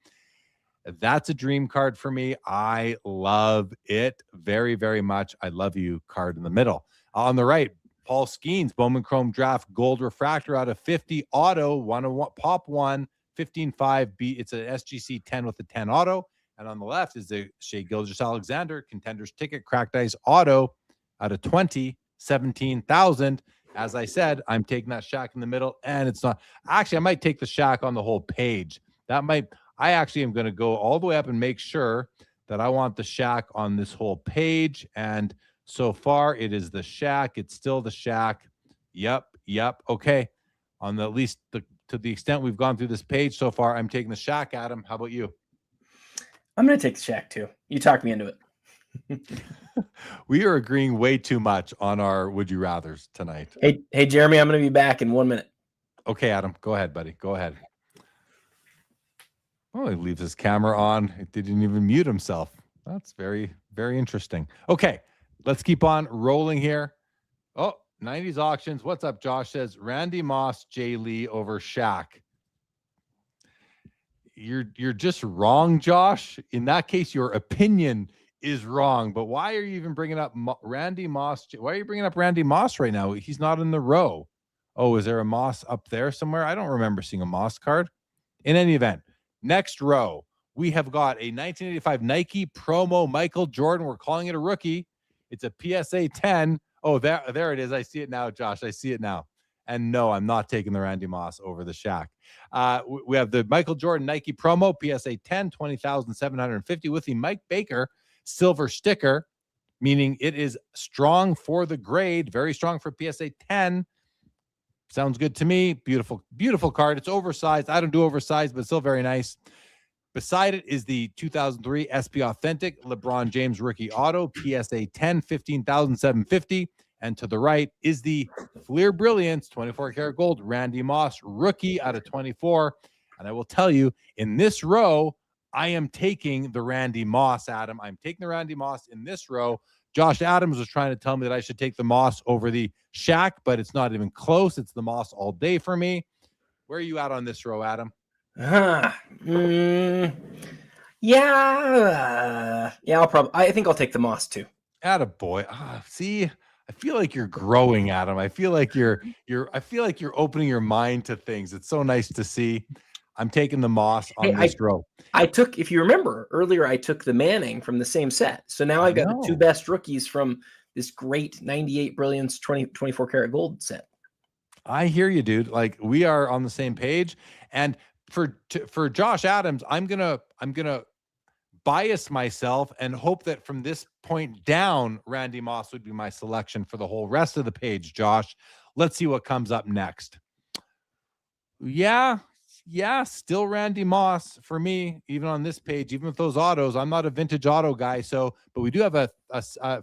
That's a dream card for me. I love it very, very much. I love you card in the middle. On the right, Paul Skeens, Bowman Chrome Draft Gold Refractor out of 50 auto, 101 pop 1, 15.5 B. It's an SGC 10 with a 10 auto. And on the left is the Shea Gilgeous-Alexander Contenders Ticket Cracked Ice auto out of 20, 17,000. As I said, I'm taking that Shaq in the middle, and it's not. Actually, I might take the Shaq on the whole page. I actually am going to go all the way up and make sure that I want the Shaq on this whole page. And so far, it is the Shaq. It's still the Shaq. Yep. Okay. On at least to the extent we've gone through this page so far, I'm taking the Shaq. Adam, how about you? I'm going to take the Shaq too. You talked me into it. We are agreeing way too much on our would you rathers tonight. Hey, Jeremy, I'm going to be back in 1 minute. Okay, Adam, go ahead, buddy. Go ahead. Oh, he leaves his camera on. He didn't even mute himself. That's very, very interesting. Okay, let's keep on rolling here. Oh, 90s auctions. What's up, Josh? Says Randy Moss, Jay Lee over Shaq. You're just wrong, Josh. In that case, your opinion is wrong. But why are you even bringing up Randy Moss? Why are you bringing up Randy Moss right now? He's not in the row. Oh, is there a Moss up there somewhere? I don't remember seeing a Moss card. In any event, next row, we have got a 1985 Nike promo Michael Jordan. We're calling it a rookie. It's a PSA 10. Oh, there it is. I see it now, Josh. I see it now. And no, I'm not taking the Randy Moss over the Shaq. We have the Michael Jordan Nike promo PSA 10, $20,750 with the Mike Baker silver sticker meaning it is strong for the grade, very strong for PSA 10. Sounds good to me. Beautiful, beautiful card. It's oversized. I don't do oversized, but still very nice. Beside it is the 2003 SP Authentic LeBron James rookie auto, PSA 10, 15,750. And to the right is the Fleer Brilliance 24 karat gold Randy Moss rookie out of 24. And I will tell you, in this row, I am taking the Randy Moss, Adam. I'm taking the Randy Moss in this row. Josh Adams was trying to tell me that I should take the Moss over the Shaq, but it's not even close. It's the Moss all day for me. Where are you at on this row, Adam? Yeah. I think I'll take the Moss too. Attaboy. See, I feel like you're growing, Adam. I feel like you're opening your mind to things. It's so nice to see. I'm taking the Moss on this row. I took, if you remember earlier, I took the Manning from the same set. So now I've got the two best rookies from this great 98 Brilliance 24 karat gold set. I hear you, dude. Like, we are on the same page. And for Josh Adams, I'm gonna bias myself and hope that from this point down, Randy Moss would be my selection for the whole rest of the page. Josh, let's see what comes up next. Yeah, still Randy Moss for me, even on this page, even with those autos. I'm not a vintage auto guy, but we do have a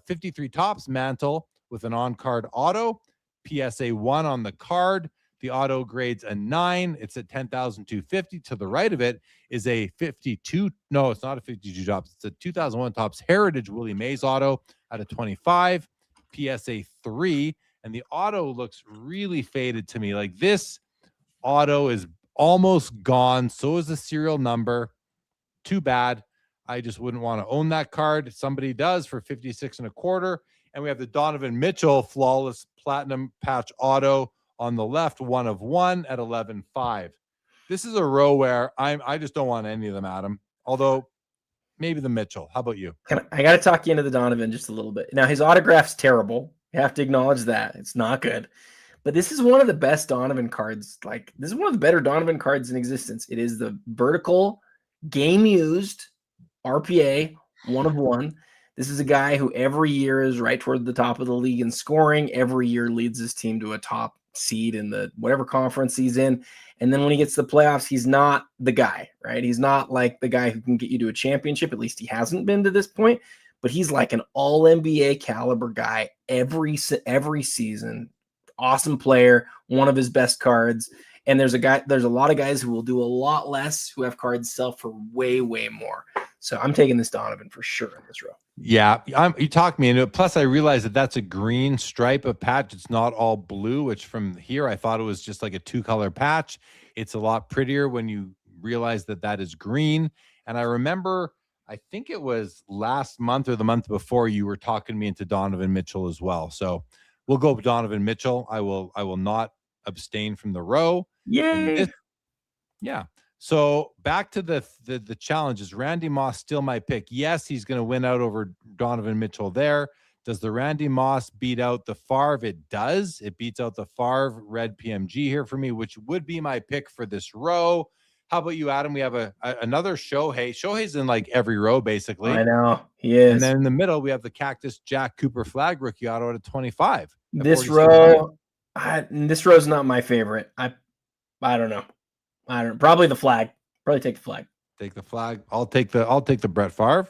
53 Topps mantle with an on-card auto, PSA 1 on the card. The auto grades a 9. It's at 10,250. To the right of it is a 52. No, it's not a 52 Topps. It's a 2001 Topps Heritage Willie Mays auto out of 25, PSA 3. And the auto looks really faded to me. Like, this auto is almost gone. So is the serial number. Too bad. I just wouldn't want to own that card. Somebody does for 56 1/4. And we have the Donovan Mitchell flawless platinum patch auto on the left, 1 of 1 at 11.5. This is a row where I just don't want any of them, Adam. Although maybe the Mitchell. How about you? I got to talk you into the Donovan just a little bit. Now, his autograph's terrible. You have to acknowledge that. It's not good. But this is one of the best Donovan cards. Like, this is one of the better Donovan cards in existence. It is the vertical, game-used RPA, 1 of 1. This is a guy who every year is right toward the top of the league in scoring. Every year leads his team to a top seed in the whatever conference he's in. And then when he gets to the playoffs, he's not the guy, right? He's not like the guy who can get you to a championship. At least he hasn't been to this point. But he's like an all-NBA caliber guy every season. Awesome player, one of his best cards. And there's a lot of guys who will do a lot less, who have cards sell for way, way more. So I'm taking this Donovan for sure in this row. Yeah, you talked me into it. Plus, I realized that that's a green stripe of patch. It's not all blue, which from here I thought it was just like a 2-color patch. It's a lot prettier when you realize that that is green. And I remember, I think it was last month or the month before, you were talking me into Donovan Mitchell as well. So we'll go with Donovan Mitchell. I will not abstain from the row. Yay! Yeah. So back to the challenges. Randy Moss still my pick. Yes, he's going to win out over Donovan Mitchell there. Does the Randy Moss beat out the Favre? It does. It beats out the Favre red PMG here for me, which would be my pick for this row. How about you, Adam? We have another Shohei. Shohei's in like every row, basically. I know. He is. And then in the middle, we have the Cactus Jack Cooper flag rookie auto at 25. This row is not my favorite. I don't know. Probably the flag. Probably take the flag. Take the flag. I'll take the Brett Favre.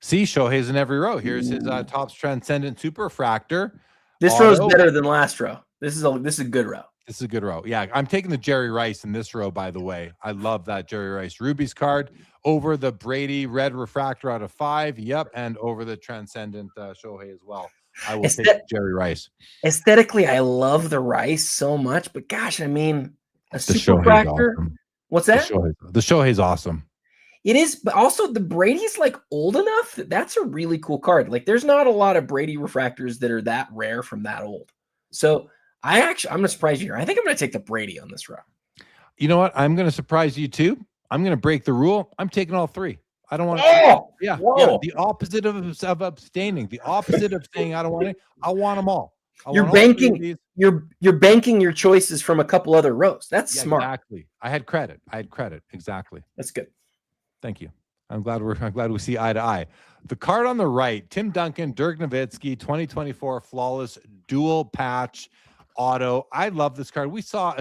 See, Shohei's in every row. Here's his Topps Transcendent Super Refractor. This row is better than last row. This is a good row. This is a good row. Yeah, I'm taking the Jerry Rice in this row, by the way. I love that Jerry Rice Rubies card over the Brady red refractor out of 5. Yep, and over the Transcendent Shohei as well. I will take Jerry Rice. Aesthetically, I love the Rice so much, but gosh, I mean, a super refractor. Awesome. What's that? The Shohei's awesome. It is, but also the Brady's like old enough that's a really cool card. Like, there's not a lot of Brady refractors that are that rare from that old. So I'm going to surprise you here. I think I'm going to take the Brady on this row. You know what? I'm going to surprise you too. I'm going to break the rule. I'm taking all 3. I don't want to. Yeah. The opposite of abstaining. The opposite of saying I don't want it. I want them all. You're banking your choices from a couple other rows. That's smart. Exactly. I had credit. Exactly. That's good. Thank you. I'm glad we see eye to eye. The card on the right, Tim Duncan, Dirk Nowitzki, 2024 flawless dual patch auto. I love this card. We saw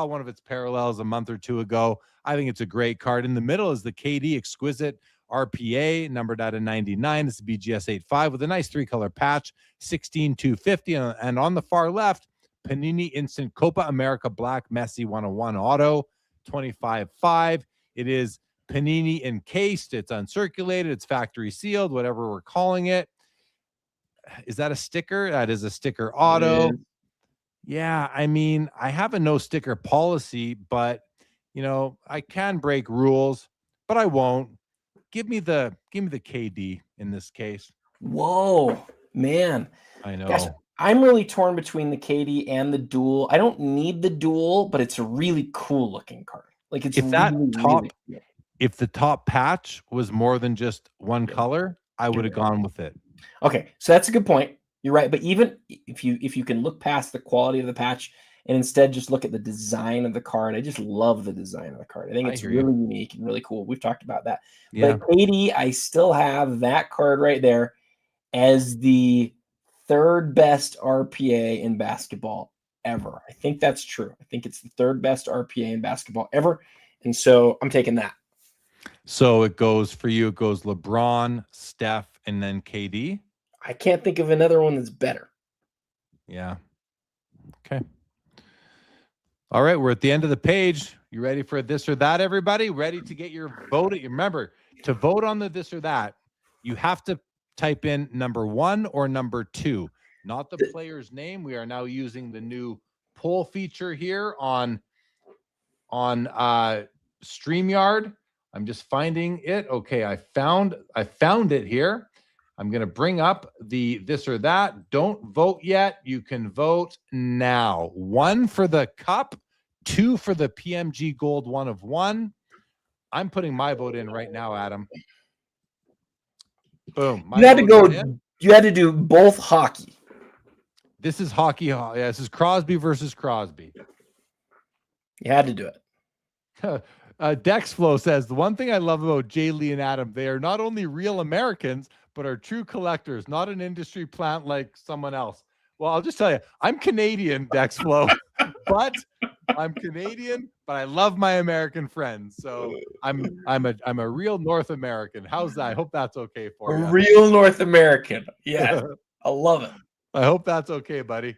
one of its parallels a month or two ago. I think it's a great card. In the middle is the KD exquisite RPA, numbered out of 99. It's the BGS 85 with a nice 3-color patch, 16,250. And on the far left, Panini Instant Copa America Black Messi 101 auto, 25.5. It is Panini encased. It's uncirculated. It's factory sealed, whatever we're calling it. Is that a sticker? That is a sticker auto. Yeah, I mean, I have a no sticker policy, but I can break rules, but I won't. Give me the KD in this case. Whoa, man. I know. Gosh, I'm really torn between the KD and the dual. I don't need the dual, but it's a really cool looking card. Like it's if that really, top, really cool. If the top patch was more than just one color, I would have gone with it. Okay, so that's a good point. You're right, but even if you can look past the quality of the patch and instead just look at the design of the card, I just love the design of the card. I think it's really unique and really cool. We've talked about that. Yeah. But KD, I still have that card right there as the third best RPA in basketball ever. I think that's true. I think it's the third best RPA in basketball ever, and so I'm taking that. So it goes for you. It goes LeBron, Steph, and then KD. I can't think of another one that's better. Yeah. Okay. All right. We're at the end of the page. You ready for this or that, everybody? Ready to get your vote? Remember, to vote on the this or that, you have to type in number 1 or number 2, not the player's name. We are now using the new poll feature here on StreamYard. I'm just finding it. Okay, I found it here. I'm going to bring up the this or that. Don't vote yet. You can vote now. 1 for the cup, 2 for the PMG Gold 1 of 1. I'm putting my vote in right now, Adam. Boom. You had to go. You had to do both hockey. This is hockey. Yeah, this is Crosby versus Crosby. You had to do it. Dexflow says, the one thing I love about Jay Lee and Adam, they are not only real Americans, but are true collectors, not an industry plant like someone else. Well, I'll just tell you, I'm Canadian, Dexflow, but I'm Canadian, but I love my American friends. So I'm a real North American. How's that? I hope that's okay for you. Real North American. Yeah, I love it. I hope that's okay, buddy.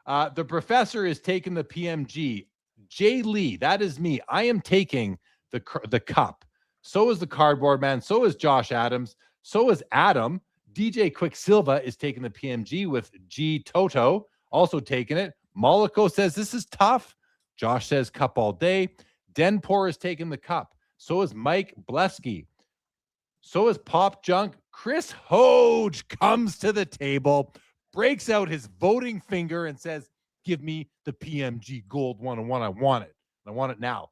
The professor is taking the PMG. Jay Lee, that is me. I am taking the cup. So is the cardboard man. So is Josh Adams. So is Adam. DJ Quicksilva is taking the PMG with G Toto, also taking it. Mollico says this is tough. Josh says cup all day. Denpor is taking the cup. So is Mike Blesky. So is Pop Junk. Chris Hoge comes to the table, breaks out his voting finger and says, give me the PMG Gold 101. I want it. I want it now.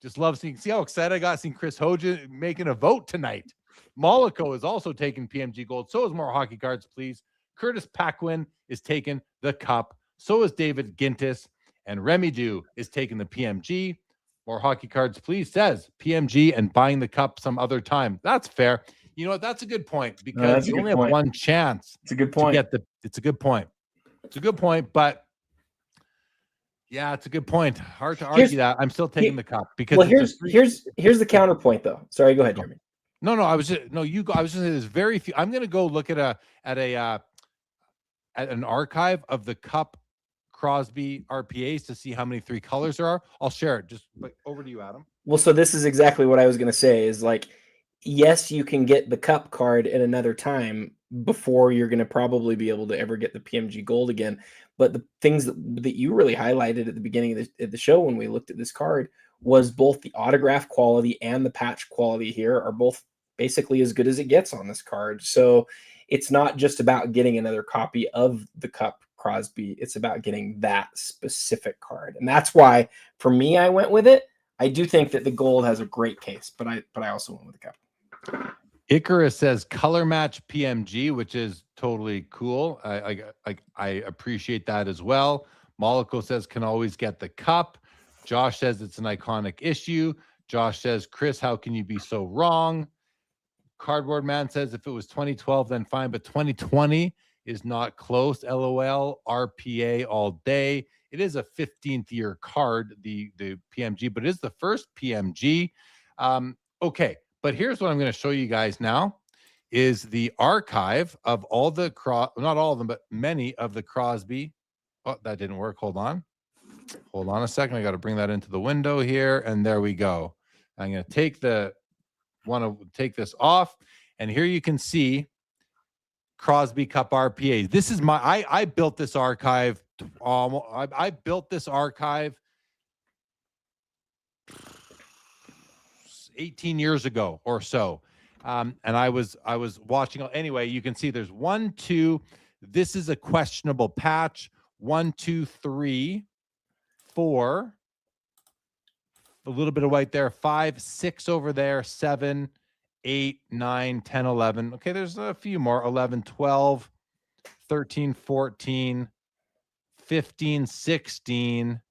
Just love see how excited I got seeing Chris Hoge making a vote tonight. Mollico is also taking PMG Gold. So is More Hockey Cards, please. Curtis Paquin is taking the cup. So is David Gintis. And Remy Dew is taking the PMG. More Hockey Cards, please, says PMG and buying the cup some other time. That's fair. You know what? That's a good point because you only have one chance. It's a good point. It's a good point. It's a good point, but yeah, it's a good point. Hard to argue that. I'm still taking the cup because here's the counterpoint though. Sorry, go ahead, Jeremy. No, I was just saying there's very few. I'm going to go look at an archive of the cup Crosby RPAs to see how many 3 colors there are. I'll share it. Just over to you, Adam. Well, so this is exactly what I was going to say is like, yes, you can get the cup card at another time before you're going to probably be able to ever get the PMG Gold again. But the things that you really highlighted at the beginning of the show when we looked at this card was both the autograph quality and the patch quality here are both basically as good as it gets on this card. So it's not just about getting another copy of the cup Crosby. It's about getting that specific card. And that's why, for me, I went with it. I do think that the gold has a great case, but I also went with the cup. Icarus says color match PMG, which is totally cool. I appreciate that as well. Mollico says can always get the cup. Josh says it's an iconic issue. Josh says, Chris, how can you be so wrong? Cardboard Man says if it was 2012, then fine, but 2020 is not close. LOL, RPA all day. It is a 15th year card, the PMG, but it is the first PMG. Okay, but here's what I'm going to show you guys now is the archive of all the, not all of them, but many of the Crosby. Oh, that didn't work. Hold on a second. I got to bring that into the window here, and there we go. I'm going to take this off, and here you can see Crosby Cup RPAs. This is I built this archive. I built this archive 18 years ago or so, and I was watching. Anyway, you can see there's 1, 2. This is a questionable patch. 1, 2, 3, 4. A little bit of white there. 5, 6 over there. 7, 8, 9, 10, 11. Okay, there's a few more. 11, 12, 13, 14, 15, 16,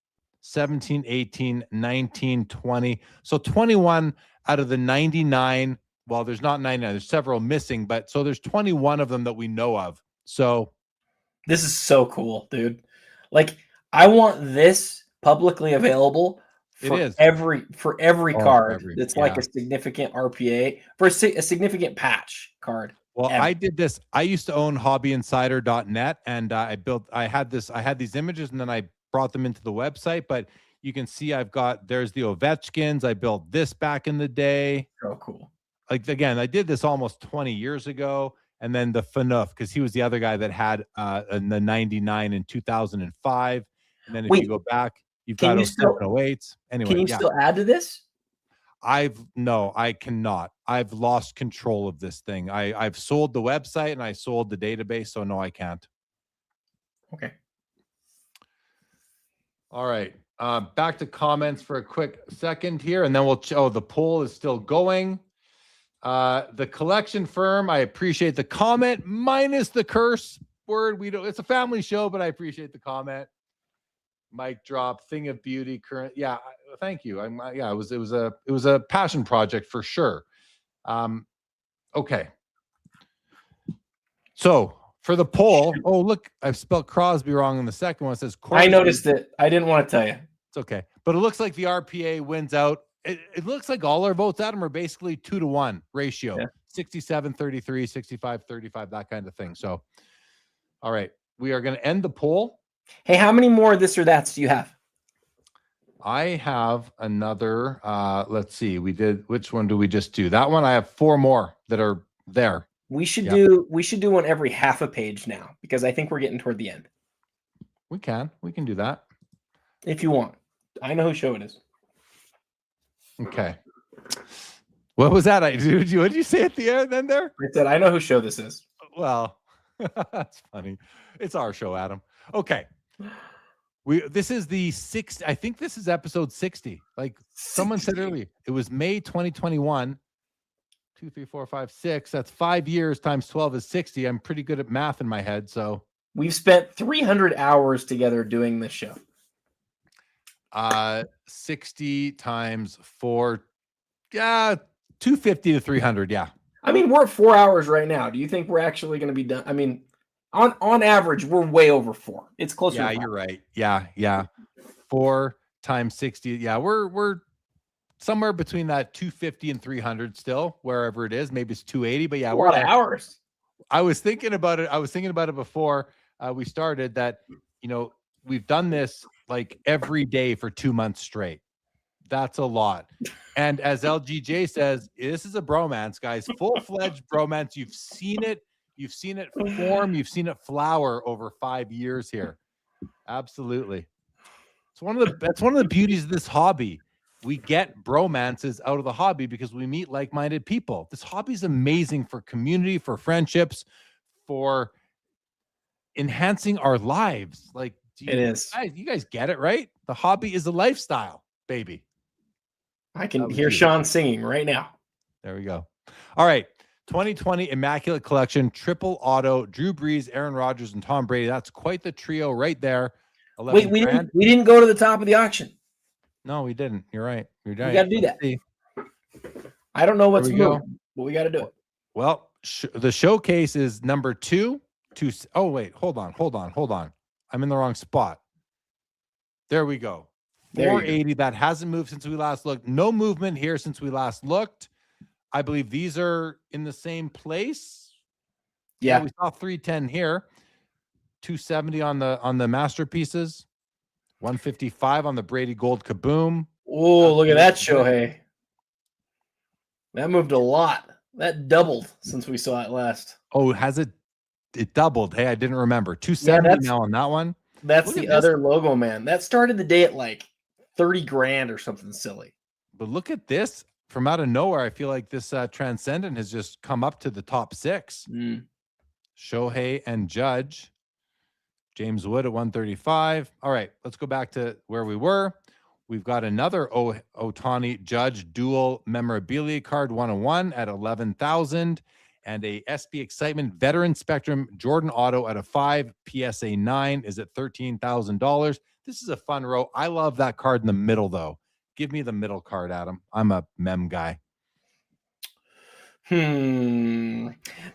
17, 18, 19, 20. So 21 out of the 99. Well, there's not 99. There's several missing, but so there's 21 of them that we know of. So this is so cool, dude. Like, I want this publicly available for every card that's like a significant RPA, for a significant patch card. Well, I did this. I used to own hobbyinsider.net, and I had these images, and then I brought them into the website. But you can see there's the Ovechkins. I built this back in the day. Oh, cool. Like, again, I did this almost 20 years ago. And then the Fanuf, because he was the other guy that had in the 99 and 2005. And then if you go back, you've got 0708s. Anyway, can you still add to this? No, I cannot. I've lost control of this thing. I've sold the website and I sold the database, so no, I can't. Okay. All right. Back to comments for a quick second here, and then the poll is still going. The collection firm, I appreciate the comment, minus the curse word. It's a family show, but I appreciate the comment. Mic drop, thing of beauty, current. Yeah, thank you. It was a passion project for sure. Okay. So for the poll, oh look, I've spelled Crosby wrong in the second one. It says Crosby. I noticed it. I didn't want to tell you. It's okay, but it looks like the RPA wins out. It looks like all our votes, Adam, are basically 2-to-1 ratio. Yeah. 67, 33, 65, 35, that kind of thing. So, all right, we are going to end the poll. Hey, how many more this or that's do you have? I have another, let's see, which one do we just do? That one, I have 4 more that are there. We should do one every half a page now, because I think we're getting toward the end. We can do that. If you want. I know whose show it is. Okay. What was that? What did you say at the end there? I said, I know whose show this is. Well, that's funny. It's our show, Adam. Okay. This is the 6th. I think this is episode 60. Like 60. Someone said earlier, it was May 2021. 2, 3, 4, 5, 6. That's 5 years times 12 is 60. I'm pretty good at math in my head. So we've spent 300 hours together doing this show. 60 times 4, 250 to 300. Yeah. I mean, we're at 4 hours right now. Do you think we're actually going to be done? I mean, on average, we're way over 4. It's closer. Yeah, you're right. Yeah. 4 times 60. Yeah, we're somewhere between that 250 and 300 still, wherever it is. Maybe it's 280, but yeah, 4 hours. I was thinking about it before we started that, we've done this like every day for 2 months straight. That's a lot. And as LGJ says, this is a bromance, guys. Full-fledged bromance. You've seen it. You've seen it form. You've seen it flower over 5 years here. Absolutely. That's one of the beauties of this hobby. We get bromances out of the hobby because we meet like-minded people. This hobby is amazing for community, for friendships, for enhancing our lives. Like, you guys get it, right? The hobby is a lifestyle, baby. I can hear Sean singing right now. There we go. All right. 2020 Immaculate Collection, triple auto, Drew Brees, Aaron Rodgers, and Tom Brady. That's quite the trio right there. Wait, we didn't go to the top of the auction. No, we didn't. You're right. We got to do that. I don't know what's moving, but we got to do it. Well, the showcase is number 2. Oh, wait, hold on. I'm in the wrong spot. There we go. 480. That hasn't moved since we last looked. No movement here since we last looked. I believe these are in the same place. Yeah. We saw 310 here. 270 on the masterpieces. 155 on the Brady Gold Kaboom. Oh, look at that, Shohei. That moved a lot. That doubled since we saw it last. Oh, has it? It doubled. Hey, I didn't remember. 270 now on that one. That's the other logo, man. That started the day at like 30 grand or something silly. But look at this. From out of nowhere, I feel like this Transcendent has just come up to the top 6. Shohei and Judge. James Wood at 135. All right, let's go back to where we were. We've got another Ohtani Judge dual memorabilia card 101 at 11,000, and a SB Excitement Veteran Spectrum Jordan Auto at a 5 PSA 9 is at $13,000. This is a fun row. I love that card in the middle, though. Give me the middle card, Adam. I'm a mem guy. The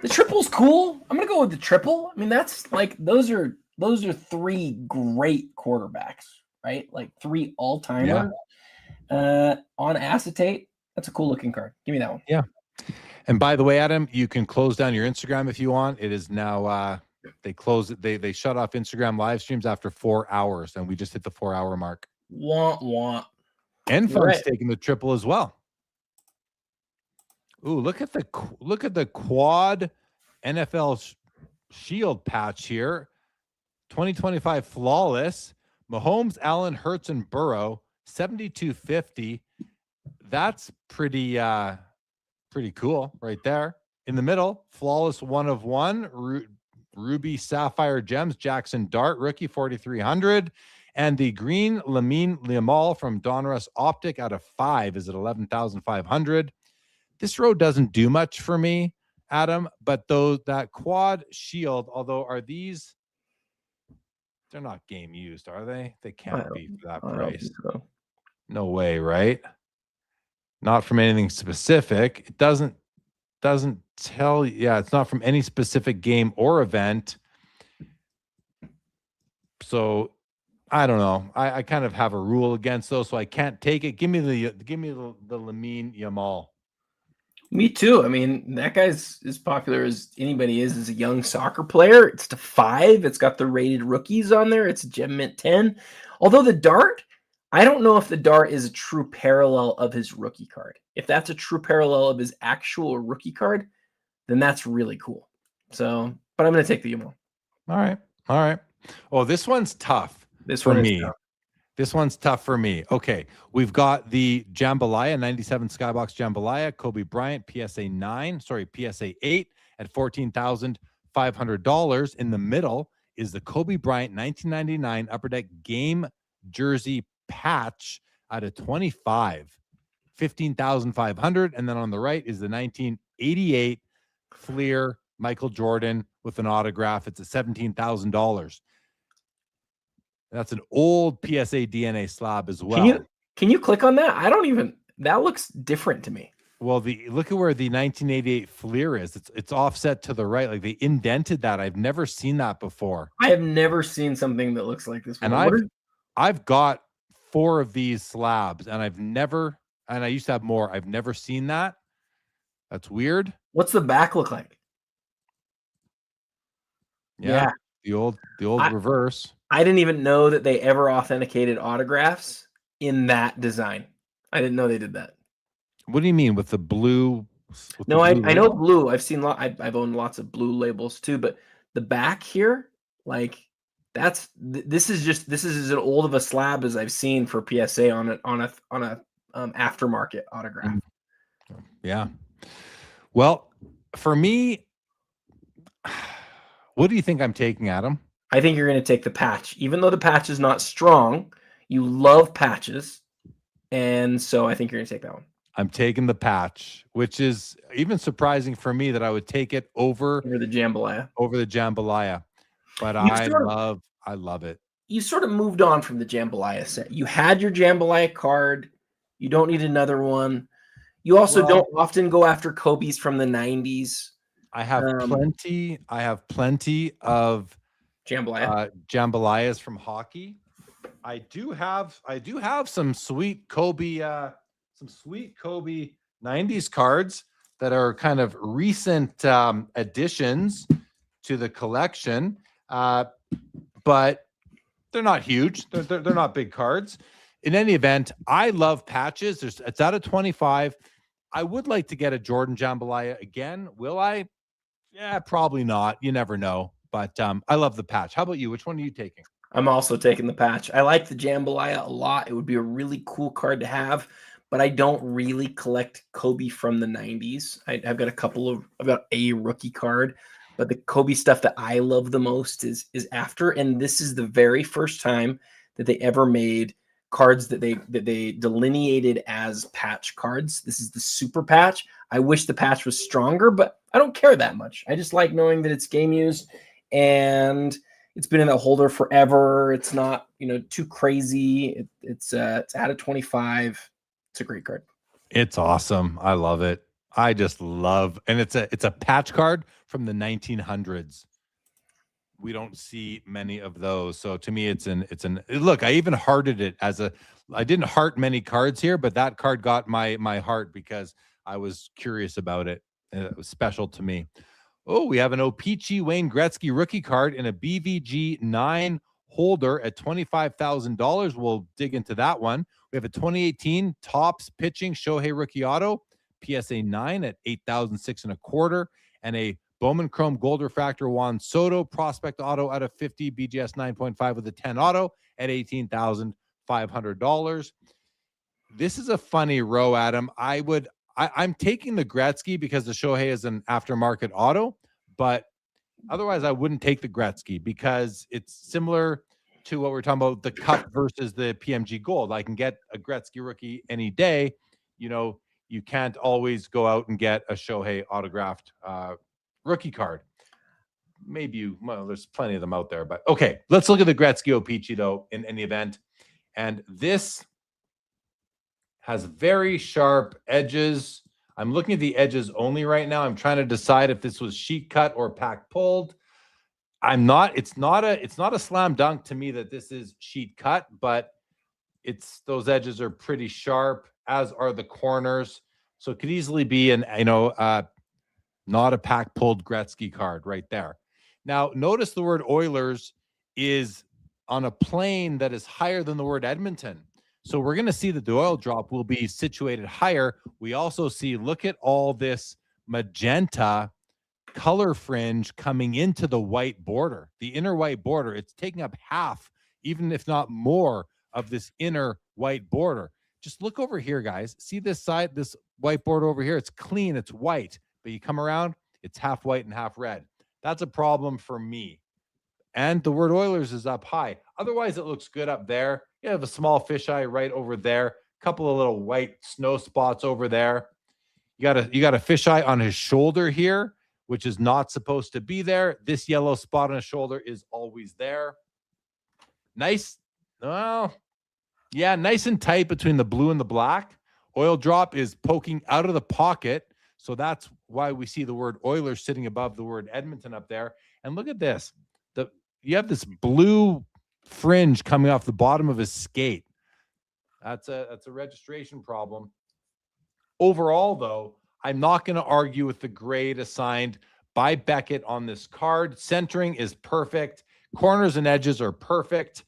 triple's cool. I'm gonna go with the triple. I mean, that's like those are 3 great quarterbacks, right? Like 3 all-timer on acetate. That's a cool looking card. Give me that one. Yeah. And by the way, Adam, you can close down your Instagram if you want. It is now they close it. They shut off Instagram live streams after 4 hours, and we just hit the 4-hour mark. Want. And Fun's taking the triple as well. Ooh, look at the quad NFL shield patch here. 2025 flawless. Mahomes, Allen, Hurts, and Burrow, 7250. That's pretty cool right there. In the middle, flawless 1 of 1. Ruby Sapphire Gems, Jackson Dart, rookie 4,300. And the green Lamine Liamal from Donruss Optic out of 5 is at 11,500. This row doesn't do much for me, Adam, but that quad shield, although are these, they're not game used, are they? They can't be for that price. So. No way, right? Not from anything specific. It doesn't tell you. Yeah, it's not from any specific game or event. So I don't know. I kind of have a rule against those, so I can't take it. Give me the Lamine Yamal. Me too. I mean, that guy's as popular as anybody is as a young soccer player. It's to 5. It's got the rated rookies on there. It's Gem Mint 10. Although the Dart, I don't know if the Dart is a true parallel of his rookie card. If that's a true parallel of his actual rookie card, then that's really cool. So, but I'm going to take the Yamal. All right. Oh, this one's tough. This one's tough for me. Okay, we've got the Jambalaya 97 Skybox Jambalaya Kobe Bryant PSA 8 at $14,500. In the middle is the Kobe Bryant 1999 Upper Deck game jersey patch out of 25, 15,500. And then on the right is the 1988 Fleer Michael Jordan with an autograph. It's at $17,000. That's an old PSA DNA slab as well. Can you click on that? That looks different to me. Well, look at where the 1988 Fleer is. It's offset to the right. Like they indented that. I've never seen that before. I have never seen something that looks like this. And I've got 4 of these slabs, and I used to have more. I've never seen that. That's weird. What's the back look like? Yeah. The old reverse. I didn't even know that they ever authenticated autographs in that design. I didn't know they did that. What do you mean with the blue? I know blue. I've seen I've owned lots of blue labels too, but the back here, like this is as old of a slab as I've seen for PSA on a aftermarket autograph. Yeah. Well, for me, what do you think I'm taking, Adam? I think you're going to take the patch. Even though the patch is not strong, you love patches. And so I think you're going to take that one. I'm taking the patch, which is even surprising for me that I would take it over the Jambalaya. But I love it. You sort of moved on from the Jambalaya set. You had your Jambalaya card. You don't need another one. You also don't often go after Kobe's from the 90s. I have plenty. I have plenty of jambalayas from hockey. I do have some sweet Kobe 90s cards that are kind of recent additions to the collection, but they're not huge. They're not big cards. In any event, I love patches. It's out of 25. I would like to get a Jordan jambalaya again. Will I? Yeah, probably not. You never know. But I love the patch. How about you? Which one are you taking? I'm also taking the patch. I like the jambalaya a lot. It would be a really cool card to have, but I don't really collect Kobe from the 90s. I've got a rookie card, but the Kobe stuff that I love the most is after. And this is the very first time that they ever made cards that they delineated as patch cards. This is the super patch. I wish the patch was stronger, but I don't care that much. I just like knowing that it's game used and it's been in the holder forever. It's not, too crazy. It's out of 25. It's a great card. It's awesome. I love it. I just love, and it's a patch card from the 1900s. We don't see many of those. So to me, look, I even hearted it I didn't heart many cards here, but that card got my heart because I was curious about it. It was special to me. Oh, we have an O-Pee-Chee Wayne Gretzky rookie card in a BVG 9 holder at $25,000. We'll dig into that one. We have a 2018 Topps pitching Shohei rookie auto, PSA 9 at $8,625, and a Bowman Chrome Gold Refractor Juan Soto prospect auto out of 50 BGS 9.5 with a 10 auto at $18,500. This is a funny row, Adam. I'm taking the Gretzky because the Shohei is an aftermarket auto, but otherwise I wouldn't take the Gretzky because it's similar to what we're talking about, the Cup versus the PMG Gold. I can get a Gretzky rookie any day. You can't always go out and get a Shohei autographed rookie card. Maybe there's plenty of them out there, but okay, let's look at the Gretzky O-Pee-Chee though in any event. And this has very sharp edges. I'm looking at the edges only right now. I'm trying to decide if this was sheet cut or pack pulled. It's not a slam dunk to me that this is sheet cut, but those edges are pretty sharp, as are the corners. So it could easily be not a pack pulled Gretzky card right there. Now, notice the word Oilers is on a plane that is higher than the word Edmonton. So we're going to see that the oil drop will be situated higher. We also see, look at all this magenta color fringe coming into the white border, the inner white border. It's taking up half, even if not more, of this inner white border. Just look over here, guys. See this side, this white border over here? It's clean, it's white, but you come around, it's half white and half red. That's a problem for me. And the word Oilers is up high. Otherwise, it looks good up there. You have a small fisheye right over there. A couple of little white snow spots over there. You got a fisheye on his shoulder here, which is not supposed to be there. This yellow spot on his shoulder is always there. Nice. Well, yeah, nice and tight between the blue and the black. Oil drop is poking out of the pocket. So that's why we see the word Oilers sitting above the word Edmonton up there. And look at this. You have this blue fringe coming off the bottom of his skate. That's a registration problem. Overall, though, I'm not going to argue with the grade assigned by Beckett on this card. Centering is perfect. Corners and edges are perfect.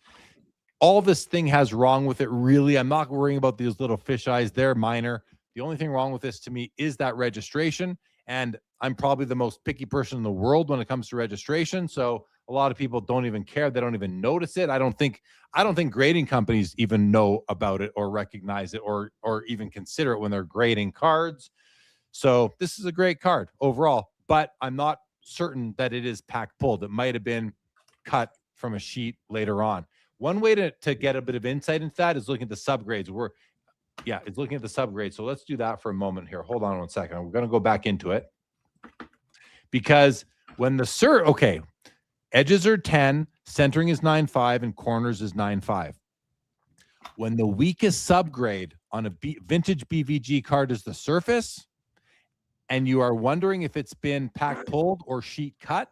All this thing has wrong with it, really. I'm not worrying about these little fisheyes. They're minor. The only thing wrong with this to me is that registration. And I'm probably the most picky person in the world when it comes to registration. So a lot of people don't even care. They don't even notice it. I don't think grading companies even know about it or recognize it or even consider it when they're grading cards. So this is a great card overall, but I'm not certain that it is pack pulled. It might have been cut from a sheet later on. One way to get a bit of insight into that is looking at the subgrades. It's looking at the subgrades. So let's do that for a moment here. Hold on one second. We're going to go back into it because when edges are 10, centering is 9.5, and corners is 9.5. When the weakest subgrade on a vintage BVG card is the surface, and you are wondering if it's been pack pulled or sheet cut,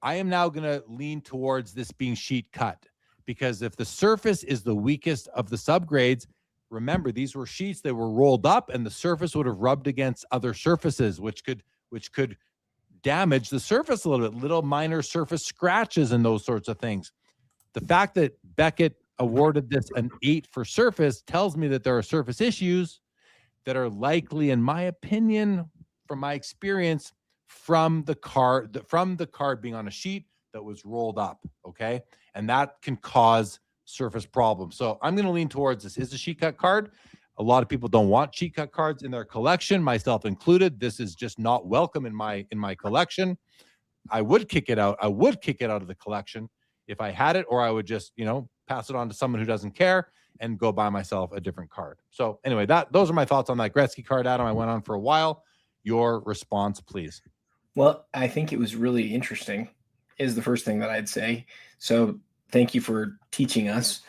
I am now going to lean towards this being sheet cut, because if the surface is the weakest of the subgrades, remember, these were sheets that were rolled up and the surface would have rubbed against other surfaces, which could damage the surface a little bit, little minor surface scratches and those sorts of things. The fact that Beckett awarded this an 8 for surface tells me that there are surface issues that are likely, in my opinion, from my experience, from the card being on a sheet that was rolled up. Okay. And that can cause surface problems. So I'm going to lean towards this is a sheet cut card. A lot of people don't want sheet cut cards in their collection, myself included. This is just not welcome in my collection. I would kick it out. I would kick it out of the collection if I had it, or I would just, pass it on to someone who doesn't care and go buy myself a different card. So anyway, those are my thoughts on that Gretzky card, Adam. I went on for a while. Your response, please. Well, I think it was really interesting is the first thing that I'd say. So thank you for teaching us.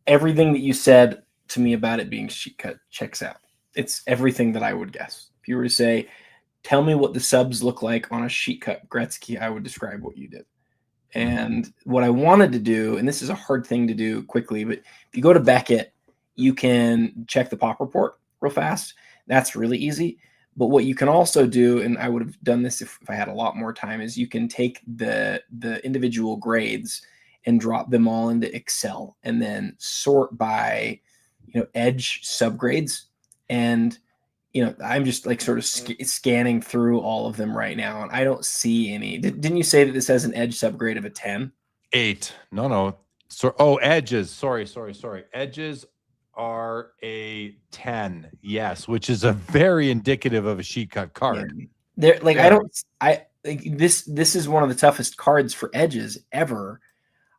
Everything that you said to me about it being sheet cut checks out. It's everything that I would guess. If you were to say, tell me what the subs look like on a sheet cut Gretzky, I would describe what you did. And what I wanted to do, and this is a hard thing to do quickly, but if you go to Beckett, you can check the pop report real fast. That's really easy. But what you can also do, and I would have done this if I had a lot more time, is you can take the individual grades and drop them all into Excel and then sort by, edge subgrades. And, I'm just like sort of scanning through all of them right now, and I don't see any. Didn't you say that this has an edge subgrade of a 10? 8. No. So, edges. Sorry. Edges are a 10. Yes, which is a very indicative of a sheet cut card. Yeah. This is one of the toughest cards for edges ever.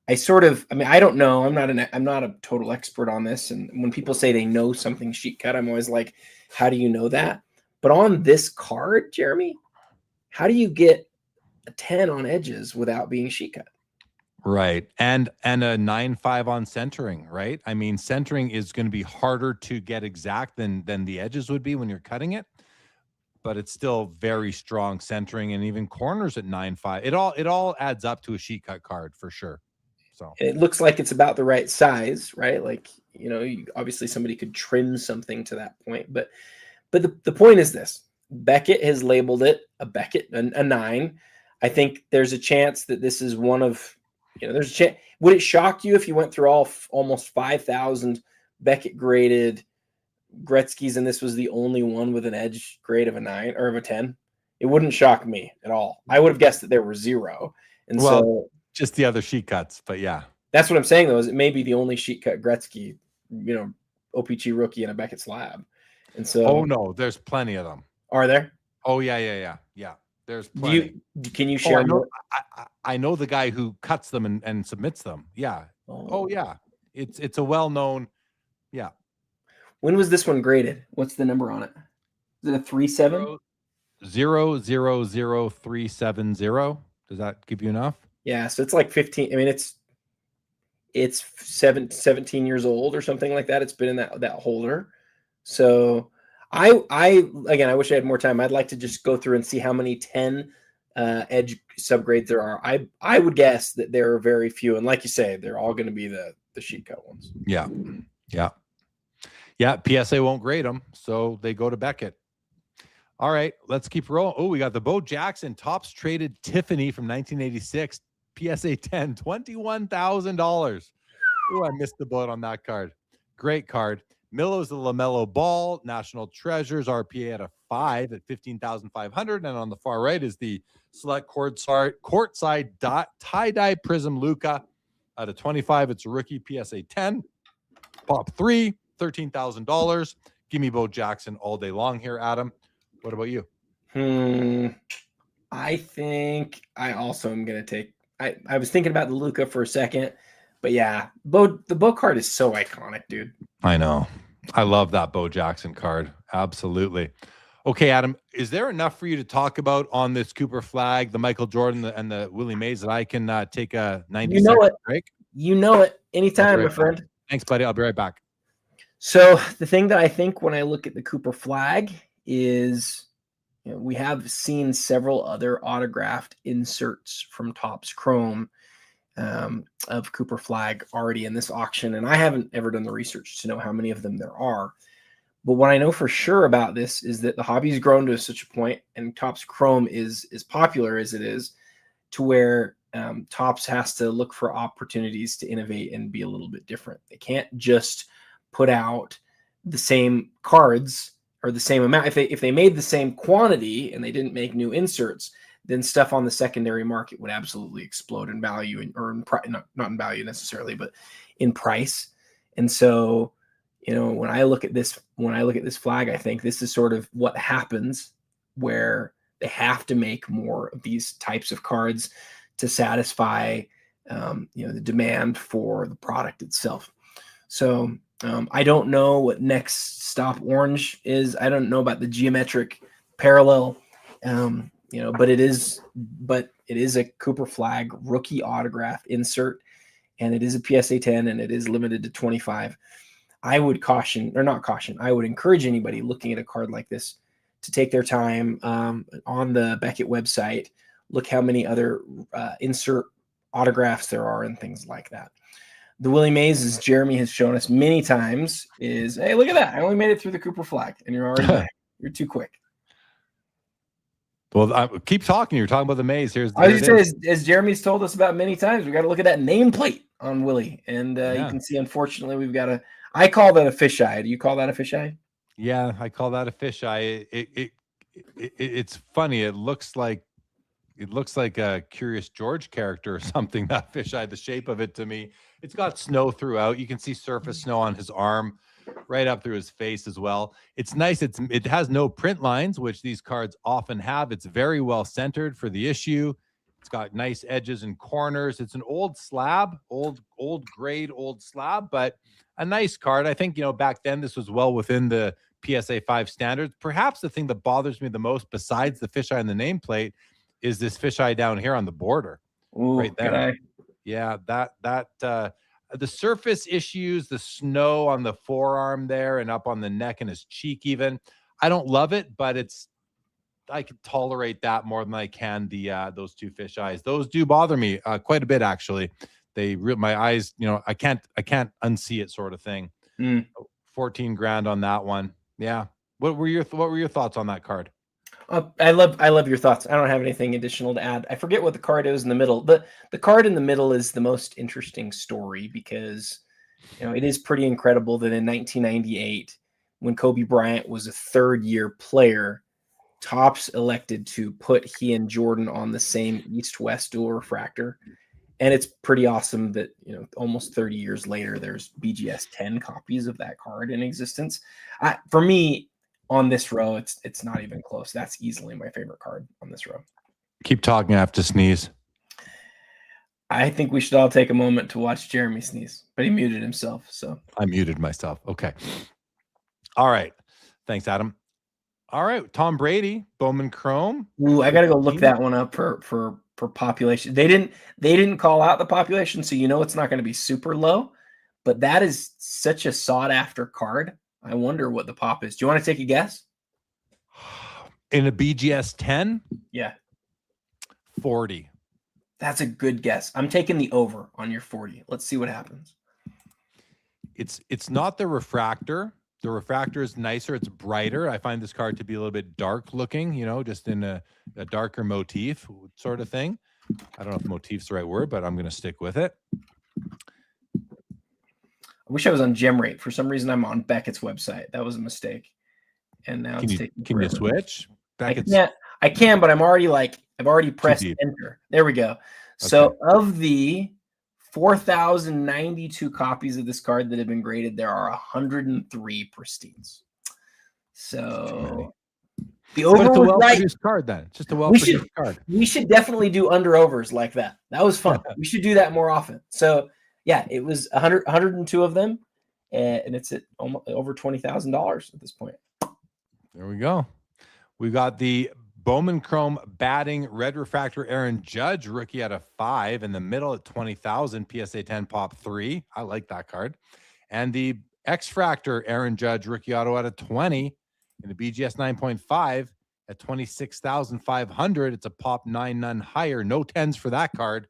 I don't know. I'm not a total expert on this. And when people say they know something sheet cut, I'm always like, how do you know that? But on this card, Jeremy, how do you get a 10 on edges without being sheet cut? Right. And a 9.5 on centering, right? I mean, centering is going to be harder to get exact than the edges would be when you're cutting it, but it's still very strong centering, and even corners at 9.5. It all adds up to a sheet cut card for sure. So it looks like it's about the right size, right? Like, obviously somebody could trim something to that point, but the point is this: Beckett has labeled it a 9. I think there's a chance that this is one of, there's a chance. Would it shock you if you went through almost 5,000 Beckett graded Gretzky's and this was the only one with an edge grade of a 9 or of a 10? It wouldn't shock me at all. I would have guessed that there were 0. And so just the other sheet cuts, but yeah. That's what I'm saying, though, is it may be the only sheet cut Gretzky, OPG rookie in a Beckett slab. And so, oh no, there's plenty of them. Are there? Oh yeah. There's plenty. Can you share more? I know the guy who cuts them and submits them. Yeah. Oh yeah. It's a well-known. Yeah. When was this one graded? What's the number on it? Is it a 3.7? 000370. Does that give you enough? Yeah, so it's like 15. I mean, it's 17 years old or something like that. It's been in that holder. So I wish I had more time. I'd like to just go through and see how many 10 edge subgrades there are. I would guess that there are very few, and like you say, they're all going to be the sheet cut ones. Yeah. PSA won't grade them, so they go to Beckett. All right, let's keep rolling. Oh, we got the Bo Jackson Topps Traded Tiffany from 1986. PSA 10, $21,000. Oh, I missed the boat on that card. Great card. Milo's the LaMelo Ball, National Treasures, RPA at a 5 at 15,500. And on the far right is the Select Courtside Tie-Dye Prism Luka at a 25. It's a rookie, PSA 10. Pop 3, $13,000. Give me Bo Jackson all day long here, Adam. What about you? I think I also am going to take I was thinking about the Luka for a second, but yeah, the Bo card is so iconic, dude. I know. I love that Bo Jackson card. Absolutely. Okay, Adam, is there enough for you to talk about on this Cooper Flag, the Michael Jordan and the Willie Mays that I can take a 90-second break? You know it. Anytime, my friend. Thanks, buddy. I'll be right back. So the thing that I think when I look at the Cooper flag is, we have seen several other autographed inserts from Topps Chrome of Cooper flag already in this auction, and I haven't ever done the research to know how many of them there are. But what I know for sure about this is that the hobby's grown to such a point, and Topps Chrome is as popular as it is, to where Topps has to look for opportunities to innovate and be a little bit different. They can't just put out the same cards or the same amount. If they made the same quantity and they didn't make new inserts, then stuff on the secondary market would absolutely explode in value, not in value necessarily, but in price. And so, when I look at this flag, I think this is sort of what happens, where they have to make more of these types of cards to satisfy, the demand for the product itself. So I don't know what Next Stop Orange is. I don't know about the geometric parallel, but it is a Cooper flag rookie autograph insert, and it is a PSA 10, and it is limited to 25. I would encourage anybody looking at a card like this to take their time on the Beckett website, look how many other insert autographs there are and things like that. The Willie Mays, as Jeremy has shown us many times, is, hey, look at that. I only made it through the Cooper flag, and you're already back. You're too quick. Well, keep talking. You're talking about the Mays. As Jeremy's told us about many times, we got to look at that nameplate on Willie. And you can see, unfortunately, we've got I call that a fisheye. Do you call that a fisheye? Yeah, I call that a fisheye. It's funny. It looks like a Curious George character or something, that fisheye, the shape of it to me. It's got snow throughout. You can see surface snow on his arm, right up through his face as well. It's nice. It has no print lines, which these cards often have. It's very well centered for the issue. It's got nice edges and corners. It's an old slab, old grade, old slab, but a nice card. I think, back then this was well within the PSA 5 standards. Perhaps the thing that bothers me the most, besides the fisheye and the nameplate, is this fisheye down here on the border. Ooh, right there. Yeah, the surface issues, the snow on the forearm there and up on the neck and his cheek even. I don't love it, but I can tolerate that more than I can those two fisheyes. Those do bother me quite a bit, actually. They my eyes, I can't unsee it, sort of thing. 14 grand on that one. Yeah. What were your thoughts on that card? I love your thoughts. I don't have anything additional to add. I forget what the card is in the middle. The card in the middle is the most interesting story, because it is pretty incredible that in 1998, when Kobe Bryant was a third-year player, Topps elected to put he and Jordan on the same East-West dual refractor. And it's pretty awesome that, almost 30 years later, there's BGS 10 copies of that card in existence. For me, on this row, it's not even close. That's easily my favorite card on this row. Keep talking. I have to sneeze. I think we should all take a moment to watch Jeremy sneeze, but he muted himself. So I muted myself. Okay. All right. Thanks, Adam. All right. Tom Brady, Bowman Chrome. Ooh, I got to go look that one up for population. They didn't call out the population, so it's not going to be super low, but that is such a sought after card. I wonder what the pop is. Do you want to take a guess? In a BGS 10? Yeah. 40. That's a good guess. I'm taking the over on your 40. Let's see what happens. It's not the refractor. The refractor is nicer. It's brighter. I find this card to be a little bit dark looking, just in a darker motif sort of thing. I don't know if motif's the right word, but I'm going to stick with it. I wish I was on GemRate. For some reason, I'm on Beckett's website. That was a mistake. And now can you switch? Beckett's... I can, but I've already pressed enter. There we go. Okay. So of the 4,092 copies of this card that have been graded, there are 103 pristines. So the over was well-produced card then. It's just a well-produced card. We should definitely do under overs like that. That was fun. We should do that more often. So yeah, it was 102 of them, and it's at almost over $20,000 at this point. There we go. We got the Bowman Chrome batting red refractor Aaron Judge rookie at a 5 in the middle at 20,000 PSA 10 pop 3. I like that card. And the X-Fractor Aaron Judge rookie auto at a 20 in the BGS 9.5 at 26,500. It's a pop 9 none higher. No 10s for that card.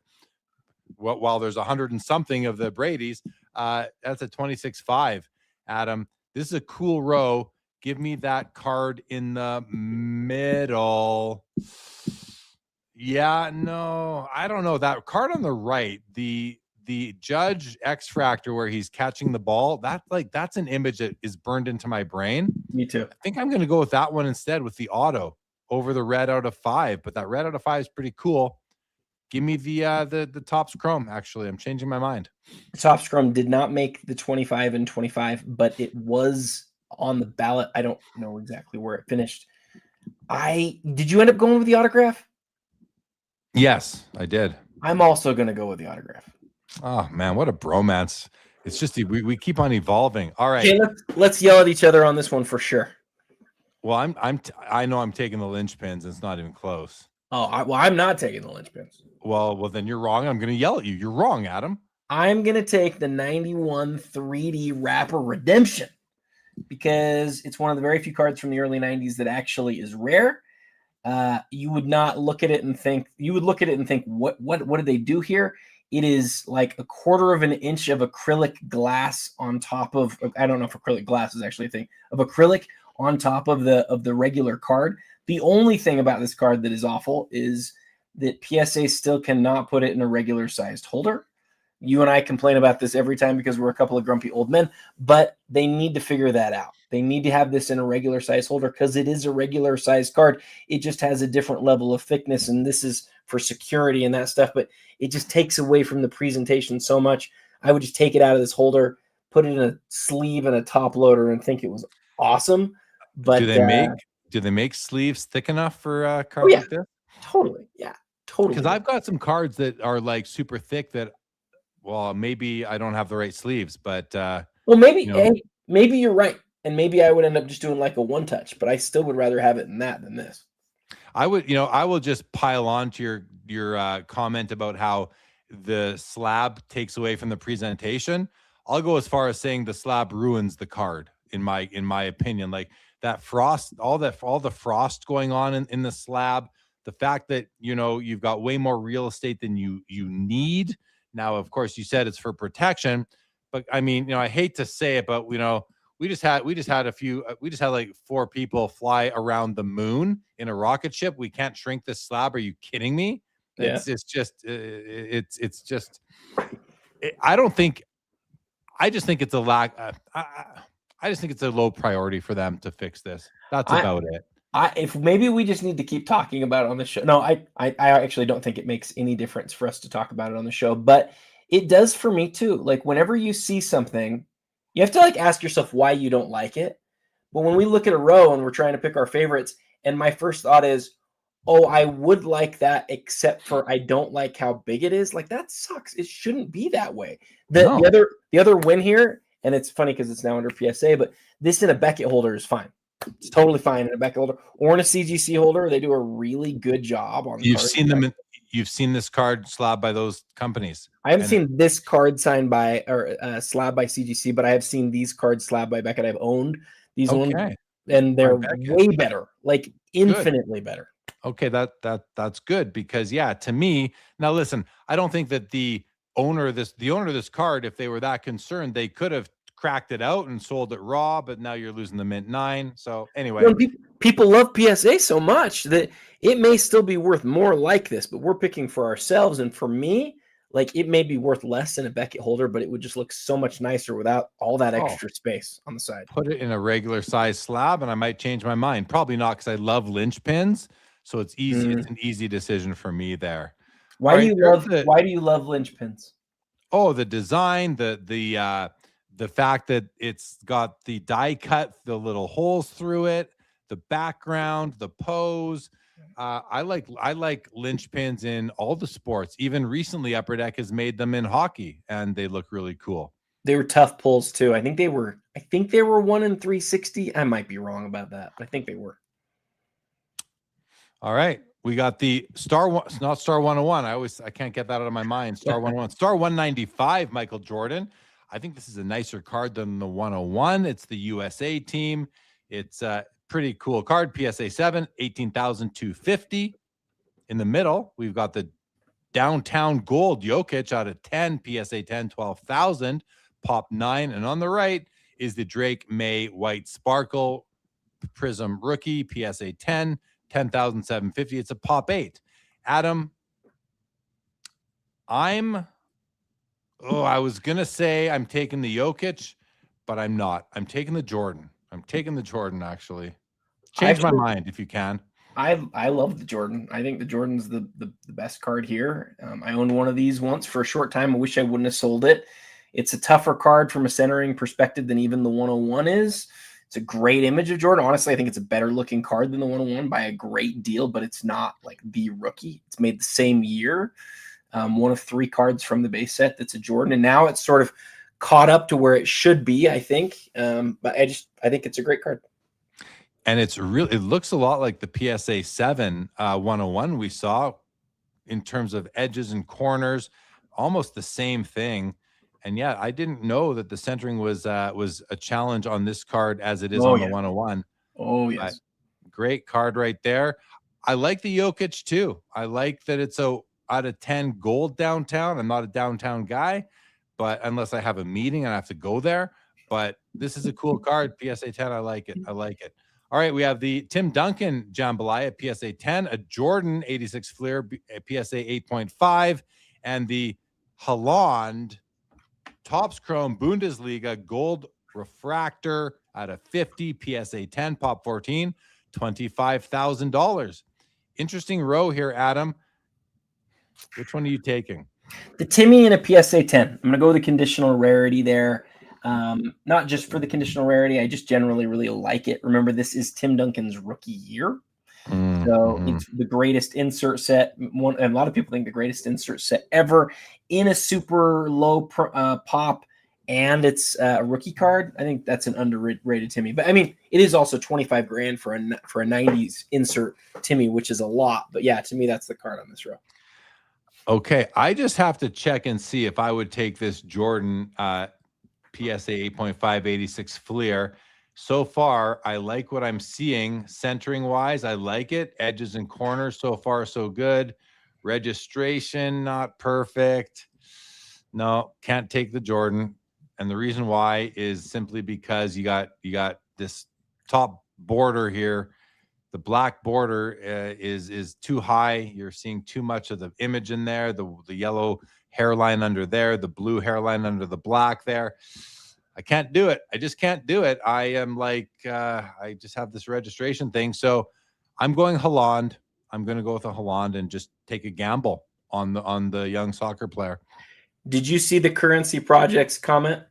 While there's 100 and something of the Brady's, that's a 26.5. Adam, this is a cool row. Give me that card in the middle. Yeah, no, I don't know. That card on the right, the Judge X-Fractor where he's catching the ball, that's an image that is burned into my brain. Me too. I think I'm going to go with that one instead with the auto over the red out of 5, but that red out of 5 is pretty cool. Give me the Topps Chrome. Actually, I'm changing my mind. Topps Chrome did not make the 25 and 25, but it was on the ballot. I don't know exactly where it finished. Did you end up going with the autograph? Yes, I did. I'm also going to go with the autograph. Oh man, what a bromance! It's just we keep on evolving. All right, okay, let's yell at each other on this one for sure. Well, I know I'm taking the linchpins. It's not even close. Oh, I'm not taking the linchpins. Well, then you're wrong. I'm going to yell at you. You're wrong, Adam. I'm going to take the 91 3D Rapper Redemption because it's one of the very few cards from the early 90s that actually is rare. You would not look at it and think, what did they do here? It is like a 1/4 of an inch of acrylic glass on top of, I don't know if acrylic glass is actually a thing, of acrylic on top of the regular card. The only thing about this card that is awful is that PSA still cannot put it in a regular sized holder. You and I complain about this every time because we're a couple of grumpy old men, but they need to figure that out. They need to have this in a regular size holder because it is a regular size card. It just has a different level of thickness, and this is for security and that stuff, but it just takes away from the presentation so much. I would just take it out of this holder, put it in a sleeve and a top loader, and think it was awesome. But do they make sleeves thick enough for cards like this? Totally. Yeah, totally. Because I've got some cards that are like super thick that, well, maybe I don't have the right sleeves, but maybe maybe you're right, and maybe I would end up just doing like a one touch, but I still would rather have it in that than this. I will just pile on to your comment about how the slab takes away from the presentation. I'll go as far as saying the slab ruins the card in my opinion. Like that frost, all the frost going on in the slab, the fact that you've got way more real estate than you need. Now, of course, you said it's for protection, but I mean, I hate to say it, but we just had like 4 people fly around the moon in a rocket ship. We can't shrink this slab. Are you kidding me? Yeah. I just think it's a lack. I just think it's a low priority for them to fix this. That's about it. If maybe we just need to keep talking about it on the show. No, I actually don't think it makes any difference for us to talk about it on the show, but it does for me too. Like whenever you see something, you have to like ask yourself why you don't like it. But when we look at a row and we're trying to pick our favorites, and my first thought is, oh, I would like that, except for I don't like how big it is. Like that sucks. It shouldn't be that way. The other win here, and it's funny because it's now under PSA, but this in a Beckett holder is fine. It's totally fine in a Beckett holder or in a CGC holder. They do a really good job on. You've seen this card slabbed by those companies. I haven't seen this card signed by or slabbed by CGC, but I have seen these cards slabbed by Beckett. I've owned these ones, and they're way better, like infinitely better. Okay, that's good because to me, now listen, I don't think that the owner of this card, if they were that concerned, they could have cracked it out and sold it raw, but now you're losing the mint 9. So anyway, people love PSA so much that it may still be worth more like this, but we're picking for ourselves. And for me, like it may be worth less in a Beckett holder, but it would just look so much nicer without all that extra space on the side. Put it in a regular size slab and I might change my mind. Probably not because I love linchpins. So it's easy. It's an easy decision for me there. Why do you love linchpins? Oh, the design, the fact that it's got the die cut, the little holes through it, the background, the pose. I like linchpins in all the sports. Even recently, Upper Deck has made them in hockey, and they look really cool. They were tough pulls too. I think they were 1 in 360. I might be wrong about that, but I think they were. All right. We got the Star 101. I can't get that out of my mind. Star 101. Star 195, Michael Jordan. I think this is a nicer card than the 101. It's the USA team. It's a pretty cool card. PSA 7, 18,250. In the middle, we've got the downtown gold Jokic out of 10, PSA 10, 12,000, pop 9. And on the right is the Drake May White Sparkle Prism rookie, PSA 10, 10,750. It's a pop 8. Adam, I was going to say I'm taking the Jokic, but I'm not. I'm taking the Jordan. Actually. Change my mind if you can. I love the Jordan. I think the Jordan's the best card here. I owned one of these once for a short time. I wish I wouldn't have sold it. It's a tougher card from a centering perspective than even the 101 is. It's a great image of Jordan. Honestly, I think it's a better looking card than the 101 by a great deal, but it's not like the rookie. It's made the same year. One of 3 cards from the base set that's a Jordan, and now it's sort of caught up to where it should be, I think. But I think it's a great card. And it looks a lot like the PSA 7 101 we saw in terms of edges and corners, almost the same thing. And yeah, I didn't know that the centering was a challenge on this card as it is on the 101. Oh, yes. Great card right there. I like the Jokic too. I like that it's a out of 10 gold downtown. I'm not a downtown guy, but unless I have a meeting and I have to go there. But this is a cool card. PSA 10, I like it. All right, we have the Tim Duncan Jambalaya, PSA 10, a Jordan 86 Fleer, PSA 8.5, and the Haaland Topps Chrome Bundesliga Gold Refractor out of 50, PSA 10, Pop 14, $25,000. Interesting row here, Adam. Which one are you taking? The Timmy and a PSA 10. I'm going to go with the conditional rarity there. Not just for the conditional rarity. I just generally really like it. Remember, this is Tim Duncan's rookie year. So it's the greatest insert set. And a lot of people think the greatest insert set ever in a super low pop. And it's a rookie card. I think that's an underrated Timmy. But I mean, it is also $25,000 for a 90s insert Timmy, which is a lot. But yeah, to me, that's the card on this row. Okay, I just have to check and see if I would take this Jordan PSA 8.5 86 Fleer. So far, I like what I'm seeing centering wise. I like it. Edges and corners, so far, so good. Registration, not perfect. No, can't take the Jordan. And the reason why is simply because you got this top border here. The black border is too high. You're seeing too much of the image in there. The yellow hairline under there, the blue hairline under the black there. I can't do it. I just can't do it. I am like, I just have this registration thing. So I'm going Haaland. I'm going to go with a Haaland and just take a gamble on the young soccer player. Did you see the Currency Project's comment?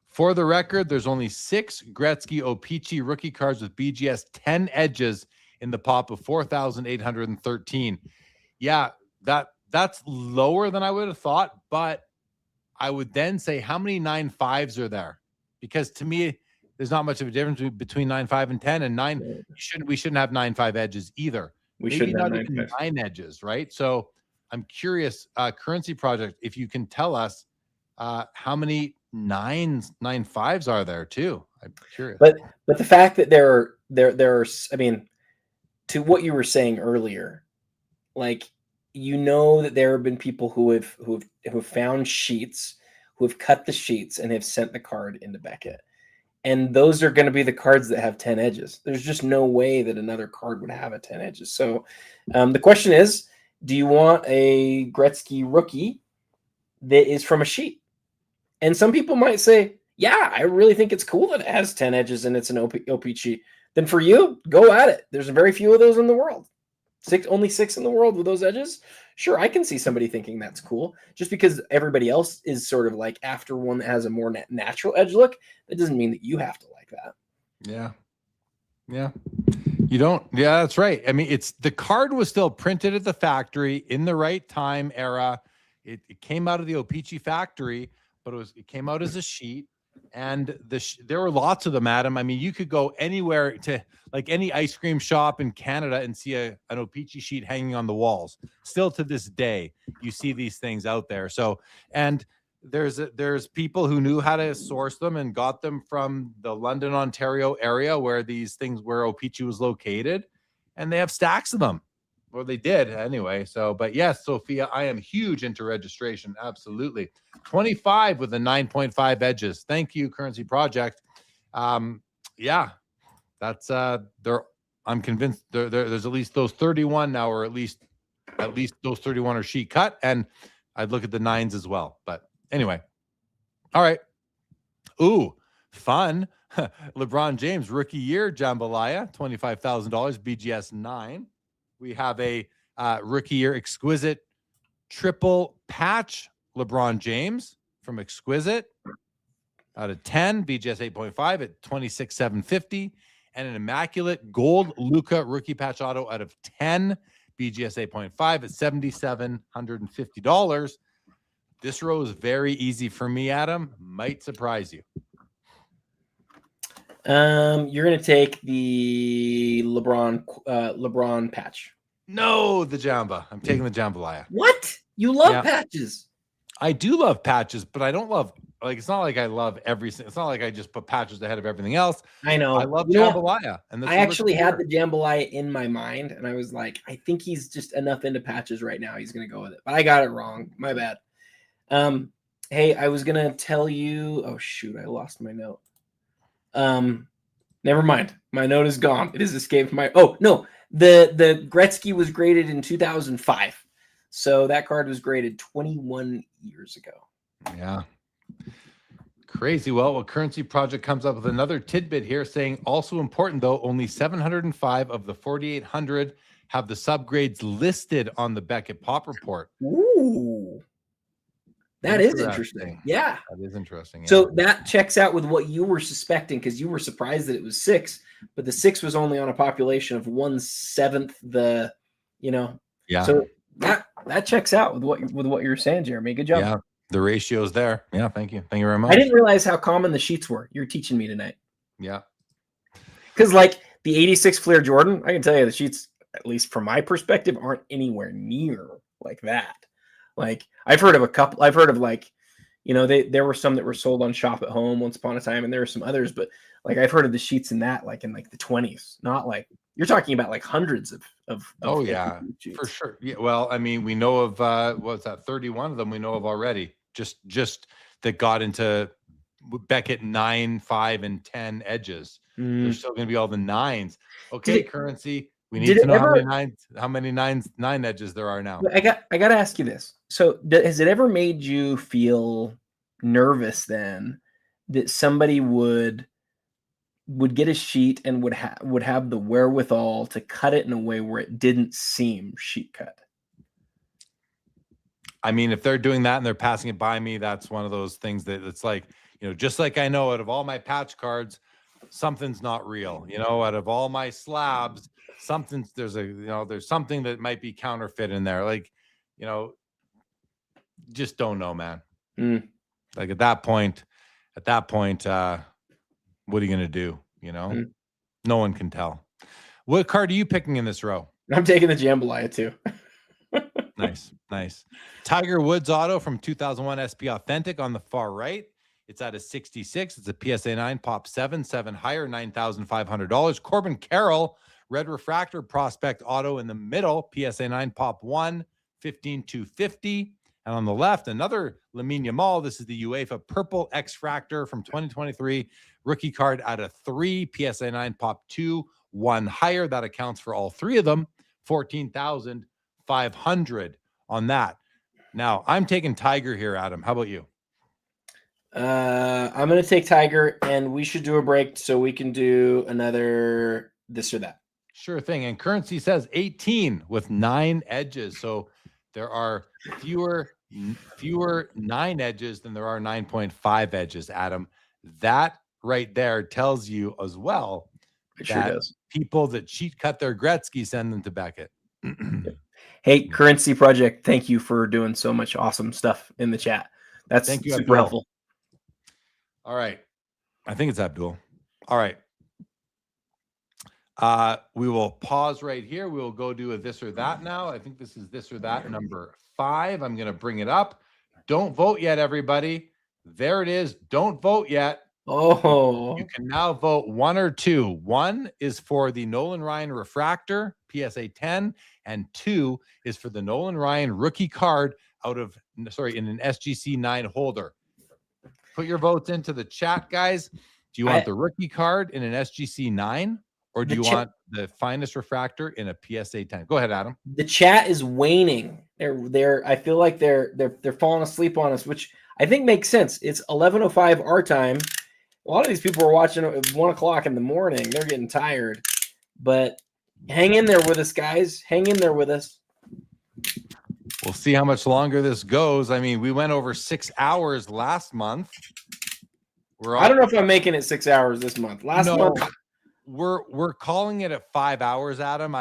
For the record, there's only 6 Gretzky O-Pee-Chee rookie cards with BGS 10 edges in the pop of 4,813. Yeah, that's lower than I would have thought, but I would then say how many 9.5s are there? Because to me, there's not much of a difference between 9.5 and 10, and 9. We shouldn't have 9.5 edges either. We should not even 9 edges, right? So I'm curious, Currency Project, if you can tell us how many 9.5s are there too. I'm curious. But the fact that there are, I mean, to what you were saying earlier, like, you know that there have been people who have found sheets, who have cut the sheets and have sent the card into Beckett. And those are going to be the cards that have 10 edges. There's just no way that another card would have a 10 edges. So the question is, do you want a Gretzky rookie that is from a sheet? And some people might say, yeah, I really think it's cool that it has 10 edges and it's an OPG. Then for you, go at it. There's very few of those in the world. Only 6 in the world with those edges. Sure, I can see somebody thinking that's cool. Just because everybody else is sort of like after one that has a more natural edge look, that doesn't mean that you have to like that. Yeah. Yeah. You don't. Yeah, that's right. I mean, the card was still printed at the factory in the right time era. It came out of the O-Pee-Chee factory, but it came out as a sheet. And there were lots of them, Adam. I mean, you could go anywhere to like any ice cream shop in Canada and see an O-Pee-Chee sheet hanging on the walls. Still to this day, you see these things out there. So, and there's people who knew how to source them and got them from the London, Ontario area where O-Pee-Chee was located, and they have stacks of them. Well, they did anyway. So, but yes, Sophia, I am huge into registration. Absolutely. 25 with the 9.5 edges. Thank you, Currency Project. Yeah, that's there. I'm convinced there's at least those 31 now, or at least those 31 are sheet cut, and I'd look at the 9s as well. But anyway, all right. Ooh, fun. LeBron James rookie year jambalaya, $25,000 BGS 9. We have a rookie year exquisite triple patch LeBron James from Exquisite out of 10, BGS 8.5 at 26,750, and an immaculate gold Luka rookie patch auto out of 10, BGS 8.5 at $7,750. This row is very easy for me, Adam. Might surprise you. You're gonna take the LeBron patch. No, the Jamba. I'm taking the jambalaya. What? You love patches? I do love patches, but I don't love, like, it's not like I love it's not like I just put patches ahead of everything else. I know. I love jambalaya. And I actually had the jambalaya in my mind, and I was like, I think he's just enough into patches right now. He's gonna go with it, but I got it wrong. My bad. Hey, I was gonna tell you. Oh shoot, I lost my note. Never mind. My note is gone. It has escaped my. Oh no, the Gretzky was graded in 2005, so that card was graded 21 years ago. Yeah. Crazy. Well, Currency Project comes up with another tidbit here saying, also important though, only 705 of the 4,800 have the subgrades listed on the Beckett Pop Report. Ooh. That is interesting. Yeah. That is interesting. Yeah. So that checks out with what you were suspecting, because you were surprised that it was 6, but the 6 was only on a population of 1/7 the, Yeah. So that checks out with what you're saying, Jeremy. Good job. Yeah. The ratio's there. Yeah. Thank you. Thank you very much. I didn't realize how common the sheets were. You're teaching me tonight. Yeah. Because like the 86 Flair Jordan, I can tell you the sheets, at least from my perspective, aren't anywhere near like that. Like I've heard of a couple. I've heard of like, there were some that were sold on Shop at Home once upon a time, and there were some others. But like I've heard of the sheets in that, like in like the 20s, not like you're talking about like hundreds of oh yeah, sheets. For sure. Yeah. Well, I mean, we know of what's that? 31 of them we know of already. Just that got into Beckett 9, 5, and 10 edges. There's still going to be all the 9s. Okay, Currency. We need to know how many 9 edges there are now. I got to ask you this. So has it ever made you feel nervous then that somebody would get a sheet and would have the wherewithal to cut it in a way where it didn't seem sheet cut? I mean, if they're doing that and they're passing it by me, that's one of those things that it's like, just like I know out of all my patch cards, something's not real. Out of all my slabs, there's something that might be counterfeit in there. Like, just don't know, man. Like at that point, what are you going to do? No one can tell. What card are you picking in this row? I'm taking the jambalaya too. Nice. Tiger Woods auto from 2001 SP Authentic on the far right. It's at a 66. It's a PSA 9 pop 7 higher, $9,500. Corbin Carroll red refractor prospect auto in the middle, PSA 9 pop 1, 15,250. And on the left, another Lamine Yamal. This is the UEFA purple X-Fractor from 2023 rookie card at a 3, PSA 9 pop 2, 1 higher. That accounts for all 3 of them, 14,500 on that. Now I'm taking Tiger here, Adam. How about you? I'm going to take Tiger, and we should do a break so we can do another this or that. Sure thing. And Currency says 18 with 9 edges. So there are fewer 9 edges than there are 9.5 edges, Adam. That right there tells you as well that people that cheat cut their Gretzky send them to Beckett. Hey, Currency Project, thank you for doing so much awesome stuff in the chat. That's super helpful. All right. I think it's Abdul. All right. We will pause right here. We will go do a this or that now. I think this is this or that number 5. I'm going to bring it up. Don't vote yet, everybody. There it is. Don't vote yet. Oh, You can now vote 1 or 2. 1 is for the Nolan Ryan Refractor, PSA 10, and 2 is for the Nolan Ryan rookie card in an SGC 9 holder. Put your votes into the chat, guys. Do you want the rookie card in an SGC 9, or do you want the finest refractor in a PSA 10? Go ahead, Adam. The chat is waning. I feel like they're falling asleep on us, which I think makes sense. It's 11:05 our time. A lot of these people are watching at 1 o'clock in the morning. They're getting tired. But hang in there with us, guys. Hang in there with us. We'll see how much longer this goes. I mean, we went over 6 hours last month. I don't know if I'm making it 6 hours this month. Last month, we're calling it at 5 hours, Adam.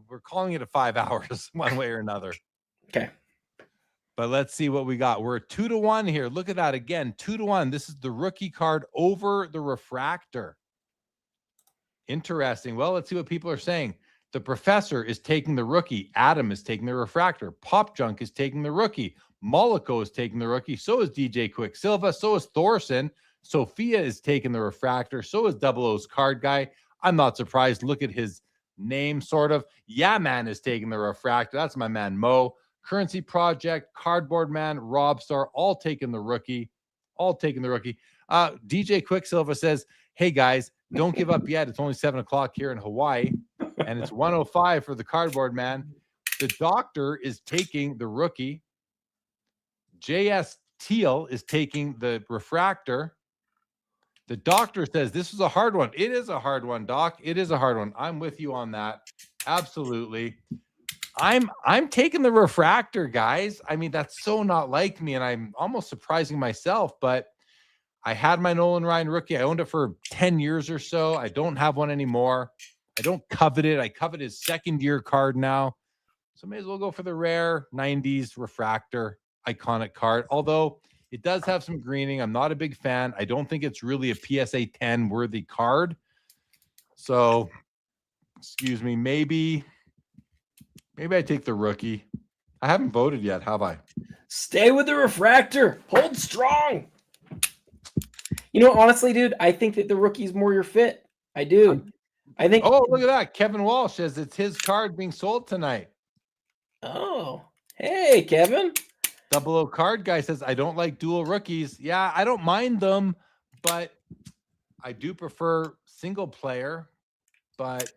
We're calling it at 5 hours one way or another. Okay. But let's see what we got. We're 2-1 here. Look at that again. 2-1. This is the rookie card over the refractor. Interesting. Well, let's see what people are saying. The professor is taking the rookie. Adam is taking the refractor. Pop Junk is taking the rookie. Mollico is taking the rookie. So is DJ Quicksilva. So is Thorson. Sophia is taking the refractor. So is Double O's card guy. I'm not surprised. Look at his name, sort of. Yeah, man is taking the refractor. That's my man, Mo. Currency Project, Cardboard Man, Robstar, all taking the rookie. DJ Quicksilva says, hey, guys, don't give up yet. It's only 7 o'clock here in Hawaii, and it's 1:05 for the Cardboard Man. The doctor is taking the rookie. JS Teal is taking the refractor. The doctor says this is a hard one. It is a hard one, Doc. It is a hard one. I'm with you on that. Absolutely. I'm taking the refractor, guys. I mean, that's so not like me, and I'm almost surprising myself, but I had my Nolan Ryan rookie. I owned it for 10 years or so. I don't have one anymore. I don't covet it. I covet his second-year card now. So may as well go for the rare 90s refractor iconic card, although it does have some greening. I'm not a big fan. I don't think it's really a PSA 10 worthy card. So, excuse me, maybe I take the rookie. I haven't voted yet, have I? Stay with the refractor. Hold strong. You know, honestly, dude, I think that the rookie's more your fit. I do. I think. Oh, look at that. Kevin Walsh says it's his card being sold tonight. Oh, hey, Kevin. Double O card guy says, I don't like dual rookies. Yeah, I don't mind them, but I do prefer single player. But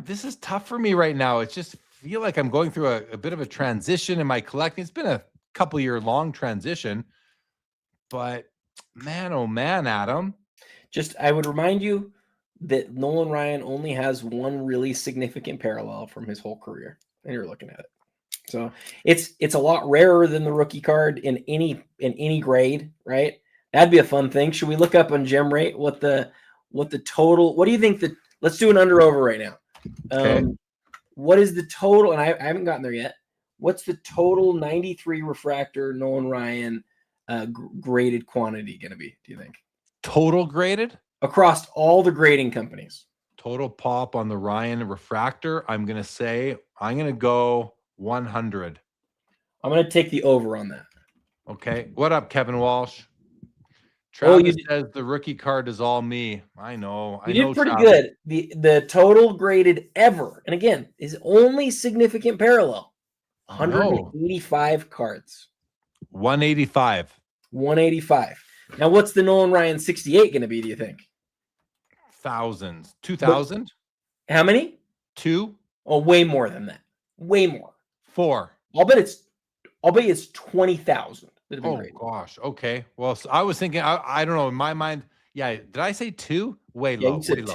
this is tough for me right now. It's just feel like I'm going through a bit of a transition in my collecting. It's been a couple year long transition, but man, oh man, Adam. I would remind you that Nolan Ryan only has one really significant parallel from his whole career, and you're looking at it. So it's a lot rarer than the rookie card in any grade, right? That'd be a fun thing. Should we look up on gem rate what the total? What do you think let's do an under over right now. Okay. What is the total? And I haven't gotten there yet. What's the total 93 refractor Nolan Ryan graded quantity going to be? Do you think total graded across all the grading companies? Total pop on the Ryan refractor. I'm going to go 100. I'm going to take the over on that. Okay. What up, Kevin Walsh? Travis says the rookie card is all me. I know. You did pretty good. The total graded ever, and again, is only significant parallel. 185 cards. 185. 185. Now, what's the Nolan Ryan 68 going to be, do you think? Thousands. 2,000? How many? 2? Oh, way more than that. Way more. 4. I'll bet it's 20,000. Oh gosh. Okay. Well, so I was thinking. I don't know. In my mind, yeah. Did I say 2? Way low. You said way low.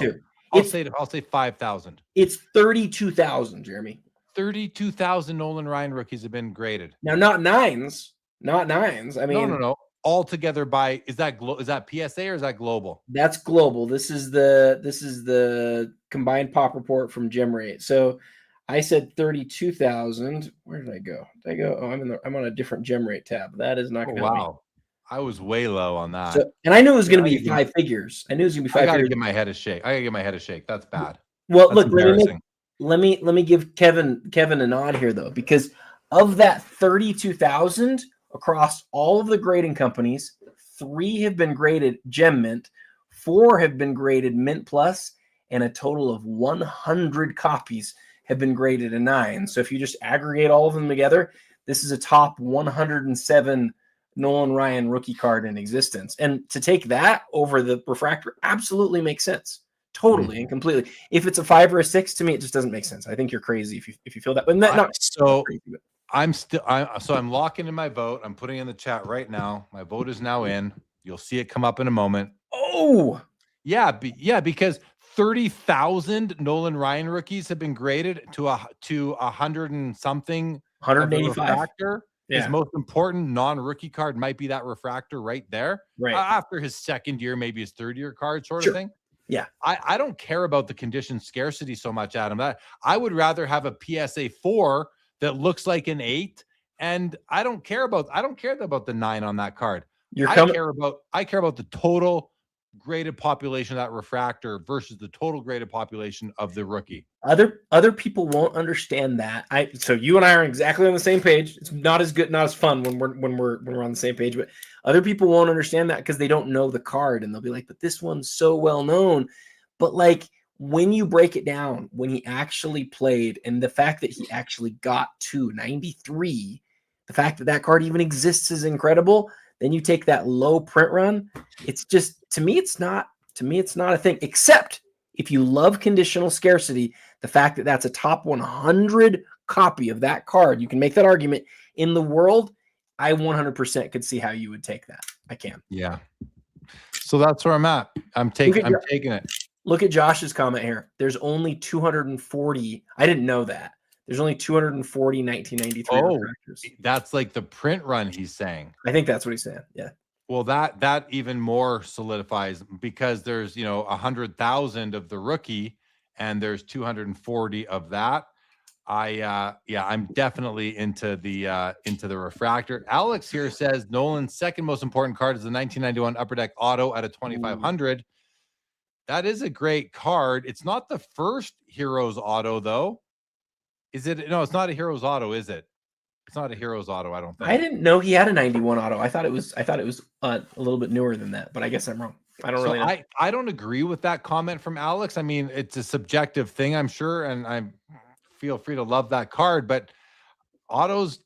2. I'll say 5,000. It's 32,000, Jeremy. 32,000 Nolan Ryan rookies have been graded. Now, not nines. Not nines. I mean, no. All together by is that PSA or is that global? That's global. This is the combined pop report from Gem Rate. So I said 32,000. Where did I go? Oh, I'm on a different Gem Rate tab. That is not going to help me. I was way low on that. So, and I knew it was going to be 5 figures. I gotta give my head a shake. That's bad. Well, look, let me give Kevin a nod here though, because Of that 32,000 across all of the grading companies, 3 have been graded Gem Mint, 4 have been graded Mint Plus, and a total of 100 copies have been graded a 9. So if you just aggregate all of them together, this is a top 107 Nolan Ryan rookie card in existence. And to take that over the refractor absolutely makes sense. Totally and completely. If it's a 5 or a 6, to me, it just doesn't make sense. I think you're crazy if you feel that. But not so crazy, but. I'm locking in my vote. I'm putting in the chat right now. My vote is now in. You'll see it come up in a moment. Oh, yeah, because 30,000 Nolan Ryan rookies have been graded to 100 and something. 185. Refractor. His most important non-rookie card might be that refractor right there. Right. After his second year, maybe his third year card sort of thing. Yeah. I don't care about the condition scarcity so much, Adam. I would rather have a PSA 4 that looks like an 8, and I don't care about the 9 on that card. I care about the total graded population of that refractor versus the total graded population of the rookie. Other people won't understand that. So you and I are exactly on the same page. It's not as good, not as fun when we're on the same page, but other people won't understand that because they don't know the card, and they'll be like, but this one's so well known. But like, when you break it down, when he actually played, and the fact that he actually got to 93, the fact that that card even exists is incredible. Then you take that low print run. It's just, to me, it's not a thing, except if you love conditional scarcity, the fact that that's a top 100 copy of that card, you can make that argument in the world. I 100% could see how you would take that. I can. Yeah. So that's where I'm at. I'm taking it. Look at Josh's comment here. There's only 240. I didn't know that. There's only 240 1993 refractors. That's like the print run he's saying. I think that's what he's saying. Yeah. Well, that even more solidifies, because there's 100,000 of the rookie and there's 240 of that. I'm definitely into the refractor. Alex here says Nolan's second most important card is the 1991 Upper Deck Auto at a 2,500. That is a great card. It's not the first Heroes Auto though. Is it? No, it's not a Heroes Auto, is it? It's not a Heroes Auto, I don't think. I didn't know he had a 91 auto. I thought it was a little bit newer than that, but I guess I'm wrong. I don't really know. I don't agree with that comment from Alex. I mean, it's a subjective thing, I'm sure, and I feel free to love that card, but autos,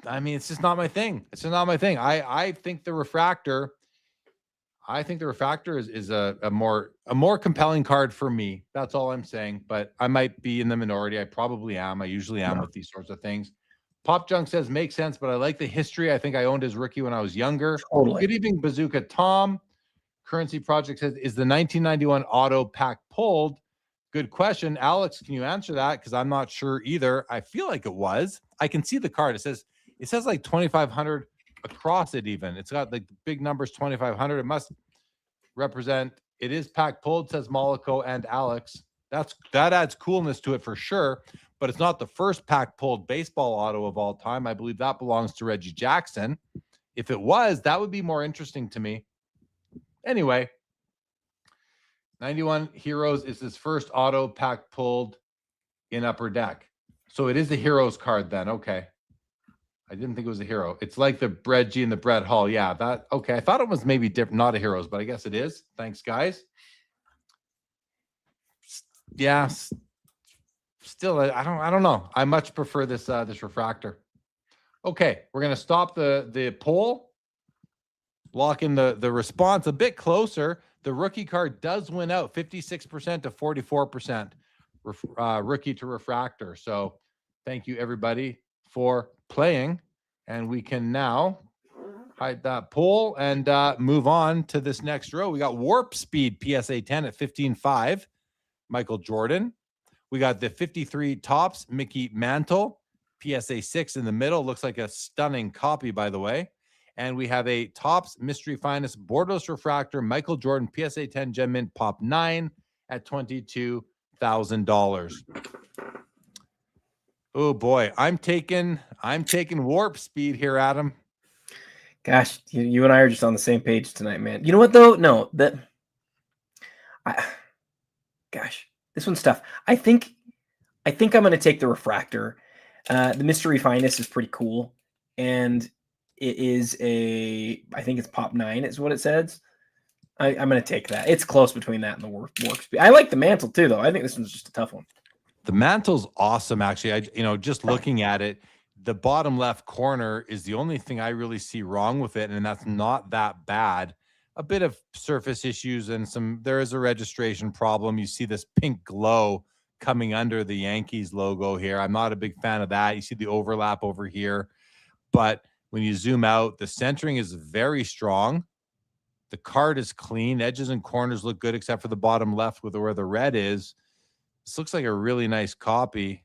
I mean, it's just not my thing. It's just not my thing. I think the refractor is a more compelling card for me. That's all I'm saying. But I might be in the minority. I probably am. I usually am with these sorts of things. Pop Junk says makes sense, but I like the history. I think I owned his rookie when I was younger. Totally. Good evening, Bazooka Tom. Currency Project says, is the 1991 auto pack pulled? Good question. Alex, can you answer that? Because I'm not sure either. I feel like it was. I can see the card. It says like 2,500 across it even. It's got like the big numbers 2,500. It must represent, it is pack pulled, says Mollico and Alex. That adds coolness to it for sure, but it's not the first pack pulled baseball auto of all time. I believe that belongs to Reggie Jackson. If it was, that would be more interesting to me. Anyway, 91 Heroes is his first auto pack pulled in Upper Deck. So it is a Heroes card then. Okay. I didn't think it was a hero. It's like the Brady and the Brett Hall. Yeah, that okay. I thought it was maybe different, not a Heroes, but I guess it is. Thanks, guys. Yeah. Still, I don't know. I much prefer this refractor. Okay, we're gonna stop the poll. Lock in the response a bit closer. The rookie card does win out 56% to 44%. Rookie to refractor. So thank you everybody for playing, and we can now hide that poll and move on to this next row. We got Warp Speed PSA 10 at 15.5, Michael Jordan. We got the 53 Tops Mickey Mantle PSA 6 in the middle. Looks like a stunning copy, by the way. And we have a Tops Mystery Finest Bordeaux Refractor Michael Jordan PSA 10 Gem Mint Pop 9 at $22,000. Oh boy, I'm taking Warp Speed here, Adam. Gosh, you and I are just on the same page tonight, man. You know what though? No, gosh, this one's tough. I think I'm going to take the refractor. The Mystery Finest is pretty cool, and it is I think it's Pop 9 is what it says. I'm going to take that. It's close between that and the work speed. I like the mantle too, though. I think this one's just a tough one. The mantle's awesome, actually. Just looking at it, the bottom left corner is the only thing I really see wrong with it, and that's not that bad. A bit of surface issues and there is a registration problem. You see this pink glow coming under the Yankees logo here. I'm not a big fan of that. You see the overlap over here, but when you zoom out, the centering is very strong. The card is clean. Edges and corners look good, except for the bottom left where the red is. This looks like a really nice copy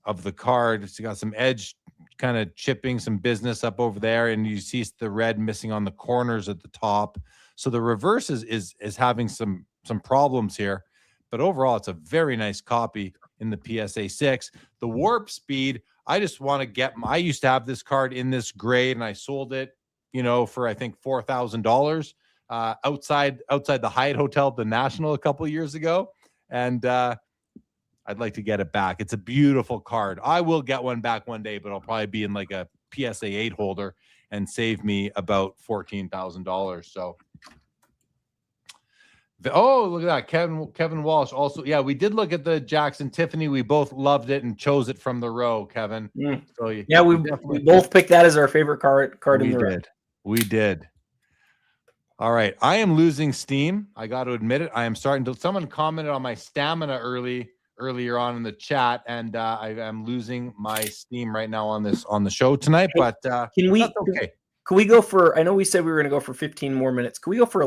of the card. It's got some edge kind of chipping, some business up over there, and you see the red missing on the corners at the top. So the reverse is having some problems here, but overall it's a very nice copy in the PSA 6. The warp speed, I just want to get I used to have this card in this grade, and I sold it, for I think $4,000 outside the Hyatt Hotel at the National a couple of years ago, and I'd like to get it back. It's a beautiful card. I will get one back one day, but I'll probably be in like a PSA 8 holder and save me about $14,000. So, look at that. Kevin Walsh also. Yeah, we did look at the Jackson Tiffany. We both loved it and chose it from the row, Kevin. So we both picked that as our favorite card in the row. We did. All right. I am losing steam. I got to admit it. I am starting to. Someone commented on my stamina earlier on in the chat, and I am losing my steam right now on the show tonight. But can we go for? I know we said we were going to go for 15 more minutes. Can we go for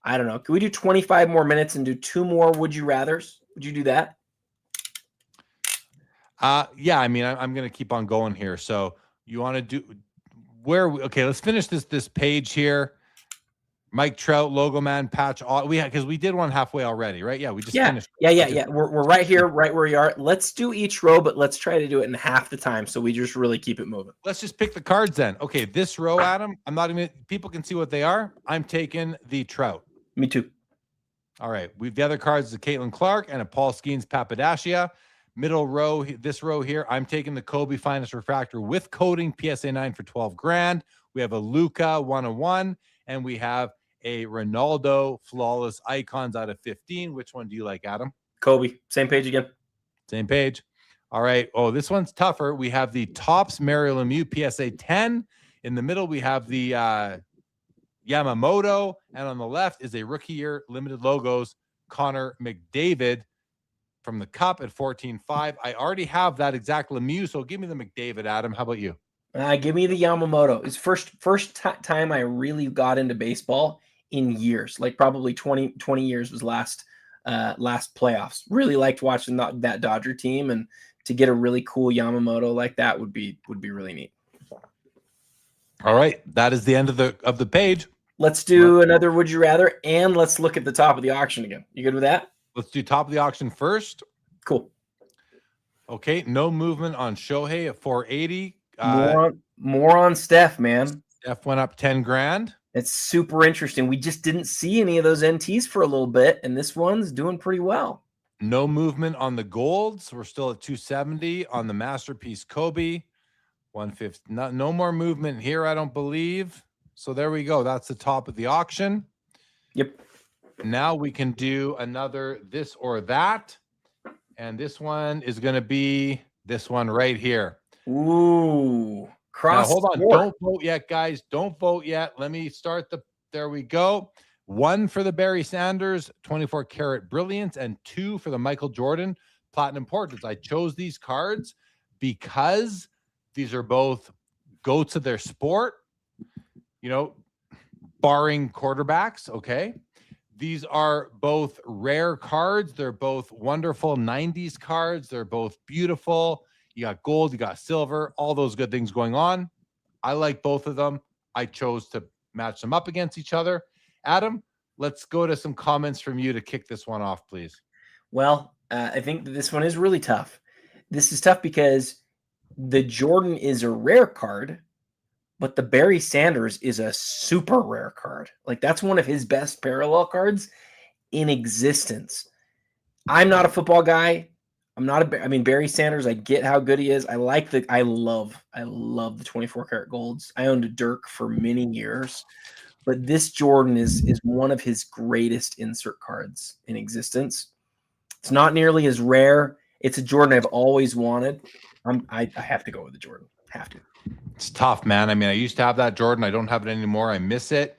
I don't know. Can we do 25 more minutes and do 2 more would you rathers? Would you do that? Yeah. I mean, I'm going to keep on going here. So you want to do okay, let's finish this page here. Mike Trout, Logomen, patch. Because we did one halfway already, right? Yeah, we just finished. Yeah. We're right here, right where you are. Let's do each row, but let's try to do it in half the time, so we just really keep it moving. Let's just pick the cards then. Okay, this row, Adam. I'm not even. People can see what they are. I'm taking the Trout. Me too. All right, the other cards is a Caitlin Clark and a Paul Skeens Papadashia. Middle row, this row here, I'm taking the Kobe Finest Refractor with coating, PSA 9 for $12,000. We have a Luka 101, and we have a Ronaldo Flawless Icons out of 15. Which one do you like, Adam? Kobe. Same page again. Same page. All right. Oh, this one's tougher. We have the Topps Mario Lemieux PSA 10. In the middle, we have the Yamamoto, and on the left is a rookie year limited logos Connor McDavid from the Cup at 14.5. I already have that exact Lemieux, so give me the McDavid, Adam. How about you? Give me the Yamamoto. It's first time I really got into baseball in years, like probably 20 years was last playoffs. Really liked watching that Dodger team, and to get a really cool Yamamoto like that would be really neat. All right, that is the end of the page. Let's do another would you rather, and let's look at the top of the auction again. You good with that? Let's do top of the auction first. Cool. Okay, no movement on Shohei at 480. More on Steph, man. Steph went up $10,000. It's super interesting. We just didn't see any of those NTs for a little bit, and this one's doing pretty well. No movement on the golds. We're still at 270 on the Masterpiece Kobe. 150. No more movement here, I don't believe. So there we go. That's the top of the auction. Yep. Now we can do another this or that. And this one is going to be this one right here. Ooh. Now, hold on. Don't vote yet, guys. Don't vote yet. Let me start there we go. 1 for the Barry Sanders 24 karat brilliance, and 2 for the Michael Jordan Platinum Portraits. I chose these cards because these are both goats of their sport, barring quarterbacks. Okay. These are both rare cards. They're both wonderful 90s cards. They're both beautiful. You got gold, you got silver, all those good things going on. I like both of them. I chose to match them up against each other. Adam, let's go to some comments from you to kick this one off, please. Well, I think this one is really tough. This is tough because the Jordan is a rare card, but the Barry Sanders is a super rare card. Like, that's one of his best parallel cards in existence. I'm not a football guy. I'm not I mean, Barry Sanders, I get how good he is. I love the 24 karat golds. I owned a Dirk for many years, but this Jordan is one of his greatest insert cards in existence. It's not nearly as rare. It's a Jordan I've always wanted. I have to go with the Jordan. Have to. It's tough, man. I mean, I used to have that Jordan. I don't have it anymore. I miss it.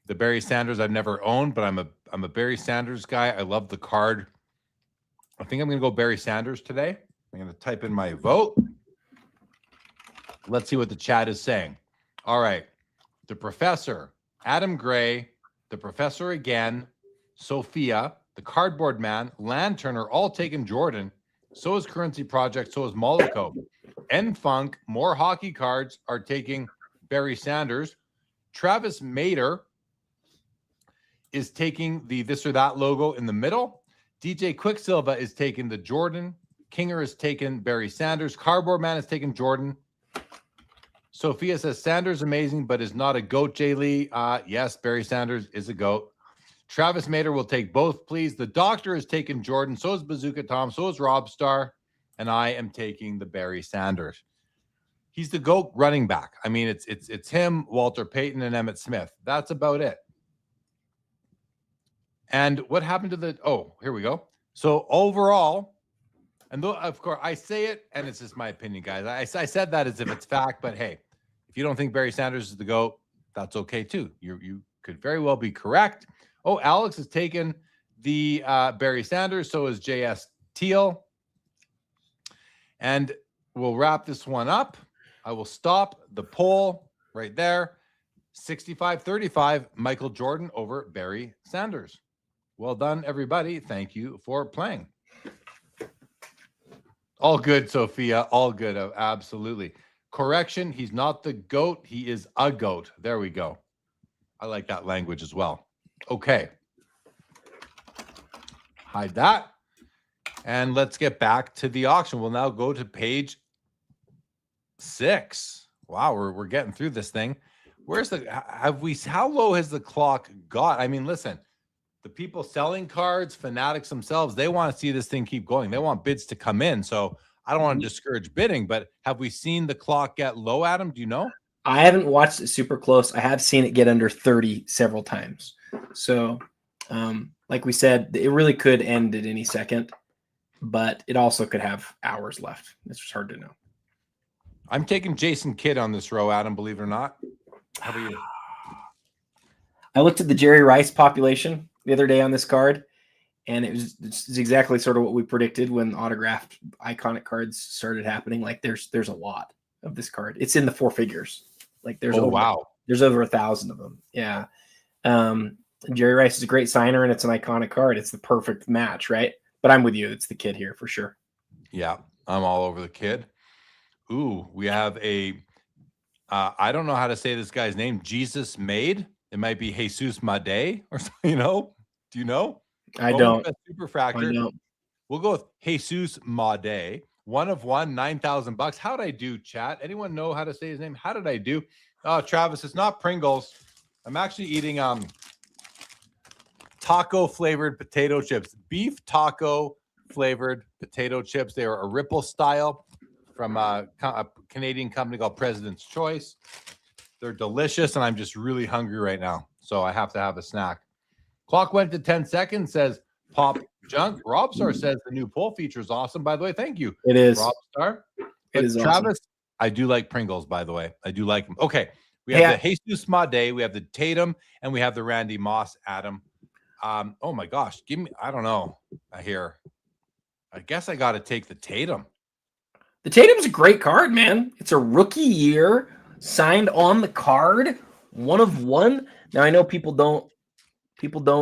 The Barry Sanders I've never owned, but I'm a Barry Sanders guy. I love the card. I think I'm going to go Barry Sanders today. I'm going to type in my vote. Let's see what the chat is saying. All right. The Professor, Adam Gray, the Professor again, Sophia, the Cardboard Man, Lantern are all taking Jordan. So is Currency Project. So is Mollico. N-Funk, more hockey cards are taking Barry Sanders. Travis Mater is taking the this or that logo in the middle. DJ Quicksilva is taking the Jordan. Kinger is taking Barry Sanders. Cardboard Man is taking Jordan. Sophia says Sanders amazing, but is not a GOAT, Jay Lee. Yes, Barry Sanders is a GOAT. Travis Mater will take both, please. The Doctor is taking Jordan. So is Bazooka Tom. So is Rob Star. And I am taking the Barry Sanders. He's the GOAT running back. I mean, it's him, Walter Payton, and Emmitt Smith. That's about it. And what happened to the, oh, here we go. So overall, and though, of course, I say it, and it's just my opinion, guys. I said that as if it's fact, but hey, if you don't think Barry Sanders is the GOAT, that's okay too. You could very well be correct. Oh, Alex has taken the Barry Sanders, so is JS Teal. And we'll wrap this one up. I will stop the poll right there. 65-35, Michael Jordan over Barry Sanders. Well done, everybody. Thank you for playing. All good, Sophia. All good. Absolutely. Correction. He's not the GOAT. He is a GOAT. There we go. I like that language as well. Okay. Hide that. And let's get back to the auction. We'll now go to page 6. Wow, we're getting through this thing. Where's the how low has the clock got? I mean, listen, the people selling cards, Fanatics themselves, they want to see this thing keep going. They want bids to come in. So I don't want to discourage bidding, but have we seen the clock get low, Adam? Do you know? I haven't watched it super close. I have seen it get under 30 several times. So, like we said, it really could end at any second, but it also could have hours left. It's just hard to know. I'm taking Jason Kidd on this row, Adam, believe it or not. How about you? I looked at the Jerry Rice population the other day on this card, and it's exactly sort of what we predicted when autographed iconic cards started happening. Like there's a lot of this card. It's in the 4 figures. Like there's there's over 1,000 of them. Yeah. Jerry Rice is a great signer, and it's an iconic card. It's the perfect match, right? But I'm with you. It's the Kid here for sure. Yeah, I'm all over the Kid. Ooh, we have a I don't know how to say this guy's name. Jesus Made. It might be Jesus Made or something, you know? Do you know? I don't. Superfractor. I don't. We'll go with Jesus Made. 1 of 1, $9,000. How'd I do, chat? Anyone know how to say his name? How did I do? Oh, Travis, it's not Pringles. I'm actually eating taco flavored potato chips. Beef taco flavored potato chips. They are a Ripple style from a Canadian company called President's Choice. They're delicious, and I'm just really hungry right now, so I have to have a snack. Clock went to 10 seconds, says Pop Junk. Rob Star says the new poll feature is awesome, by the way. Thank you. It is. Rob Star. It is Travis, awesome. I do like Pringles, by the way. I do like them. Okay, we have the Jesus Made, we have the Tatum, and we have the Randy Moss, Adam. Oh, my gosh. Give me, I don't know. I guess I got to take the Tatum. The Tatum's a great card, man. It's a rookie year. Signed on the card, 1 of 1. Now I know people don't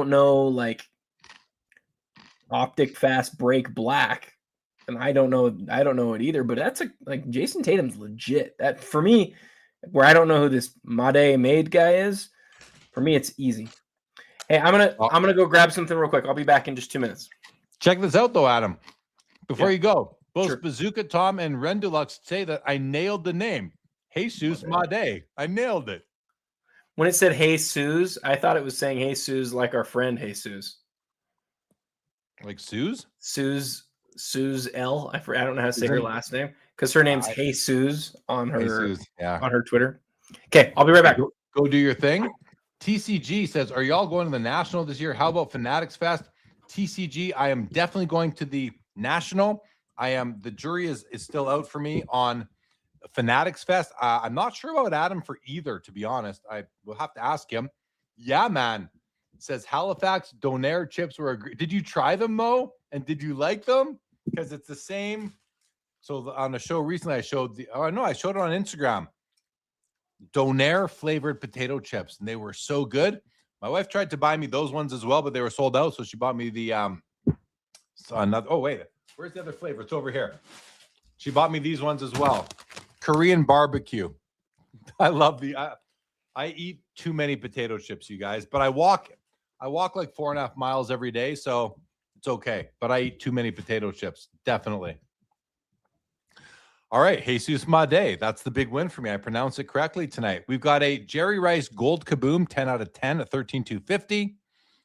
know like Optic Fast Break Black, and I don't know it either. But that's like Jason Tatum's legit. That for me, where I don't know who this Made guy is, for me it's easy. Hey, I'm gonna go grab something real quick. I'll be back in just 2 minutes. Check this out though, Adam. Before you go, both Bazooka Tom and Ren Deluxe say that I nailed the name. Jesus Made. I nailed it. When it said Jesus, I thought it was saying Jesus like our friend Jesus. Like Suze? Suze Suze L. I don't know how to say her last name because her name's Jesus on her on her Twitter. Okay, I'll be right back. Go do your thing. TCG says, are y'all going to the National this year? How about Fanatics Fest? TCG, I am definitely going to the National. The jury is still out for me on Fanatics Fest. I'm not sure about Adam for either, to be honest. I will have to ask him. Yeah, man. Says Halifax Donair chips were did you try them, Mo? And did you like them? Because it's the same. So on the show recently, I showed it on Instagram. Donair flavored potato chips, and they were so good. My wife tried to buy me those ones as well, but they were sold out. So she bought me the where's the other flavor? It's over here. She bought me these ones as well. Korean barbecue. I love I eat too many potato chips, you guys, but I walk like 4.5 miles every day, so it's okay. But I eat too many potato chips, definitely. All right, Jesus Made. That's the big win for me. I pronounced it correctly tonight. We've got a Jerry Rice Gold Kaboom, 10 out of 10 at 13,250.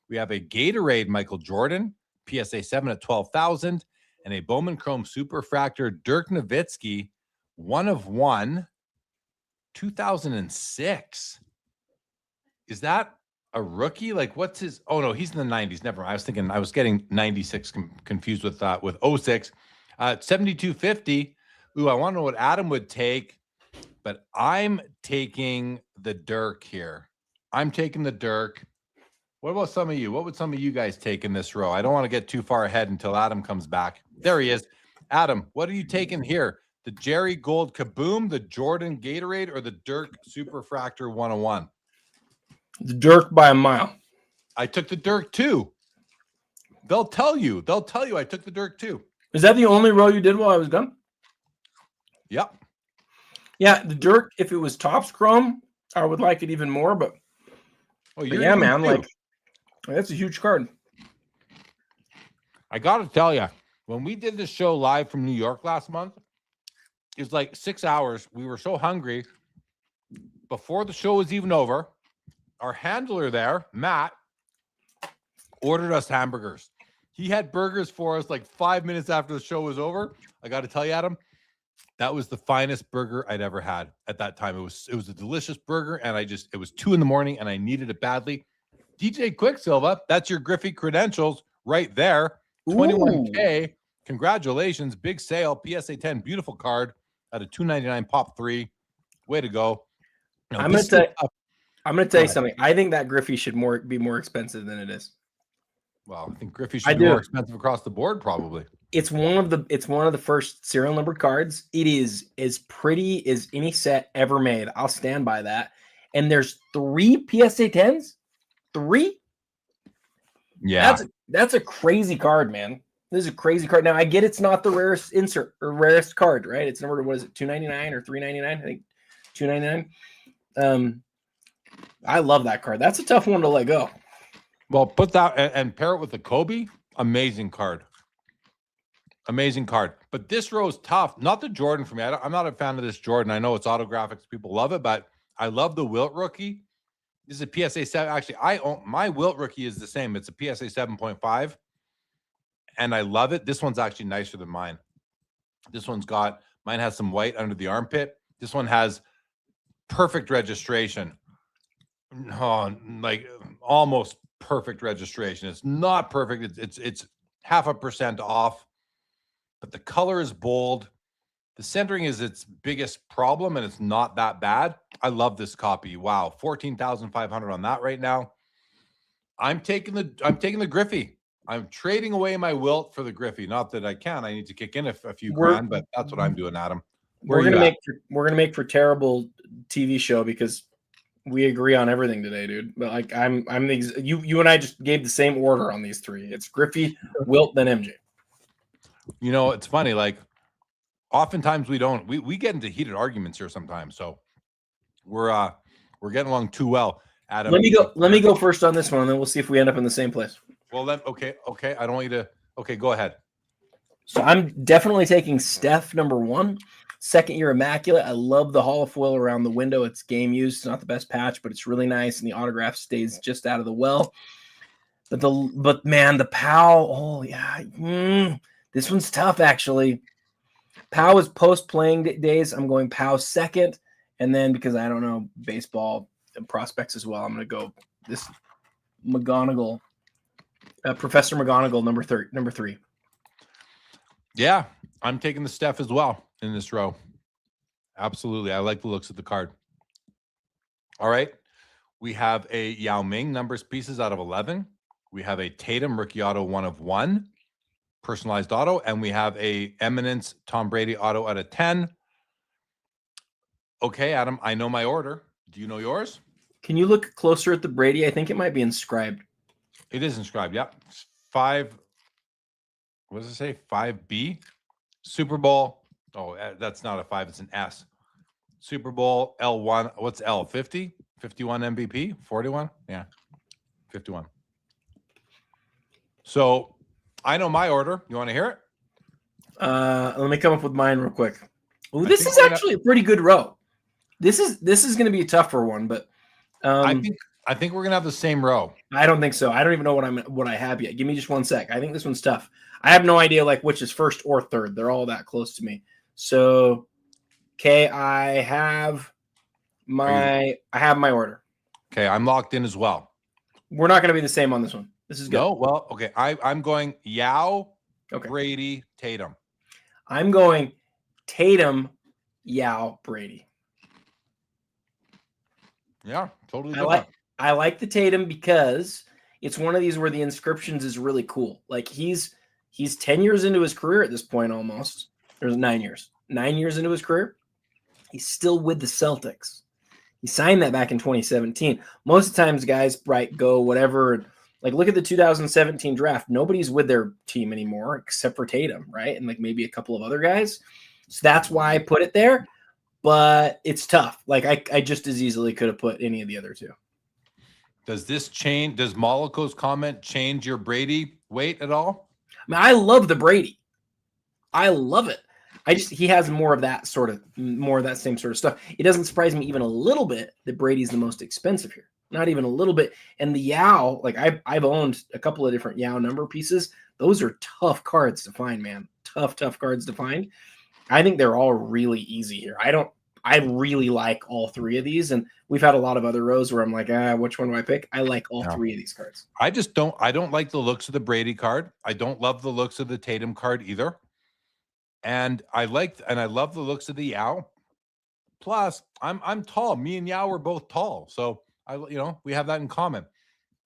We have a Gatorade Michael Jordan, PSA 7 at 12,000, and a Bowman Chrome Superfractor Dirk Nowitzki, 1 of 1, 2006. Is that a rookie? Like, what's his? Oh no, he's in the 90s. Never mind. I was getting 96 confused with 06. 7250. Ooh, I want to know what Adam would take, but I'm taking the Dirk here. I'm taking the Dirk. What about some of you? What would some of you guys take in this row? I don't want to get too far ahead until Adam comes back. There he is. Adam, what are you taking here? The Jerry Gold Kaboom, the Jordan Gatorade, or the Dirk Superfractor 101? The Dirk by a mile. I took the Dirk too. They'll tell you I took the Dirk too. Is that the only row you did while I was gone? Yep. Yeah, the Dirk, if it was Topps Chrome, I would like it even more, but yeah, man, like that's a huge card. I got to tell you, when we did this show live from New York last month, it was like 6 hours. We were so hungry. Before the show was even over, our handler there, Matt, ordered us hamburgers. He had burgers for us like 5 minutes after the show was over. I got to tell you, Adam, that was the finest burger I'd ever had at that time. It was a delicious burger, and it was 2 a.m, and I needed it badly. DJ Quicksilver, that's your Griffey credentials right there. 21K. Congratulations. Big sale. PSA 10. Beautiful card at a $2.99 pop 3. Way to go. Now, I'm going to tell you something. I think that Griffey should be more expensive than it is. Well, I think Griffey should be more expensive across the board, probably. It's one of the first serial numbered cards. It is as pretty as any set ever made. I'll stand by that. And there's 3 PSA 10s. 3? Yeah. That's a crazy card, man. This is a crazy card. Now I get it's not the rarest insert or rarest card, right? It's numbered, what is it, $2.99 or $3.99? I think $2.99. I love that card. That's a tough one to let go. Well, put that and pair it with the Kobe. Amazing card. Amazing card. But this row is tough. Not the Jordan for me. I'm not a fan of this Jordan. I know it's autographics. People love it, but I love the Wilt rookie. This is a PSA 7. Actually, I own my Wilt rookie is the same. It's a PSA 7.5. And I love it. This one's actually nicer than mine. Mine has some white under the armpit. This one has perfect registration. Oh, like almost perfect registration. It's not perfect. It's 0.5% off, but the color is bold. The centering is its biggest problem, and it's not that bad. I love this copy. Wow, 14,500 on that right now. I'm taking the Griffey. I'm trading away my Wilt for the Griffey. Not that I can. I need to kick in a few grand, but that's what I'm doing, Adam. We're gonna make for terrible TV show because we agree on everything today, dude. But like you and I just gave the same order on these 3. It's Griffey, Wilt, then MJ. You know, it's funny. Like, oftentimes we get into heated arguments here sometimes. So we're getting along too well, Adam. Let me go first on this one, and then we'll see if we end up in the same place. Well, then, okay. I don't want you to. Okay, go ahead. So I'm definitely taking Steph number 1. Second year immaculate. I love the hollow foil around the window. It's game used. It's not the best patch, but it's really nice, and the autograph stays just out of the well. But man, the Powell. Oh yeah, This one's tough, actually. Powell is post-playing days. I'm going Powell second. And then because I don't know baseball prospects as well, I'm going to go this McGonagall, Professor McGonagall, number three. Yeah, I'm taking the Steph as well in this row. Absolutely. I like the looks of the card. All right. We have a Yao Ming numbers pieces out of 11. We have a Tatum rookie auto 1/1 personalized auto, and we have a Eminence Tom Brady auto out of 10. Okay, Adam, I know my order. Do you know yours? Can you look closer at the Brady? I think it might be inscribed. It is inscribed. Yeah. 5. What does it say? 5B. Super Bowl. Oh, that's not a 5. It's an S. Super Bowl L1. What's L? 50? 51 MVP? 41? Yeah. 51. So I know my order. You want to hear it? Let me come up with mine real quick. Ooh, this is actually a pretty good row. This is going to be a tougher one, but I think we're gonna have the same row. I don't think so. I don't even know what I have yet. Give me just 1 sec. I think this one's tough. I have no idea like which is first or third. They're all that close to me. So, okay, I have my order. Okay, I'm locked in as well. We're not going to be the same on this one. This is good. No, well, okay. I'm going Yao, Okay. Brady, Tatum. I'm going Tatum, Yao, Brady. Yeah, totally. I like the Tatum because it's one of these where the inscriptions is really cool. Like he's 10 years into his career at this point almost. There's 9 years. 9 years into his career. He's still with the Celtics. He signed that back in 2017. Most of the times guys go whatever. Like look at the 2017 draft. Nobody's with their team anymore except for Tatum, right? And like maybe a couple of other guys. So that's why I put it there. But it's tough. Like I just as easily could have put any of the other two. Does this change? Does Moliko's comment change your Brady weight at all? I mean, I love the Brady. I love it. He has more of that same sort of stuff. It doesn't surprise me even a little bit that Brady's the most expensive here. Not even a little bit. And the Yao, like I've owned a couple of different Yao number pieces. Those are tough cards to find, man. Tough cards to find. I think they're all really easy here. I really like all three of these, and we've had a lot of other rows where I'm like, which one do I pick? I like all three of these cards. I don't like the looks of the Brady card. I don't love the looks of the Tatum card either. And I love the looks of the Yao. Plus, I'm tall. Me and Yao are both tall. So we have that in common.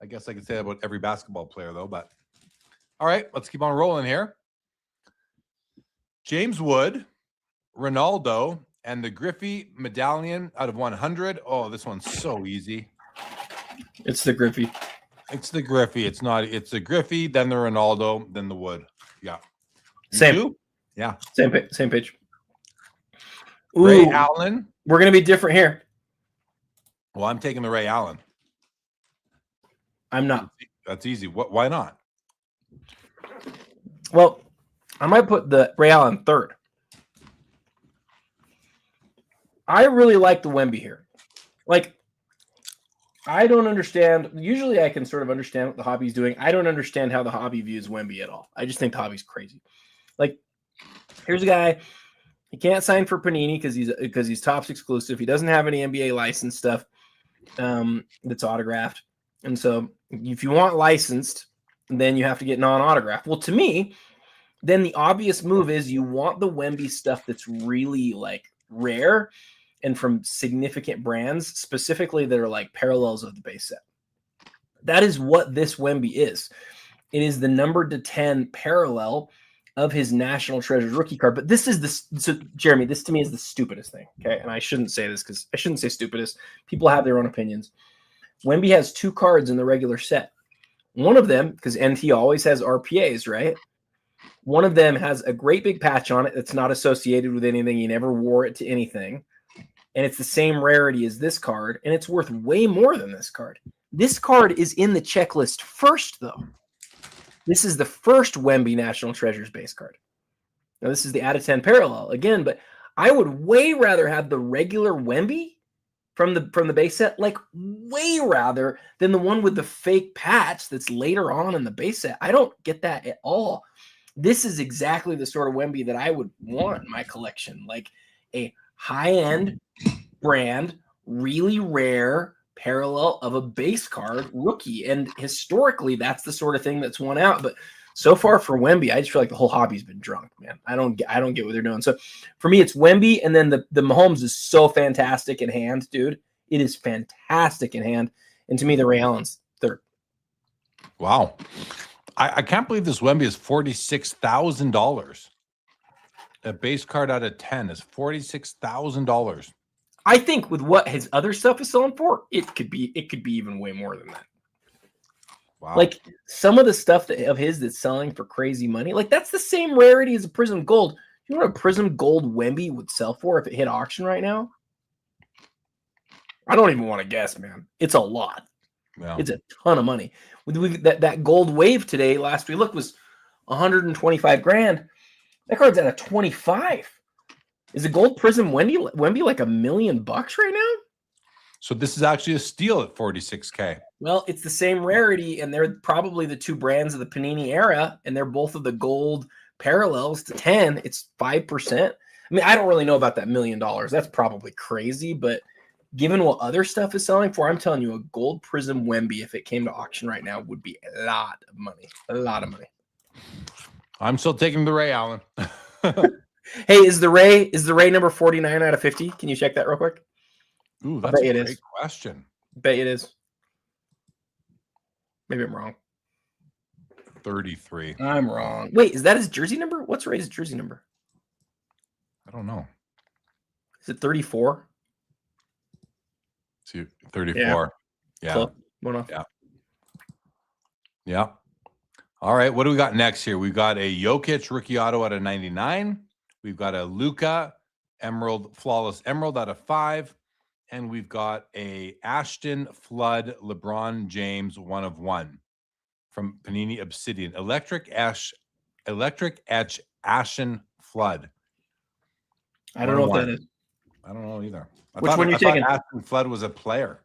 I guess I could say that about every basketball player though, but all right, let's keep on rolling here. James Wood, Ronaldo, and the Griffey medallion out of 100. Oh, this one's so easy. It's the Griffey. It's the Griffey. It's the Griffey, then the Ronaldo, then the Wood. Yeah. Same. Yeah. Same page. Ooh, Ray Allen. We're going to be different here. Well, I'm taking the Ray Allen. I'm not. That's easy. Why not? Well, I might put the Ray Allen third. I really like the Wemby here. Like, I don't understand. Usually I can sort of understand what the hobby's doing. I don't understand how the hobby views Wemby at all. I just think the hobby's crazy. Like, here's a guy. He can't sign for Panini because he's Topps exclusive. He doesn't have any NBA license stuff that's autographed. And so if you want licensed, then you have to get non-autographed. Well, to me, then the obvious move is you want the Wemby stuff that's really like rare and from significant brands, specifically that are like parallels of the base set. That is what this Wemby is. It is the number to 10 parallel of his National Treasures rookie card. But this is so Jeremy, this to me is the stupidest thing. Okay. And I shouldn't say this because I shouldn't say stupidest. People have their own opinions. Wemby has 2 cards in the regular set. One of them, because NT always has RPAs, right? One of them has a great big patch on it that's not associated with anything. He never wore it to anything. And it's the same rarity as this card, and it's worth way more than this card. This card is in the checklist first, though. This is the first Wemby National Treasures base card. Now, this is the out of 10 parallel again, but I would way rather have the regular Wemby from the base set, like way rather than the one with the fake patch that's later on in the base set. I don't get that at all. This is exactly the sort of Wemby that I would want in my collection, like a high-end brand, really rare parallel of a base card rookie. And historically, that's the sort of thing that's won out. But so far for Wemby, I just feel like the whole hobby's been drunk, man. I don't get what they're doing. So for me, it's Wemby, and then the Mahomes is so fantastic in hand, dude. It is fantastic in hand. And to me, the Ray Allen's third. Wow. I can't believe this Wemby is $46,000. A base card out of 10 is $46,000. I think with what his other stuff is selling for, it could be even way more than that. Wow. Like some of the stuff of his that's selling for crazy money, like that's the same rarity as a Prism Gold. You know what a Prism Gold Wemby would sell for if it hit auction right now? I don't even want to guess, man. It's a lot. Yeah. It's a ton of money. That gold wave today, last we looked, was 125 grand. That card's at a 25. Is a gold Prism Wemby like $1 million right now? So this is actually a steal at 46K. Well, it's the same rarity, and they're probably the two brands of the Panini era, and they're both of the gold parallels to 10. It's 5%. I mean, I don't really know about that $1 million. That's probably crazy, but given what other stuff is selling for, I'm telling you, a gold Prism Wemby, if it came to auction right now, would be a lot of money. A lot of money. I'm still taking the Ray Allen. Hey, is the Ray number 49 out of 50? Can you check that real quick? Ooh, that's a great is. question. Bet it is. Maybe I'm wrong. 33. I'm wrong. Wait, is that his jersey number? What's Ray's jersey number? I don't know. Is it 34? See, 34. Yeah. One off. Yeah. Yeah. All right. What do we got next here? We've got a Jokic rookie auto out of 99. We've got a Luka flawless emerald out of 5. And we've got a Ashton Flood LeBron James 1 of 1 from Panini Obsidian. Electric Etch Ashen Flood. I don't know what that is. I don't know either. Which one are you taking? Ashton Flood was a player.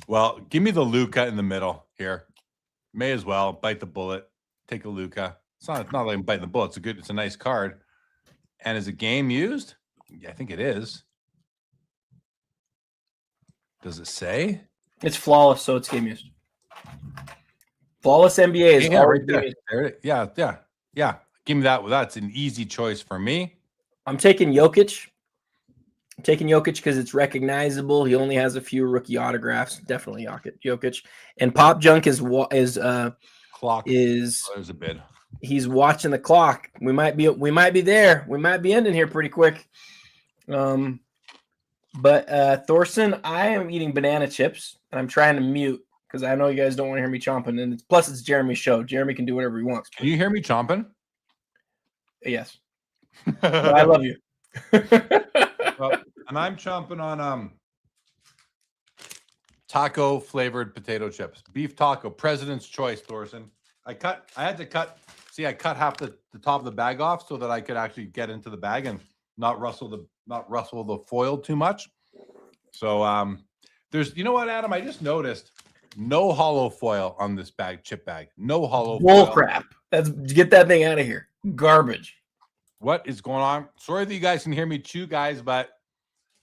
Well, give me the Luka in the middle here. May as well bite the bullet. Take a Luka. It's not like I'm biting the bullet. It's a nice card. And is a game used? Yeah, I think it is. Does it say? It's flawless, so it's game used. Flawless NBA is right there. Yeah. Give me that. Well, that's an easy choice for me. I'm taking Jokic. I'm taking Jokic because it's recognizable. He only has a few rookie autographs. Definitely Jokic. And Pop Junk is clock is there's a bid. He's watching the clock. We might be there. We might be ending here pretty quick. But Thorson, I am eating banana chips and I'm trying to mute because I know you guys don't want to hear me chomping. And plus it's Jeremy's show. Jeremy can do whatever he wants. Can you hear me chomping? Yes. I love you. Well, and I'm chomping on taco flavored potato chips. Beef taco, President's Choice, Thorson. I cut half the top of the bag off so that I could actually get into the bag and not rustle the foil too much. So there's, you know what, Adam? I just noticed no hollow foil on this chip bag. No hollow foil. Bull crap. Get that thing out of here. Garbage. What is going on? Sorry that you guys can hear me chew, guys, but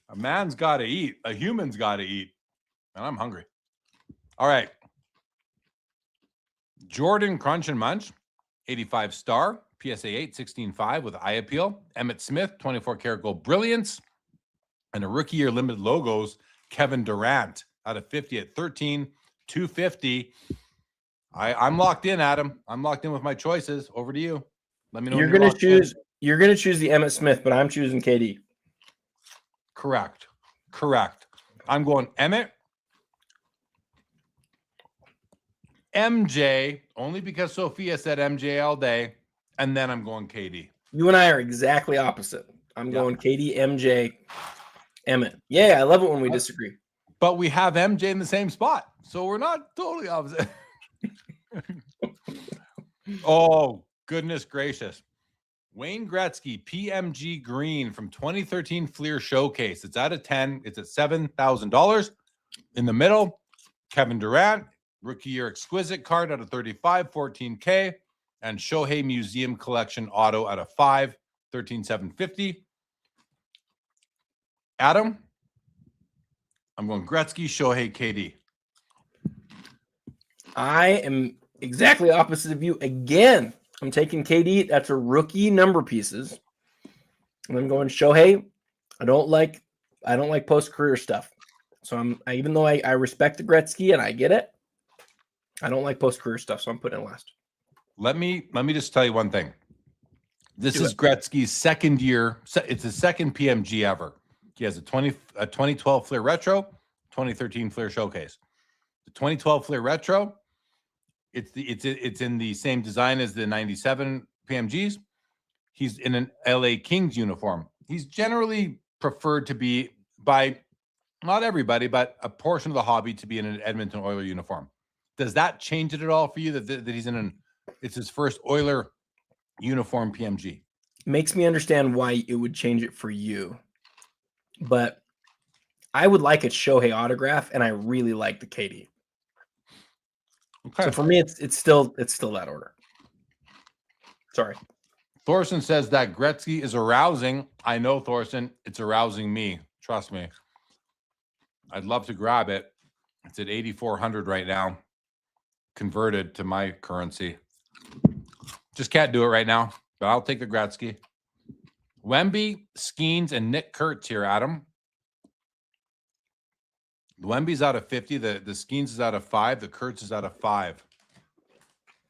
a man's got to eat. A human's got to eat. And I'm hungry. All right. Jordan Crunch and Munch, 85 star, PSA 8, 16.5 with eye appeal. Emmett Smith, 24 karat gold brilliance. And a rookie year limited logos, Kevin Durant out of 50 at 13, 250. I'm locked in, Adam. I'm locked in with my choices. Over to you. Let me know. You're going to choose the Emmett Smith, but I'm choosing KD. Correct. I'm going Emmett. MJ, only because Sophia said MJ all day, and then I'm going KD. You and I are exactly opposite. I'm going KD, MJ, Emmett. Yeah, I love it when we disagree. But we have MJ in the same spot, so we're not totally opposite. Oh, goodness gracious. Wayne Gretzky, PMG Green from 2013 Fleer Showcase. It's out of 10. It's at $7,000. In the middle, Kevin Durant, Rookie Year Exquisite card out of 35, 14K. And Shohei Museum Collection Auto out of 5, 13,750. Adam, I'm going Gretzky, Shohei, KD. I am exactly opposite of you again. I'm taking KD. That's a rookie number pieces. And I'm going Shohei. I don't like post-career stuff. So even though I respect the Gretzky and I get it, I don't like post-career stuff. So I'm putting it last. Let me just tell you one thing. This is Gretzky's second year. It's his second PMG ever. He has a 2012 Fleer Retro, 2013 Fleer Showcase. The 2012 Fleer Retro, it's in the same design as the 97 PMGs. He's in an LA Kings uniform. He's generally preferred to be by not everybody, but a portion of the hobby to be in an Edmonton Oiler uniform. Does that change it at all for you that he's it's his first Oiler uniform PMG? Makes me understand why it would change it for you. But I would like a Shohei autograph, and I really like the KD. Okay. So for me, it's still that order. Sorry. Thorson says that Gretzky is arousing. I know, Thorson, it's arousing me. Trust me. I'd love to grab it. It's at 8,400 right now, converted to my currency. Just can't do it right now, but I'll take the Gretzky. Wemby, Skeens, and Nick Kurtz here, Adam. The Wemby's out of 50. The Skeens is out of 5. The Kurtz is out of 5.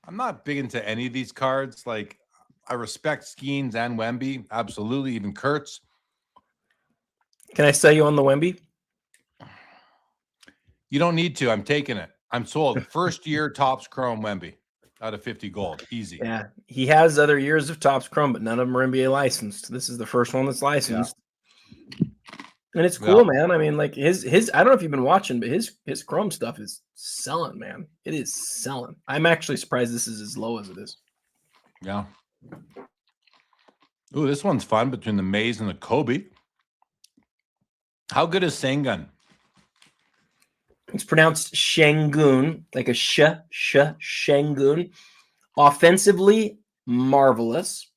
I'm not big into any of these cards. Like, I respect Skeens and Wemby. Absolutely, even Kurtz. Can I sell you on the Wemby? You don't need to. I'm taking it. I'm sold. First year Topps Chrome Wemby out of 50 gold. Easy. Yeah. He has other years of Topps Chrome, but none of them are NBA licensed. This is the first one that's licensed. Yeah. And it's cool, man. I mean, like his I don't know if you've been watching, but his Chrome stuff is selling, man. It is selling. I'm actually surprised this is as low as it is. Yeah. Ooh, this one's fun between the Maze and the Kobe. How good is Sengun? It's pronounced Shangoon, like a Shangoon. Offensively, marvelous.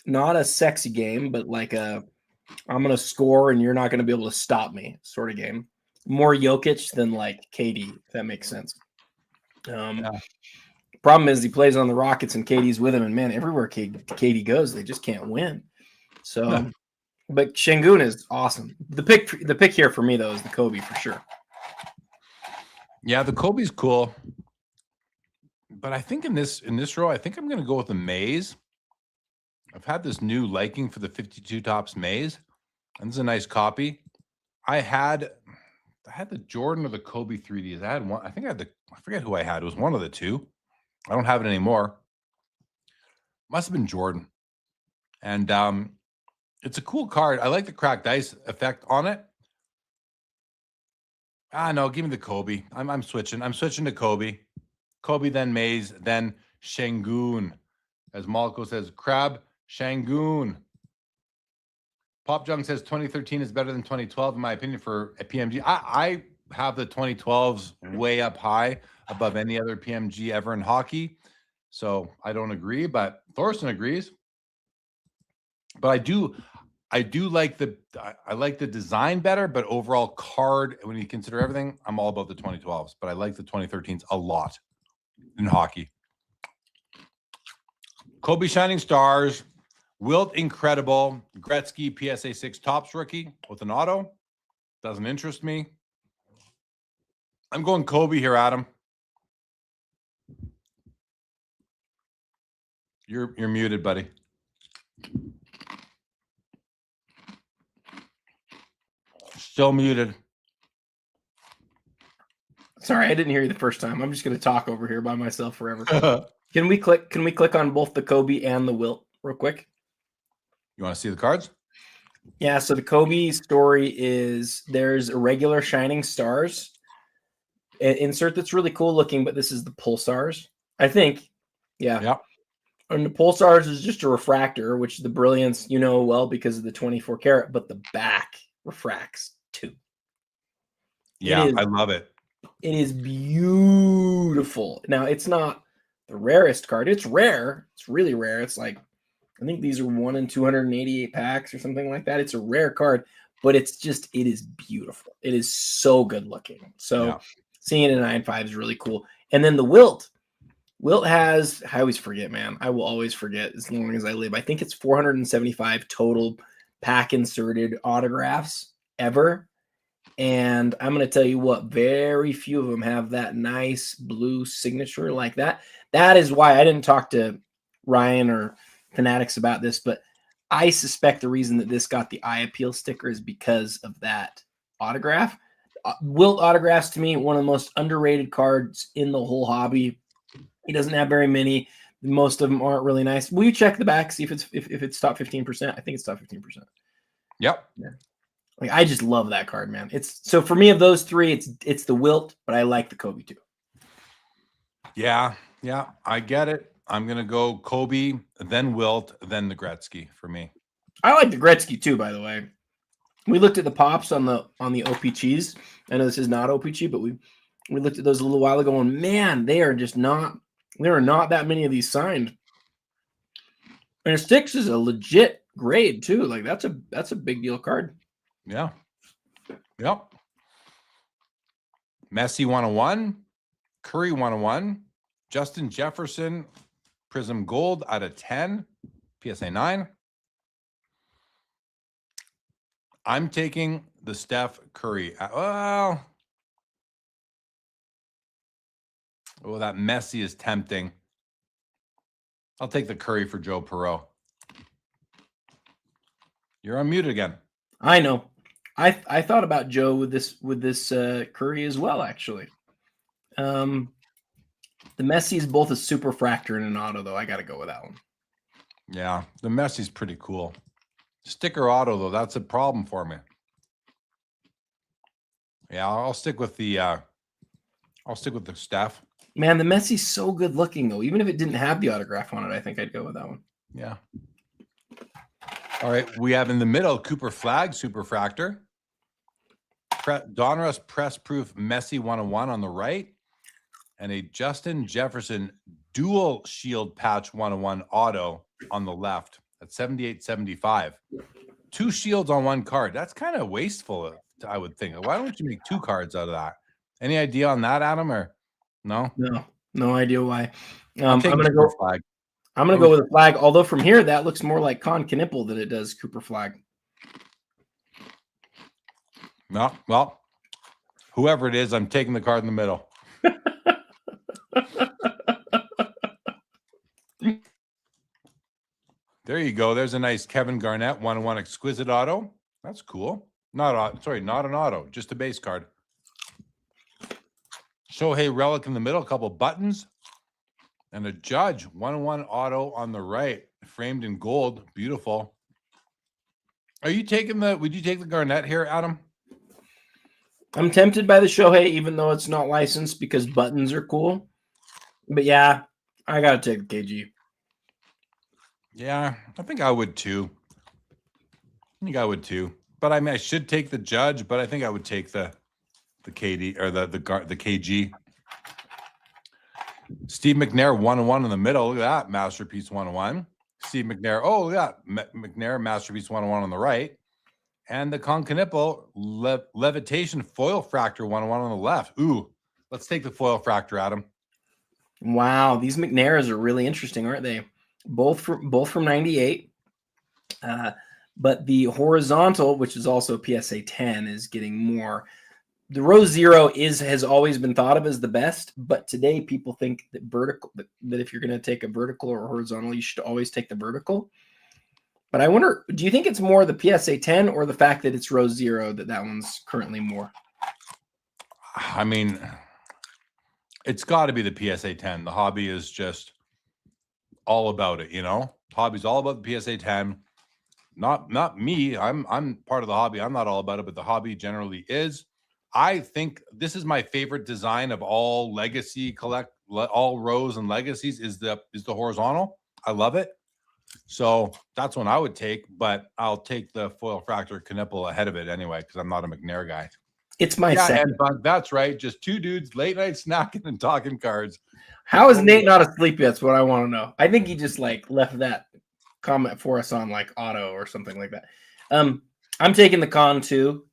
Not a sexy game, but like I'm going to score and you're not going to be able to stop me sort of game. More Jokic than like KD, if that makes sense. Problem is he plays on the Rockets and KD's with him, and man, everywhere KD goes, they just can't win. So, but Shangoon is awesome. The pick here for me though is the Kobe for sure. Yeah, the Kobe's cool, but I think in this row, I think I'm going to go with the Maze. I've had this new liking for the 52 Topps Maze, and this is a nice copy. I had the Jordan or the Kobe 3Ds. I had one. I think I forget who I had. It was one of the two. I don't have it anymore. Must have been Jordan. And it's a cool card. I like the cracked ice effect on it. No, give me the Kobe. I'm switching. I'm switching to Kobe. Kobe, then Maze, then Shangoon. As Malco says, Crab, Shangoon. Pop Junk says 2013 is better than 2012, in my opinion, for a PMG. I have the 2012s way up high above any other PMG ever in hockey. So I don't agree, but Thorsten agrees. But I do like the design better, but overall card, when you consider everything, I'm all about the 2012s, but I like the 2013s a lot in hockey. Kobe Shining Stars, Wilt Incredible, Gretzky PSA 6 Topps rookie with an auto. Doesn't interest me. I'm going Kobe here, Adam. You're muted, buddy. Still muted. Sorry, I didn't hear you the first time. I'm just going to talk over here by myself forever. Can we click on both the Kobe and the Wilt real quick? You want to see the cards? Yeah, so the Kobe story is there's a regular Shining Stars insert that's really cool looking, but this is the Pulsars, I think. Yeah. And the Pulsars is just a refractor, which is the brilliance, well, because of the 24 karat, but the back refracts too. Yeah, I love it. It is beautiful. Now, it's not the rarest card. It's rare. It's really rare. It's like, I think these are 1 in 288 packs or something like that. It's a rare card, but it is beautiful. It is so good looking. So seeing it in 9.5 is really cool. And then the Wilt. Wilt has, I always forget, man. I will always forget as long as I live. I think it's 475 total pack inserted autographs ever. And I'm going to tell you what, very few of them have that nice blue signature like that. That is why I didn't talk to Ryan or Fanatics about this, but I suspect the reason that this got the eye appeal sticker is because of that autograph. Wilt autographs, to me, one of the most underrated cards in the whole hobby. He doesn't have very many. Most of them aren't really nice. Will you check the back, see if it's top 15%? I think it's top 15%. Yep. Yeah. Like, I just love that card, man. It's so for me of those three, it's the Wilt, but I like the Kobe too. Yeah, I get it. I'm gonna go Kobe, then Wilt, then the Gretzky for me. I like the Gretzky too, by the way. We looked at the pops on the OPGs. I know this is not OPG, but we looked at those a little while ago, and man, there are not that many of these signed. And 6 is a legit grade too. Like that's a big deal card. Yeah. Yep. Messi 101, Curry 101, Justin Jefferson, Prism Gold out of 10, PSA 9. I'm taking the Steph Curry. Oh, that Messi is tempting. I'll take the Curry for Joe Perreault. You're on mute again. I know. I thought about Joe with this Curry as well, actually. The Messi is both a super fractor and an auto, though. I got to go with that one. Yeah, the Messi's pretty cool. Sticker auto, though, that's a problem for me. Yeah, I'll stick with the Steph. Man, the Messi's so good looking, though. Even if it didn't have the autograph on it, I think I'd go with that one. Yeah. All right, we have in the middle Cooper Flag, Super Fractor. Donruss Press Proof Messi 101 on the right. And a Justin Jefferson Dual Shield Patch 101 auto on the left at 78.75. 2 shields on 1 card. That's kind of wasteful, I would think. Why don't you make 2 cards out of that? Any idea on that, Adam, or no? No idea why. I'm gonna go Flag. I'm gonna go with a Flag. Although from here, that looks more like Con Knipple than it does Cooper Flag. No, well, whoever it is, I'm taking the card in the middle. There you go. There's a nice Kevin Garnett 101 exquisite auto. That's cool. Not an auto, just a base card. Shohei relic in the middle, a couple buttons, and a Judge 101 auto on the right, framed in gold. Beautiful. Are you taking would you take the Garnett here, Adam? I'm tempted by the Shohei, even though it's not licensed, because buttons are cool. But yeah, I gotta take the KG. Yeah, I think I would too. But I mean, I should take the Judge, but I think I would take the KD or the KG. Steve McNair 101 in the middle. Look at that masterpiece 101. Steve McNair. Oh, yeah, McNair masterpiece 101 on the right. And the Con Knipple levitation foil fractor 101 on the left. Ooh, let's take the foil fractor, Adam. Wow, these McNairs are really interesting, aren't they? Both from 98. But the horizontal, which is also PSA 10, is getting more. The Rose Zero has always been thought of as the best, but today people think that that if you're going to take a vertical or a horizontal, you should always take the vertical. But I wonder, do you think it's more the PSA 10 or the fact that it's Rose Zero that one's currently more? I mean, it's got to be the PSA 10. The hobby is just all about it, you know? Hobby's all about the PSA 10. Not me. I'm part of the hobby. I'm not all about it, but the hobby generally is. I think this is my favorite design of all legacy all rows and legacies is the horizontal. I love it. So that's one I would take, but I'll take the foil fractor Knipple ahead of it anyway because I'm not a McNair guy. It's my Yeah, second. and that's right. Just two dudes late night snacking and talking cards. How is Nate not asleep yet? That's what I want to know. I think he just like left that comment for us on like auto or something like that. I'm taking the con too.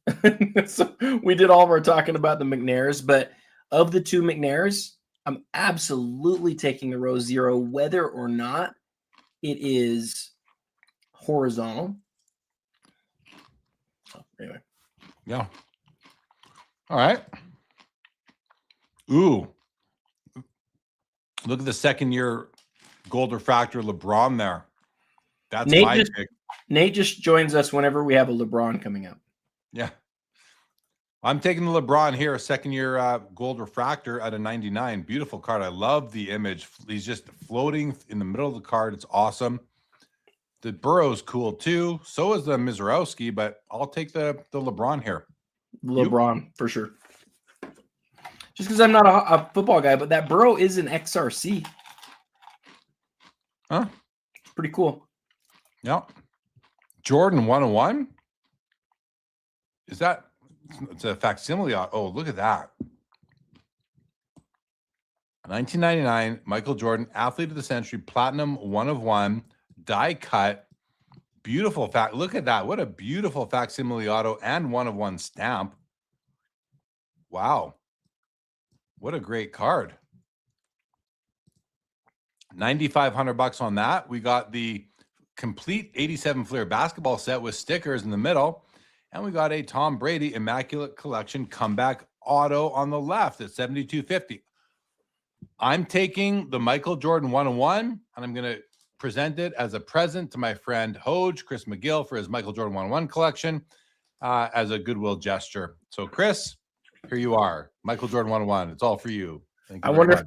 So we did all of our talking about the McNairs, but of the two McNairs, I'm absolutely taking the row 0, whether or not it is horizontal. Oh, anyway. Yeah. All right. Ooh. Look at the second year gold refractor LeBron there. That's my pick. Nate just joins us whenever we have a LeBron coming up. Yeah. I'm taking the LeBron here, second year gold refractor at a 99. Beautiful card. I love the image. He's just floating in the middle of the card. It's awesome. The Burrow's cool too. So is the Mizorowski, but I'll take the LeBron here. LeBron for sure. Just because I'm not a football guy, but that Burrow is an XRC. Huh? Pretty cool. Yeah. Jordan 101? Is that? It's a facsimile. Oh, look at that. 1999, Michael Jordan, athlete of the century, platinum 1 of 1, die cut. Beautiful fact. Look at that. What a beautiful facsimile auto and 1 of 1 stamp. Wow. What a great card. $9,500 on that. We got the complete 87 Fleer basketball set with stickers in the middle. And we got a Tom Brady Immaculate Collection comeback auto on the left at $7,250. I'm taking the Michael Jordan 101, and I'm going to present it as a present to my friend Hoge, Chris McGill, for his Michael Jordan 101 collection as a goodwill gesture. So, Chris, here you are. Michael Jordan 101. It's all for you. Thank you. I wonder if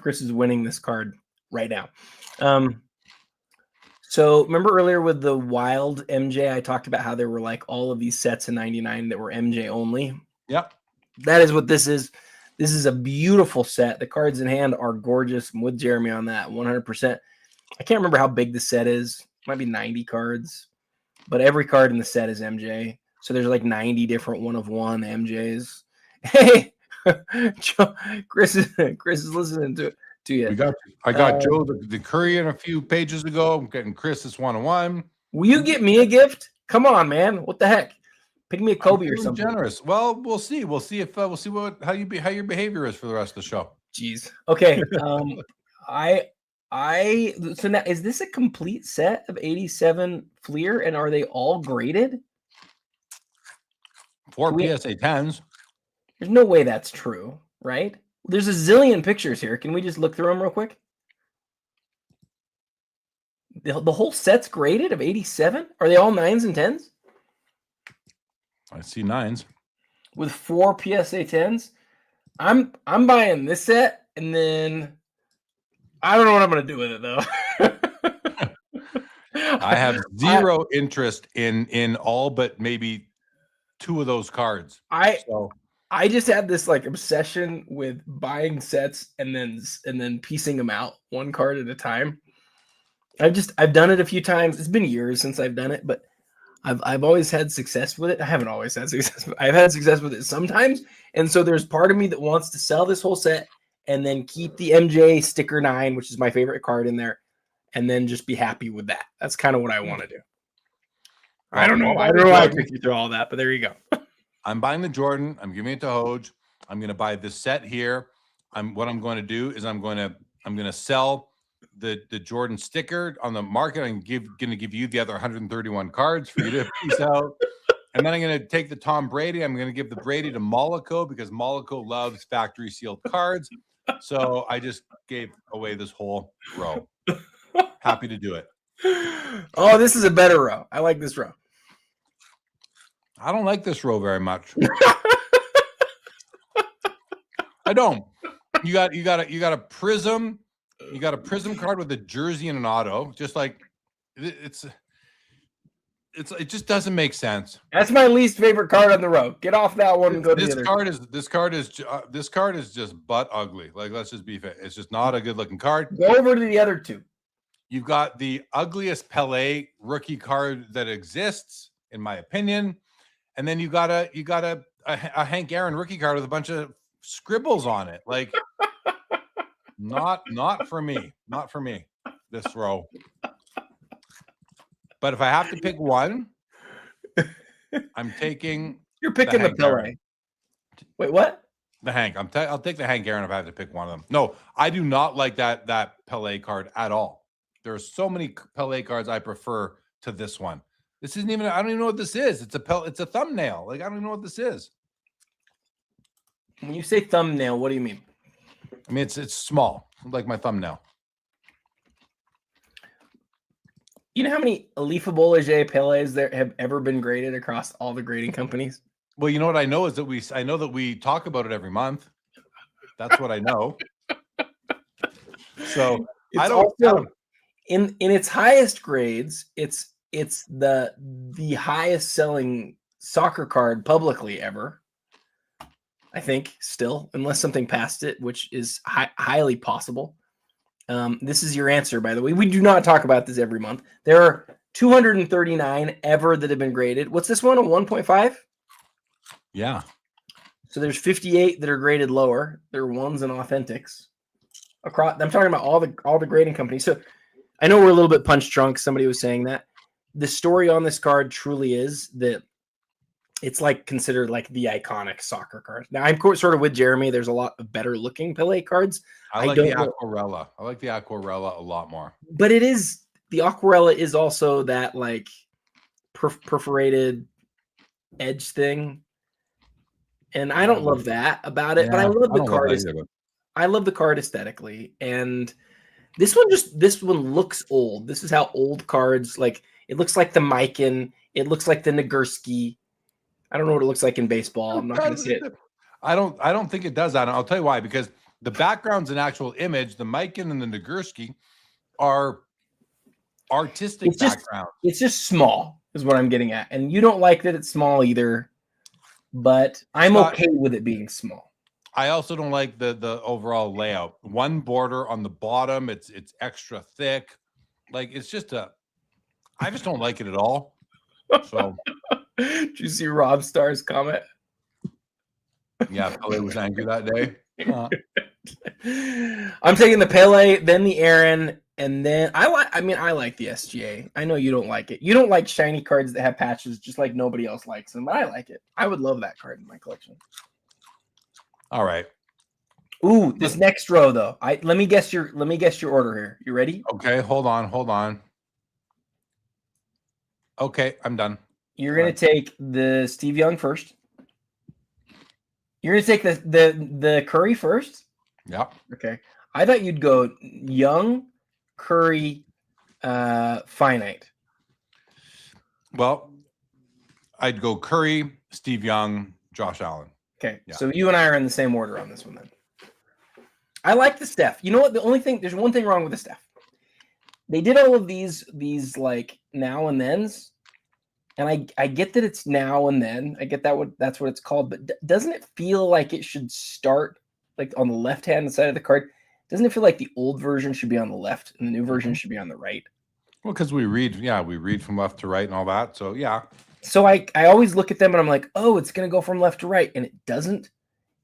Chris is winning this card right now. So remember earlier with the Wild MJ, I talked about how there were like all of these sets in 99 that were MJ only. Yep. That is what this is. This is a beautiful set. The cards in hand are gorgeous. I'm with Jeremy on that 100%. I can't remember how big the set is. It might be 90 cards, but every card in the set is MJ. So there's like 90 different 1 of 1 MJs. Hey, Chris is listening to you. I got Joe the courier a few pages ago. I'm getting Chris this 101. Will you get me a gift? Come on, man. What the heck? Pick me a Kobe or something. Generous. Well, we'll see. We'll see if how your behavior is for the rest of the show. Jeez. Okay. So now is this a complete set of 87 Fleer, and are they all graded? 4 PSA 10s. There's no way that's true, right? There's a zillion pictures here. Can we just look through them real quick? The whole set's graded of 87? Are they all 9s and 10s? I see 9s. With 4 PSA 10s? I'm buying this set, and then I don't know what I'm going to do with it, though. I have zero interest in all but maybe 2 of those cards. I just had this like obsession with buying sets and then piecing them out one card at a time. I've done it a few times. It's been years since I've done it, but I've always had success with it. I haven't always had success. I've had success with it sometimes. And so there's part of me that wants to sell this whole set and then keep the MJ sticker 9, which is my favorite card, in there, and then just be happy with that. That's kind of what I want to do. I don't know why I took you through all that, but there you go. I'm buying the Jordan. I'm giving it to Hoge. I'm going to buy this set here. What I'm going to do is I'm going to sell the Jordan sticker on the market. I'm going to give you the other 131 cards for you to piece out. And then I'm going to take the Tom Brady. I'm going to give the Brady to Mollico because Mollico loves factory sealed cards. So I just gave away this whole row. Happy to do it. Oh, this is a better row. I like this row. I don't like this row very much. I don't. You got a prism. You got a prism card with a jersey and an auto. Just like it just doesn't make sense. That's my least favorite card on the row. Get off that one and go to the other. This card is just butt ugly. Like, let's just be fair. It's just not a good looking card. Go over to the other 2. You've got the ugliest Pelé rookie card that exists, in my opinion. And then you got a a Hank Aaron rookie card with a bunch of scribbles on it. Like, not for me. Not for me. This row. But if I have to pick one, I'm taking. You're picking the Pele. Wait, what? The Hank. I'll take the Hank Aaron if I have to pick one of them. No, I do not like that Pele card at all. There are so many Pele cards I prefer to this one. This isn't even. I don't even know what this is. It's a thumbnail. Like, I don't even know what this is. When you say thumbnail, what do you mean? I mean, it's small, like my thumbnail. You know how many Alifable Leger Pelés there have ever been graded across all the grading companies? Well, you know what I know is that I know that we talk about it every month. That's what I know. So It's I don't in its highest grades, it's the highest selling soccer card publicly ever. I think still, unless something passed it, which is highly possible. This is your answer, by the way. We do not talk about this every month. There are 239 ever that have been graded. What's this one? A 1.5? Yeah. So there's 58 that are graded lower. There are ones and authentics. Across, I'm talking about all the grading companies. So I know we're a little bit punch drunk. Somebody was saying that. The story on this card truly is that it's like considered like the iconic soccer card. Now I'm sort of with Jeremy. There's a lot of better looking Pele cards. I like the Aquarella. I like the Aquarella a lot more. But the Aquarella is also that like perforated edge thing. And I don't love that about it, but I love the card. I love the card aesthetically. And this one looks old. This is how old cards, like, it looks like the Mikan. It looks like the Nagurski. I don't know what it looks like in baseball. I'm not going to say it. I don't think it does that. I'll tell you why. Because the background's an actual image. The Mikan and the Nagurski are artistic backgrounds. It's just small is what I'm getting at. And you don't like that it's small either. But I'm okay with it being small. I also don't like the overall layout. One border on the bottom, it's extra thick. Like, it's just I just don't like it at all. So did you see Rob Starr's comment? Yeah, Pele was angry that day. I'm taking the Pele, then the Aaron, and then I like the SGA. I know you don't like it. You don't like shiny cards that have patches, just like nobody else likes them, but I like it. I would love that card in my collection. All right. Ooh, this next row though. Let me guess your order here. You ready? Okay, hold on. Okay, I'm done. You're gonna take the Steve Young first. You're gonna take the Curry first? Yeah. Okay. I thought you'd go Young, Curry, Finite. Well, I'd go Curry, Steve Young, Josh Allen. Okay. Yeah. So you and I are in the same order on this one then. I like the Steph. You know what? There's one thing wrong with the Steph. They did all of these like now and thens. And I get that it's now and then. I get that's what it's called. But doesn't it feel like it should start like on the left-hand side of the card? Doesn't it feel like the old version should be on the left and the new version should be on the right? Well, because we read from left to right and all that. So, yeah. So I always look at them and I'm like, oh, it's going to go from left to right. And it doesn't.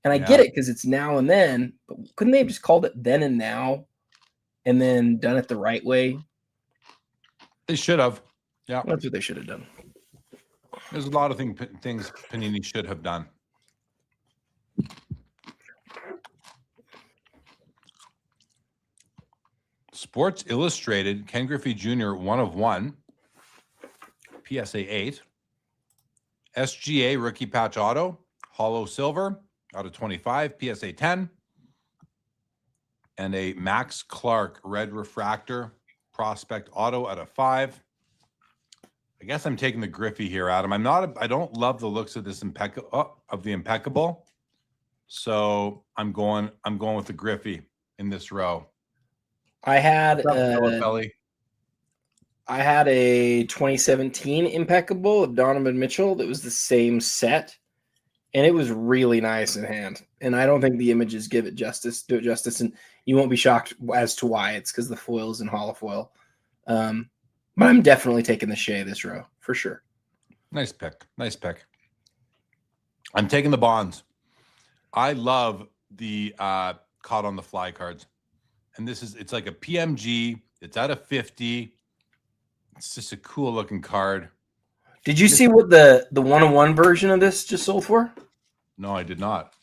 And I get it because it's now and then. But couldn't they have just called it then and now and then done it the right way? They should have. Yeah. That's what they should have done. There's a lot of things Panini should have done. Sports Illustrated, Ken Griffey Jr., 1 of 1. PSA 8. SGA Rookie Patch Auto, Hollow Silver, out of 25. PSA 10. And a Max Clark Red Refractor Prospect Auto out of 5. I guess I'm taking the Griffey here, Adam. I don't love the looks of this impeccable. So I'm going with the Griffey in this row. I had a 2017 impeccable of Donovan Mitchell that was the same set, and it was really nice in hand. And I don't think the images do it justice, and you won't be shocked as to why. It's because the foil's in holofoil. But I'm definitely taking the Shea this row for sure. Nice pick. I'm taking the bonds. I love the caught on the fly cards. And it's like a PMG. It's out of 50. It's just a cool looking card. Did you see what the 101 version of this just sold for? No, I did not.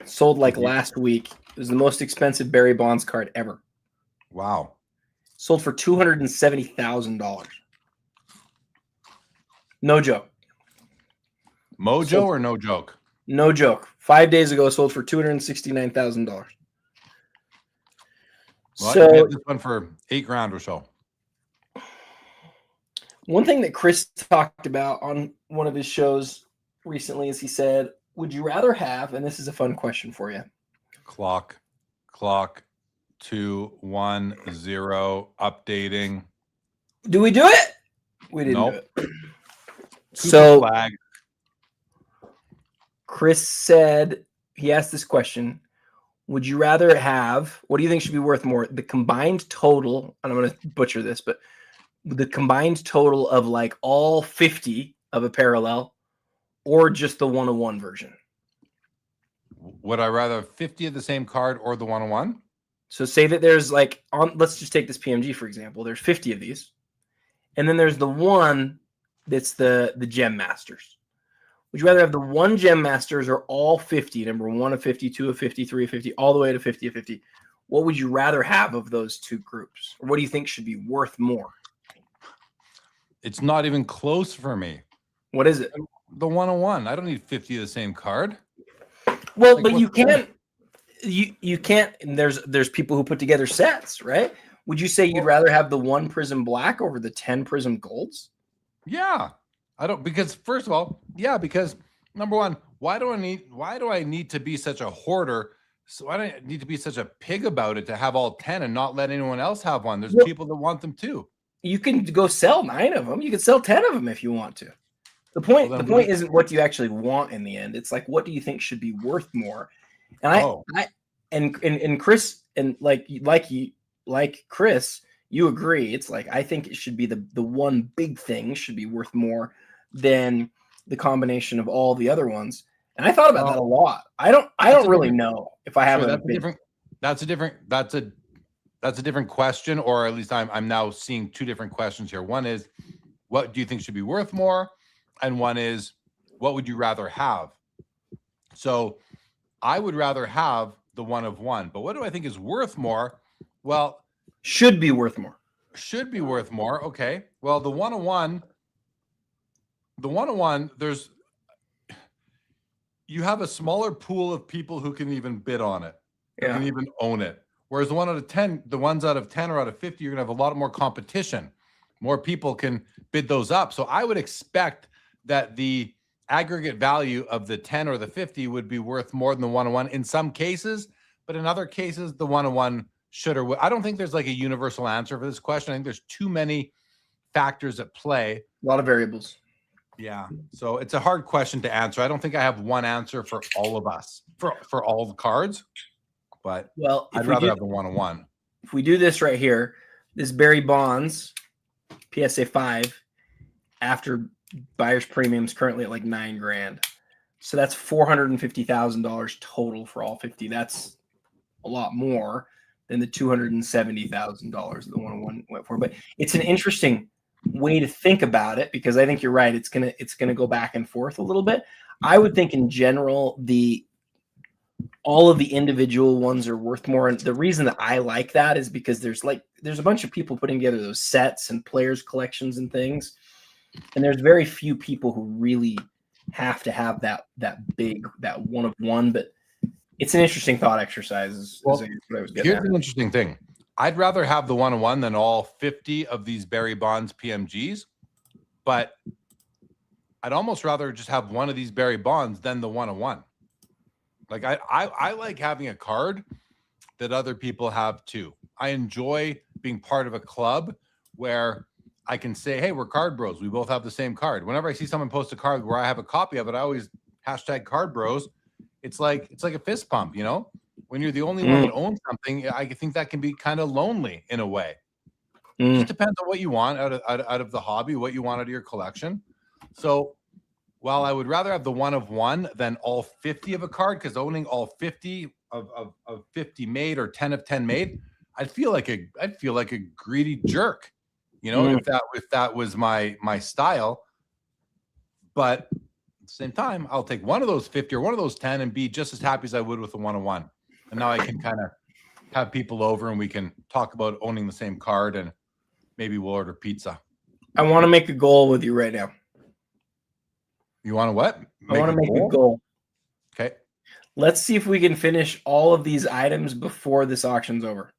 Sold like last week. It was the most expensive Barry Bonds card ever. Wow. Sold for $270,000. No joke. Mojo or no joke? No joke. 5 days ago, sold for $269,000. Well, So you get this one for $8,000 or so. one thing that Chris talked about on one of his shows recently is he said, would you rather have, and this is a fun question for you. Clock 210 updating. Do we do it? We didn't Nope. do it. So flag. Chris said, he asked this question. Would you rather have, what do you think should be worth more? The combined total, and I'm going to butcher this, but the combined total of like all 50 of a parallel or just the 101 version? Would I rather have 50 of the same card or the 101? So say that there's like, let's just take this PMG, for example. There's 50 of these. And then there's the one that's the Gem Masters. Would you rather have the one Gem Masters or all 50, number 1 of 50, 2 of 50, 3 of 50, all the way to 50 of 50? What would you rather have of those two groups? Or what do you think should be worth more? It's not even close for me. What is it? The 101. I don't need 50 of the same card. Well, Like, but you what's the can't. You can't. And there's people who put together sets, right? Would you say you'd rather have the 1 Prism Black over the 10 Prism Golds? Yeah. I don't, because first of all, yeah, because number one, why do I need to be such a hoarder? So why do I need to be such a pig about it to have all 10 and not let anyone else have one? There's people that want them too. You can go sell 9 of them. You can sell 10 of them if you want to. The point isn't what you actually want in the end. It's like, what do you think should be worth more? And Chris, and like Chris, you agree. It's like, I think it should be the one big thing should be worth more than the combination of all the other ones. And I thought about that a lot. I don't really know if I have that's a different question, or at least I'm now seeing two different questions here. One is, what do you think should be worth more? And one is, what would you rather have? So I would rather have the 1 of 1, but what do I think is worth more? Well, should be worth more. Should be worth more. Okay. Well, the 101, you have a smaller pool of people who can even bid on it, who can even own it. Whereas the 1 out of 10, the ones out of 10 or out of 50, you're gonna have a lot more competition. More people can bid those up. So I would expect that the aggregate value of the 10 or the 50 would be worth more than the 101 in some cases, but in other cases, the 101 should or would. I don't think there's like a universal answer for this question. I think there's too many factors at play. A lot of variables. Yeah. So it's a hard question to answer. I don't think I have one answer for all of us, for all the cards, but I'd rather have the 101. If we do this right here, this Barry Bonds PSA 5 after buyer's premiums currently at like $9,000. So that's $450,000 total for all 50. That's a lot more than the $270,000 the 101 went for. But it's an interesting way to think about it, because I think you're right. It's gonna go back and forth a little bit. I would think in general all of the individual ones are worth more. And the reason that I like that is because there's a bunch of people putting together those sets and players collections and things. And there's very few people who really have to have that 1 of 1, but it's an interesting thought exercise. Here's an interesting thing. I'd rather have the 1 of 1 than all 50 of these Barry Bonds PMGs, but I'd almost rather just have one of these Barry Bonds than the 1 of 1. Like I like having a card that other people have too. I enjoy being part of a club where I can say, hey, we're card bros. We both have the same card. Whenever I see someone post a card where I have a copy of it, I always hashtag card bros. It's like a fist pump, you know? When you're the only one that owns something, I think that can be kind of lonely in a way. It just depends on what you want out of the hobby, what you want out of your collection. So Well, I would rather have the 1 of 1 than all 50 of a card, because owning all 50 of 50 made or 10 of 10 made, I'd feel like a greedy jerk, if that was my style. But at the same time, I'll take one of those 50 or one of those 10 and be just as happy as I would with the 1 of 1. And now I can kind of have people over and we can talk about owning the same card, and maybe we'll order pizza. I want to make a goal with you right now. You want to what? I want to make a goal. Okay. Let's see if we can finish all of these items before this auction's over.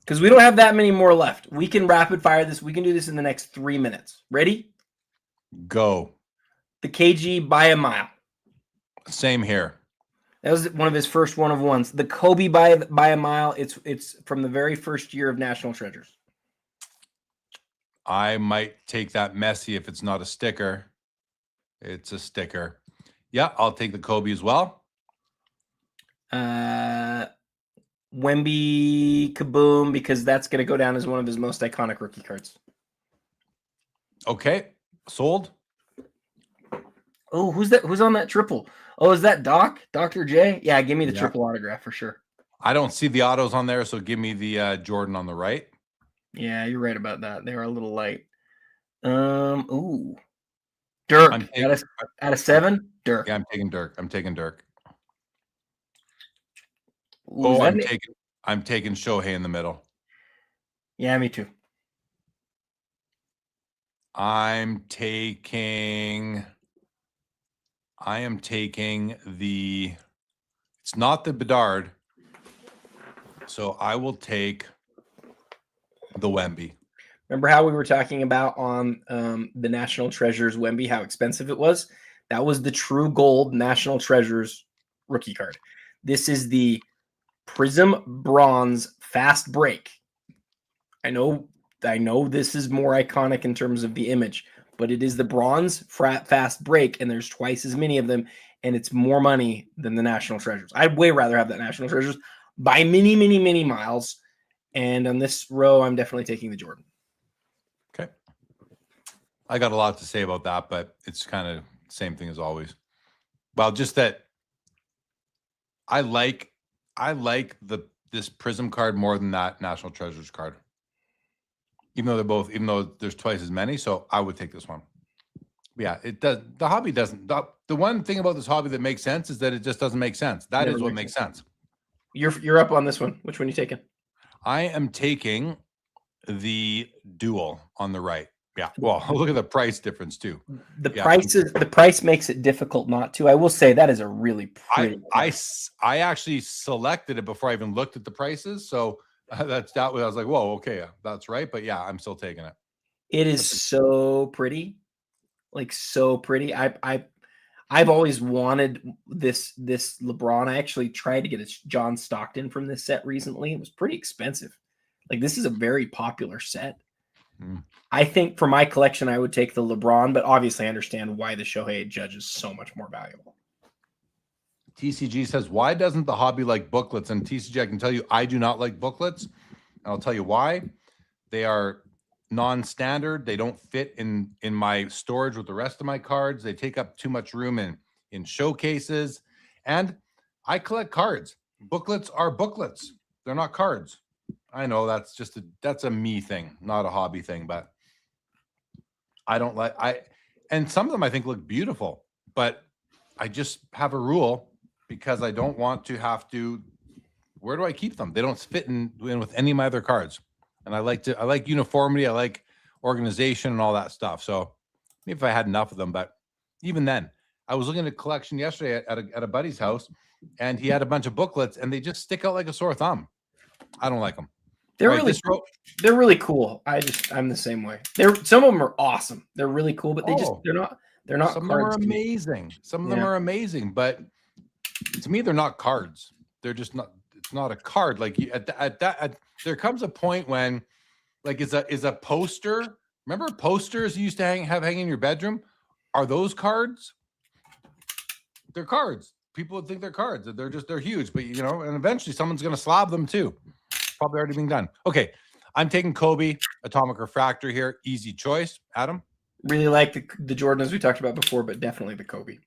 Because we don't have that many more left. We can rapid fire this. We can do this in the next 3 minutes. Ready? Go. The KG by a mile. Same here. That was one of his first 1 of 1s. The Kobe by a mile. It's from the very first year of National Treasures. I might take that Messi if it's not a sticker. It's a sticker. Yeah, I'll take the Kobe as well. Wemby Kaboom, because that's going to go down as one of his most iconic rookie cards. Okay, sold. Oh, who's that? Who's on that triple? Oh, is that Dr. J? Yeah, give me the triple autograph for sure. I don't see the autos on there, so give me the Jordan on the right. Yeah, you're right about that. They are a little light. Ooh. Dirk. Out of 7? Dirk. Yeah, I'm taking Dirk. Ooh, oh, I'm taking Shohei in the middle. Yeah, me too. I am taking the, it's not the Bedard, so I will take the Wemby. Remember how we were talking about on the National Treasures Wemby, how expensive it was? That was the true gold National Treasures rookie card. This is the Prism Bronze Fast Break. I know this is more iconic in terms of the image, but it is the Bronze Fast Break, and there's twice as many of them, and it's more money than the National Treasures. I'd way rather have that National Treasures by many, many, many miles. And on this row, I'm definitely taking the Jordan. Okay. I got a lot to say about that, but it's kind of the same thing as always. Well, just that I like this Prism card more than that National Treasures card. Even though there's twice as many, so I would take this one. Yeah, it does. The hobby doesn't. The one thing about this hobby that makes sense is that it just doesn't make sense. That is what makes sense. You're up on this one. Which one are you taking? I am taking the dual on the right. Yeah. Well, look at the price difference too. The price makes it difficult not to. I will say that is a really pretty. I actually selected it before I even looked at the prices, so that was, I was like, whoa, okay, that's right. But yeah, I'm still taking it. It is so pretty, like so pretty. I've always wanted this LeBron. I actually tried to get a John Stockton from this set recently. It was pretty expensive. Like, this is a very popular set. I think for my collection, I would take the LeBron, but obviously I understand why the Shohei judge is so much more valuable. TCG says, why doesn't the hobby like booklets? And TCG, I can tell you, I do not like booklets. And I'll tell you why. They are non-standard. They don't fit in my storage with the rest of my cards. They take up too much room in showcases. And I collect cards. Booklets are booklets. They're not cards. I know that's a me thing, not a hobby thing, but I don't like and some of them I think look beautiful, but I just have a rule because I don't want to have to, where do I keep them? They don't fit in with any of my other cards. And I like uniformity. I like organization and all that stuff. So maybe if I had enough of them, but even then, I was looking at a collection yesterday at a buddy's house, and he had a bunch of booklets, and they just stick out like a sore thumb. I don't like them. They're really cool. I'm the same way. Some of them are awesome. They're really cool, but they're not. Some of them are amazing. Some of them are amazing, but to me, they're not cards. They're just not. It's not a card. Like there comes a point when, like, is a poster. Remember posters you used to have hanging in your bedroom? Are those cards? They're cards. People would think they're cards. They're huge, but and eventually someone's going to slab them too. Probably already being done. Okay, I'm taking Kobe Atomic Refractor here. Easy choice, Adam. Really like the Jordan as we talked about before, but definitely the Kobe.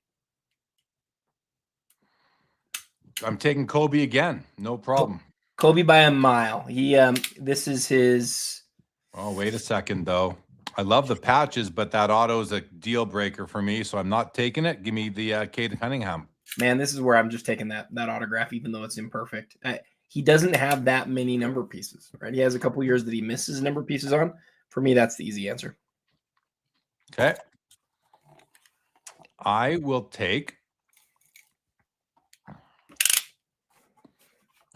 I'm taking Kobe again. No problem. Kobe by a mile. He this is his. Oh, wait a second though. I love the patches, but that auto is a deal breaker for me, so I'm not taking it. Give me the Cade Cunningham. Man, this is where I'm just taking that autograph, even though it's imperfect. He doesn't have that many number pieces, right? He has a couple years that he misses number pieces on. For me, that's the easy answer. Okay. I will take.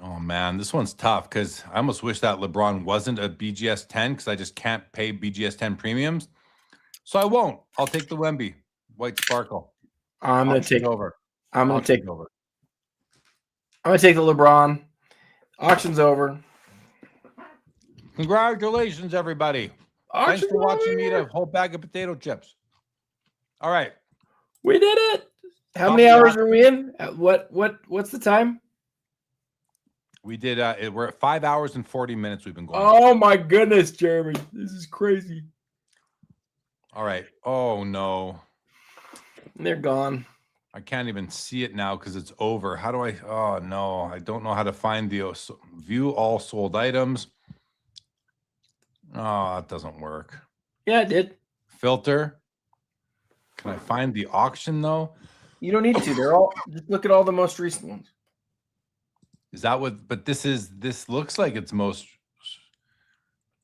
Oh man, this one's tough because I almost wish that LeBron wasn't a BGS 10 because I just can't pay BGS 10 premiums. So I won't. I'll take the Wemby White Sparkle. I'm gonna take over. I'm gonna take over. I'm gonna take the LeBron. Auction's over. Congratulations, everybody. Thanks for watching me eat a whole bag of potato chips. All right. We did it. How many hours are we in? What's the time? We did we're at 5 hours and 40 minutes we've been going. Oh my goodness, Jeremy. This is crazy. All right. Oh no. They're gone. I can't even see it now because it's over. How do I? Oh no, I don't know how to find the view all sold items. Oh, it doesn't work. Yeah, it did. Filter. Can I find the auction though? You don't need to. They're all. Just look at all the most recent ones. Is that what? But this looks like it's most.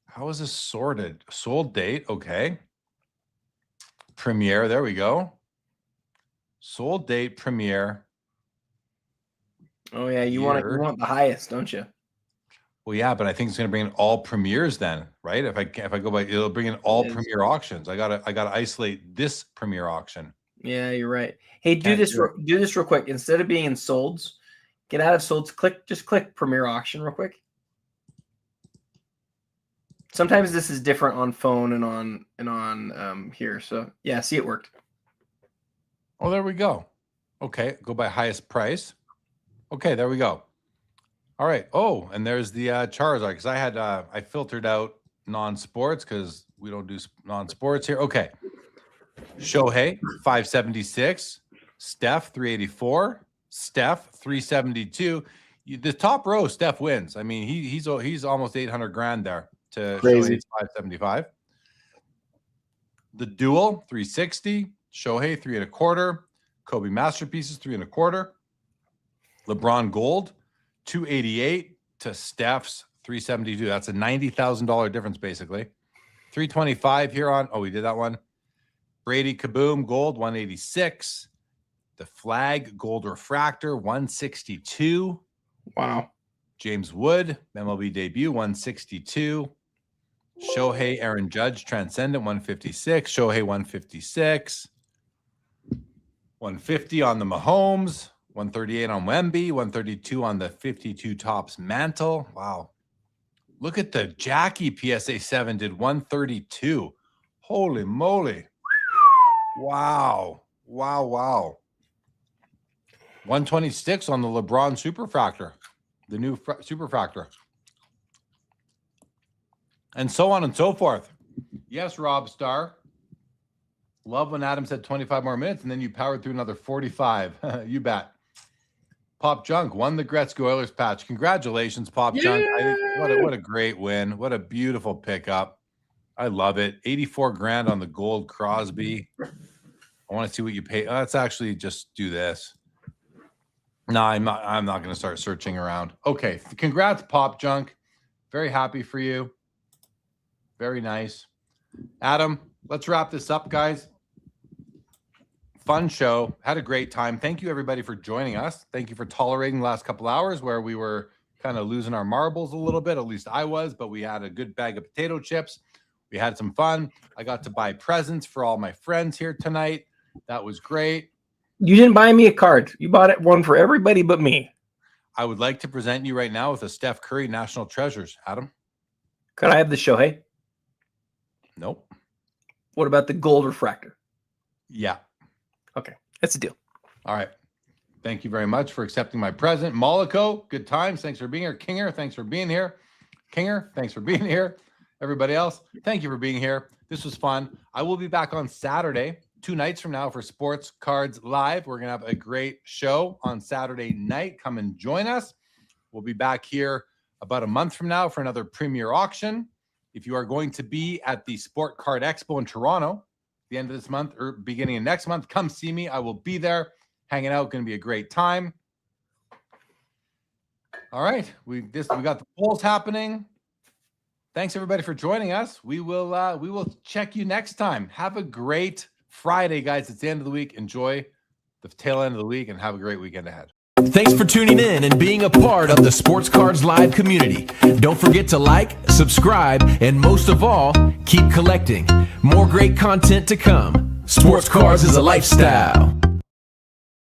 How is this sorted? Sold date. Okay. Premiere. There we go. Sold date. Premiere. Oh yeah, you want the highest, don't you? Well, yeah, but I think it's going to bring in all premieres then, right? If I go by, it'll bring in all premier auctions. I gotta isolate this premier auction. Yeah, you're right. Hey, do this real quick. Instead of being in solds, get out of solds. Just click premier auction real quick. Sometimes this is different on phone and on here. So yeah, see, it worked. Oh, there we go. Okay, go by highest price. Okay, there we go. All right. Oh, and there's the Charizard because I filtered out non-sports because we don't do non-sports here. Okay. Shohei 576, Steph 384, Steph 372. The top row, Steph wins. I mean, he's almost 800 grand there to Shohei's 575. The dual 360, Shohei 3.25, Kobe masterpieces 3.25, LeBron gold 288 to Steph's 372. That's a $90,000 difference, basically. 325 here on. Oh, we did that one. Brady Kaboom gold 186. The flag gold refractor 162. Wow. James Wood MLB debut 162. Shohei Aaron Judge transcendent 156. Shohei 156. 150 on the Mahomes. 138 on Wemby, 132 on the 52 tops mantle. Wow. Look at the Jackie PSA 7 did 132. Holy moly. Wow. Wow, wow. 126 on the LeBron Superfractor, the new Superfractor. And so on and so forth. Yes, Rob Starr. Love when Adam said 25 more minutes and then you powered through another 45. You bet. Pop Junk won the Gretzky Oilers patch. Congratulations, Pop Junk. I think what a great win. What a beautiful pickup. I love it. 84 grand on the gold Crosby. I want to see what you pay. Let's actually just do this. No, I'm not going to start searching around. Okay. Congrats, Pop Junk. Very happy for you. Very nice. Adam, let's wrap this up, guys. Fun show. Had a great time. Thank you, everybody, for joining us. Thank you for tolerating the last couple hours where we were kind of losing our marbles a little bit. At least I was, but we had a good bag of potato chips. We had some fun. I got to buy presents for all my friends here tonight. That was great. You didn't buy me a card. You bought one for everybody but me. I would like to present you right now with a Steph Curry National Treasures. Adam? Could I have the Shohei? Nope. What about the gold refractor? Yeah. Okay, that's a deal. All right. Thank you very much for accepting my present. Mollico, good times. Thanks for being here. Kinger, thanks for being here. Kinger, thanks for being here. Everybody else, thank you for being here. This was fun. I will be back on Saturday, 2 nights from now, for Sports Cards Live. We're going to have a great show on Saturday night. Come and join us. We'll be back here about a month from now for another Premier Auction. If you are going to be at the Sport Card Expo in Toronto, the end of this month or beginning of next month, come see me. I will be there hanging out. Going to be a great time. All right. We got the polls happening. Thanks everybody for joining us. We will check you next time. Have a great Friday, guys. It's the end of the week. Enjoy the tail end of the week and have a great weekend ahead. Thanks for tuning in and being a part of the Sports Cards Live community. Don't forget to like, subscribe, and most of all, keep collecting. More great content to come. Sports Cards is a lifestyle.